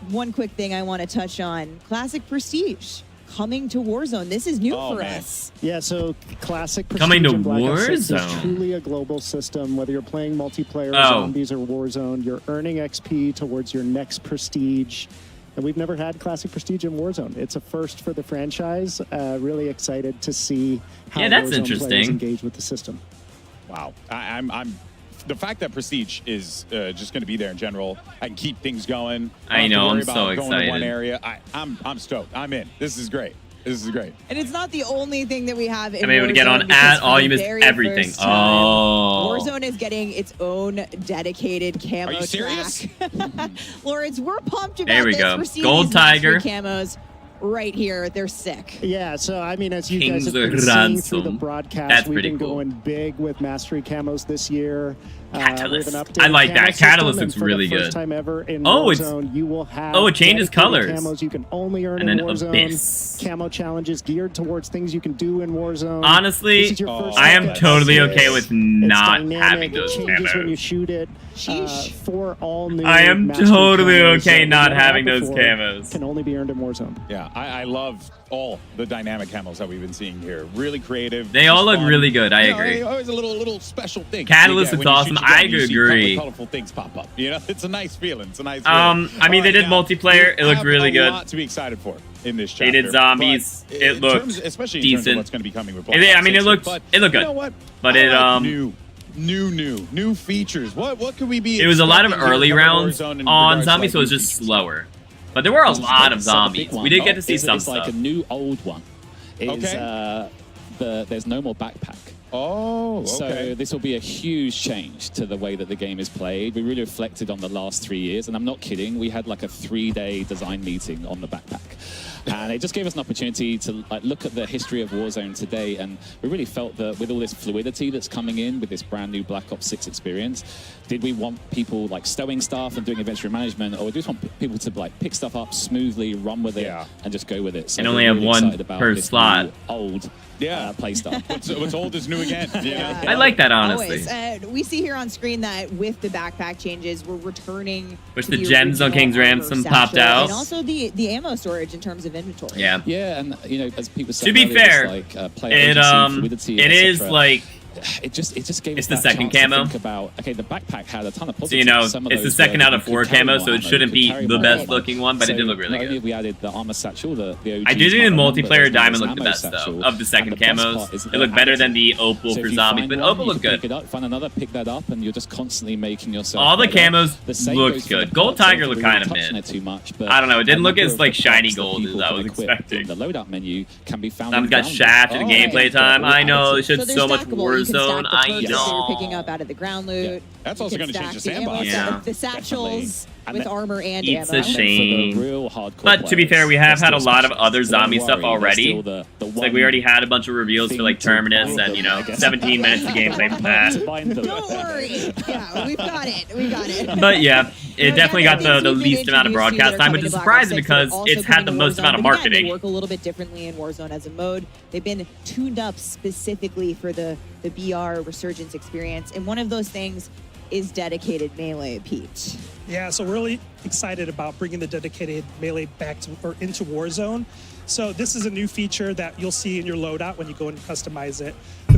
S12: one quick thing I want to touch on. Classic Prestige coming to Warzone. This is new for us.
S17: Yeah, so Classic Prestige
S1: coming to
S17: in Black Ops 6 is
S1: Warzone.
S17: truly a global system. Whether you're playing multiplayer, zombies, or Warzone, you're earning XP towards your next Prestige. And we've never had Classic Prestige in Warzone. It's a first for the franchise. Really excited to see how Warzone players engage with the system.
S15: Wow. I'm the fact that Prestige is just going to be there in general, I can keep things going.
S1: I know, I'm so
S15: going
S1: excited.
S15: to one area. I'm stoked. I'm in. This is great. This is great.
S12: And it's not the only thing that we have in
S1: I'm able to get on
S12: at
S1: all. You missed everything.
S12: Warzone is getting its own dedicated camo
S15: Are you serious?
S12: track. Lawrence, we're pumped about
S1: There we
S12: this.
S1: go.
S12: We're seeing
S1: Gold
S12: these mastery
S1: Tiger.
S12: camos right here. They're sick.
S17: Yeah, so I mean, as you
S1: King's
S17: guys have been seeing through the
S1: Ransom.
S17: broadcast,
S1: That's
S17: we've
S1: pretty
S17: been
S1: cool.
S17: going big with Mastery camos this year.
S1: Catalyst.
S17: We have an
S1: I like
S17: updated camo
S1: that. Catalyst
S17: system,
S1: looks
S17: and for
S1: really
S17: the first
S1: good.
S17: time ever in
S1: Oh, it's-
S17: Warzone, you will have
S1: oh, it changes
S17: dedicated
S1: colors.
S17: Camos you can only earn
S1: And
S17: in
S1: then
S17: Warzone.
S1: Abyss.
S17: Camo challenges geared towards things you can do in Warzone.
S1: Honestly,
S17: This is your first
S1: I
S17: look
S1: am
S17: at
S1: totally
S17: this.
S1: okay with
S17: It's
S1: not
S17: dynamic,
S1: having those
S17: it changes when you
S1: camos.
S17: shoot it. For all new
S1: I am
S17: Mastery
S1: totally
S17: camos
S1: okay
S17: that
S1: not
S17: we've had
S1: having those
S17: before
S1: camos.
S17: Can only be earned in Warzone.
S15: Yeah, I love all the dynamic camos that we've been seeing here. Really creative.
S1: They all
S15: just
S1: look
S15: fun.
S1: really good. I
S15: You know,
S1: agree.
S15: always a little special thing.
S1: Catalyst
S15: you
S1: looks
S15: get when you
S1: awesome.
S15: shoot your gun,
S1: I
S15: you see
S1: agree.
S15: colorful things pop up. You know, it's a nice feeling. It's a nice feeling.
S1: I mean, they did multiplayer. It looked really
S15: We have
S1: good.
S15: a lot to be excited for in this
S1: They
S15: chapter.
S1: did zombies.
S15: but
S1: It
S15: in
S1: looked
S15: terms, especially in terms of
S1: decent.
S15: what's going to be coming with Black
S1: I
S15: Ops
S1: mean,
S15: 6,
S1: it looked
S15: but
S1: good.
S15: You know what?
S1: But
S15: I
S1: it
S15: like new features. What could we be?
S1: It was a lot of
S15: expecting here
S1: early
S15: from
S1: rounds
S15: Warzone in
S1: on
S15: regards to,
S1: zombies,
S15: like,
S1: so it was
S15: new
S1: just
S15: features?
S1: slower. But there were a lot of
S7: So the
S1: zombies.
S7: big one,
S1: We did get to see
S7: it's
S1: some
S7: like a
S1: stuff.
S7: new old one. Is,
S15: Okay.
S7: there's no more backpack.
S15: Oh, okay.
S7: So this will be a huge change to the way that the game is played. We really reflected on the last 3 years, and I'm not kidding. We had like a 3-day design meeting on the backpack. And it just gave us an opportunity to like look at the history of Warzone today, and we really felt that with all this fluidity that's coming in with this brand new Black Ops 6 experience, did we want people like stowing stuff and doing inventory management, or do we just want people to like pick stuff up smoothly, run with it, and just go with it? So
S1: And
S7: we're
S1: only have
S7: really
S1: one
S7: excited about
S1: per
S7: this
S1: slot.
S7: new old play style.
S15: What's old is new again. You know?
S1: I like that, honestly.
S12: Always. We see here on screen that with the backpack changes, we're returning.
S1: Wish
S12: to
S1: the gems on
S12: original
S1: King's
S12: armor
S1: Ransom popped
S12: satchel,
S1: out.
S12: and also the ammo storage in terms of inventory.
S1: Yeah.
S7: Yeah, and you know, as people say,
S1: To be fair,
S7: player
S1: it
S7: agency, fluidity,
S1: it is
S7: etc.
S1: like
S7: it just gave
S1: it's
S7: us
S1: the
S7: that
S1: second
S7: chance to
S1: camo.
S7: think about, okay, the backpack had a ton of positives.
S1: So, you know,
S7: Some of
S1: it's the
S7: those
S1: second
S7: were
S1: out of
S7: you
S1: 4
S7: could carry
S1: camos,
S7: more
S1: so it
S7: ammo,
S1: shouldn't
S7: you
S1: be
S7: could carry
S1: the
S7: more
S1: best
S7: ammo.
S1: looking one, but it did look really
S7: not only
S1: good.
S7: have we added the armor satchel, the OG
S1: I do think the
S7: armor, but
S1: multiplayer
S7: there's
S1: diamond
S7: this
S1: looked the
S7: ammo
S1: best, though,
S7: satchel,
S1: of the second
S7: and best
S1: camos.
S7: part is
S1: It looked better than the opal
S7: So
S1: for
S7: if you
S1: zombies,
S7: find
S1: but
S7: one,
S1: opal
S7: you
S1: looked
S7: can
S1: good.
S7: pick it up, find another, pick that up, and you're just constantly making yourself
S1: All the
S7: better.
S1: camos
S7: The same
S1: looked
S7: goes for
S1: good.
S7: the
S1: Gold
S7: perks.
S1: Tiger
S7: I
S1: looked
S7: don't
S1: kind of
S7: really touch on
S1: mid.
S7: it too much, but
S1: I don't know. It didn't
S7: a
S1: look
S7: number
S1: as
S7: of
S1: like
S7: the
S1: shiny
S7: perks that
S1: gold
S7: people
S1: as I
S7: can
S1: was
S7: equip
S1: expecting.
S7: in the loadout menu can be found
S1: Some
S7: in
S1: got
S7: the
S1: shaft in
S7: ground.
S1: gameplay time. I know. They should
S12: So they're
S1: so much
S12: stackable. You can
S1: Warzone.
S12: stack the
S1: I
S12: perks that
S1: know.
S12: you're picking up out of the ground loot.
S15: That's
S12: You
S15: also
S12: can
S15: gonna change
S12: stack
S15: the sandbox.
S12: ammo,
S1: Yeah.
S12: the satchels
S7: And
S12: with
S7: that-
S12: armor and
S1: It's
S12: ammo.
S1: a shame.
S7: Real hardcore
S1: But to be fair, we have
S7: players,
S1: had a
S7: they're
S1: lot of
S7: still
S1: other
S7: special.
S1: zombie
S7: Don't
S1: stuff
S7: worry,
S1: already.
S7: they're still the
S1: It's like we already had a bunch of reveals for like
S7: thing to
S1: Terminus
S7: build
S1: and, you
S7: them,
S1: know,
S7: I guess.
S1: 17 minutes of gameplay for that.
S12: Don't worry. Yeah, we've got it. We got it.
S1: But yeah, it
S12: No,
S1: definitely got
S12: things
S1: the
S12: we've been
S1: least amount of
S12: introduced to
S1: broadcast
S12: that are
S1: time, which
S12: coming
S1: is
S12: to Black Ops
S1: surprising
S12: 6 that are
S1: because
S12: also
S1: it's had
S12: coming
S1: the
S12: to
S1: most
S12: Warzone.
S1: amount of
S12: But again,
S1: marketing.
S12: They work a little bit differently in Warzone as a mode. They've been tuned up specifically for the BR Resurgence experience, and one of those things is dedicated melee, Pete.
S16: Yeah, so we're really excited about bringing the dedicated melee back to or into Warzone. So this is a new feature that you'll see in your loadout when you go and customize it. The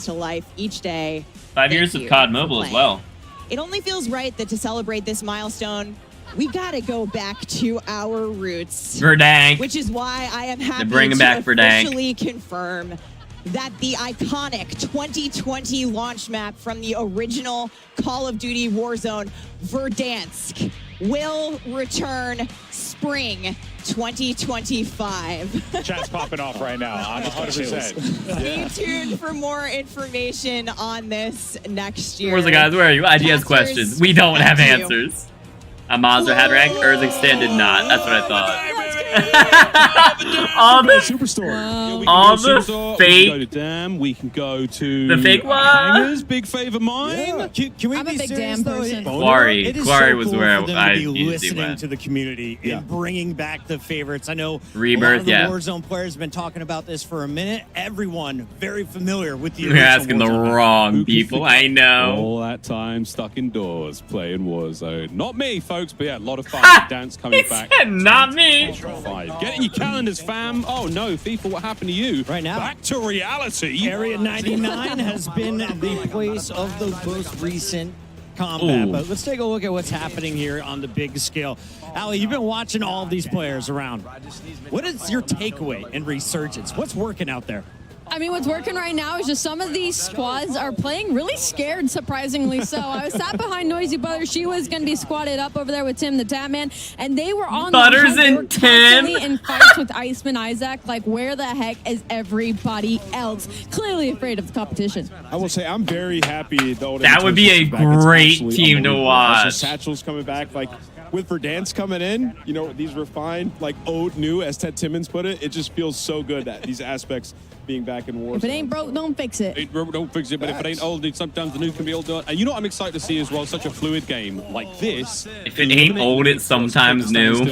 S12: comes to life each day.
S1: 5 years
S12: Thank
S1: of
S12: you
S1: COD
S12: for
S1: Mobile as
S12: playing.
S1: well.
S12: It only feels right that to celebrate this milestone, we got to go back to our roots.
S1: Verdansk.
S12: Which is why I am happy
S1: bringing
S12: to
S1: back Verdansk.
S12: officially confirm that the iconic 2020 launch map from the original Call of Duty Warzone, Verdansk, will return spring 2025.
S15: Chat's popping off right now. I'm 100%.
S12: Stay tuned for more information on this next year.
S1: Where's the guys? Where are you? IGS
S12: Casters,
S1: questions. We don't have
S12: back to you.
S1: answers. A Monster had ranked, Earth Extend did not. That's what I thought. all the
S11: Superstore.
S1: all the
S11: We can go
S1: fake.
S11: to Dam. We can go to
S1: The fake one?
S11: Hangers. Big favor mine.
S18: Yeah. Can we
S3: I'm a
S18: be
S3: big
S18: serious,
S3: damn
S18: though?
S3: person.
S1: Quarry.
S18: It is
S1: Quarry
S18: so
S1: was
S18: cool
S1: where
S18: for them
S1: I
S18: to be
S1: usually
S18: listening
S1: went.
S18: to the community and bringing back the favorites. I know a lot
S1: Rebirth,
S18: of the
S1: yeah.
S18: Warzone players have been talking about this for a minute. Everyone very familiar with the
S1: You're
S18: original
S1: asking the
S18: Warzone map.
S1: wrong
S11: Who can
S1: people.
S11: forget
S1: I know.
S11: All that time stuck indoors playing Warzone. Not me, folks, but yeah, a lot of fun. Dance coming
S1: He
S11: back.
S1: said not me.
S11: 5. Get in your calendars, fam. Oh no, FIFA, what happened to you?
S18: Right now.
S11: Back to reality.
S18: Area 99 has been the place of the most recent combat.
S1: Ooh.
S18: But let's take a look at what's happening here on the big scale. Ali, you've been watching all of these players around. What is your takeaway and resurgence? What's working out there?
S6: I mean, what's working right now is just some of these squads are playing really scared, surprisingly so. I was sat behind Noisy Butter. She was going to be squatted up over there with Tim the Tatman, and they were on
S1: Butters
S6: the hunt. They were
S1: and Tim.
S6: constantly in fights with Iceman Isaac. Like, where the heck is everybody else? Clearly afraid of the competition.
S10: I will say I'm very happy though.
S1: That would be a great team to watch.
S10: Also, Satchel's coming back, like with Verdansk coming in. You know, these refined, like old new, as Ted Timmons put it. It just feels so good that these aspects being back in Warzone.
S6: If it ain't broke, don't fix it.
S11: Don't fix it, but if it ain't old, sometimes the new can be old. And you know what I'm excited to see as well? Such a fluid game like this.
S1: If it ain't old, it's sometimes new.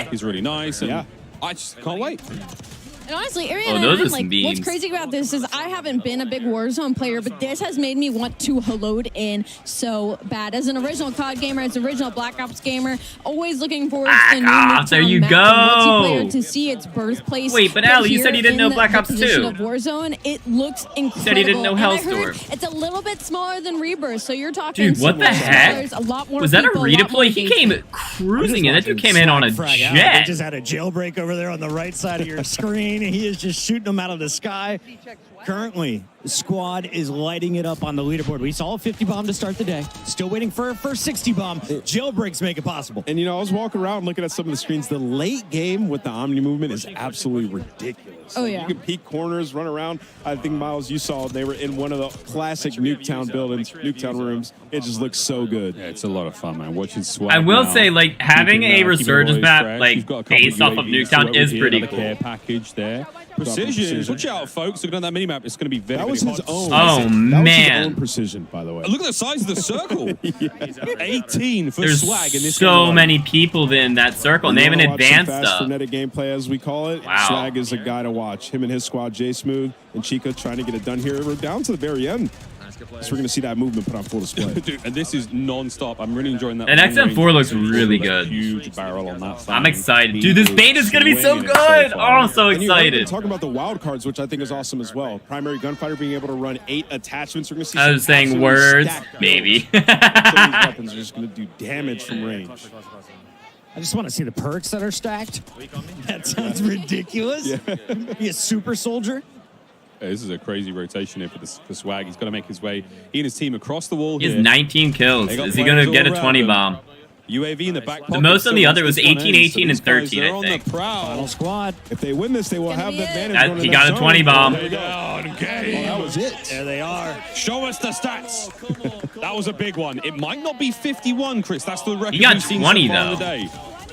S11: He's really nice. And I just can't wait.
S6: And honestly, Area
S1: Oh,
S6: 99,
S1: those are some
S6: like,
S1: beams.
S6: what's crazy about this is I haven't been a big Warzone player, but this has made me want to load in so bad. As an original COD gamer, as an original Black Ops gamer, always looking forward to the new
S1: Ops, there you
S6: map
S1: go.
S6: multiplayer to see its birthplace.
S1: Wait, but Ali, you said you didn't know Black Ops 2.
S6: Of Warzone, it looks incredible.
S1: You said you didn't know
S6: And I heard
S1: Hellstorm.
S6: it's a little bit smaller than Rebirth, so you're talking
S1: Dude, what the
S6: smaller
S1: heck?
S6: players, a lot more
S1: Was that a
S6: people, lot more
S1: redeploy? He came cruising in. That dude came in on a
S18: Frag out.
S1: jet.
S18: They just had a jailbreak over there on the right side of your screen. He is just shooting them out of the sky. Currently, the squad is lighting it up on the leaderboard. We saw a 50 bomb to start the day. Still waiting for a first 60 bomb. Jailbreaks make it possible.
S10: And you know, I was walking around looking at some of the screens. The late game with the Omni movement is absolutely ridiculous.
S6: Oh,
S10: Like,
S6: yeah.
S10: You can peek corners, run around. I think, Miles, you saw they were in one of the classic Nuketown buildings, Nuketown rooms. It just looks so good.
S11: Yeah, it's a lot of fun, man. Watching Swag
S1: I will
S11: now.
S1: say, like, having a
S11: Keeping
S1: resurgence
S11: the boys
S1: map,
S11: fresh.
S1: like,
S11: You've got a couple
S1: based off of
S11: UAVs
S1: Nuketown
S11: throughout
S1: is
S11: here,
S1: pretty
S11: another care
S1: cool.
S11: package there. Precision. Watch out, folks. Looking at that minimap, it's going to be very,
S10: That was
S11: very
S10: his
S11: hard.
S10: own.
S1: Oh,
S10: That was
S1: man.
S10: his own precision, by the way.
S11: Look at the size of the circle. 18 for
S1: There's
S11: Swag in this
S1: so
S11: game.
S1: many people in that circle, and they haven't
S10: You wanna watch some
S1: advanced
S10: fast
S1: stuff.
S10: frenetic gameplay, as we call it.
S1: Wow.
S10: Swag is a guy to watch. Him and his squad, J Smooth and Chica, trying to get it done here. We're down to the very end. So we're going to see that movement put on full display.
S11: Dude, and this is non-stop. I'm really enjoying that.
S1: And
S11: long
S1: XM4
S11: range.
S1: looks really
S11: With a
S1: good.
S11: Huge barrel on that thing.
S1: I'm excited. Dude, this bait is going to be so
S11: swinging it
S1: good. Oh,
S11: far.
S1: I'm so
S10: And you heard them
S1: excited.
S10: talking about the wild cards, which I think is awesome as well. Primary gunfighter being able to run 8 attachments. We're going to see
S1: I was
S10: some
S1: saying
S10: absolutely
S1: words,
S10: stacked
S1: maybe.
S10: builds. Some of these weapons are just going to do damage from range.
S18: I just want to see the perks that are stacked. That sounds ridiculous. Be a super soldier.
S11: Yeah, this is a crazy rotation here for Swag. He's got to make his way. He and his team across the wall
S1: He has
S11: here.
S1: 19 kills.
S11: They got
S1: Is he
S11: players
S1: going to get
S11: all
S1: a 20
S11: around
S1: bomb?
S11: him. UAV in the back pocket.
S1: The most on the
S11: So
S1: other was
S11: this one
S1: 18,
S11: ends.
S1: 18, and
S11: So these guys,
S1: 13,
S11: they're
S1: I
S11: on
S1: think.
S11: the prowl.
S18: Final squad.
S10: If they win this, they will have the advantage.
S1: That-
S10: going to
S1: he
S10: that
S1: got a
S10: zone.
S1: 20 bomb.
S10: There you go.
S11: Okay.
S10: That was it.
S18: There they are.
S11: Show us the stats. That was a big one. It might not be 51, Chris. That's the record
S1: He got
S11: we've seen
S1: 20
S11: so far
S1: though.
S11: in the day.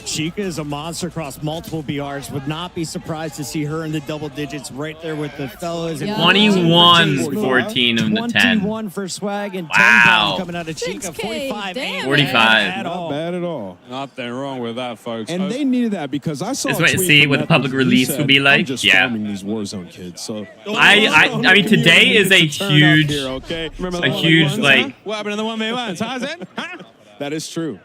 S18: Chica is a monster across multiple BRs. Would not be surprised to see her in the double digits right there with the fellas.
S6: Yeah.
S1: 21, 14 of the 10.
S18: 21 for Swag and 10
S1: Wow.
S18: bomb coming out of Chica.
S6: 6K,
S18: 45.
S6: damn
S18: ain't
S1: 45.
S18: bad at
S10: Not
S18: all.
S10: bad at all.
S11: Nothing wrong with that, folks.
S10: And they needed that because I saw
S1: Just
S10: a
S1: wait and
S10: tweet
S1: see
S10: from
S1: what the
S10: Methodist.
S1: public
S10: He
S1: release
S10: said,
S1: will be like.
S10: I'm just
S1: Yeah.
S10: farming these Warzone kids. So
S1: I mean, today is a huge,
S10: here, okay?
S1: a huge, like,
S11: What happened in the 1v1s? How's it? Huh?
S10: That is true.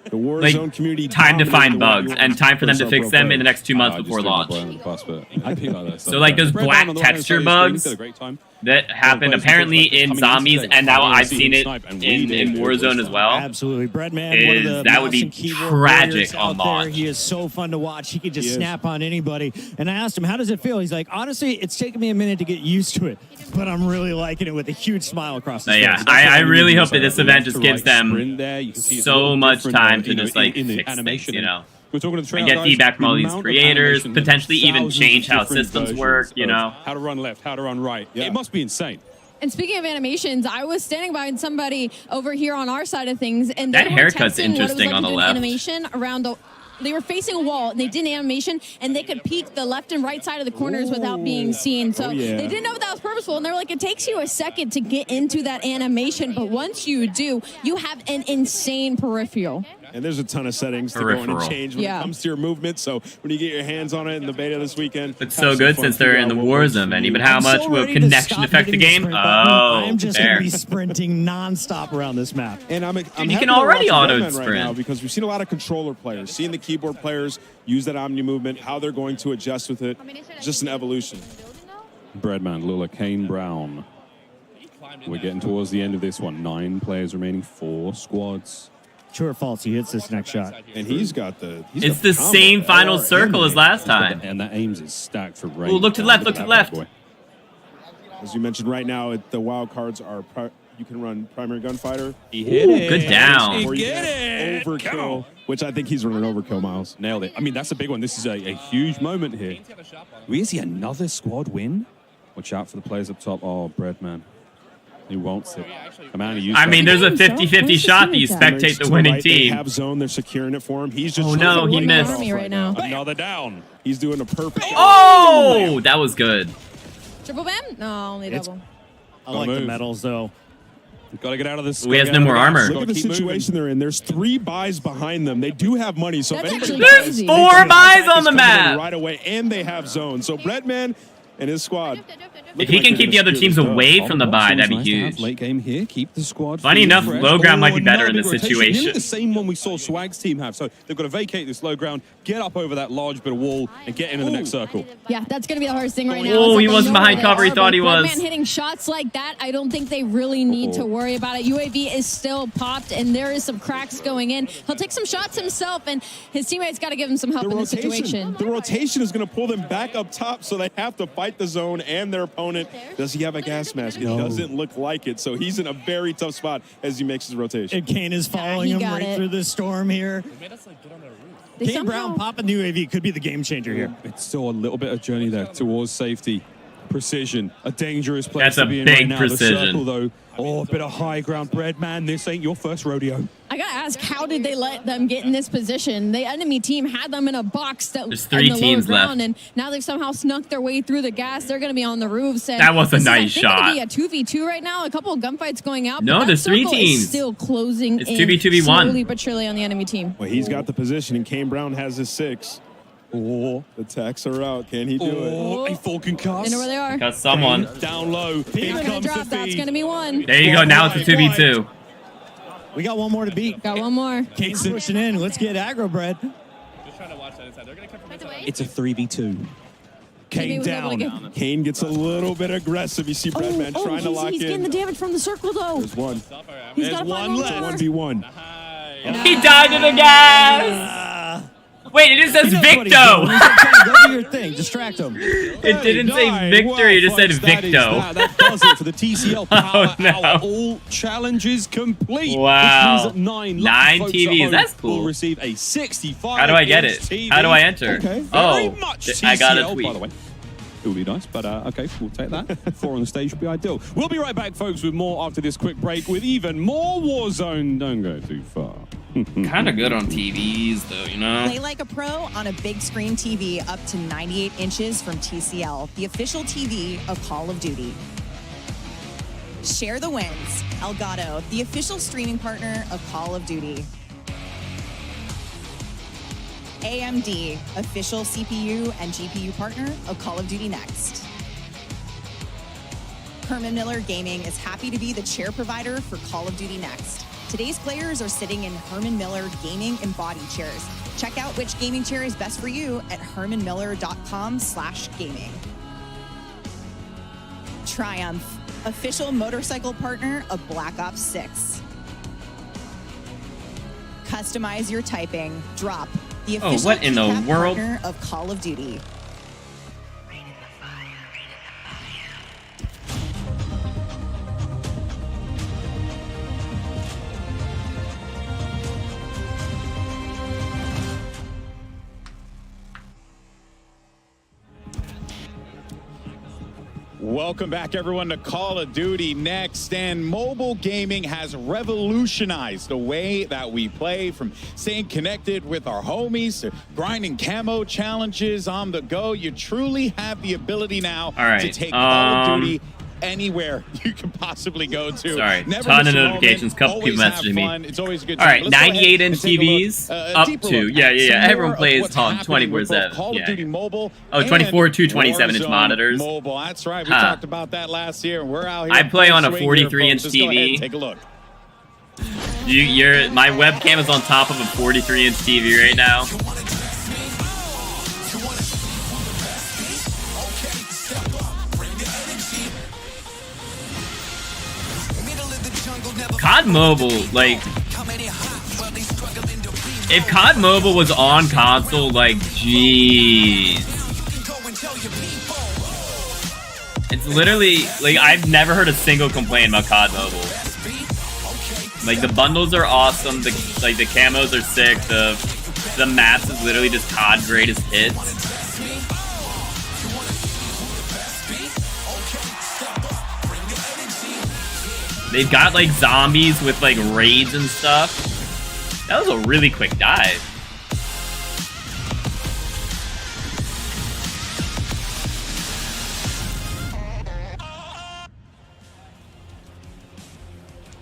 S10: The Warzone community.
S1: Time to find
S10: dominated
S1: bugs
S10: the
S1: and time for them to
S10: Pro
S1: fix them
S10: player.
S1: in the next 2 months
S19: I just
S1: before
S19: threw my
S1: launch.
S19: boy under the bus, but I peep like that.
S1: So like those
S19: Breadman
S1: black
S19: on the right-hand
S1: texture
S19: side of the screen,
S1: bugs
S19: did a great time.
S1: that happen apparently in Zombies, and now I've seen it in Warzone as well.
S18: Absolutely. Breadman, one of the
S1: that would be
S18: mouse and keyboard
S1: tragic
S18: warriors
S1: on
S18: out there.
S1: launch.
S18: He is so fun to watch. He could just snap on anybody. And I asked him, how does it feel? He's like, honestly, it's taken me a minute to get used to it, but I'm really liking it with a huge smile across his face.
S1: Yeah, I really hope that this event just gives them so much time to just like fix things, you know.
S19: We're talking to the
S1: and get feedback from all these creators, potentially even change how systems work, you know.
S19: How to run left, how to run right. Yeah. It must be insane.
S6: And speaking of animations, I was standing behind somebody over here on our side of things, and
S1: that
S6: they were
S1: haircut's
S6: testing what it was
S1: interesting
S6: like
S1: on
S6: to
S1: the
S6: do an
S1: left.
S6: animation around the. They were facing a wall, and they did an animation, and they could peek the left and right side of the corners without being seen. So they didn't know if that was purposeful, and they were like, it takes you a second to get into that animation, but once you do, you have an insane peripheral.
S10: And there's a ton of settings to go in and change when it comes to your movement. So when you get your hands on it in the beta this weekend,
S1: It's so good since they're in the Warzone menu, but how much will connection affect the game? Oh,
S18: I'm just going
S1: there.
S18: to be sprinting nonstop around this map.
S10: And I'm
S1: you
S10: happy
S1: can
S10: to
S1: already
S10: watch
S1: auto
S10: Breadman right
S1: sprint.
S10: now because we've seen a lot of controller players, seeing the keyboard players use that Omni movement, how they're going to adjust with it. It's just an evolution.
S19: Breadman, Lula, Kane, Brown. We're getting towards the end of this one. 9 players remaining, 4 squads.
S18: True or false? He hits this next shot.
S10: And he's got the...
S1: It's the same final circle as last time.
S19: And that aims is stacked for range.
S1: Ooh, look to the left, look to the left.
S10: As you mentioned right now, the wild cards are... You can run primary gunfighter.
S19: He hit it.
S1: Good down.
S10: Or you
S19: Get
S10: can
S19: it.
S10: overkill, which I think he's running overkill, Miles.
S19: Nailed it. I mean, that's a big one. This is a huge moment here. We see another squad win. Watch out for the players up top. Oh, Breadman. He wants it.
S1: I mean, there's a 50-50 shot that you spectate the winning
S10: They
S1: team.
S10: have zone. They're securing it for him. He's just...
S1: Oh, no, he missed.
S6: Right now.
S10: Another down. He's doing a perfect...
S1: Oh, that was good.
S6: Triple bam? No, only double.
S18: I like the medals, though.
S19: Got to get out of this.
S1: We has no more armor.
S10: Look at the situation they're in. There's 3 buys behind them. They do have money, so
S6: That's
S10: if anybody
S6: actually
S10: buys,
S6: crazy.
S1: There's 4 buys on the
S10: coming in
S1: map.
S10: right away, and they have zone. So Breadman and his squad.
S1: If he can keep the other teams away from the buy, that'd be
S19: Nice to have
S1: huge.
S19: Late game here. Keep the squad.
S1: Funny enough, low ground might be better in this
S19: Nearly
S1: situation.
S19: the same one we saw Swag's team have. So they've got to vacate this low ground, get up over that large bit of wall, and get into the next circle.
S6: Yeah, that's going to be the hardest thing right now.
S1: Oh,
S6: It's
S1: he
S6: like
S1: wasn't
S6: they know
S1: behind
S6: where they
S1: cover. He
S6: are,
S1: thought
S6: but
S1: he was.
S6: Breadman hitting shots like that, I don't think they really need to worry about it. UAV is still popped, and there is some cracks going in. He'll take some shots himself, and his teammates got to give him some help in this situation.
S10: The rotation is going to pull them back up top, so they have to fight the zone and their opponent. Does he have a gas mask? It doesn't look like it, so he's in a very tough spot as he makes his rotation.
S18: And Kane is following
S6: he
S18: him
S6: got
S18: right
S6: it.
S18: through the storm here.
S6: They
S18: Kane
S6: somehow-
S18: Brown popping the UAV could be the game changer here.
S19: It's still a little bit of journey there towards safety. Precision, a dangerous place
S1: That's
S19: to
S1: a
S19: be in
S1: big
S19: right now.
S1: precision.
S19: The circle, though, oh, a bit of high ground. Breadman, this ain't your first rodeo.
S6: I gotta ask, how did they let them get in this position? The enemy team had them in a box that
S1: There's
S6: in
S1: 3
S6: the lower
S1: teams
S6: ground,
S1: left.
S6: and now they've somehow snuck their way through the gas. They're gonna be on the roofs. And
S1: That was a
S6: this is,
S1: nice
S6: I think,
S1: shot.
S6: gonna be a 2v2 right now. A couple of gunfights going out.
S1: No,
S6: but that
S1: there's 3
S6: circle is
S1: teams.
S6: still closing.
S1: It's
S6: in
S1: 2v2v1.
S6: slowly but surely on the enemy team.
S10: Well, he's got the position, and Kane Brown has his 6. Oh, the attacks are out. Can he do it?
S19: A full concuss.
S6: They know where they are.
S1: Got someone.
S19: Down low.
S6: They're
S19: Here
S6: gonna
S19: comes
S6: drop.
S19: the
S6: That's
S19: feed.
S6: gonna be one.
S1: There you go. Now it's a 2v2.
S18: We got one more to beat.
S6: Got one more.
S18: Kane's pushing in. Let's get aggro, Bread.
S19: It's a 3v2.
S6: Maybe it
S10: Kane
S6: was
S10: down.
S6: like
S10: Kane gets a little bit aggressive. You see Breadman trying to lock
S6: he's getting
S10: in.
S6: the damage from the circle though.
S10: There's one.
S6: He's got to find one more.
S10: 1v1.
S1: He died to the gas. Wait, it just says Victo.
S18: Go do your thing. Distract him.
S1: It didn't say victory. It just said Victo.
S19: That does it for the TCL Power
S1: Oh, no.
S19: Hour. All challenges complete.
S1: Wow.
S19: Which means that 9
S1: 9
S19: folks
S1: TVs,
S19: at home
S1: that's cool.
S19: will receive a 65.
S1: How do I get it?
S19: TV.
S1: How do I enter?
S19: Okay.
S1: Oh,
S19: Very much
S1: I got a
S19: TCL,
S1: tweet.
S19: by the way. It would be nice, but okay, we'll take that. 4 on the stage would be ideal. We'll be right back, folks, with more after this quick break with even more Warzone. Don't go too far.
S1: Kind of good on TVs, though, you know?
S12: Play like a pro on a big screen TV up to 98 inches from TCL, the official TV of Call of Duty. Share the wins. Elgato, the official streaming partner of Call of Duty. AMD, official CPU and GPU partner of Call of Duty Next. Herman Miller Gaming is happy to be the chair provider for Call of Duty Next. Today's players are sitting in Herman Miller gaming embodied chairs. Check out which gaming chair is best for you at hermanmiller.com/gaming. Triumph, official motorcycle partner of Black Ops 6. Customize your typing. Drop, the official
S1: what in the
S12: keycap
S1: world?
S12: partner of Call of Duty.
S15: Welcome back, everyone, to Call of Duty Next. And mobile gaming has revolutionized the way that we play, from staying connected with our homies to grinding camo challenges on the go. You truly have the ability now to take Call of Duty anywhere you can possibly go to.
S1: Sorry,
S15: Never
S1: ton of
S15: miss a
S1: notifications,
S15: moment,
S1: couple people
S15: always have
S1: messaging me.
S15: fun. It's always a good
S1: All
S15: time.
S1: right,
S15: Let's go ahead
S1: 98-inch
S15: and take a
S1: TVs
S15: look,
S1: up
S15: deeper
S1: to,
S15: look
S1: yeah.
S15: at some
S1: Everyone
S15: more of
S1: plays
S15: what's
S1: COD
S15: happening with
S1: 24/7.
S15: both Call of Duty Mobile
S1: Oh, 24 to 27-inch
S15: Warzone
S1: monitors.
S15: Mobile. That's right. We talked about that last year, and we're out here.
S1: I play on a
S15: full swing here,
S1: 43-inch
S15: folks. Let's go ahead and
S1: TV.
S15: take a look.
S1: My webcam is on top of a 43-inch TV right now. COD Mobile, like, if COD Mobile was on console, like, jeez. It's literally, like, I've never heard a single complaint about COD Mobile. Like, the bundles are awesome, the camos are sick, the maps is literally just COD greatest hits. They've got, like, zombies with, like, raids and stuff. That was a really quick dive.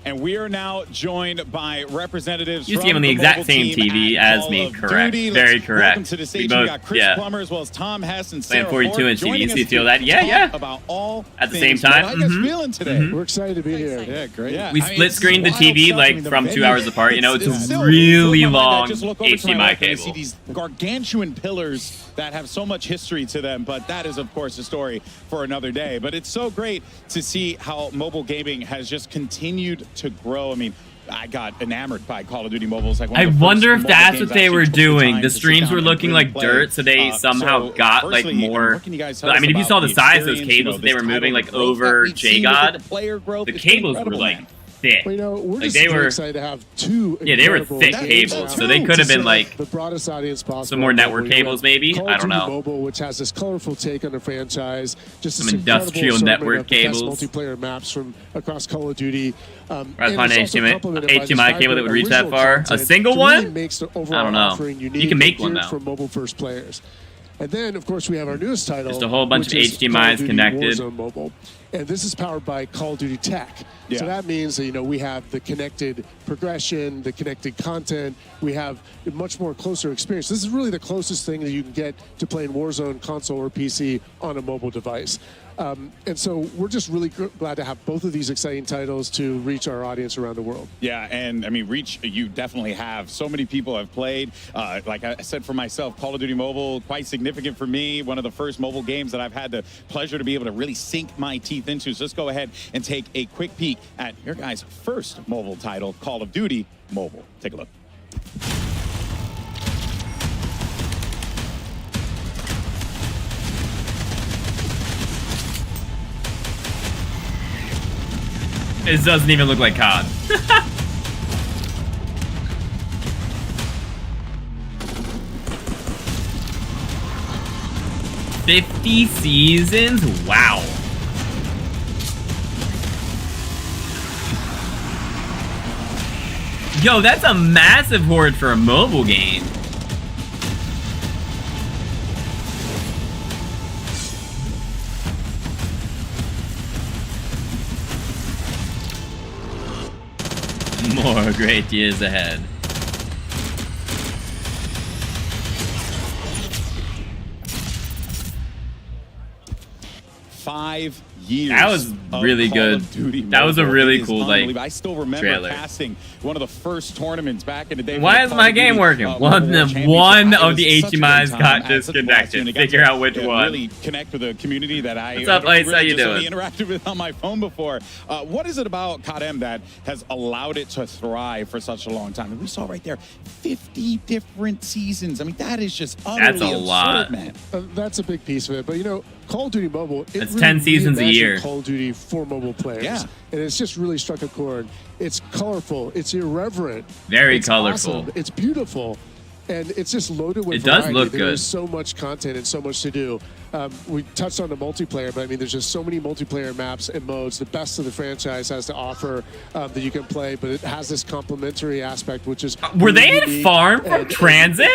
S15: And we are now joined by representatives
S1: You
S15: from
S1: see him on the exact same
S15: team
S1: TV
S15: at
S1: as
S15: Call
S1: me,
S15: of
S1: correct.
S15: Duty.
S1: Very
S15: Let's
S1: correct.
S15: Welcome to the stage.
S1: We
S15: We
S1: both,
S15: got Chris
S1: yeah.
S15: Plummer as well as Tom Hess and
S1: Playing
S15: Sarah
S1: 42
S15: Ford
S1: inch
S15: joining
S1: TVs,
S15: us
S1: you feel
S15: to
S1: that? Yeah,
S15: talk
S1: yeah.
S15: About all
S1: At the same
S15: things.
S1: time.
S15: How you guys
S1: Mhm.
S15: feeling today?
S1: Mhm.
S14: We're excited to be here. Yeah, great.
S15: Yeah,
S1: We
S15: I mean,
S1: split
S15: it's
S1: screened the
S15: wild
S1: TV
S15: stuff. I
S1: like
S15: mean, the
S1: from 2
S15: venue,
S1: hours apart. You know, it's
S15: still
S1: a really
S15: blows my mind. I
S1: long
S15: just look over to my
S1: HDMI
S15: left and I see
S1: cable.
S15: these gargantuan pillars that have so much history to them, but that is, of course, a story for another day. But it's so great to see how mobile gaming has just continued to grow. I mean, I got enamored by Call of Duty Mobile. It's like one
S1: I
S15: of the
S1: wonder
S15: first
S1: if
S15: mobile
S1: that's
S15: games
S1: what they
S15: I
S1: were
S15: actually took the
S1: doing.
S15: time
S1: The
S15: to sit
S1: streams
S15: down
S1: were
S15: and
S1: looking
S15: really
S1: like
S15: play.
S1: dirt, so they somehow
S15: So,
S1: got like
S15: firstly,
S1: more.
S15: what can you guys tell
S1: I
S15: us
S1: mean, if you
S15: about
S1: saw the size of those
S15: experience,
S1: cables that they
S15: this
S1: were
S15: type
S1: moving
S15: of
S1: like
S15: growth that
S1: over
S15: we've seen with
S1: JGOD,
S15: the player growth?
S1: the
S15: It's
S1: cables were
S15: incredible,
S1: like
S15: man.
S1: thick.
S14: Well, you know, we're
S1: Like
S14: just
S1: they
S14: really
S1: were.
S14: excited to have two.
S1: Yeah, they were
S14: incredible
S1: thick
S14: games
S1: cables,
S14: out
S1: so they
S14: to
S1: could have been
S14: serve
S1: like
S14: the broadest audience possible.
S1: some more network
S14: We have
S1: cables, maybe.
S14: Call
S1: I
S14: of
S1: don't
S14: Duty
S1: know.
S14: Mobile, which has this colorful take on the franchise, just
S1: Some
S14: this incredible
S1: industrial
S14: assortment
S1: network
S14: of the best
S1: cables.
S14: multiplayer maps from across Call of Duty.
S1: Right
S14: and
S1: upon
S14: it's also
S1: HDMI
S14: complemented by this
S1: HDMI cable that would reach that
S14: original
S1: far. A
S14: content
S1: single
S14: to really
S1: one?
S14: makes the
S1: I
S14: overall
S1: don't know.
S14: offering unique
S1: You can make
S14: and
S1: one
S14: geared
S1: now.
S14: for mobile-first players. And then, of course, we have our newest title.
S1: Just a whole bunch
S14: which
S1: of
S14: is
S1: HDMIs
S14: Call of Duty
S1: connected.
S14: Warzone Mobile. And this is powered by Call of Duty Tech.
S15: Yeah.
S14: So that means that, you know, we have the connected progression, the connected content. We have a much more closer experience. This is really the closest thing that you can get to playing Warzone console or PC on a mobile device. And so we're just really glad to have both of these exciting titles to reach our audience around the world.
S15: Yeah, and I mean, reach, you definitely have. So many people have played. Like I said for myself, Call of Duty Mobile, quite significant for me. One of the first mobile games that I've had the pleasure to be able to really sink my teeth into. So let's go ahead and take a quick peek at your guys' first mobile title, Call of Duty Mobile. Take a look.
S1: It doesn't even look like COD. $50 seasons? Wow. Yo, that's a massive horde for a mobile game. More great years ahead.
S15: 5 years.
S1: That was really
S15: of
S1: good.
S15: Call of Duty
S1: That was a
S15: Mobile.
S1: really
S15: It is
S1: cool, like,
S15: unbelievable. I still remember
S1: trailer.
S15: casting one of the first tournaments back in the day.
S1: Why is my game working? One of the HMIs got disconnected. Figure out which one.
S15: Really connect with a community that I
S1: What's up, Ice?
S15: really
S1: How you
S15: just
S1: doing?
S15: only interacted with on my phone before. What is it about COD M that has allowed it to thrive for such a long time? And we saw right there 50 different seasons. I mean, that is just utterly
S1: That's a lot.
S15: absurd, man.
S14: That's a big piece of it. But, you know, Call of Duty Mobile, it
S1: That's
S14: really
S1: 10 seasons a
S14: reimagined
S1: year.
S14: Call of Duty for mobile players.
S15: Yeah.
S14: And it's just really struck a chord. It's colorful. It's irreverent.
S1: Very
S14: it's
S1: colorful.
S14: Awesome, it's beautiful. And it's just loaded with
S1: It does
S14: variety.
S1: look good.
S14: There's so much content and so much to do. We touched on the multiplayer, but I mean, there's just so many multiplayer maps and modes. The best of the franchise has to offer that you can play, but it has this complementary aspect, which is
S1: Were they
S14: really
S1: in
S14: unique
S1: Farm from
S14: and,
S1: Transit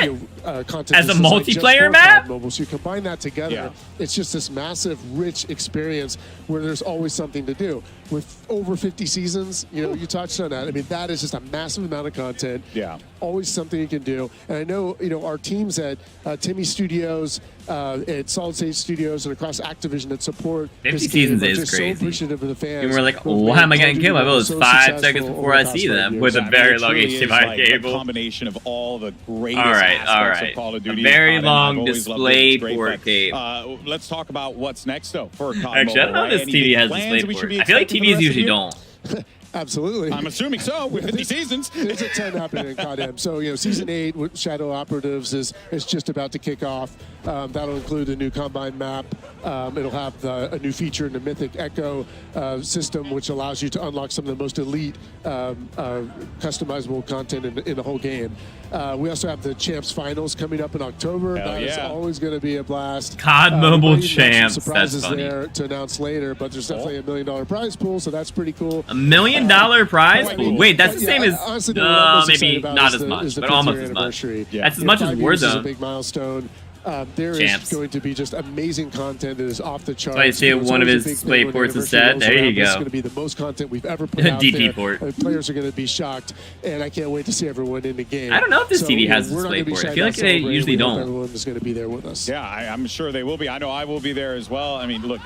S14: content
S1: as a
S14: that's like just
S1: multiplayer
S14: for
S1: map?
S14: COD Mobile. So you combine that together, it's just this massive, rich experience where there's always something to do. With over 50 seasons, you know, you touched on that. I mean, that is just a massive amount of content.
S15: Yeah.
S14: Always something you can do. And I know, you know, our teams at Timmy Studios, at Solid State Studios, and across Activision that support
S1: 50
S14: this
S1: seasons
S14: game are
S1: is
S14: just
S1: crazy.
S14: so appreciative of the fans.
S1: And we're like,
S14: who've
S1: why
S14: made
S1: am I
S14: Call
S1: getting
S14: of
S1: killed?
S14: Duty
S1: I was
S14: so
S1: 5
S14: successful
S1: seconds
S14: over
S1: before
S14: the
S1: I
S14: past
S1: see
S14: 5
S1: them
S14: years.
S1: with a
S15: I mean,
S1: very
S15: it
S1: long
S15: truly is
S1: HDMI
S15: like a
S1: cable.
S15: combination of all the greatest
S1: All
S15: aspects
S1: right.
S15: of Call of
S1: A
S15: Duty.
S1: very
S15: and COD, and I've
S1: long
S15: always loved it.
S1: display
S15: It's great,
S1: port
S15: but,
S1: cable.
S15: let's talk about what's next, though, for COD
S1: Actually, I don't
S15: Mobile,
S1: know if
S15: right?
S1: this
S15: Any
S1: TV has
S15: plans
S1: display
S15: we should be
S1: port. I feel like
S15: expecting for the
S1: TVs
S15: rest of the
S1: usually
S15: year?
S1: don't.
S14: Absolutely.
S15: I'm assuming so. With 50 seasons.
S14: There's a 10 happening in COD M. So, you know, Season 8 with Shadow Operatives is just about to kick off. That'll include a new Combine map. It'll have a new feature in the Mythic Echo system, which allows you to unlock some of the most elite customizable content in the whole game. We also have the Champs Finals coming up in October.
S15: Hell
S14: That is
S15: yeah.
S14: always going to be a blast.
S1: COD
S14: We
S1: Mobile
S14: might even have some
S1: Champs.
S14: surprises
S1: That's funny.
S14: there to announce later, but there's definitely $1 million prize pool, so that's pretty cool.
S1: $1 million prize pool? Wait, that's the same as
S14: honestly, what I'm most
S1: maybe
S14: excited about
S1: not
S14: is
S1: as
S14: the-
S1: much,
S14: is the
S1: but
S14: 50th
S1: almost as much.
S14: anniversary.
S1: That's as
S14: You
S1: much
S14: know,
S1: as
S14: 5 years is a
S1: Warzone.
S14: big milestone. There is
S1: Champs.
S14: going to be just amazing content that is off the charts.
S1: So I see
S14: You know, it's
S1: one of
S14: always a
S1: his
S14: big thing
S1: display
S14: when
S1: ports
S14: anniversary
S1: instead.
S14: rolls
S1: There you
S14: around. This is
S1: go.
S14: going to be the most content we've ever put out
S1: DP
S14: there.
S1: port.
S14: Players are going to be shocked, and I can't wait to see everyone in the game.
S1: I don't know if this
S14: So,
S1: TV
S14: you know,
S1: has a
S14: we're not
S1: display
S14: gonna be
S1: port.
S14: shy
S1: I feel
S14: about
S1: like they
S14: celebrating.
S1: usually
S14: We hope
S1: don't.
S14: Everyone is going to be there with us.
S15: Yeah, I'm sure they will be. I know I will be there as well. I mean, look,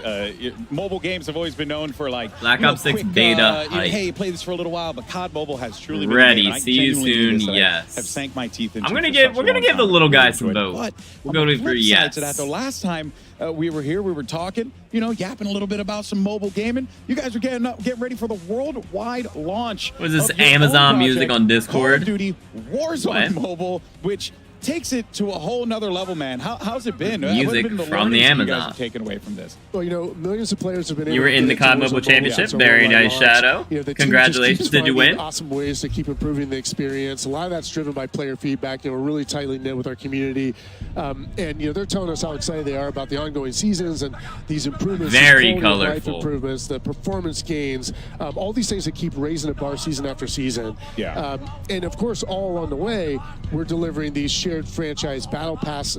S15: mobile games have always been known for like
S1: Black Ops 6
S15: quick,
S1: beta hype.
S15: hey, play this for a little while, but COD Mobile has truly been
S1: Ready.
S15: a game, and I
S1: See you
S15: genuinely mean
S1: soon.
S15: this, that I
S1: Yes.
S15: have sank my teeth into.
S1: We're
S15: for
S1: gonna
S15: such a long
S1: give the
S15: time.
S1: little
S15: Really
S1: guy some
S15: enjoyed it.
S1: vote.
S15: But
S1: We'll
S15: on
S1: go
S15: the
S1: for
S15: flip side
S1: yes.
S15: to that, the last time we were here, we were talking, yapping a little bit about some mobile gaming. You guys are getting ready for the worldwide launch.
S1: What is this,
S15: of your own
S1: Amazon music
S15: project,
S1: on Discord?
S15: Call of Duty Warzone
S1: What?
S15: Mobile, which takes it to a whole nother level, man. How's it been? What have
S1: Music
S15: been the
S1: from the
S15: learnings that you
S1: Amazon.
S15: guys have taken away from this?
S14: Well, you know, millions of players have been.
S1: You were in the COD Mobile Championship. Very nice, Shadow. Congratulations. Did you win?
S14: Awesome ways to keep improving the experience. A lot of that's driven by player feedback. You know, we're really tightly knit with our community, and you know, they're telling us how excited they are about the ongoing seasons and these improvements.
S1: Very
S14: these quality of life
S1: colorful.
S14: improvements, the performance gains, all these things that keep raising the bar season after season.
S15: Yeah.
S14: And of course, all along the way, we're delivering these shared franchise battle pass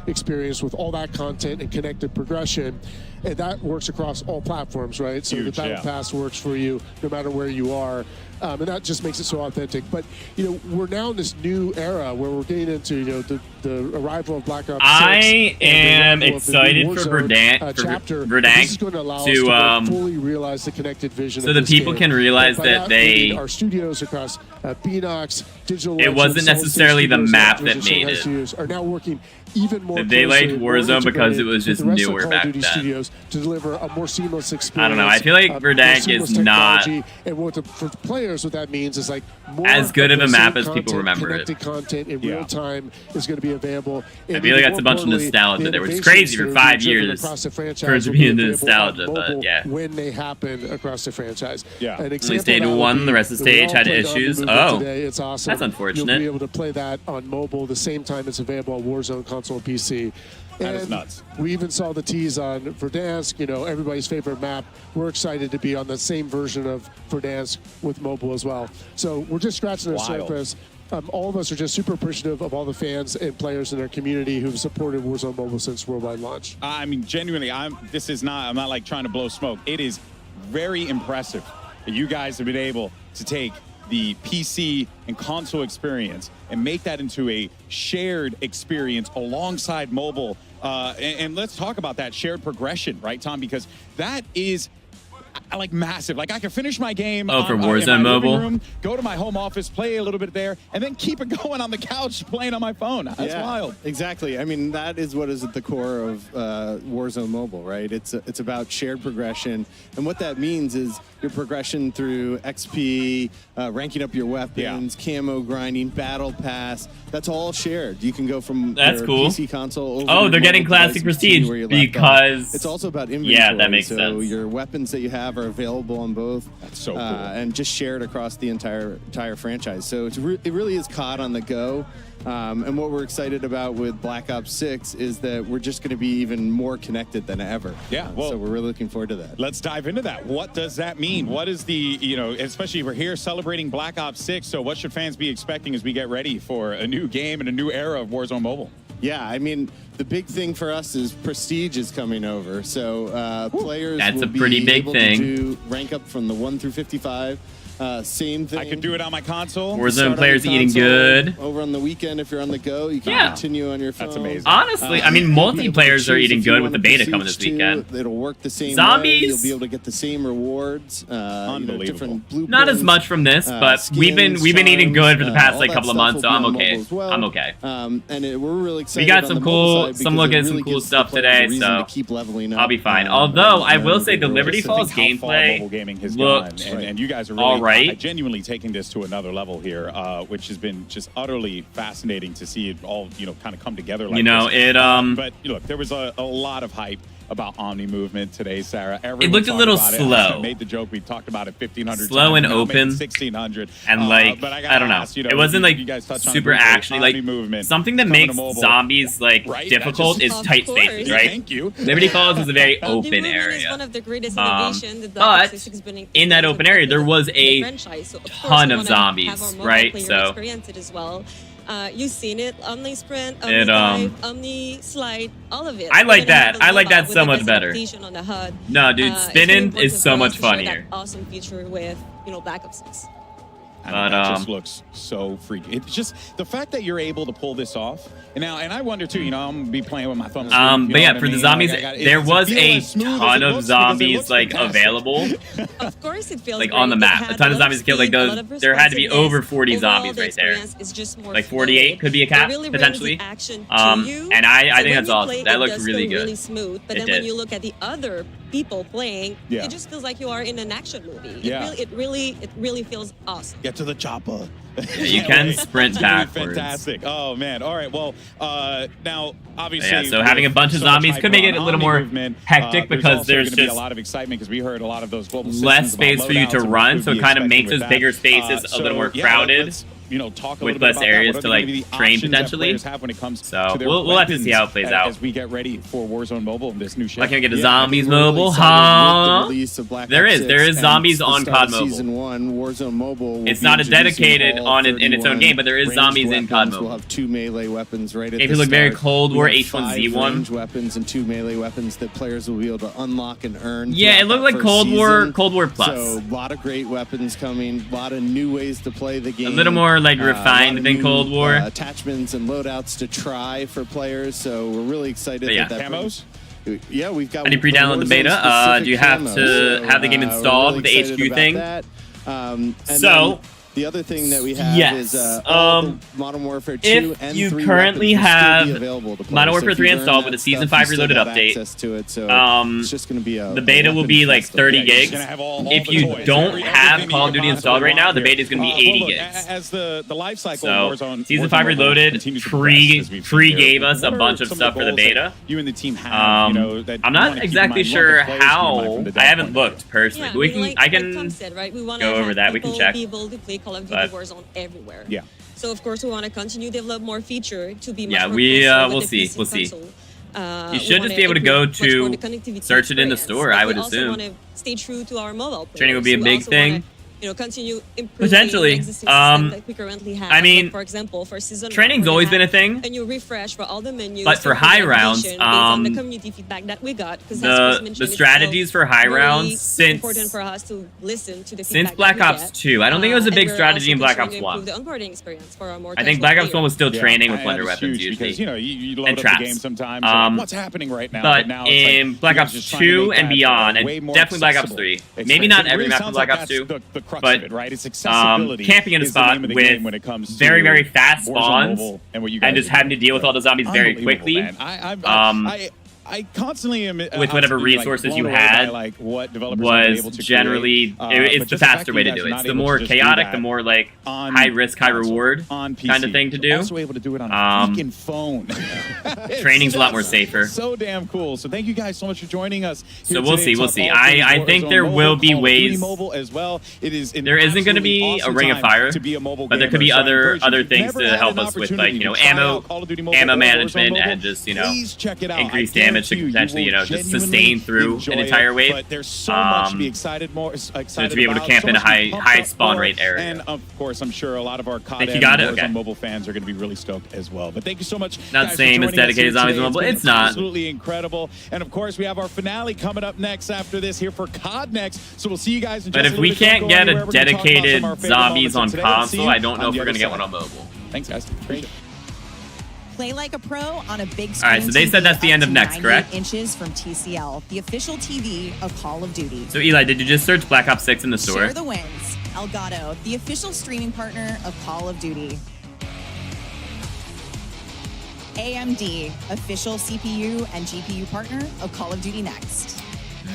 S14: experience with all that content and connected progression. And that works across all platforms, right? So
S15: Huge,
S14: the battle
S15: yeah.
S14: pass works for you no matter where you are. And that just makes it so authentic. But, you know, we're now in this new era where we're getting into, you know, the arrival of Black Ops 6.
S1: I am
S14: and the arrival of the
S1: excited
S14: new
S1: for
S14: Warzone, chapter.
S1: Verdansk
S14: This is going to allow us to fully realize the connected vision
S1: so
S14: of
S1: the
S14: this
S1: people
S14: game.
S1: can realize
S14: And by
S1: that
S14: we mean
S1: they-
S14: our studios across Beanox, Digital
S1: It
S14: Legends,
S1: wasn't
S14: Solid State
S1: necessarily the
S14: Studios,
S1: map
S14: Activision,
S1: that made
S14: Shanghai
S1: it.
S14: Studios are now working even more
S1: That they liked
S14: closely, more
S1: Warzone because it
S14: integrated
S1: was just
S14: with the rest of
S1: newer
S14: Call of
S1: back
S14: Duty
S1: then.
S14: Studios to deliver a more seamless experience.
S1: I don't know. I feel like
S14: more
S1: Verdansk
S14: seamless
S1: is not
S14: technology. And what for the players, what that means is like more
S1: as good of a
S14: the
S1: map
S14: same
S1: as people
S14: content,
S1: remember it.
S14: connected content in real time is going to be available.
S1: I feel like that's a bunch of nostalgia there, which is crazy for 5 years for it to be into nostalgia, but yeah.
S14: When they happen across the franchise.
S15: Yeah.
S14: An
S1: Only
S14: example
S1: stage
S14: of that would
S1: 1,
S14: be
S1: the rest of the
S14: that we
S1: stage
S14: all
S1: had
S14: played on the
S1: issues.
S14: movement
S1: Oh.
S14: today. It's awesome.
S1: That's unfortunate.
S14: You'll be able to play that on mobile the same time it's available on Warzone console and PC.
S15: That is
S14: And
S15: nuts.
S14: We even saw the tease on Verdansk, you know, everybody's favorite map. We're excited to be on the same version of Verdansk with mobile as well. So we're just scratching the
S15: Wild.
S14: surface. All of us are just super appreciative of all the fans and players in our community who've supported Warzone Mobile since worldwide launch.
S15: I mean, genuinely, I'm not like trying to blow smoke. It is very impressive that you guys have been able to take the PC and console experience and make that into a shared experience alongside mobile. And let's talk about that shared progression, right, Tom? Because that is like massive. Like I can finish my game
S1: for
S15: in
S1: Warzone
S15: my living
S1: Mobile,
S15: room, go to my home office, play a little bit there, and then keep it going on the couch playing on my phone. That's wild.
S21: Exactly. I mean, that is what is at the core of Warzone Mobile, right? It's about shared progression, and what that means is your progression through XP, ranking up your weapons, camo grinding, battle pass. That's all shared. You can go from
S1: That's
S21: your
S1: cool.
S21: PC console. Over
S1: Oh,
S21: to
S1: they're
S21: your
S1: getting
S21: mobile
S1: classic
S21: device and
S1: prestige
S21: where you left off.
S1: because
S21: It's also about inventory.
S1: Yeah, that makes
S21: so
S1: sense.
S21: Your weapons that you have are available on both.
S15: That's so cool.
S21: And just shared across the entire franchise. So it really is COD on the go. And what we're excited about with Black Ops 6 is that we're just going to be even more connected than ever.
S15: Yeah, well,
S21: so we're really looking forward to that.
S15: Let's dive into that. What does that mean? What is the, especially we're here celebrating Black Ops 6, so what should fans be expecting as we get ready for a new game and a new era of Warzone Mobile?
S21: Yeah, I mean, the big thing for us is Prestige is coming over. So players
S1: That's
S21: will
S1: a pretty
S21: be
S1: big
S21: able
S1: thing.
S21: to do rank up from the 1 through 55. Same thing.
S15: I can do it on my console.
S1: Warzone players eating good.
S21: Over on the weekend, if you're on the go, you can continue on your phone.
S15: That's amazing.
S1: Honestly, I mean, multiplayers are eating good with the beta coming this weekend.
S21: It'll work the same
S1: Zombies?
S21: way. You'll be able to get the same rewards.
S15: Unbelievable.
S21: Different blueprints.
S1: Not as much from this, but we've been eating good for the past like couple of months, so I'm okay. I'm okay.
S21: And we're really excited.
S1: We got
S21: on
S1: some
S21: the mobile side
S1: some
S21: because
S1: look
S21: it
S1: at some
S21: really
S1: cool
S21: gives the
S1: stuff
S21: players
S1: today,
S21: a reason
S1: so
S21: to keep leveling up.
S1: I'll be fine. Although I will say the Liberty
S15: Just to
S1: Falls
S15: think how far
S1: gameplay
S15: mobile gaming has gone,
S1: looked
S15: and you guys are really
S1: all right.
S15: genuinely taking this to another level here, which has been just utterly fascinating to see it all, kind of come together like this. But look, there was a lot of hype about Omni movement today, Sarah. Everyone
S1: looked a
S15: talked
S1: little
S15: about it.
S1: slow.
S15: I made the joke. We talked about it 1,500
S1: Slow
S15: times.
S1: and
S15: Now I'm making
S1: open.
S15: 1,600.
S1: And like,
S15: but
S1: I don't know.
S15: ask,
S1: It wasn't like
S15: you guys touched on
S1: super
S15: it briefly,
S1: actiony.
S15: Omni
S1: Like
S15: movement
S1: something that
S15: coming to
S1: makes
S15: mobile.
S1: zombies like
S15: Right?
S1: difficult
S15: That
S1: is
S15: just-
S1: tight
S15: Of
S1: spaces,
S15: course.
S1: right?
S15: Thank you.
S1: Liberty Falls is a very
S22: Omni
S1: open
S22: movement
S1: area.
S22: is one of the greatest innovations that Black Ops
S1: But
S22: 6 has been
S1: in that open area, there was a
S22: franchise. So of course
S1: ton
S22: we
S1: of
S22: wanna
S1: zombies,
S22: have our mobile
S1: right?
S22: player
S1: So
S22: experience it as well. You've seen it, Omni Sprint, Omni
S1: It,
S22: Dive, Omni Slide, all of it.
S1: I like
S22: We're gonna have
S1: that.
S22: a
S1: I like
S22: mobile
S1: that
S22: with
S1: so
S22: the
S1: much
S22: best
S1: better.
S22: adaptation on the HUD.
S1: No, dude,
S22: It's
S1: spinning
S22: really important
S1: is so
S22: for
S1: much
S22: us to share
S1: funnier.
S22: that awesome feature with, Black Ops 6.
S15: I mean, that just looks so freaky. It's just the fact that you're able to pull this off. And I wonder too. I'm gonna be playing with my thumbs.
S1: But yeah, for the zombies, there was a ton of zombies like available.
S22: Of course, it feels
S1: like
S22: great.
S1: on the
S22: It
S1: map.
S22: had
S1: A ton of
S22: lot
S1: zombies killed. Like
S22: speed, a lot of
S1: those, there had to be over 40
S22: Overall,
S1: zombies
S22: the
S1: right there.
S22: experience is just more
S1: Like 48 could be a cap
S22: It really brings
S1: potentially.
S22: the action to you.
S1: And I
S22: So
S1: think
S22: when
S1: that's
S22: you
S1: awesome.
S22: play,
S1: That
S22: it
S1: looked
S22: does
S1: really
S22: feel
S1: good.
S22: really smooth. But
S1: It
S22: then
S1: did.
S22: when you look at the other people playing,
S15: Yeah.
S22: it just feels like you are in an action movie.
S15: Yeah.
S22: It really feels awesome.
S15: Get to the chopper.
S1: You can sprint
S15: It's gonna be
S1: backwards.
S15: Fantastic. Oh man. All right. Well, now obviously,
S1: Yeah, so having a bunch of
S15: so much
S1: zombies
S15: hype
S1: could make it
S15: around
S1: a little
S15: Omni
S1: more
S15: movement,
S1: hectic because
S15: also
S1: there's
S15: gonna be
S1: just
S15: a lot of excitement because we heard a lot of those global
S1: less
S15: systems
S1: space
S15: about
S1: for you to
S15: loadouts and what
S1: run,
S15: we'd
S1: so
S15: be
S1: it kind of
S15: expecting
S1: makes
S15: with
S1: those
S15: that.
S1: bigger spaces a little more
S15: yeah,
S1: crowded.
S15: let's, talk a
S1: with
S15: little bit
S1: less
S15: about
S1: areas
S15: that.
S1: to
S15: What are
S1: like
S15: gonna be the
S1: train
S15: options that
S1: potentially.
S15: players have when it comes
S1: So
S15: to their
S1: we'll have to see how it plays out.
S15: as we get ready for Warzone Mobile and this new ship.
S1: Like, can I get a
S21: Yeah,
S1: zombies
S21: I mean, we're really
S1: mobile?
S21: excited with the
S1: Huh?
S21: release of Black
S1: There
S21: Ops
S1: is
S21: 6
S1: there is
S21: and
S1: zombies
S21: the
S1: on
S21: start
S1: COD
S21: of
S1: Mobile.
S21: Season 1, Warzone Mobile. will
S1: It's
S21: be
S1: not
S21: introducing
S1: dedicated
S21: all
S1: on in its own
S21: 31
S1: game, but there is
S21: ranged
S1: zombies in COD
S21: weapons.
S1: Mobile.
S21: We'll have 2 melee weapons right at
S1: If
S21: the
S1: you look very
S21: start.
S1: Cold
S21: We
S1: War
S21: have
S1: H1Z1.
S21: 5 ranged weapons and 2 melee weapons that players will be able to unlock and earn.
S1: Yeah, it
S21: throughout
S1: looked
S21: that
S1: like
S21: first
S1: Cold War
S21: season.
S1: Plus.
S21: So a lot of great weapons coming, a lot of new ways to play the game.
S1: A little more like
S21: a lot
S1: refined
S21: of
S1: than
S21: new,
S1: Cold War.
S21: attachments and loadouts to try for players. So we're really excited.
S1: But yeah.
S21: that
S15: Camos?
S21: Yeah, we've got.
S1: I need to pre-download the beta.
S21: Warzone-specific
S1: Do you have
S21: camos.
S1: to have the game
S21: we're
S1: installed
S21: really
S1: with the
S21: excited
S1: HQ
S21: about
S1: thing?
S21: that. And
S1: So,
S21: then the other thing that we have
S1: yes.
S21: is all the Modern Warfare 2
S1: if
S21: and
S1: you
S21: 3
S1: currently
S21: weapons will still
S1: have
S21: be available to play.
S1: Modern
S21: So
S1: Warfare
S21: if you
S1: 3
S21: learn
S1: installed
S21: that
S1: with the Season
S21: stuff,
S1: 5
S21: you still
S1: Reloaded
S21: got
S1: update,
S21: access to it, so it's just going to be
S1: the beta will be like 30 gigs. If you don't have Call of Duty installed right now, the beta is going to be 80 gigs.
S15: As the life cycle
S1: So,
S15: of Warzone,
S1: Season
S15: Warzone
S1: 5
S15: Mobile
S1: Reloaded
S15: continues to progress, as we've seen here.
S1: gave us a
S15: What are
S1: bunch of
S15: some
S1: stuff for the
S15: goals that
S1: beta.
S15: You and the team have, that
S1: I'm
S15: you
S1: not
S15: wanna keep in
S1: exactly
S15: mind, you want
S1: sure
S15: the players to keep in mind
S1: how.
S15: from the
S1: I
S15: dev
S1: haven't
S15: point.
S1: looked personally. But we can. I can
S22: Tom said, right? We want
S1: go
S22: to
S1: over that. We can check.
S22: be able to play Call of Duty
S1: But-
S22: Warzone everywhere.
S15: Yeah.
S22: So of course we want to continue to develop more feature to be much
S1: Yeah,
S22: more
S1: we
S22: closer with
S1: we'll
S22: the
S1: see.
S22: PC
S1: We'll see.
S22: console.
S1: You
S22: We
S1: should just
S22: wanna
S1: be able to go
S22: improve much more
S1: to
S22: the connectivity
S1: search it in the
S22: experience,
S1: store.
S22: but
S1: I
S22: we
S1: would
S22: also
S1: assume.
S22: want to stay true to our mobile players.
S1: Training would be a
S22: We
S1: big
S22: also wanna
S1: thing.
S22: continue improving
S1: Potentially.
S22: the existing system that we currently have.
S1: I mean,
S22: Like, for example, for season
S1: training's
S22: 1,
S1: always been a thing.
S22: A new refresh for all the menus.
S1: But for high rounds,
S22: based on the community feedback that we got,
S1: the strategies for high rounds since
S22: important for us to listen to the
S1: since
S22: feedback
S1: Black
S22: that we
S1: Ops
S22: get.
S1: 2. I don't think it was a big
S22: And we're
S1: strategy in
S22: also
S1: Black Ops
S22: continuing
S1: 1.
S22: to improve the onboarding experience for our more
S1: I think
S22: casual
S1: Black Ops 1 was still
S22: players.
S1: training with
S15: And
S1: wonder
S15: it's
S1: weapons
S15: huge
S1: usually.
S15: because, you load
S1: and
S15: up
S1: traps.
S15: the game sometimes. You're like, what's happening right now?
S1: But
S15: now it's
S1: in
S15: like,
S1: Black
S15: you guys
S1: Ops
S15: just trying to
S1: 2
S15: make
S1: and
S15: that
S1: beyond, and
S15: way more
S1: definitely Black Ops
S15: accessible
S1: 3. Maybe not
S15: experience. It
S1: every
S15: really
S1: map in
S15: sounds
S1: Black
S15: like
S1: Ops
S15: that's
S1: 2,
S15: the crux
S1: but
S15: of it, right? It's accessibility
S1: camping in a
S15: is the
S1: spot
S15: name of the
S1: with
S15: game when it comes to
S1: very, very fast
S15: Warzone
S1: spawns
S15: Mobile and what you guys
S1: and just
S15: are
S1: having to
S15: doing.
S1: deal with all the zombies very
S15: Unbelievable,
S1: quickly.
S15: man. I constantly am
S1: with whatever resources you had
S15: like what developers are able
S1: was
S15: to
S1: generally
S15: create.
S1: it's the faster way to do it. It's the more chaotic, the more like high risk, high reward kind of thing to do.
S15: Also able to do it on a freaking phone.
S1: Training's a lot more safer.
S15: So damn cool. So thank you guys so much for joining us.
S1: So we'll see. We'll see. I think there will be ways.
S15: Mobile as well. It is
S1: there isn't going to be a Ring of Fire, but there could be other things to help us with, like, ammo management and just increased damage to potentially just sustain through an entire wave.
S15: But there's so much to be excited
S1: to be able to camp in a high spawn rate area.
S15: And of course, I'm sure a lot of our COD
S1: you got it?
S15: and
S1: Okay.
S15: Warzone Mobile fans are going to be really stoked as well. But thank you so much.
S1: Not
S15: guys,
S1: same
S15: for
S1: as
S15: joining us
S1: dedicated
S15: here
S1: zombies
S15: today.
S1: mobile.
S15: Been
S1: It's not.
S15: Absolutely incredible. And of course, we have our finale coming up next after this here for COD Next. So we'll see you guys in just
S1: But
S15: a
S1: if
S15: little
S1: we
S15: bit. Don't
S1: can't
S15: go
S1: get
S15: anywhere.
S1: a
S15: We're gonna talk about some
S1: dedicated
S15: of our favorite
S1: zombies
S15: moments
S1: on
S15: of today. Let's see
S1: console,
S15: you
S1: I don't know
S15: on
S1: if
S15: the
S1: we're
S15: other
S1: going to get one
S15: side.
S1: on mobile.
S15: Thanks, guys. Appreciate it.
S12: Play like a pro on a big screen.
S1: All right, so they said that's the end of Next,
S12: 98
S1: correct?
S12: inches from TCL, the official TV of Call of Duty.
S1: So Eli, did you just search Black Ops 6 in the store?
S12: Share the wins. Elgato, the official streaming partner of Call of Duty. AMD, official CPU and GPU partner of Call of Duty Next.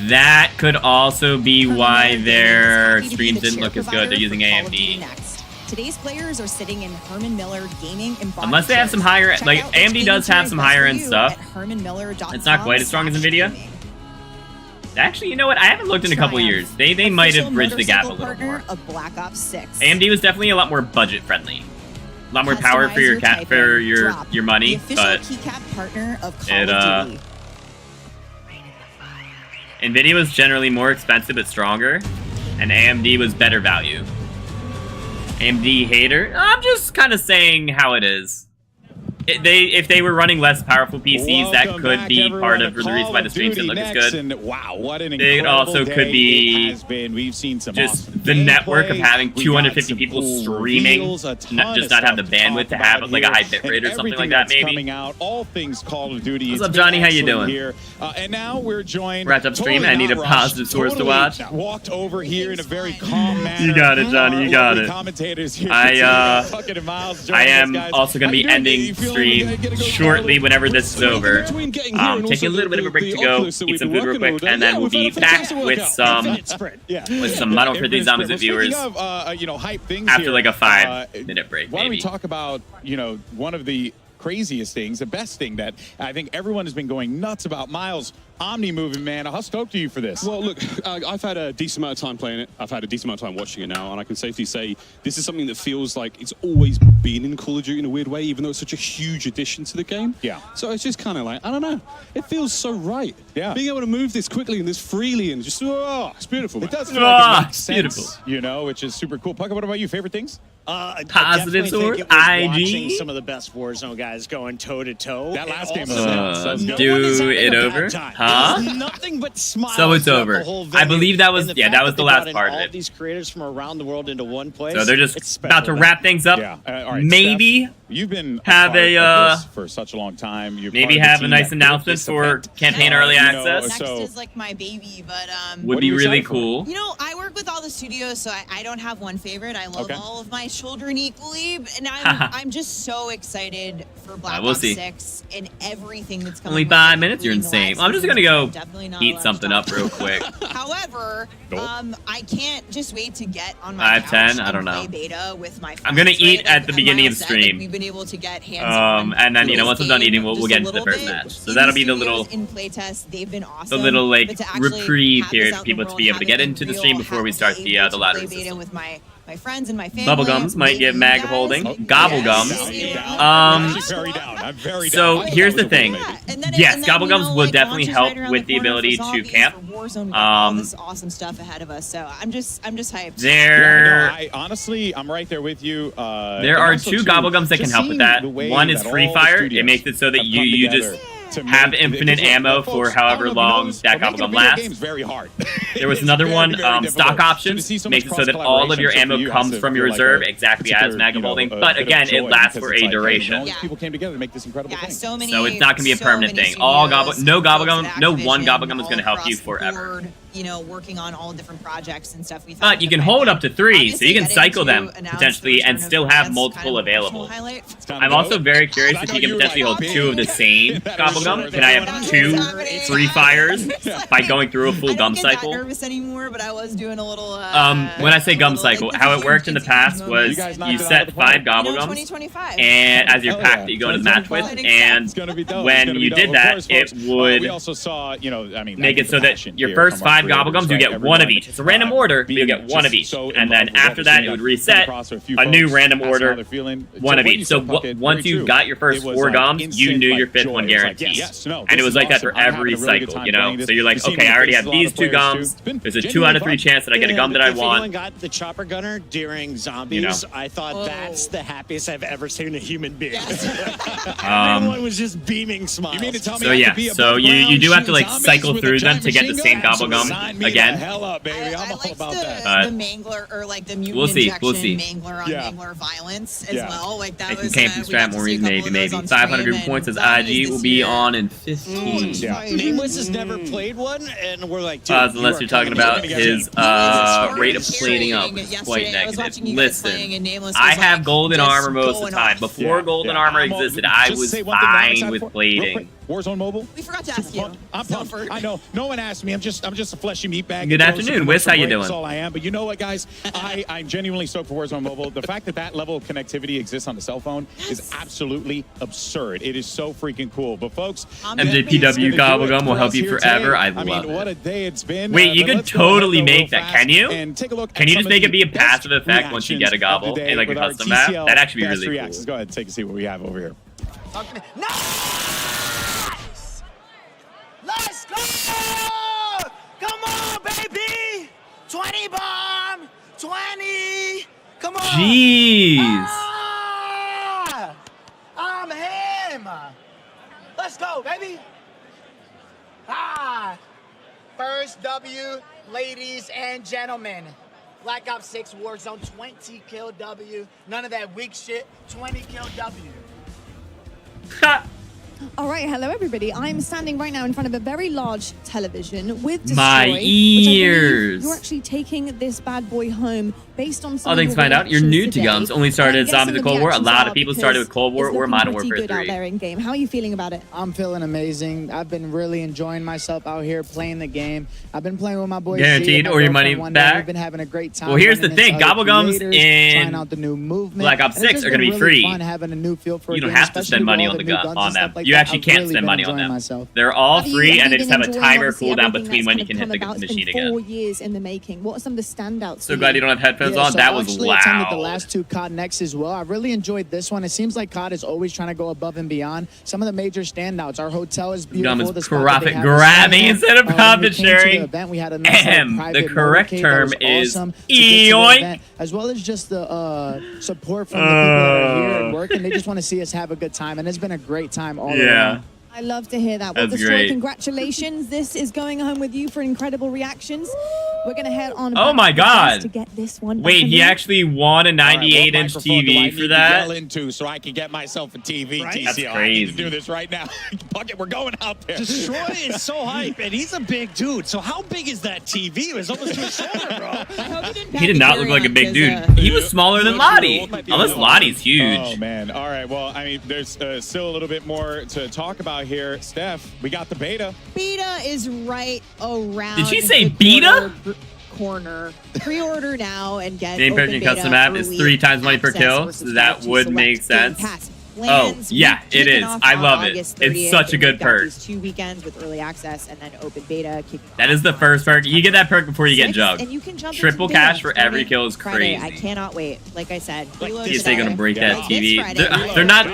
S1: That could also be why their
S12: happy to be
S1: streams
S12: the
S1: didn't
S12: chair
S1: look as good.
S12: provider
S1: They're using
S12: for Call of Duty
S1: AMD.
S12: Next. Today's players are sitting in Herman Miller gaming embodied
S1: Unless they have some higher,
S12: Check
S1: like
S12: out
S1: AMD
S12: what's
S1: does have some
S12: best
S1: higher
S12: for
S1: end
S12: you
S1: stuff.
S12: at hermanmiller.com.
S1: It's not quite as strong as Nvidia. Actually, you know what? I haven't looked in a couple years. They might have bridged the gap a little more.
S12: Of Black Ops 6.
S1: AMD was definitely a lot more budget friendly, a lot more power for your your money,
S12: the official
S1: but
S12: keycap partner of Call
S1: it
S12: of Duty.
S1: Nvidia was generally more expensive but stronger, and AMD was better value. AMD hater? I'm just kind of saying how it is. If they were running less powerful PCs, that could be part of the reason why the streams didn't look as good.
S15: And wow, what an
S1: It also
S15: incredible
S1: could
S15: day
S1: be
S15: it has been. We've seen some
S1: just
S15: awesome
S1: the network of
S15: gameplay.
S1: having
S15: We
S1: 250
S15: got
S1: people
S15: some cool
S1: streaming,
S15: reveals, a ton
S1: just
S15: of
S1: not have the
S15: stuff to
S1: bandwidth
S15: talk
S1: to have
S15: about
S1: like a high
S15: here.
S1: bit rate or
S15: And
S1: something
S15: everything
S1: like that.
S15: that's
S1: Maybe.
S15: coming out, all things Call of Duty.
S1: What's
S15: It's
S1: up, Johnny?
S15: been
S1: How you
S15: excellent
S1: doing?
S15: Here. And now we're joined.
S1: Wrapped up stream. I need a positive source to watch.
S15: Walked over here in a very calm manner.
S1: You got it, Johnny. You got it.
S15: Commentators here.
S1: I am
S15: guys.
S1: also going to be ending stream shortly whenever this is over. Taking a little bit of a break to go, eat some food real quick, and then we'll be back with some Modern Warfare Zombies with viewers
S15: hype things
S1: after
S15: here.
S1: like a 5-minute break,
S15: Why don't we
S1: maybe.
S15: talk about one of the craziest things, the best thing that I think everyone has been going nuts about? Miles, Omni moving, man. How stoked are you for this?
S11: Well, look, I've had a decent amount of time playing it. I've had a decent amount of time watching it now, and I can safely say this is something that feels like it's always been in Call of Duty in a weird way, even though it's such a huge addition to the game.
S15: Yeah.
S11: So it's just kind of like, I don't know. It feels so right.
S15: Yeah.
S11: Being able to move this quickly and this freely and just, it's beautiful, man.
S15: It does feel like it makes sense, which is super cool. Pucka, what about you? Favorite things?
S1: Positive source?
S4: Watching
S1: IG?
S4: some of the best Warzone guys going toe-to-toe.
S15: That last game
S4: was
S1: do it over? Huh?
S4: Nothing but smiles.
S1: So it's
S4: throughout
S1: over.
S4: the whole
S1: I
S4: venue.
S1: believe that was,
S4: And
S1: yeah,
S4: fact
S1: that was the
S4: they
S1: last
S4: brought in
S1: part of
S4: all
S1: it.
S4: these creators from around the world into one place.
S1: So they're just
S4: It's
S1: about to
S4: special,
S1: wrap things up.
S15: Yeah. All right,
S1: Maybe
S15: Steph, you've been
S1: have
S15: part
S1: a
S15: of this for such a long time. You're
S1: maybe
S15: part of the
S1: have a
S15: team
S1: nice
S15: that built
S1: announcement
S15: this
S1: for
S15: event.
S1: campaign early access.
S12: Next is like my baby, but
S1: Would be really cool.
S12: You know, I work with all the studios, so I don't have one favorite. I love all of my children equally, and I'm just so excited for Black
S1: we'll
S12: Ops
S1: see.
S12: 6 and everything that's coming.
S1: Only 5 minutes? You're insane. I'm just gonna go
S12: Definitely not
S1: heat
S12: allowed
S1: something
S12: to
S1: up
S12: talk.
S1: real quick.
S12: However,
S1: Nope.
S12: I can't just wait to get on my
S1: 5,
S12: couch
S1: 10, I
S12: and
S1: don't
S12: play
S1: know.
S12: beta with my
S1: I'm gonna
S12: friends,
S1: eat
S12: right?
S1: at the beginning of
S12: Miles
S1: the
S12: said, like,
S1: stream.
S12: we've been able to get hands-on.
S1: And then,
S12: with
S1: once
S12: this
S1: I'm done
S12: game
S1: eating, we'll
S12: just
S1: get
S12: a
S1: into the
S12: little
S1: first
S12: bit.
S1: match. So
S12: In
S1: that'll be the
S12: studios,
S1: little,
S12: in playtest, they've been awesome.
S1: the little like
S12: But to actually
S1: reprieve
S12: have this
S1: period
S12: out
S1: for
S12: in
S1: people
S12: the
S1: to
S12: world,
S1: be able to
S12: have
S1: get
S12: it
S1: into the
S12: real,
S1: stream before we start
S12: be
S1: the
S12: able to
S1: ladder
S12: play beta
S1: system.
S12: with my my friends and my family.
S1: Bubblegums might get mag holding. Gobblegums.
S15: I'm very down. I'm very down.
S1: So here's the thing. Yes, Gobblegums will
S12: like,
S1: definitely
S12: launches
S1: help
S12: right around
S1: with
S12: the
S1: the
S12: corner
S1: ability
S12: for
S1: to
S12: zombies,
S1: camp.
S12: for Warzone, we got all this awesome stuff ahead of us. So I'm just hyped.
S1: There,
S15: honestly, I'm right there with you.
S1: there are two Gobblegums that can help with that. One is Free Fire. It makes it so that you just have infinite ammo for however long that Gobblegum lasts.
S15: Very hard.
S1: There was another one, stock options, makes it so that all of your ammo comes from your reserve exactly as mag holding, but again, it lasts for a duration.
S15: People came together to make this incredible thing.
S12: So
S1: it's not going to be a permanent thing. All no Gobblegum, no one Gobblegum is going to help you forever.
S12: You know, working on all different projects and stuff.
S1: But you can hold up to 3, so you can cycle them potentially and still have multiple available. I'm also very curious if you can potentially hold 2 of the same Gobblegum. Can I have 2 Free Fires by going through a full gum cycle?
S12: I'm not nervous anymore, but I was doing a little.
S1: When I say gum cycle, how it worked in the past was you set 5 Gobblegums, and as your pack that you go into the match with, and when you did that, it would make it so that your first 5 Gobblegums, you get 1 of each. It's a random order, but you get 1 of each. And then after that, it would reset a new random order, 1 of each. So once you got your first 4 gums, you knew your 5th one guaranteed. And it was like that for every cycle, you know? So you're like, okay, I already have these 2 gums. There's a 2 out of 3 chance that I get a gum that I
S4: If anyone
S1: want.
S4: got the chopper gunner during Zombies,
S1: You know.
S4: I thought that's the happiest I've ever seen a human being.
S1: Um,
S4: Everyone was just beaming smiles. You mean to tell
S1: So yeah, so you do have to like cycle through them to get the same Gobblegum again.
S15: Hell up, baby. I'm all about
S12: the mangler or like the mutant
S1: We'll see,
S12: injection
S1: we'll see.
S12: mangler on mangler violence as well. Like that was
S1: Camping strat more reason, maybe. 500 points as IG will be on in 15.
S4: Nameless has never played one, and we're like, dude,
S1: Unless you're talking about his rate of plating up is quite negative. Listen, I have golden armor most of the time. Before golden armor existed, I was fine with plating.
S15: Warzone Mobile.
S12: We forgot to ask you.
S15: I'm pumped. I know. No one asked me. I'm just a fleshy meat bag.
S1: Good afternoon, Wiz. How you doing?
S15: That's all I am. But you know what, guys? I'm genuinely stoked for Warzone Mobile. The fact that level of connectivity exists on the cell phone is absolutely absurd. It is so freaking cool. But folks,
S1: MJPW Gobblegum will help you forever. I love
S15: what a
S1: it.
S15: day it's been.
S1: Wait, you could totally make that, can you?
S15: And take a look.
S1: Can you just make it be a passive effect once you get a gobble in like a custom map? That'd actually be really cool.
S15: Go ahead and take a see what we have over here.
S8: Let's go! Come on, baby! 20 bomb! 20! Come on!
S1: Jeez!
S8: Ah! I'm him! Let's go, baby! Ah! First W, ladies and gentlemen. Black Ops 6 Warzone, 20 kill W. None of that weak shit. 20 kill W.
S20: All right, hello everybody. I'm standing right now in front of a very large television with Destroy,
S1: My
S20: which I believe
S1: ears.
S20: You're actually taking this bad boy home based on some
S1: All things
S20: of your
S1: find out. You're
S20: reactions
S1: new to
S20: today.
S1: Gums. Only started
S20: And
S1: at Zombies
S20: guessing
S1: of
S20: the
S1: Cold War. A
S20: reactions
S1: lot
S20: are
S1: of people started with Cold War
S20: it's
S1: or
S20: looking
S1: Modern
S20: pretty
S1: Warfare
S20: good out
S1: 3.
S20: there in game. How are you feeling about it?
S9: I'm feeling amazing. I've been really enjoying myself out here playing the game. I've been playing with my boys.
S1: Guaranteed, or your money back.
S9: We've been having a great time.
S1: Well, here's the
S9: running
S1: thing.
S9: into other
S1: Gobblegums
S9: creators,
S1: in
S9: trying out the new movement.
S1: Black Ops
S9: And it's
S1: 6
S9: just
S1: are going to
S9: been
S1: be
S9: really
S1: free.
S9: fun having a new feel for
S1: You
S9: a
S1: don't
S9: game,
S1: have to
S9: especially
S1: spend
S9: with
S1: money
S9: all
S1: on
S9: the
S1: the
S9: new
S1: gun
S9: guns
S1: on
S9: and stuff
S1: them.
S9: like
S1: You
S9: that.
S1: actually
S9: I've
S1: can't
S9: really
S1: spend
S9: been
S1: money on
S9: enjoying
S1: them.
S9: myself.
S1: They're all
S20: Have you
S1: free, and they
S20: been
S1: just have a
S20: enjoying,
S1: timer
S20: obviously,
S1: cooldown
S20: everything
S1: between
S20: that's
S1: when
S20: kind
S1: you
S20: of
S1: can hit
S20: come
S1: the
S20: about? It's
S1: machine
S20: been 4
S1: again.
S20: years in the making. What are some of the standouts?
S1: So
S20: for
S1: glad you don't have headphones on.
S9: So
S1: That
S9: I
S1: was
S9: actually attended the
S1: loud.
S9: last 2 COD Next as well. I really enjoyed this one. It seems like COD is always trying to go above and beyond. Some of the major standouts. Our hotel is beautiful.
S1: Gum is
S9: The spot that
S1: profit
S9: they have
S1: grabbing
S9: is
S1: instead of
S9: when we
S1: profit
S9: came to the
S1: sharing.
S9: event, we had a nice little private
S1: The correct
S9: motorcade that
S1: term
S9: was
S1: is
S9: awesome to get to the
S1: eoink.
S9: event, as well as just the support from the people that are here and working. They just want to see us have a good time, and it's been a great time all around.
S20: I love to hear that. Well,
S1: That's
S20: Destroy,
S1: great.
S20: congratulations. This is going home with you for incredible reactions. We're going to head on
S1: Oh
S20: back
S1: my
S20: to the desk
S1: God.
S20: to get this one.
S1: Wait,
S20: back
S1: he
S20: in.
S1: actually won a 98-inch TV for that?
S15: Yell into so I can get myself a TV.
S1: Right?
S15: TCL.
S1: That's
S15: I need
S1: crazy.
S15: to do this right now. Bucket, we're going out there.
S4: Destroy is so hype, and he's a big dude. So how big is that TV? It was almost to his shoulder, bro.
S1: He did not look like a big dude. He was smaller than Lottie. Unless Lottie's huge.
S15: Oh, man. All right. Well, I mean, there's still a little bit more to talk about here. Steph, we got the beta.
S12: Beta is right around.
S1: Did she say
S12: the
S1: beta?
S12: corner. Pre-order now and get
S1: Game
S12: open
S1: purchasing
S12: beta
S1: custom map is
S12: early
S1: 3 times money per
S12: access
S1: kill,
S12: versus
S1: so that
S12: select
S1: would
S12: game
S1: make sense.
S12: pass. LANs.
S1: yeah, it is. I love it. It's such a good perk.
S12: These 2 weekends with early access and then open beta.
S1: That is the first perk. You get that perk before you get jugged.
S12: And you can jump
S1: Triple
S12: into
S1: cash
S12: beta
S1: for every
S12: starting
S1: kill is
S12: Friday.
S1: crazy.
S12: I cannot wait. Like I said, Halo
S1: Is they gonna break that
S12: This
S1: TV?
S12: Friday.
S1: They're not.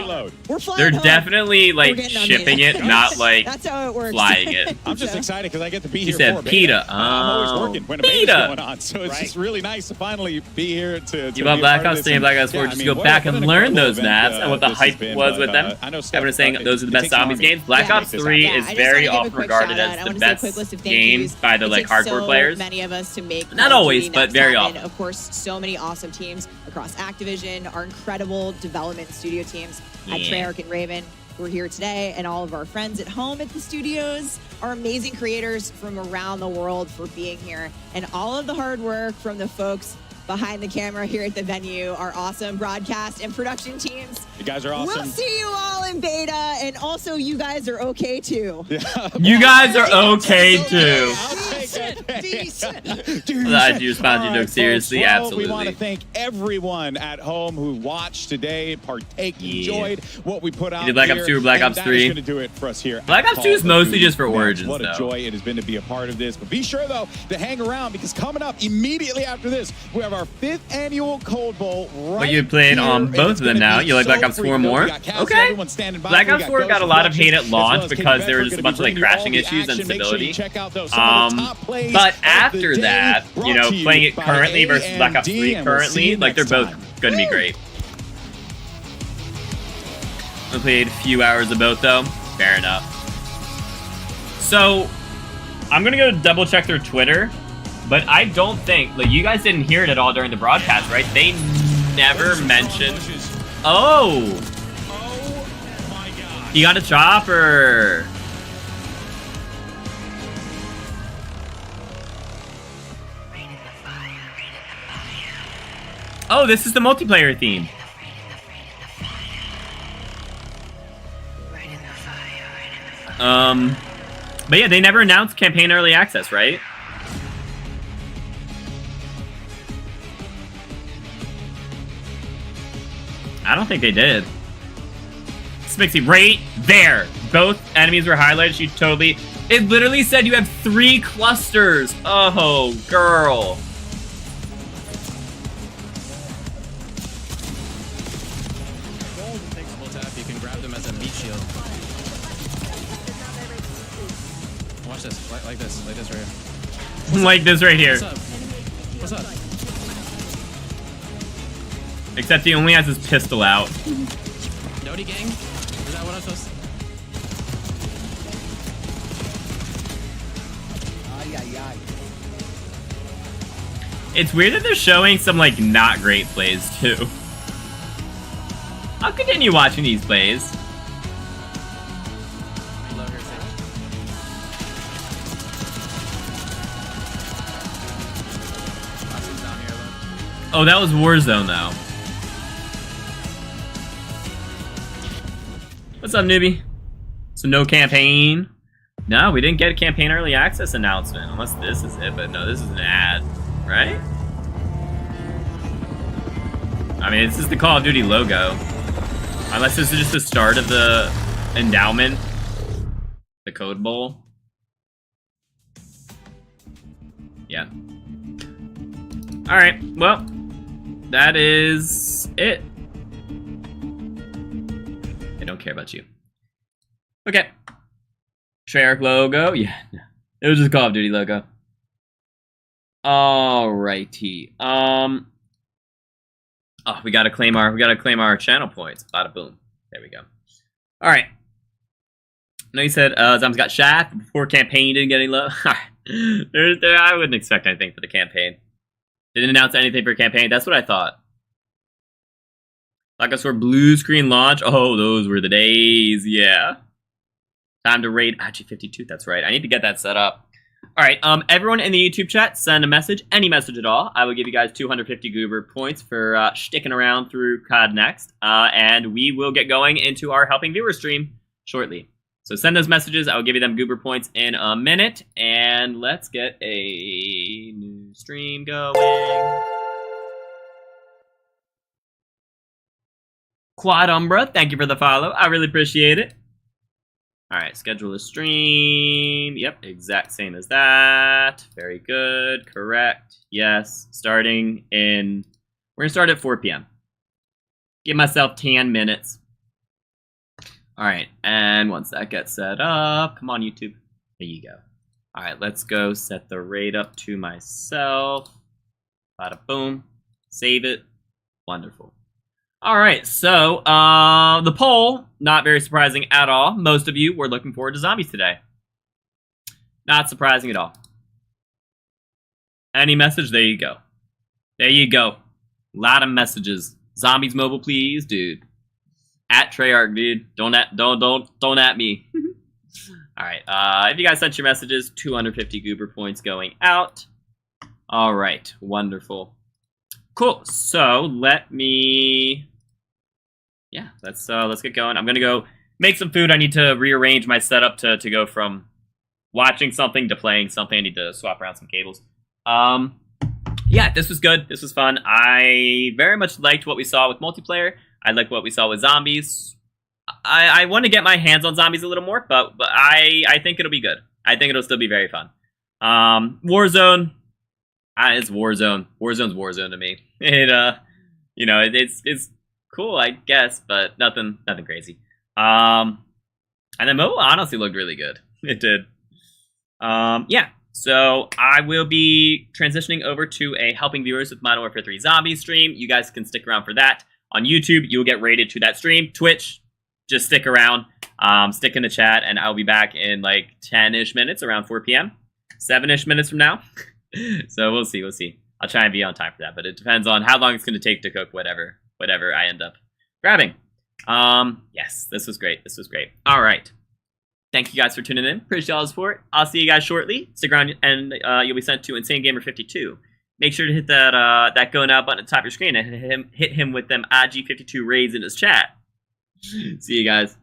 S12: We're flying
S1: They're
S12: home.
S1: definitely
S12: We're
S1: like
S12: getting on
S1: shipping
S12: beta.
S1: it, not like
S12: That's how it works.
S1: flying it.
S15: I'm just excited because I get to be
S1: He
S15: here
S1: said
S15: for a
S1: PETA.
S15: I'm always
S1: Oh,
S15: working when a beta's
S1: PETA.
S15: going on, so it's just really nice to finally be here to
S1: You bought
S15: be a
S1: Black
S15: part of
S1: Ops
S15: this.
S1: 3 and Black Ops 4.
S15: Yeah,
S1: Just
S15: I
S1: go
S15: mean,
S1: back
S15: what
S1: and
S15: an
S1: learn
S15: incredible
S1: those
S15: event,
S1: maps and what the
S15: this has
S1: hype
S15: been,
S1: was
S15: but,
S1: with them.
S15: I know
S1: Everyone's saying those are the best zombies games. Black Ops 3 is very often regarded as the best game by the like hardcore players.
S12: Many of us to make
S1: Not
S12: Call of
S1: always,
S12: Duty
S1: but
S12: Next
S1: very
S12: happen.
S1: often.
S12: Of course, so many awesome teams across Activision, our incredible development studio teams at
S1: Yeah.
S12: Treyarch and Raven. We're here today, and all of our friends at home at the studios, our amazing creators from around the world for being here, and all of the hard work from the folks behind the camera here at the venue, our awesome broadcast and production teams.
S15: You guys are awesome.
S12: We'll see you all in beta, and also you guys are okay too.
S1: You guys are okay too.
S15: I
S1: do respond to jokes seriously,
S15: Well,
S1: absolutely.
S15: We want to thank everyone at home who watched today, enjoyed what we put out.
S1: Did Black Ops 2 or Black Ops 3?
S15: Going to do it for us here.
S1: Black
S15: at
S1: Ops 2
S15: Call
S1: is
S15: of
S1: mostly
S15: Duty.
S1: just for
S15: Man,
S1: Origins,
S15: What a
S1: though.
S15: joy it has been to be a part of this. But be sure though to hang around because coming up immediately after this, we have our 5th annual Cold Bowl. Right
S1: Well, you played
S15: here,
S1: on
S15: and
S1: both
S15: it's
S1: of them
S15: gonna
S1: now.
S15: be
S1: You like
S15: so
S1: Black Ops 4
S15: freaking
S1: more?
S15: We got Cassie,
S1: Okay.
S15: everyone standing by.
S1: Black
S15: We
S1: Ops
S15: got
S1: 4 got a lot of hate at
S15: Reflections, as well
S1: launch
S15: as
S1: because
S15: Katie
S1: there was
S15: Bedford
S1: a bunch of like
S15: gonna be bringing you all
S1: crashing
S15: the
S1: issues and
S15: action. Make sure you
S1: stability.
S15: check out those some of the top plays
S1: But
S15: of the
S1: after
S15: day,
S1: that, you
S15: brought
S1: know,
S15: to you
S1: playing it
S15: by
S1: currently versus Black Ops 3
S15: AMD, and we'll see
S1: currently,
S15: you
S1: like they're
S15: next
S1: both
S15: time.
S1: going to be great. I played a few hours of both though. Fair enough. So, I'm gonna go double check their Twitter, but I don't think, like, you guys didn't hear it at all during the broadcast, right? They never mentioned. Oh! He got a chopper! Oh, this is the multiplayer theme. But yeah, they never announced campaign early access, right? I don't think they did. Spixie, right there. Both enemies were highlighted. You totally... It literally said you have 3 clusters. Oh, girl.
S2: You can grab them as a meat shield. Watch this, like this right here.
S1: Like this right here.
S2: What's up?
S1: Except he only has his pistol out.
S2: Nody gang? Is that what I'm supposed to...
S1: It's weird that they're showing some, like, not great plays, too. I'll continue watching these plays. Oh, that was Warzone, though. What's up, newbie? So no campaign? No, we didn't get a campaign early access announcement. Unless this is it, but no, this is an ad, right? I mean, this is the Call of Duty logo. Unless this is just the start of the endowment. The Code Bowl. Yeah. Alright, well, that is it. I don't care about you. Okay. Treyarch logo. Yeah, it was just Call of Duty logo. Alrighty. Oh, we gotta claim our channel points. Bada boom. There we go. All right. I know you said Zombies got shafted before campaign didn't get any love. I wouldn't expect anything for the campaign. Didn't announce anything for campaign. That's what I thought. Like I saw blue screen launch. Oh, those were the days. Yeah. Time to raid IG52. That's right. I need to get that set up. All right. Everyone in the YouTube chat, send a message. Any message at all. I will give you guys 250 goober points for sticking around through COD Next. And we will get going into our helping viewer stream shortly. So send those messages. I will give you them goober points in a minute. And let's get a new stream going. Quad Umbra, thank you for the follow. I really appreciate it. All right, schedule a stream. Yep, exact same as that. Very good. Correct. Yes. Starting in... We're going to start at 4 p.m. Give myself 10 minutes. All right, and once that gets set up... Come on, YouTube. There you go. All right, let's go set the rate up to myself. Bada boom. Save it. Wonderful. All right, so the poll, not very surprising at all. Most of you were looking forward to zombies today. Not surprising at all. Any message? There you go. There you go. A lot of messages. Zombies mobile, please, dude. At Treyarch, dude. Don't at me. All right. If you guys sent your messages, 250 goober points going out. All right. Wonderful. Cool. So let me. Yeah. Let's get going. I'm gonna go make some food. I need to rearrange my setup to go from watching something to playing something. I need to swap around some cables. Yeah. This was good. This was fun. I very much liked what we saw with multiplayer. I like what we saw with zombies. I want to get my hands on zombies a little more, but I think it'll be good. I think it'll still be very fun. Warzone. It's Warzone. Warzone's Warzone to me. It's cool, I guess, but nothing crazy. And then mobile honestly looked really good. It did. Yeah. So I will be transitioning over to a helping viewers with Modern Warfare 3 Zombies stream. You guys can stick around for that. On YouTube, you will get rated to that stream. Twitch, just stick around. Stick in the chat, and I'll be back in like 10-ish minutes, around 4 p.m. 7-ish minutes from now. So we'll see. I'll try and be on time for that, but it depends on how long it's going to take to cook whatever I end up grabbing. Yes, this was great. All right. Thank you guys for tuning in. Appreciate all the support. I'll see you guys shortly. Stick around, and you'll be sent to Insane Gamer 52. Make sure to hit that go now button at the top of your screen and hit him with them IG52 raids in his chat. See you guys.